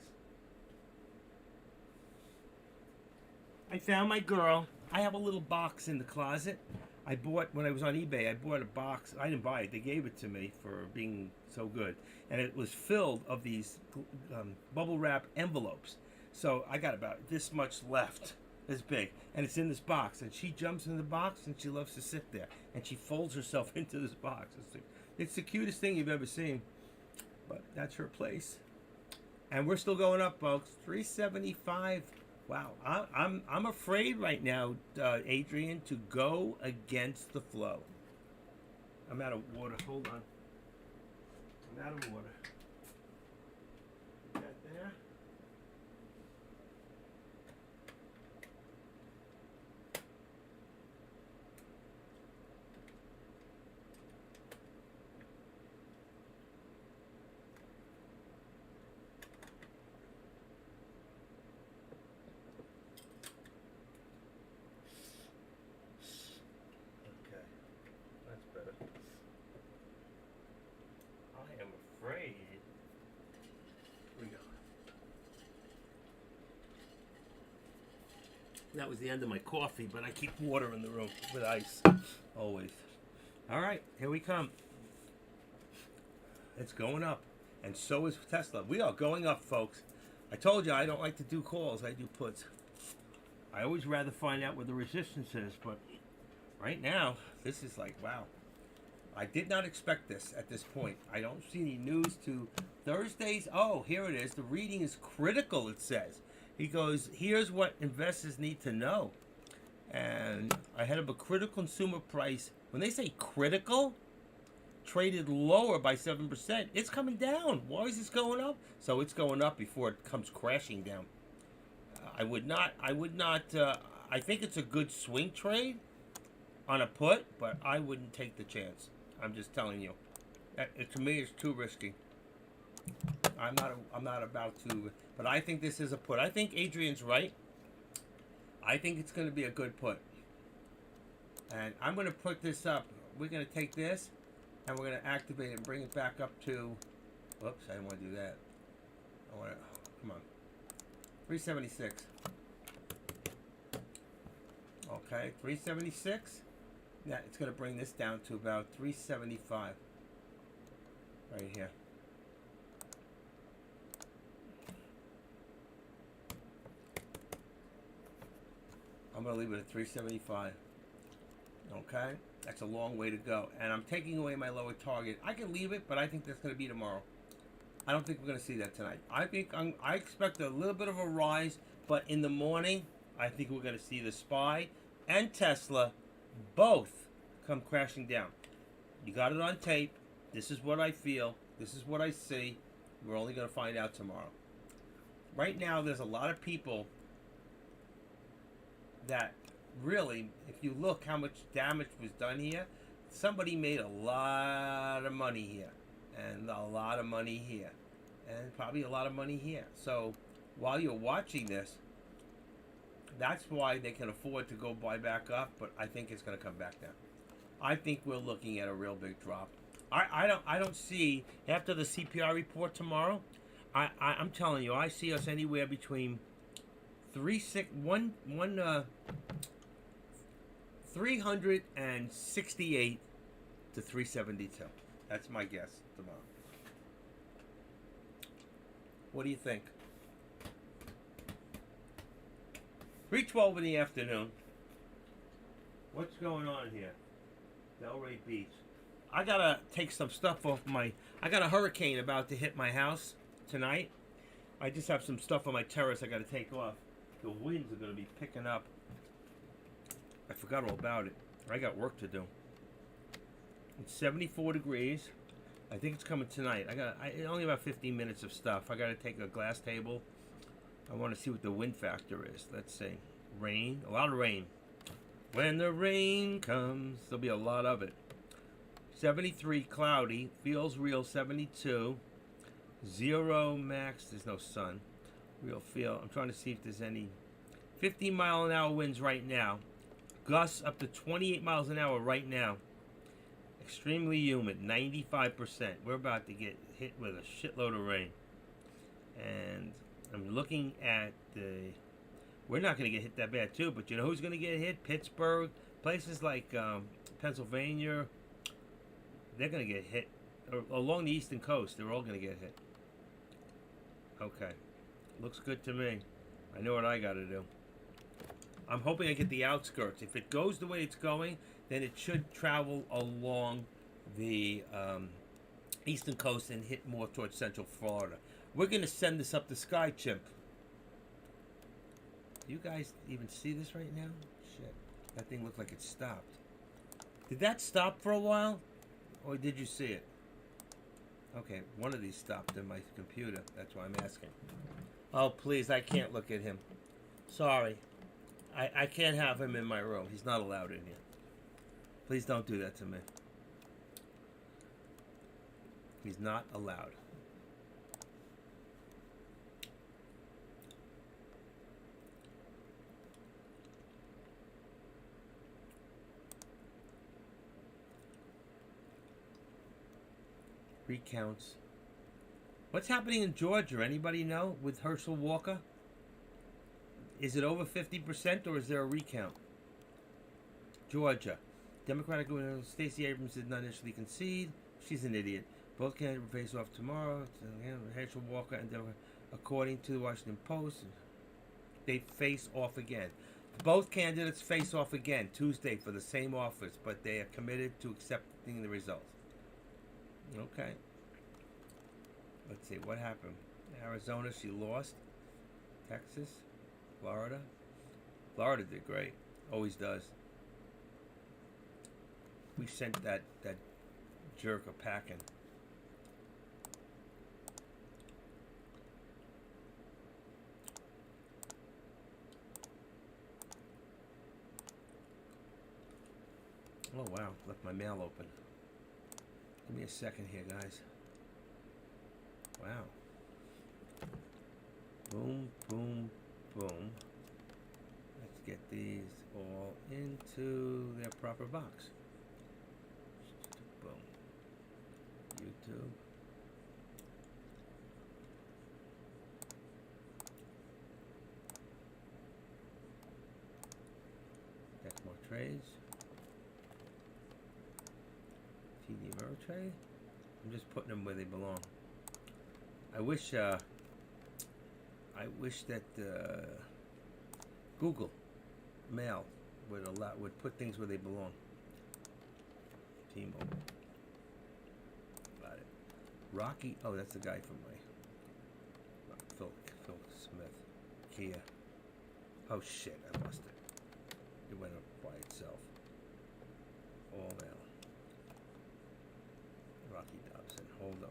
I found my girl. I have a little box in the closet. I bought, when I was on eBay, I bought a box. I didn't buy it. They gave it to me for being so good. And it was filled of these bubble wrap envelopes. So I got about this much left, this big. And it's in this box. And she jumps in the box and she loves to sit there. And she folds herself into this box. It's the cutest thing you've ever seen. But that's her place. And we're still going up, folks. 375. Wow, I'm afraid right now, Adrian, to go against the flow. I'm out of water. Hold on. I'm out of water. Put that there. I am afraid. Here we go. That was the end of my coffee, but I keep water in the room with ice. Always. All right, here we come. It's going up. And so is Tesla. We are going up, folks. I told you I don't like to do calls. I do puts. I always rather find out where the resistance is, but right now, this is like, wow. I did not expect this at this point. I don't see any news to Thursdays. Oh, here it is. The reading is critical, it says. He goes, here's what investors need to know. And ahead of a critical consumer price, when they say critical, traded lower by 7%, it's coming down. Why is this going up? So it's going up before it comes crashing down. I think it's a good swing trade on a put, but I wouldn't take the chance. I'm just telling you. To me, it's too risky. I'm not about to, but I think this is a put. I think Adrian's right. I think it's going to be a good put. And I'm going to put this up. We're going to take this, and we're going to activate it and bring it back up to, whoops, I didn't want to do that. I want to, come on. 376. Okay, 376. Yeah, it's going to bring this down to about 375. Right here. I'm going to leave it at 375. Okay? That's a long way to go. And I'm taking away my lower target. I can leave it, but I think that's going to be tomorrow. I don't think we're going to see that tonight. I expect a little bit of a rise, but in the morning, I think we're going to see the SPY and Tesla both come crashing down. You got it on tape. This is what I feel. This is what I see. We're only going to find out tomorrow. Right now, there's a lot of people that really, if you look how much damage was done here, somebody made a lot of money here, and a lot of money here, and probably a lot of money here. So while you're watching this, that's why they can afford to go buy back up, but I think it's going to come back down. I think we're looking at a real big drop. I don't see, after the CPI report tomorrow, I'm telling you, I see us anywhere between 368 to 372. That's my guess. tomorrow. What do you think? 3:12 in the afternoon. What's going on here? Delray Beach. I gotta take some stuff off my... I got a hurricane about to hit my house tonight. I just have some stuff on my terrace I gotta take off. The winds are gonna be picking up. I forgot all about it. I got work to do. It's 74 degrees. I think it's coming tonight. Only about 15 minutes of stuff. I gotta take a glass table. I want to see what the wind factor is. Let's see. Rain. A lot of rain. When the rain comes, there'll be a lot of it. 73 cloudy. Feels real 72. 0 max. There's no sun. Real feel. I'm trying to see if there's any 50-mile-an-hour winds right now. Gusts up to 28 miles an hour right now. Extremely humid. 95%. We're about to get hit with a shitload of rain. And I'm looking at the... We're not going to get hit that bad too, but you know who's going to get hit? Pittsburgh. Places like Pennsylvania. They're going to get hit. Along the eastern coast, they're all going to get hit. Okay. Looks good to me. I know what I got to do. I'm hoping I get the outskirts. If it goes the way it's going, then it should travel along the eastern coast and hit more towards central Florida. We're going to send this up the sky, Chimp. Do you guys even see this right now? Shit. That thing looked like it stopped. Did that stop for a while? Or did you see it? Okay, one of these stopped in my computer. That's why I'm asking. Oh, please, I can't look at him. Sorry. I can't have him in my room. He's not allowed in here. Please don't do that to me. He's not allowed. Recounts. What's happening in Georgia? Anybody know with Herschel Walker? Is it over 50% or is there a recount? Georgia. Democratic winner Stacey Abrams did not initially concede. She's an idiot. Both candidates will face off tomorrow. Herschel Walker and Democrat, according to the Washington Post, they face off again. Both candidates face off again Tuesday for the same office, but they are committed to accepting the results. Okay. Let's see what happened. Arizona, she lost. Texas, Florida. Florida did great. Always does. We sent that jerk a packing. Oh wow, left my mail open. Give me a second here, guys. Wow. Boom, boom, boom. Let's get these all into their proper box. Boom. YouTube. That's more trays. TD Ameritrade. I'm just putting them where they belong. I wish that Google Mail would put things where they belong. T-Mobile. Got it. Rocky. Oh, that's the guy from my Phil Smith. Kia. Oh shit! I lost it. It went up by itself. All mail. Rocky Dobson. Hold on.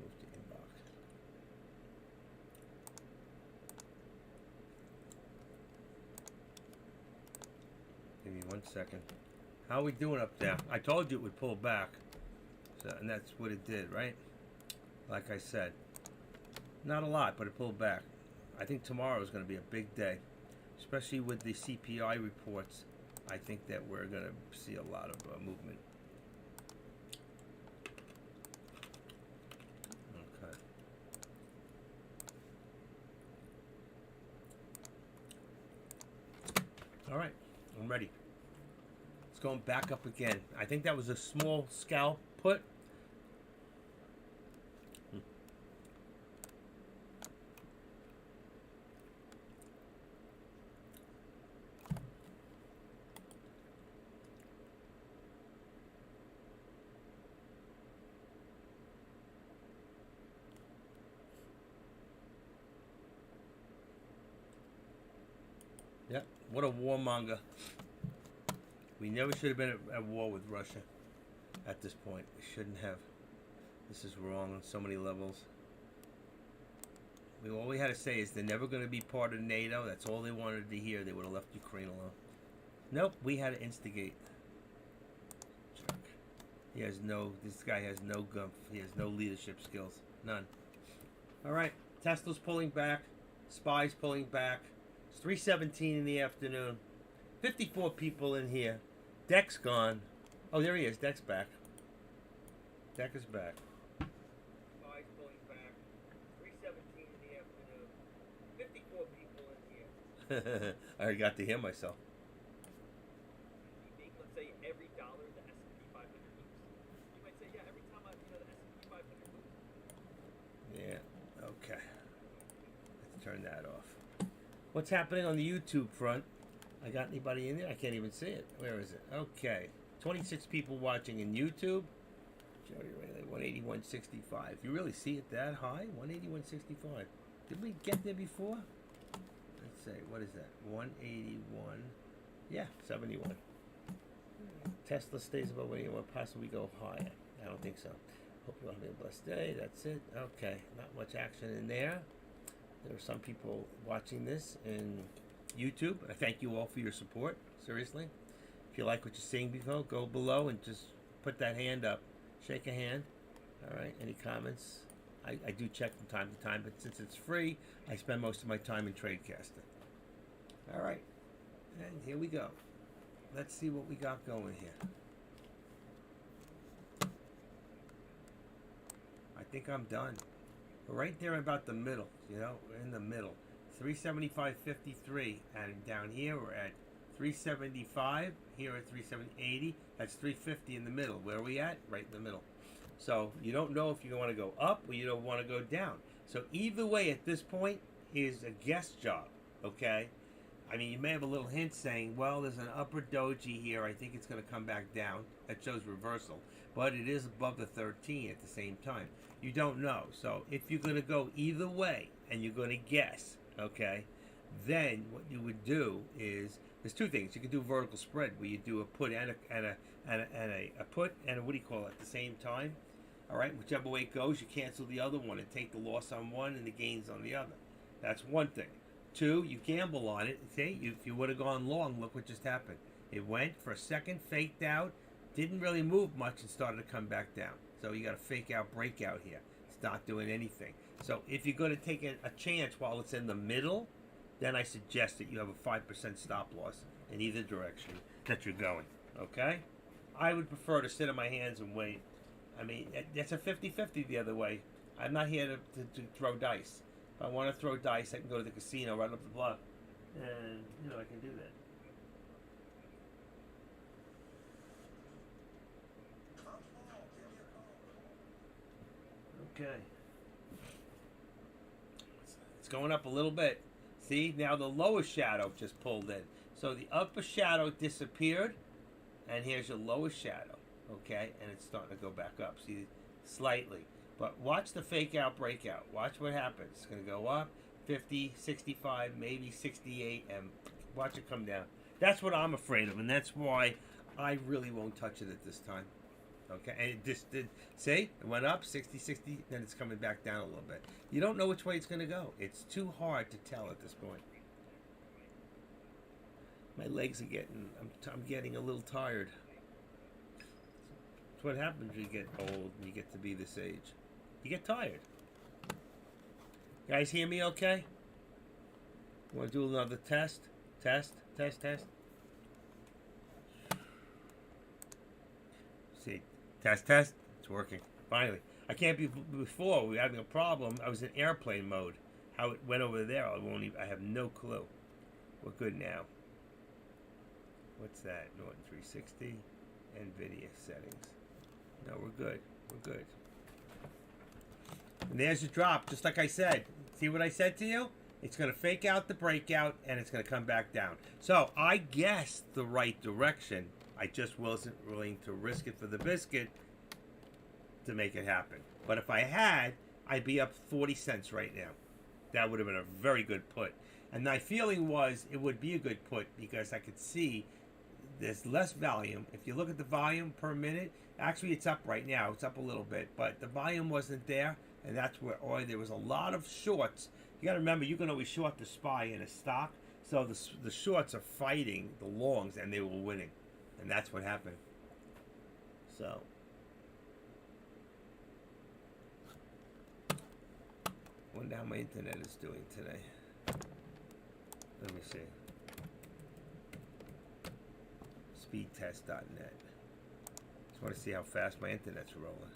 Move to inbox. Give me 1 second. How are we doing up there? I told you it would pull back. So, and that's what it did, right? Like I said. Not a lot, but it pulled back. I think tomorrow is going to be a big day. Especially with the CPI reports. I think that we're going to see a lot of movement. All right, I'm ready. It's going back up again. I think that was a small scalp put. Yep, what a warmonger. We never should have been at war with Russia at this point. We shouldn't have. This is wrong on so many levels. All we had to say is they're never going to be part of NATO. That's all they wanted to hear. They would have left Ukraine alone. Nope, we had to instigate. Jerk. This guy has no gumph. He has no leadership skills. None. All right, Tesla's pulling back. Spies pulling back. It's 3:17 in the afternoon. 54 people in here. Deck's gone. Oh, there he is. Deck's back. Deck is back. Spies pulling back. 3:17 in the afternoon. 54 people in here. I already got to hear myself. Let's say every dollar the S&P 500 moves. You might say, yeah, every time the S&P 500 moves. Yeah. Okay. Let's turn that off. What's happening on the YouTube front? I got anybody in there? I can't even see it. Where is it? Okay. 26 people watching in YouTube. Jerry Ray, 181.65. You really see it that high? 181.65. Did we get there before? Let's say, what is that? 181. Yeah, 71. Tesla stays above 181. Possibly go higher. I don't think so. Hope you all have a blessed day. That's it. Okay. Not much action in there. There are some people watching this in YouTube. I thank you all for your support. Seriously. If you like what you're seeing before, go below and just put that hand up. Shake a hand. All right. Any comments? I do check from time to time, but since it's free, I spend most of my time in Tradecasting. All right. And here we go. Let's see what we got going here. I think I'm done. We're right there about the middle, we're in the middle. 375.53, and down here we're at 375, here at 370.80, that's 350 in the middle. Where are we at? Right in the middle. So you don't know if you want to go up or you don't want to go down. So either way at this point is a guess job, okay? I mean, you may have a little hint saying, well, there's an upper doji here. I think it's going to come back down. That shows reversal. But it is above the 13 at the same time. You don't know. So if you're going to go either way and you're going to guess, okay, then what you would do is, there's two things. You can do vertical spread where you do a put and a put and a, what do you call it, at the same time. All right, whichever way it goes, you cancel the other one and take the loss on one and the gains on the other. That's one thing. Two, you gamble on it. See, if you would have gone long, look what just happened. It went for a second, faked out, didn't really move much, and started to come back down. So you got a fake out breakout here. It's not doing anything. So if you're going to take a chance while it's in the middle, then I suggest that you have a 5% stop loss in either direction that you're going. Okay? I would prefer to sit on my hands and wait. I mean, that's a 50-50 the other way. I'm not here to throw dice. If I want to throw dice, I can go to the casino right up the block. And, I can do that. Okay. It's going up a little bit. See, now the lower shadow just pulled in. So the upper shadow disappeared, and here's your lower shadow. Okay, and it's starting to go back up. See, slightly. But watch the fake out breakout. Watch what happens. It's going to go up 50, 65, maybe 68, and watch it come down. That's what I'm afraid of, and that's why I really won't touch it at this time. Okay, and it just did. See, it went up 60, 60, then it's coming back down a little bit. You don't know which way it's going to go. It's too hard to tell at this point. My legs are I'm getting a little tired. That's what happens when you get old and you get to be this age. You get tired. You guys hear me okay? Want to do another test? Test. See, test. It's working. Finally. I can't be before. We were having a problem. I was in airplane mode. How it went over there, I have no clue. We're good now. What's that? Norton 360, NVIDIA settings. No, we're good. We're good. And there's your drop, just like I said. See what I said to you? It's going to fake out the breakout, and it's going to come back down. So I guessed the right direction. I just wasn't willing to risk it for the biscuit to make it happen. But if I had, I'd be up 40 cents right now. That would have been a very good put. And my feeling was it would be a good put because I could see there's less volume. If you look at the volume per minute, actually it's up right now. It's up a little bit, but the volume wasn't there, and that's where there was a lot of shorts. You got to remember, you can always short the SPY in a stock, so the shorts are fighting the longs, and they were winning, and that's what happened. So. Wonder how my internet is doing today. Let me see. Speedtest.net. Just want to see how fast my internet's rolling.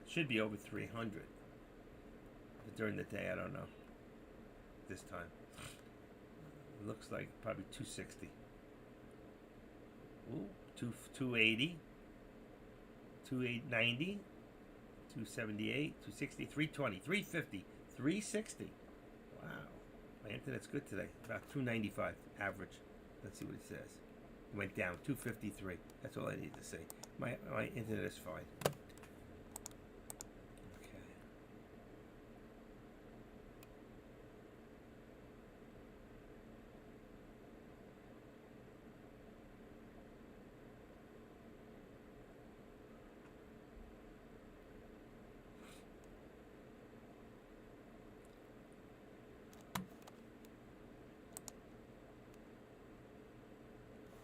It should be over 300. But during the day, I don't know. This time. It looks like probably 260. Ooh, 280. 2890. 278, 260, 320, 350, 360. Wow. My internet's good today. About 295 average. Let's see what it says. It went down 253. That's all I need to say. My internet is fine. Okay.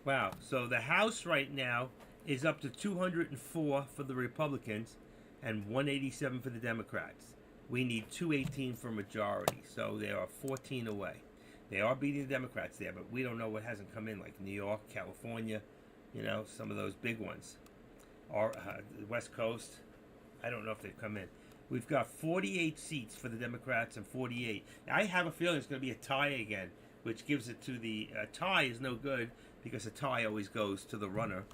Wow, so the House right now is up to 204 for the Republicans and 187 for the Democrats. We need 218 for majority, so they are 14 away. They are beating the Democrats there, but we don't know what hasn't come in, like New York, California, some of those big ones. Or the West Coast, I don't know if they've come in. We've got 48 seats for the Democrats and 48. I have a feeling it's going to be a tie again, which gives it to the tie is no good because a tie always goes to the runner,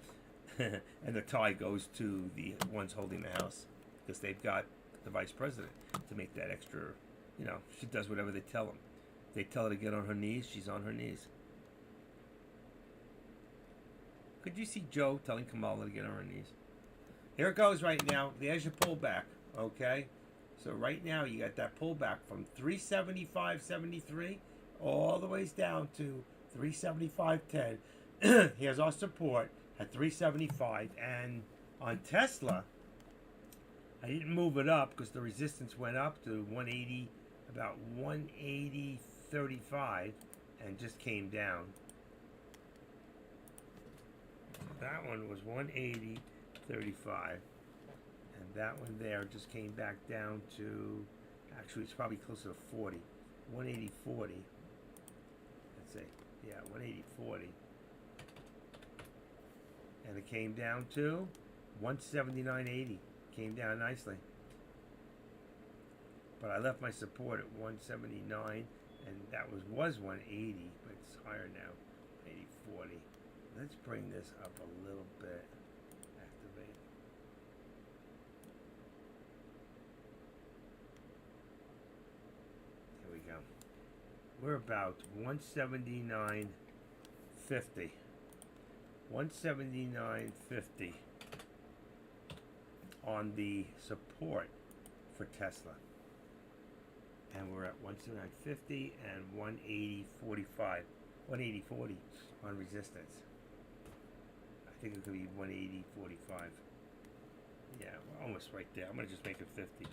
and the tie goes to the ones holding the House because they've got the vice president to make that extra. She does whatever they tell them. They tell her to get on her knees, she's on her knees. Could you see Joe telling Kamala to get on her knees? Here it goes right now. There's your pullback, okay? So right now you got that pullback from 375.73 all the ways down to 375.10. Here's our support at 375, and on Tesla, I didn't move it up because the resistance went up to 180, about 180.35, and just came down. That one was 180.35, and that one there just came back down to, actually it's probably closer to 40, 180.40. Let's see, yeah, 180.40. And it came down to 179.80. Came down nicely. But I left my support at 179, and that was 180, but it's higher now, 80.40. Let's bring this up a little bit. Activate. Here we go. We're about 179.50. 179.50 on the support for Tesla, and we're at 179.50 and 180.45, 180.40 on resistance. I think it could be 180.45. Yeah, we're almost right there. I'm gonna just make it 50,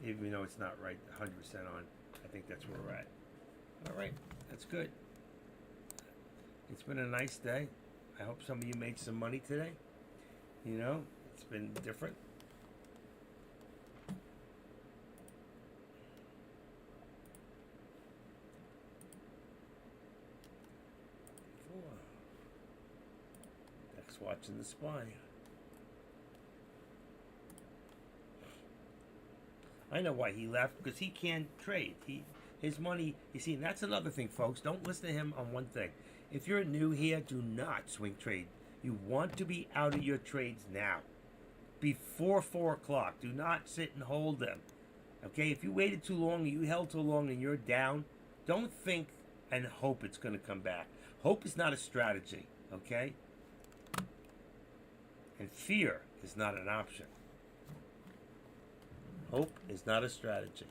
even though it's not right 100% on. I think that's where we're at. All right, that's good. It's been a nice day. I hope some of you made some money today. It's been different. Next, watching the SPY. I know why he left, because he can't trade. His money, you see, and that's another thing, folks. Don't listen to him on one thing. If you're new here, do not swing trade. You want to be out of your trades now, before 4 o'clock. Do not sit and hold them. Okay, if you waited too long, you held too long, and you're down, don't think and hope it's going to come back. Hope is not a strategy, okay? And fear is not an option. Hope is not a strategy.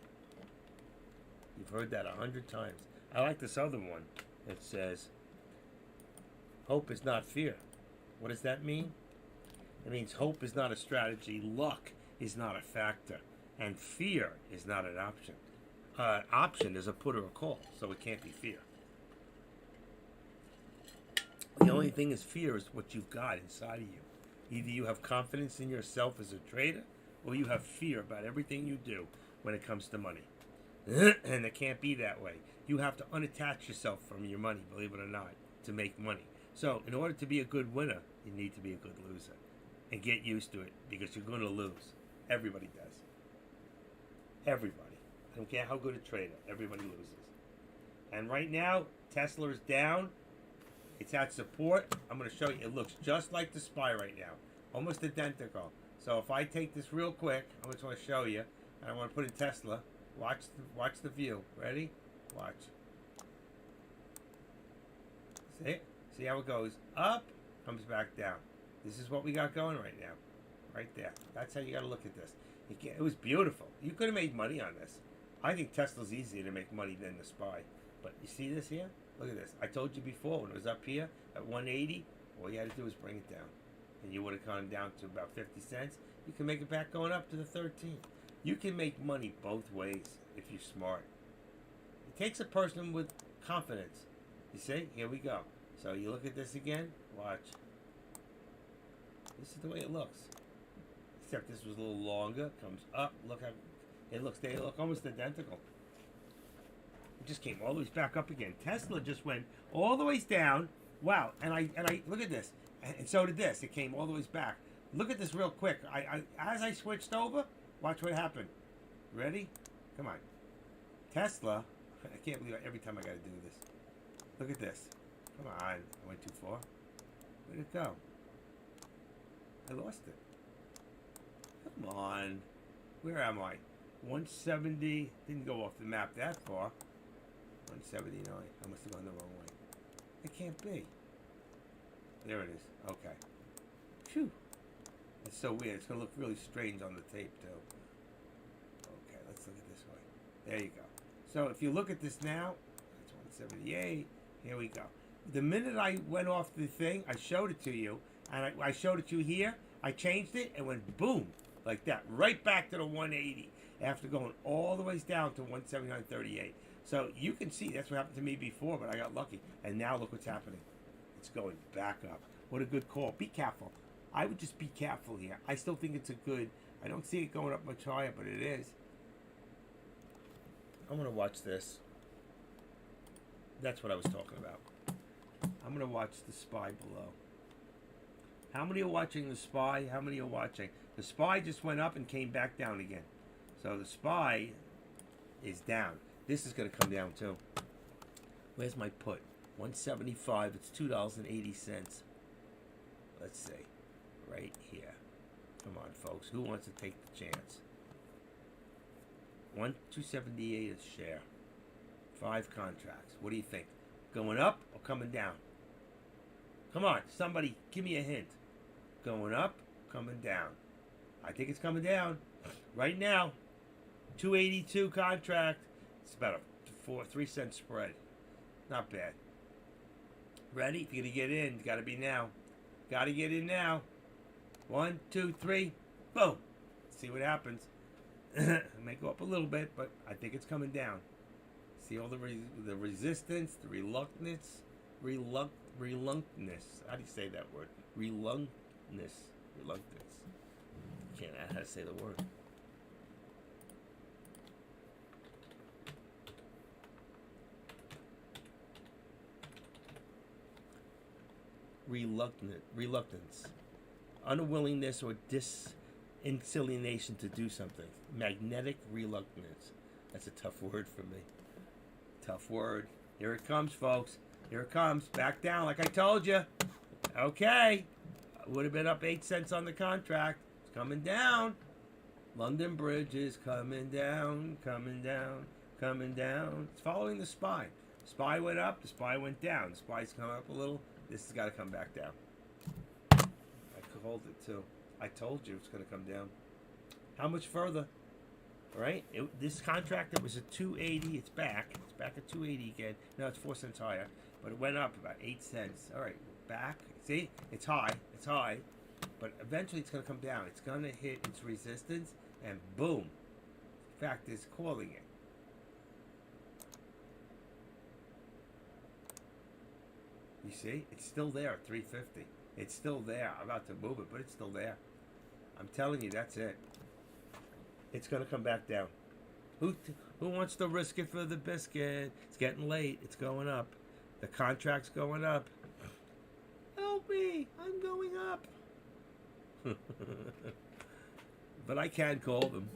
You've heard that 100 times. I like this other one. It says, hope is not fear. What does that mean? It means hope is not a strategy, luck is not a factor, and fear is not an option. Option is a put or a call, so it can't be fear. The only thing is fear is what you've got inside of you. Either you have confidence in yourself as a trader, or you have fear about everything you do when it comes to money. And it can't be that way. You have to unattach yourself from your money, believe it or not, to make money. So in order to be a good winner, you need to be a good loser. And get used to it, because you're going to lose. Everybody does. Everybody. I don't care how good a trader, everybody loses. And right now, Tesla is down. It's at support. I'm going to show you. It looks just like the SPY right now. Almost identical. So if I take this real quick, I just want to show you. And I want to put in Tesla. Watch the view. Ready? Watch. See? See how it goes? Up, comes back down. This is what we got going right now. Right there. That's how you got to look at this. It was beautiful. You could have made money on this. I think Tesla's easier to make money than the SPY. But you see this here? Look at this. I told you before, when it was up here at 180, all you had to do was bring it down. And you would have gone down to about 50 cents. You can make it back going up to the 13. You can make money both ways if you're smart. It takes a person with confidence. You see? Here we go. So you look at this again. Watch. This is the way it looks. Except this was a little longer. Comes up. Look how it looks. They look almost identical. It just came all the way back up again. Tesla just went all the way down. Wow. And I look at this. And so did this. It came all the way back. Look at this real quick. As I switched over, watch what happened. Ready? Come on. Tesla. I can't believe it. Every time I got to do this. Look at this. Come on. I went too far. Where'd it go? I lost it. Come on. Where am I? 170. Didn't go off the map that far. 179. I must have gone the wrong way. It can't be. There it is. Okay. Phew. It's so weird. It's going to look really strange on the tape, too. Okay, let's look at this way. There you go. So if you look at this now, it's 178. Here we go. The minute I went off the thing, I showed it to you, and I showed it to you here. I changed it and went boom, like that, right back to the 180 after going all the way down to 179.38. So you can see that's what happened to me before, but I got lucky. And now look what's happening. It's going back up. What a good call. Be careful. I would just be careful here. I still think it's a good. I don't see it going up much higher, but it is. I'm going to watch this. That's what I was talking about. I'm going to watch the SPY below. How many are watching the SPY? How many are watching? The SPY just went up and came back down again. So the SPY is down. This is going to come down too. Where's my put? 175. It's $2.80. Let's see. Right here. Come on, folks. Who wants to take the chance? 278 a share. 5 contracts. What do you think? Going up or coming down? Come on, somebody give me a hint. Going up, coming down. I think it's coming down. Right now, 282 contract. It's about a 3 cent spread. Not bad. Ready? If you're going to get in, got to be now. Got to get in now. 1, 2, 3. Boom. See what happens. It may go up a little bit, but I think it's coming down. See all the resistance, the reluctance. How do you say that word? Reluctance. Can't know how to say the word. Reluctance. Unwillingness or disinclination to do something. Magnetic reluctance. That's a tough word for me. Tough word. Here it comes, folks. Here it comes. Back down like I told you. Okay. Would have been up 8 cents on the contract. It's coming down. London Bridge is coming down, coming down, coming down. It's following the SPY. SPY went up, the SPY went down. The SPY's come up a little. This has got to come back down. I called it too. I told you it's going to come down. How much further? Right? This contract, it was at 280. It's back. It's back at 280 again. No, it's 4 cents higher. But it went up about 8 cents. All right, back. See? It's high. It's high. But eventually it's going to come down. It's going to hit its resistance. And boom. Fact is calling it. You see? It's still there at 350. It's still there. I'm about to move it, but it's still there. I'm telling you, that's it. It's going to come back down. Who wants to risk it for the biscuit? It's getting late. It's going up. The contract's going up. Help me. I'm going up. But I can call them.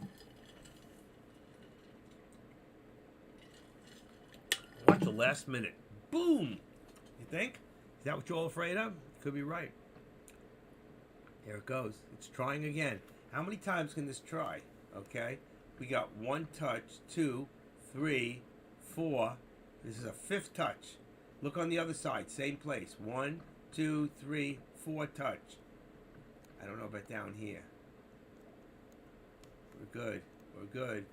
Watch the last minute. Boom! You think? Is that what you're all afraid of? Could be right. Here it goes. It's trying again. How many times can this try? Okay. We got 1 touch, 2, 3, 4. This is a 5th touch. Look on the other side. Same place. 1, 2, 3, 4 touch. I don't know about down here. We're good. We're good.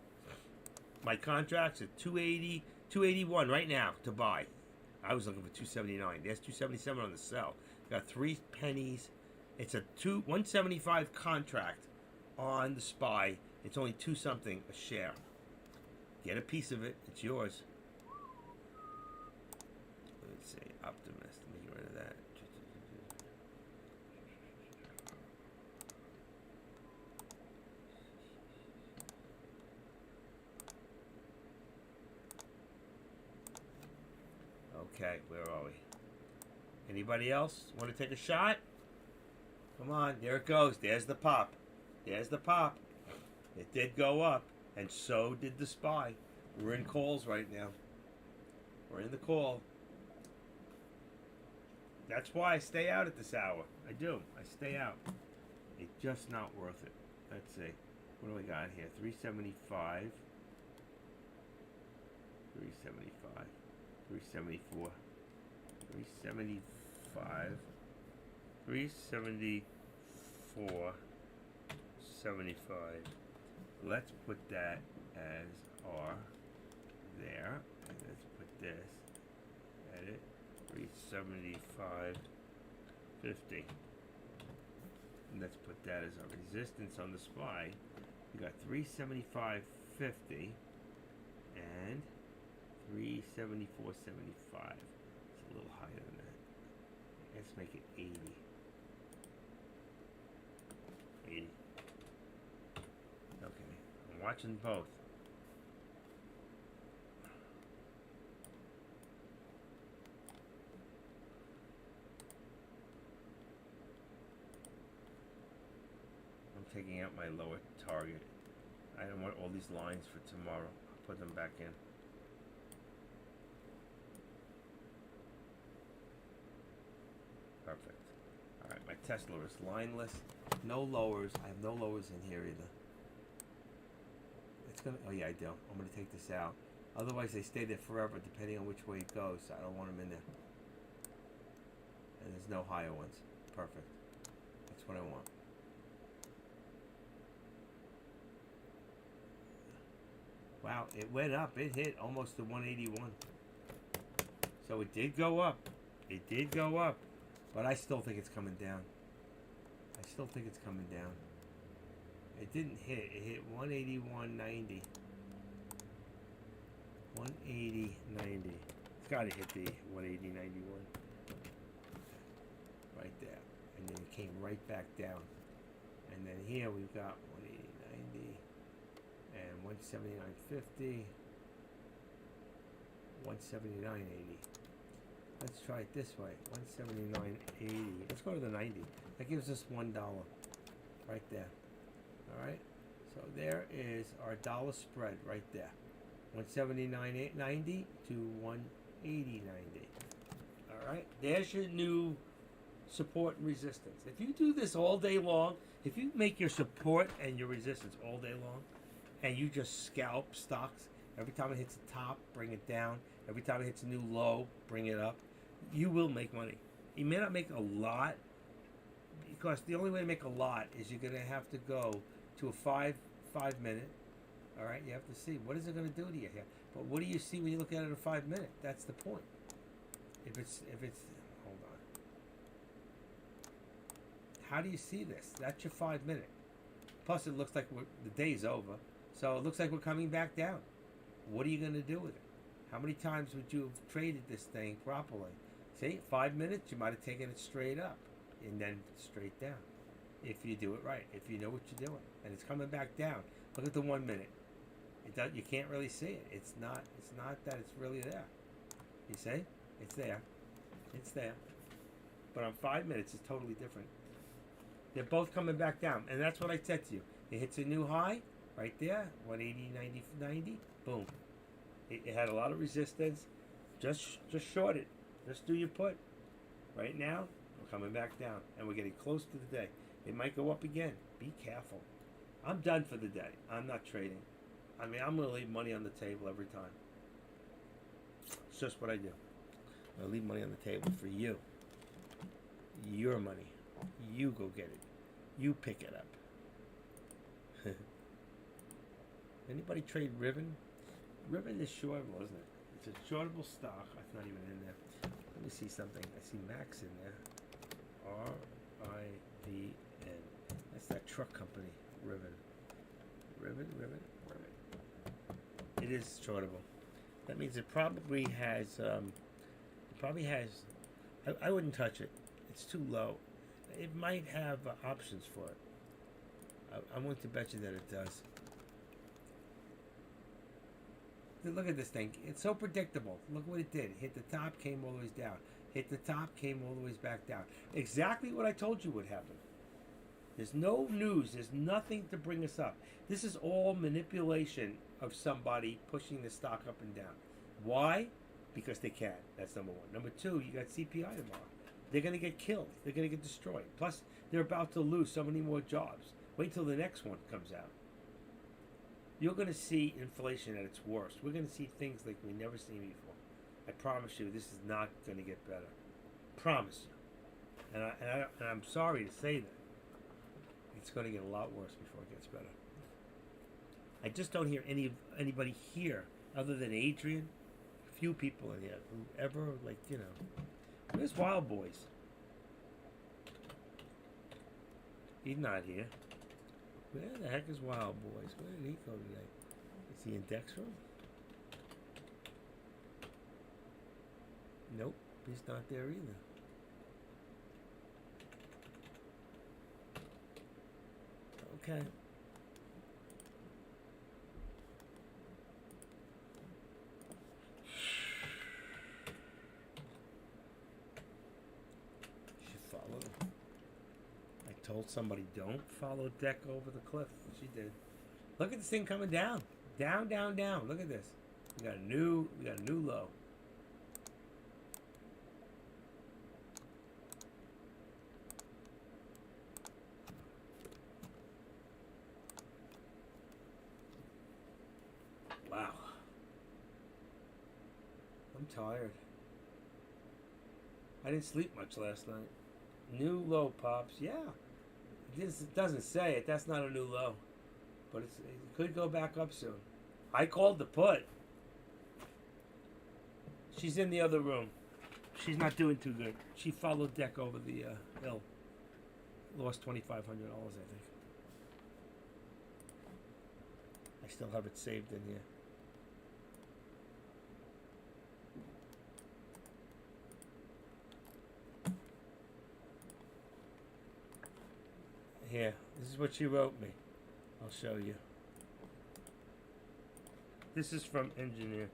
My contract's at 280, 281 right now to buy. I was looking for 279. There's 277 on the sell. Got 3 pennies. It's a 175 contract on the SPY. It's only 2 something a share. Get a piece of it. It's yours. Let's see. Optimist. Let me get rid of that. Okay, where are we? Anybody else want to take a shot? Come on, there it goes. There's the pop. There's the pop. It did go up, and so did the SPY. We're in calls right now. We're in the call. That's why I stay out at this hour. I do. I stay out. It's just not worth it. Let's see. What do we got here? 375. 375. 374, 375, 374, 75. Let's put that as R there, and let's put this, edit, 375, 50. And let's put that as our resistance on the SPY. We got 375, 50, and 374.75. It's a little higher than that. Let's make it 80. 80. Okay. I'm watching both. I'm taking out my lower target. I don't want all these lines for tomorrow. I'll put them back in. Perfect. Alright, my Tesla is lineless. No lowers. I have no lowers in here either. It's gonna, oh yeah, I do. I'm gonna take this out. Otherwise they stay there forever depending on which way it goes. So I don't want them in there. And there's no higher ones. Perfect. That's what I want. Wow, it went up. It hit almost to 181. So it did go up. It did go up. But I still think it's coming down. I still think it's coming down. It didn't hit. It hit 181.90. 180.90. It's got to hit the 180.91. Right there. And then it came right back down. And then here we've got 180.90 and 179.50. 179.80. Let's try it this way. 179.80. Let's go to the 90. That gives us $1 right there. All right. So there is our dollar spread right there. 179.90 to 180.90. Right? There's your new support and resistance. If you do this all day long, if you make your support and your resistance all day long, and you just scalp stocks, every time it hits the top, bring it down. Every time it hits a new low, bring it up. You will make money. You may not make a lot, because the only way to make a lot is you're gonna have to go to a five minute. All right, you have to see what is it gonna do to you here. But what do you see when you look at it at 5 minute? That's the point. If it's hold on. How do you see this? That's your 5 minute. Plus, it looks like the day's over, so it looks like we're coming back down. What are you gonna do with it? How many times would you have traded this thing properly? See, 5 minutes, you might have taken it straight up and then straight down. If you do it right, if you know what you're doing, and it's coming back down. Look at the 1 minute. You can't really see it. It's not that it's really there. You see? It's there. It's there. But on 5 minutes, it's totally different. They're both coming back down, and that's what I said to you. It hits a new high right there, 180, 90. Boom. It had a lot of resistance. Just short it. Just do your put. Right now, we're coming back down, and we're getting close to the day. It might go up again. Be careful. I'm done for the day. I'm not trading. I mean, I'm going to leave money on the table every time. It's just what I do. I leave money on the table for you. Your money. You go get it. You pick it up. Anybody trade Ribbon? Ribbon is shortable, isn't it? It's a shortable stock. It's not even in there. Let me see something. I see Max in there. RIVN. That's that truck company. Ribbon. It is shortable. That means it probably has. I wouldn't touch it. It's too low. It might have options for it. I'm willing to bet you that it does. Look at this thing. It's so predictable. Look what it did. Hit the top, came all the way down. Hit the top, came all the way back down. Exactly what I told you would happen. There's no news. There's nothing to bring us up. This is all manipulation of somebody pushing the stock up and down. Why? Because they can. That's number one. Number two, you got CPI tomorrow. They're going to get killed. They're going to get destroyed. Plus, they're about to lose so many more jobs. Wait till the next one comes out. You're going to see inflation at its worst. We're going to see things like we've never seen before. I promise you, this is not going to get better. Promise you. And I'm sorry to say that. It's going to get a lot worse before it gets better. I just don't hear anybody here other than Adrian. A few people in here who ever, where's Wild Boys? He's not here. Where the heck is Wild Boys? Where did he go today? Is he in Dex room? Nope, he's not there either. Okay. She followed him. I told somebody don't follow Deck over the cliff. She did. Look at this thing coming down. Down, down, down. Look at this. We got a new low. Wow. I'm tired. I didn't sleep much last night. New low, Pops. Yeah. It doesn't say it. That's not a new low. But it could go back up soon. I called the put. She's in the other room. She's not doing too good. She followed Deck over the hill. Lost $2,500, I think. I still have it saved in here. Here, this is what she wrote me. I'll show you. This is from Engineer.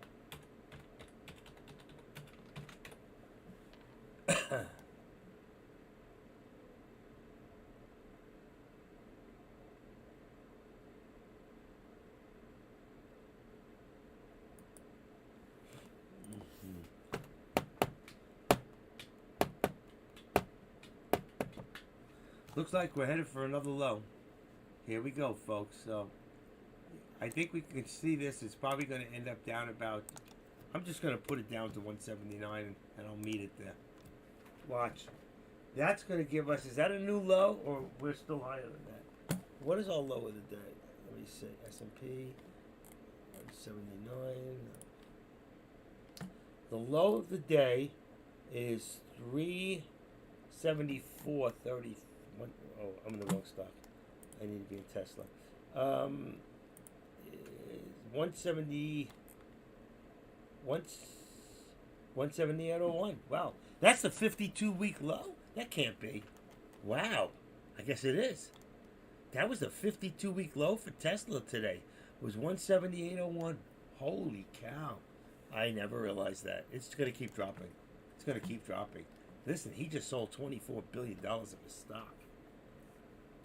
Looks like we're headed for another low. Here we go, folks. So I think we can see this. It's probably going to end up down about. I'm just going to put it down to 179 and I'll meet it there. Watch. That's going to give us. Is that a new low or we're still higher than that? What is our low of the day? Let me see. S&P 179. The low of the day is 374.30. Oh, I'm in the wrong stock. I need to be in Tesla. 170. 178.01. Wow, that's a 52-week low. That can't be. Wow, I guess it is. That was a 52-week low for Tesla today. It was 178.01. Holy cow! I never realized that. It's going to keep dropping. It's going to keep dropping. Listen, he just sold $24 billion of his stock.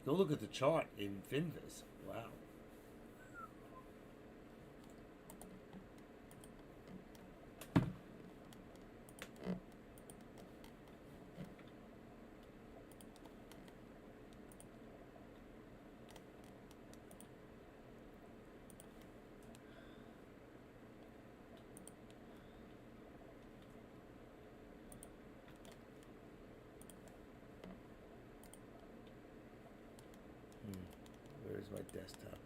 Go look at the chart in Finviz. Wow. Where's my desktop?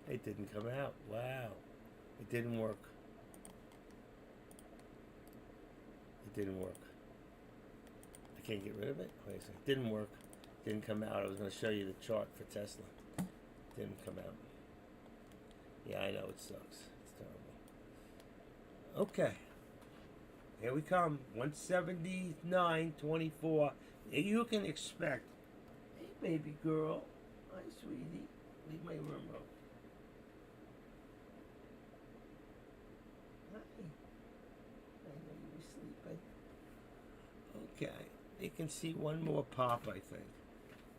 It didn't come out. Wow. It didn't work. It didn't work. I can't get rid of it? Wait a second. It didn't work. It didn't come out. I was going to show you the chart for Tesla. It didn't come out. Yeah, I know it sucks. It's terrible. Okay. Here we come. 179.24. You can expect. Hey, baby girl. Hi, sweetie. Leave my room open. Hi. I know you were sleeping. Okay. You can see one more pop, I think.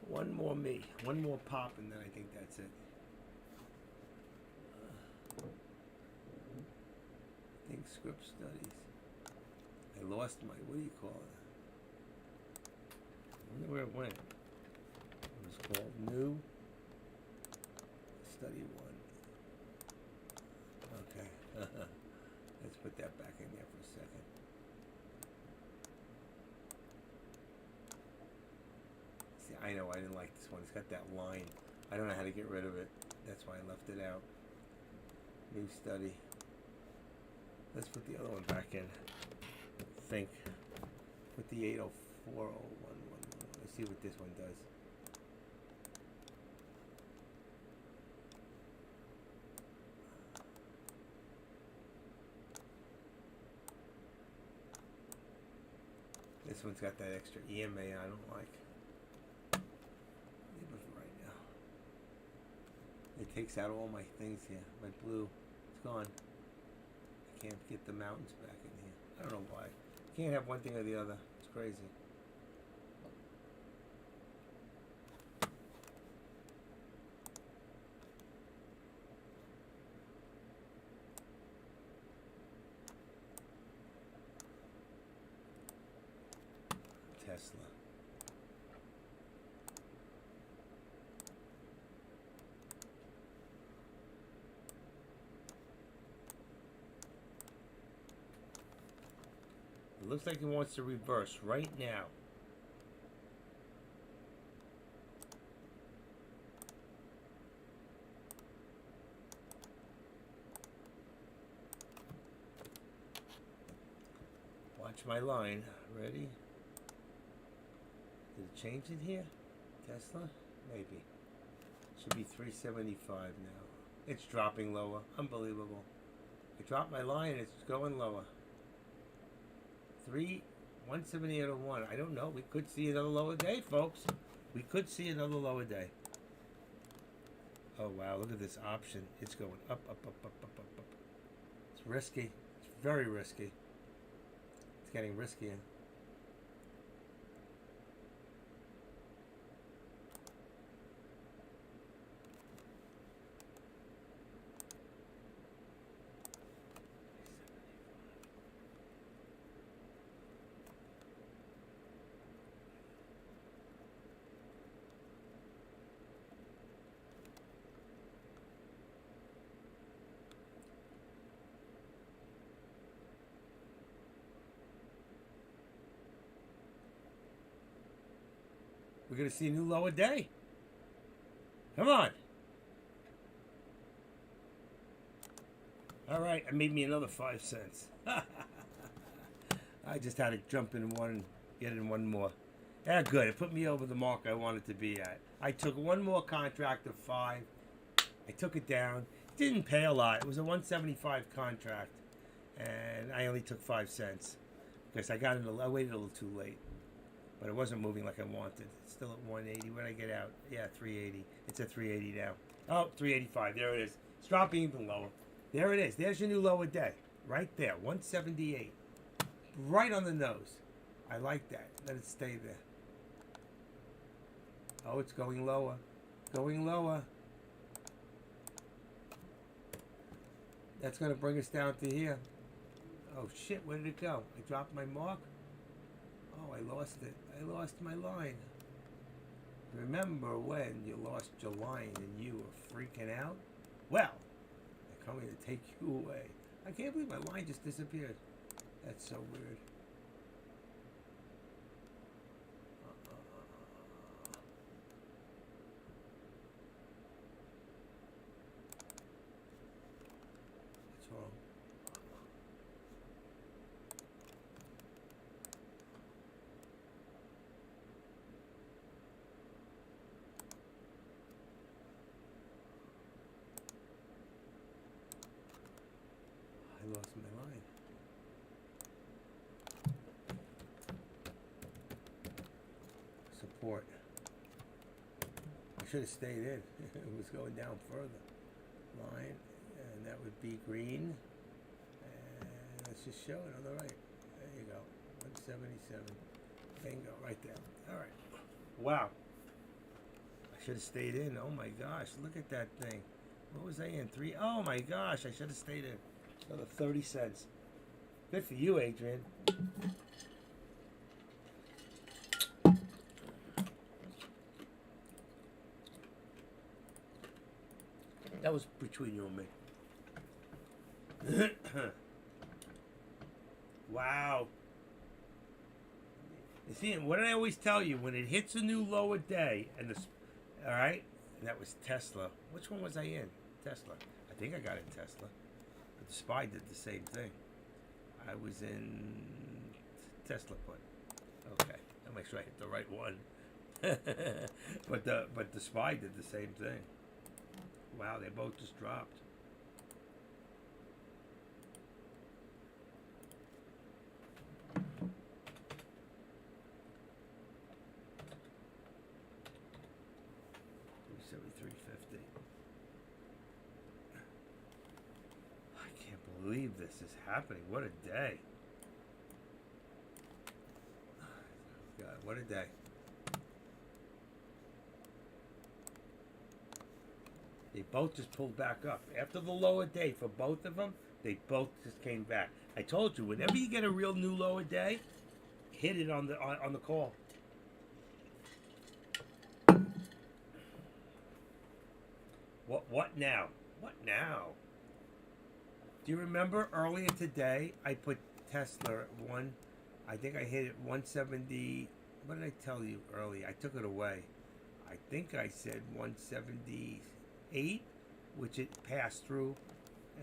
One more me. One more pop, and then I think that's it. I think script studies. I lost my, what do you call it? I wonder where it went. It was called New Study 1. Okay. Let's put that back in there for a second. See, I know I didn't like this one. It's got that line. I don't know how to get rid of it. That's why I left it out. New Study. Let's put the other one back in. Think with the 8040111. Let's see what this one does. This one's got that extra EMA I don't like. Leave it for right now. It takes out all my things here. My blue, it's gone. I can't get the mountains back in here. I don't know why. Can't have one thing or the other. It's crazy. Tesla. It looks like it wants to reverse right now. Watch my line. Ready? Did it change it here? Tesla? Maybe. Should be 375 now. It's dropping lower. Unbelievable. I dropped my line. It's going lower. 178.01. I don't know. We could see another lower day, folks. We could see another lower day. Oh, wow. Look at this option. It's going up, up, up, up, up, up, up. It's risky. It's very risky. It's getting riskier. We're gonna see a new lower day. Come on. All right, I made me another 5 cents. I just had to jump in one, get in one more. Yeah, good. It put me over the mark I wanted to be at. I took one more contract of 5. I took it down. It didn't pay a lot. It was a 175 contract, and I only took 5 cents because I waited a little too late, but it wasn't moving like I wanted. It's still at 180. When I get out, yeah, 380. It's at 380 now. Oh, 385. There it is. It's dropping even lower. There it is. There's your new lower day. Right there. 178. Right on the nose. I like that. Let it stay there. Oh, it's going lower. Going lower. That's going to bring us down to here. Oh, shit. Where did it go? I dropped my mark? Oh, I lost it. I lost my line. Remember when you lost your line and you were freaking out? Well, they're coming to take you away. I can't believe my line just disappeared. That's so weird. What's wrong? I lost my line. Support. I should have stayed in. It was going down further. Line, and that would be green. And let's just show it on the right. There you go. 177. Bingo, right there. All right. Wow. I should have stayed in. Oh my gosh, look at that thing. What was I in? 3? Oh my gosh, I should have stayed in. Another 30 cents. Good for you, Adrian. That was between you and me. Wow. You see, what did I always tell you? When it hits a new lower day, and all right, and that was Tesla. Which one was I in? Tesla. I think I got in Tesla. But the SPY did the same thing. I was in Tesla put. Okay, I'll make sure I hit the right one. but the SPY did the same thing. Wow, they both just dropped. $73.50. I can't believe this is happening. What a day. God, what a day. They both just pulled back up. After the lower day for both of them, they both just came back. I told you, whenever you get a real new lower day, hit it on the call. What now? What now? Do you remember earlier today I put Tesla at one? I think I hit it 170. What did I tell you earlier? I took it away. I think I said 178, which it passed through,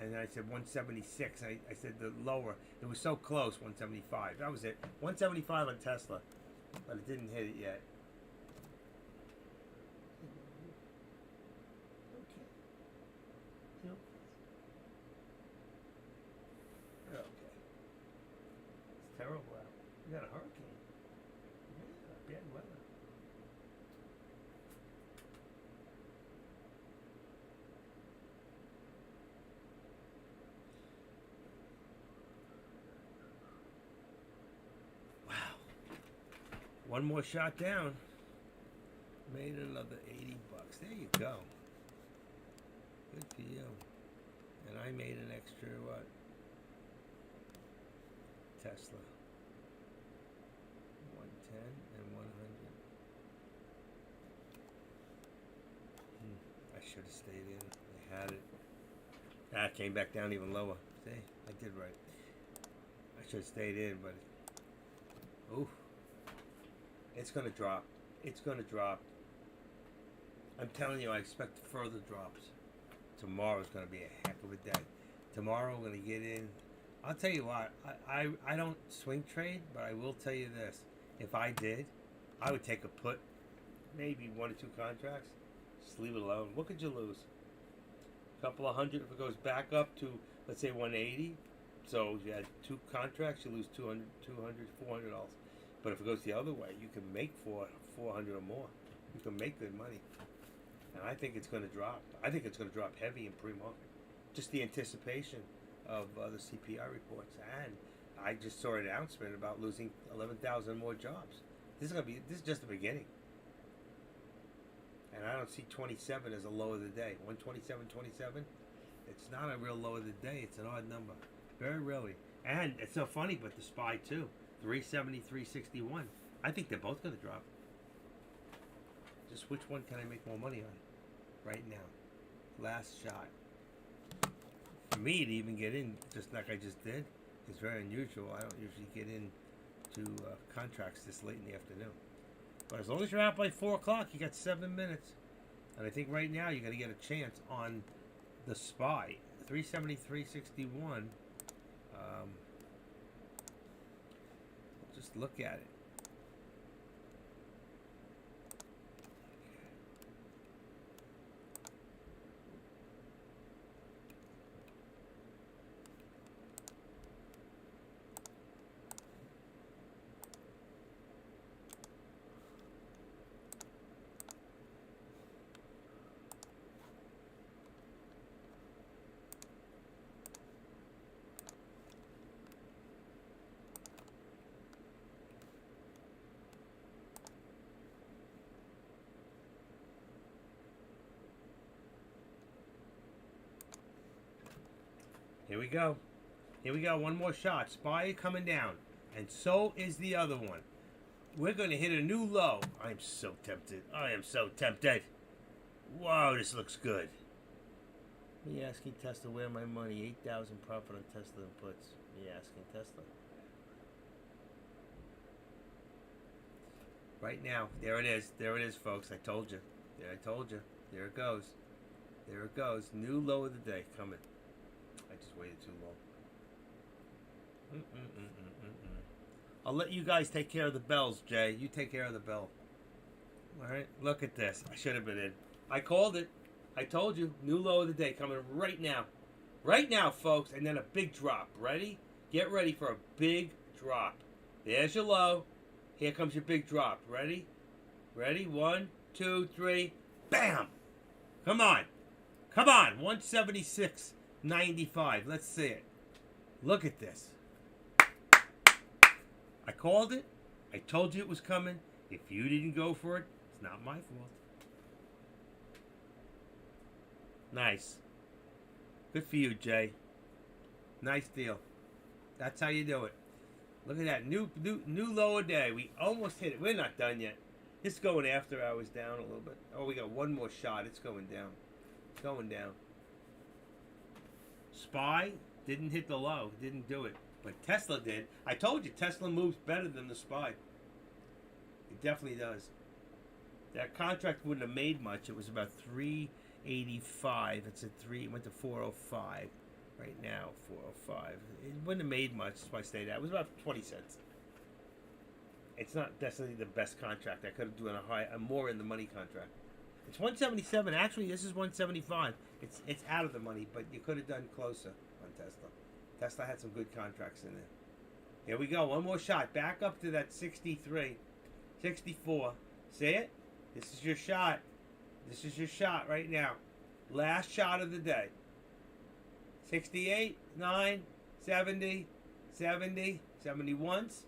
and I said 176. I said the lower. It was so close, 175. That was it. 175 on Tesla, but it didn't hit it yet. Okay. It's terrible out. We got a hurricane. Yeah, bad weather. Wow. One more shot down. Made another 80 bucks. There you go. Good for you. And I made an extra what? Tesla. 110 and 100. I should have stayed in. I had it. Ah, it came back down even lower. See, I did right. I should have stayed in, but ooh, it's gonna drop. It's going to drop. I'm telling you, I expect further drops. Tomorrow's going to be a heck of a day. Tomorrow we're going to get in. I'll tell you what, I don't swing trade, but I will tell you this. If I did, I would take a put, maybe 1 or 2 contracts. Just leave it alone. What could you lose? A couple of hundred if it goes back up to, let's say, 180. So you had 2 contracts, you lose $200, $400. But if it goes the other way, you can make $400 or more. You can make good money. And I think it's going to drop. I think it's going to drop heavy in pre-market. Just the anticipation of the CPI reports. And I just saw an announcement about losing 11,000 more jobs. This is just the beginning. And I don't see 27 as a low of the day. 127.27. It's not a real low of the day. It's an odd number. Very rarely. And it's so funny, but the SPY too. 370, 361. I think they're both going to drop. Just which one can I make more money on right now? Last shot. For me to even get in, just like I just did, is very unusual. I don't usually get into contracts this late in the afternoon. But as long as you're out by 4 o'clock, you got 7 minutes. And I think right now you're going to get a chance on the SPY. 370, 361. Just look at it. Here we go. Here we go. One more shot. SPY coming down. And so is the other one. We're going to hit a new low. I'm so tempted. I am so tempted. Whoa, this looks good. Me asking Tesla where my money. 8,000 profit on Tesla inputs. Me asking Tesla. Right now. There it is. There it is, folks. I told you. There, I told you. There it goes. There it goes. New low of the day coming. I just waited too long. I'll let you guys take care of the bells, Jay. You take care of the bell. All right? Look at this. I should have been in. I called it. I told you. New low of the day coming right now. Right now, folks. And then a big drop. Ready? Get ready for a big drop. There's your low. Here comes your big drop. Ready? Ready? 1, 2, 3. Bam! Come on. Come on. 176.95. Let's see it. Look at this. I called it. I told you it was coming. If you didn't go for it, it's not my fault. Nice. Good for you, Jay. Nice deal. That's how you do it. Look at that. New lower day. We almost hit it. We're not done yet. It's going after hours down a little bit. Oh, we got one more shot. It's going down. It's going down. SPY didn't hit the low. Didn't do it. But Tesla did. I told you Tesla moves better than the SPY. It definitely does. That contract wouldn't have made much. It was about 385. It's at 3. It went to 405. Right now, 405. It wouldn't have made much. That's why I stayed out. It was about 20 cents. It's not necessarily the best contract. I could have done a more in the money contract. It's 177. Actually, this is 175. It's out of the money, but you could have done closer on Tesla. Tesla had some good contracts in there. Here we go. One more shot. Back up to that 63. 64. See it? This is your shot. This is your shot right now. Last shot of the day. 68, 9, 70, 70, 70 once,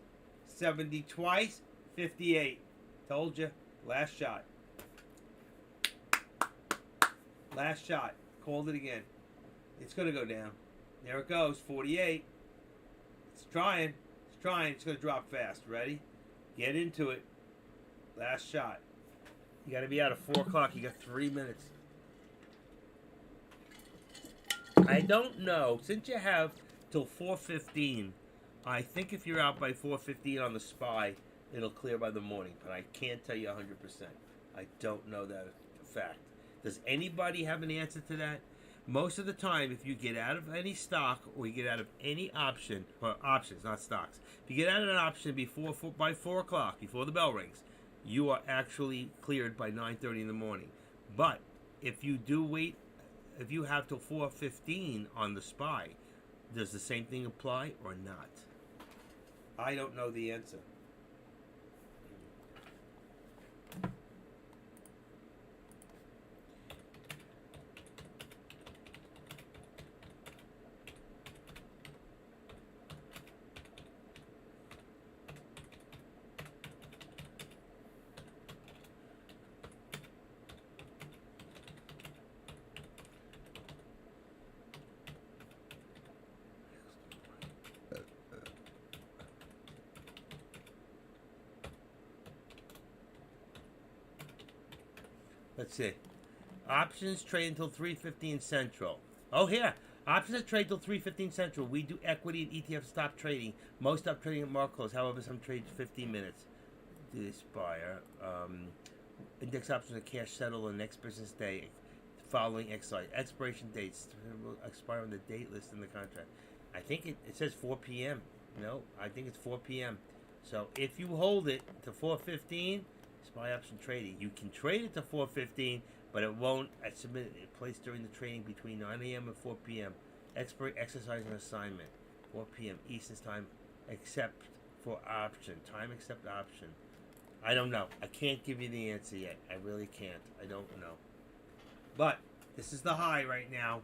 70 twice, 58. Told you. Last shot. Last shot. Called it again. It's going to go down. There it goes. 48. It's trying. It's trying. It's going to drop fast. Ready? Get into it. Last shot. You got to be out at 4 o'clock. You got 3 minutes. I don't know. Since you have till 4:15, I think if you're out by 4:15 on the SPY, it'll clear by the morning, but I can't tell you 100%. I don't know that fact. Does anybody have an answer to that? Most of the time, if you get out of any stock or you get out of any option, or options, not stocks, if you get out of an option by 4 o'clock, before the bell rings, you are actually cleared by 9:30 in the morning. But if you do wait, if you have till 4:15 on the SPY, does the same thing apply or not? I don't know the answer. Let's see. Options trade until 3:15 Central. Oh, here. Options trade until 3:15 Central. We do equity and ETF stop trading. Most stop trading at market close. However, some trades 15 minutes. Do they expire? Index options are cash settled on the next business day following exercise. Expiration dates will expire on the date listed in the contract. I think it says 4 p.m. No, I think it's 4 p.m. So if you hold it to 4:15, SPY option trading. You can trade it to 4:15, but it won't submit it placed during the trading between 9 a.m. and 4 p.m. Expiry exercise and assignment 4 p.m. Eastern time, except for option time except option. I don't know. I can't give you the answer yet. I really can't. I don't know. But this is the high right now.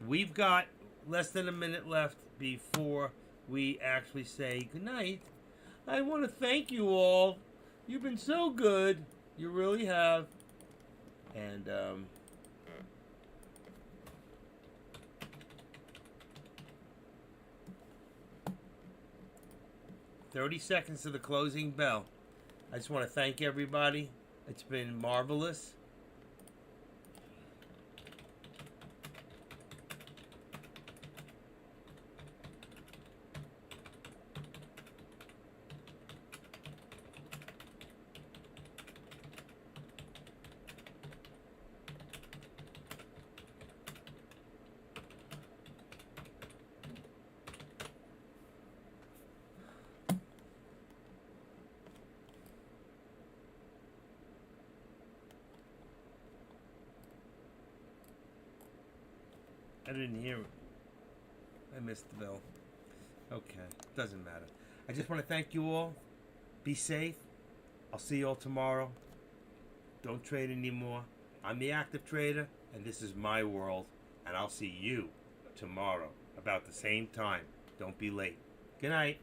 We've got less than a minute left before we actually say goodnight. I want to thank you all. You've been so good. You really have. And 30 seconds to the closing bell. I just want to thank everybody. It's been marvelous. I didn't hear it. I missed the bell. Okay, doesn't matter. I just want to thank you all. Be safe. I'll see you all tomorrow. Don't trade anymore. I'm the active trader, and this is my world. And I'll see you tomorrow about the same time. Don't be late. Good night.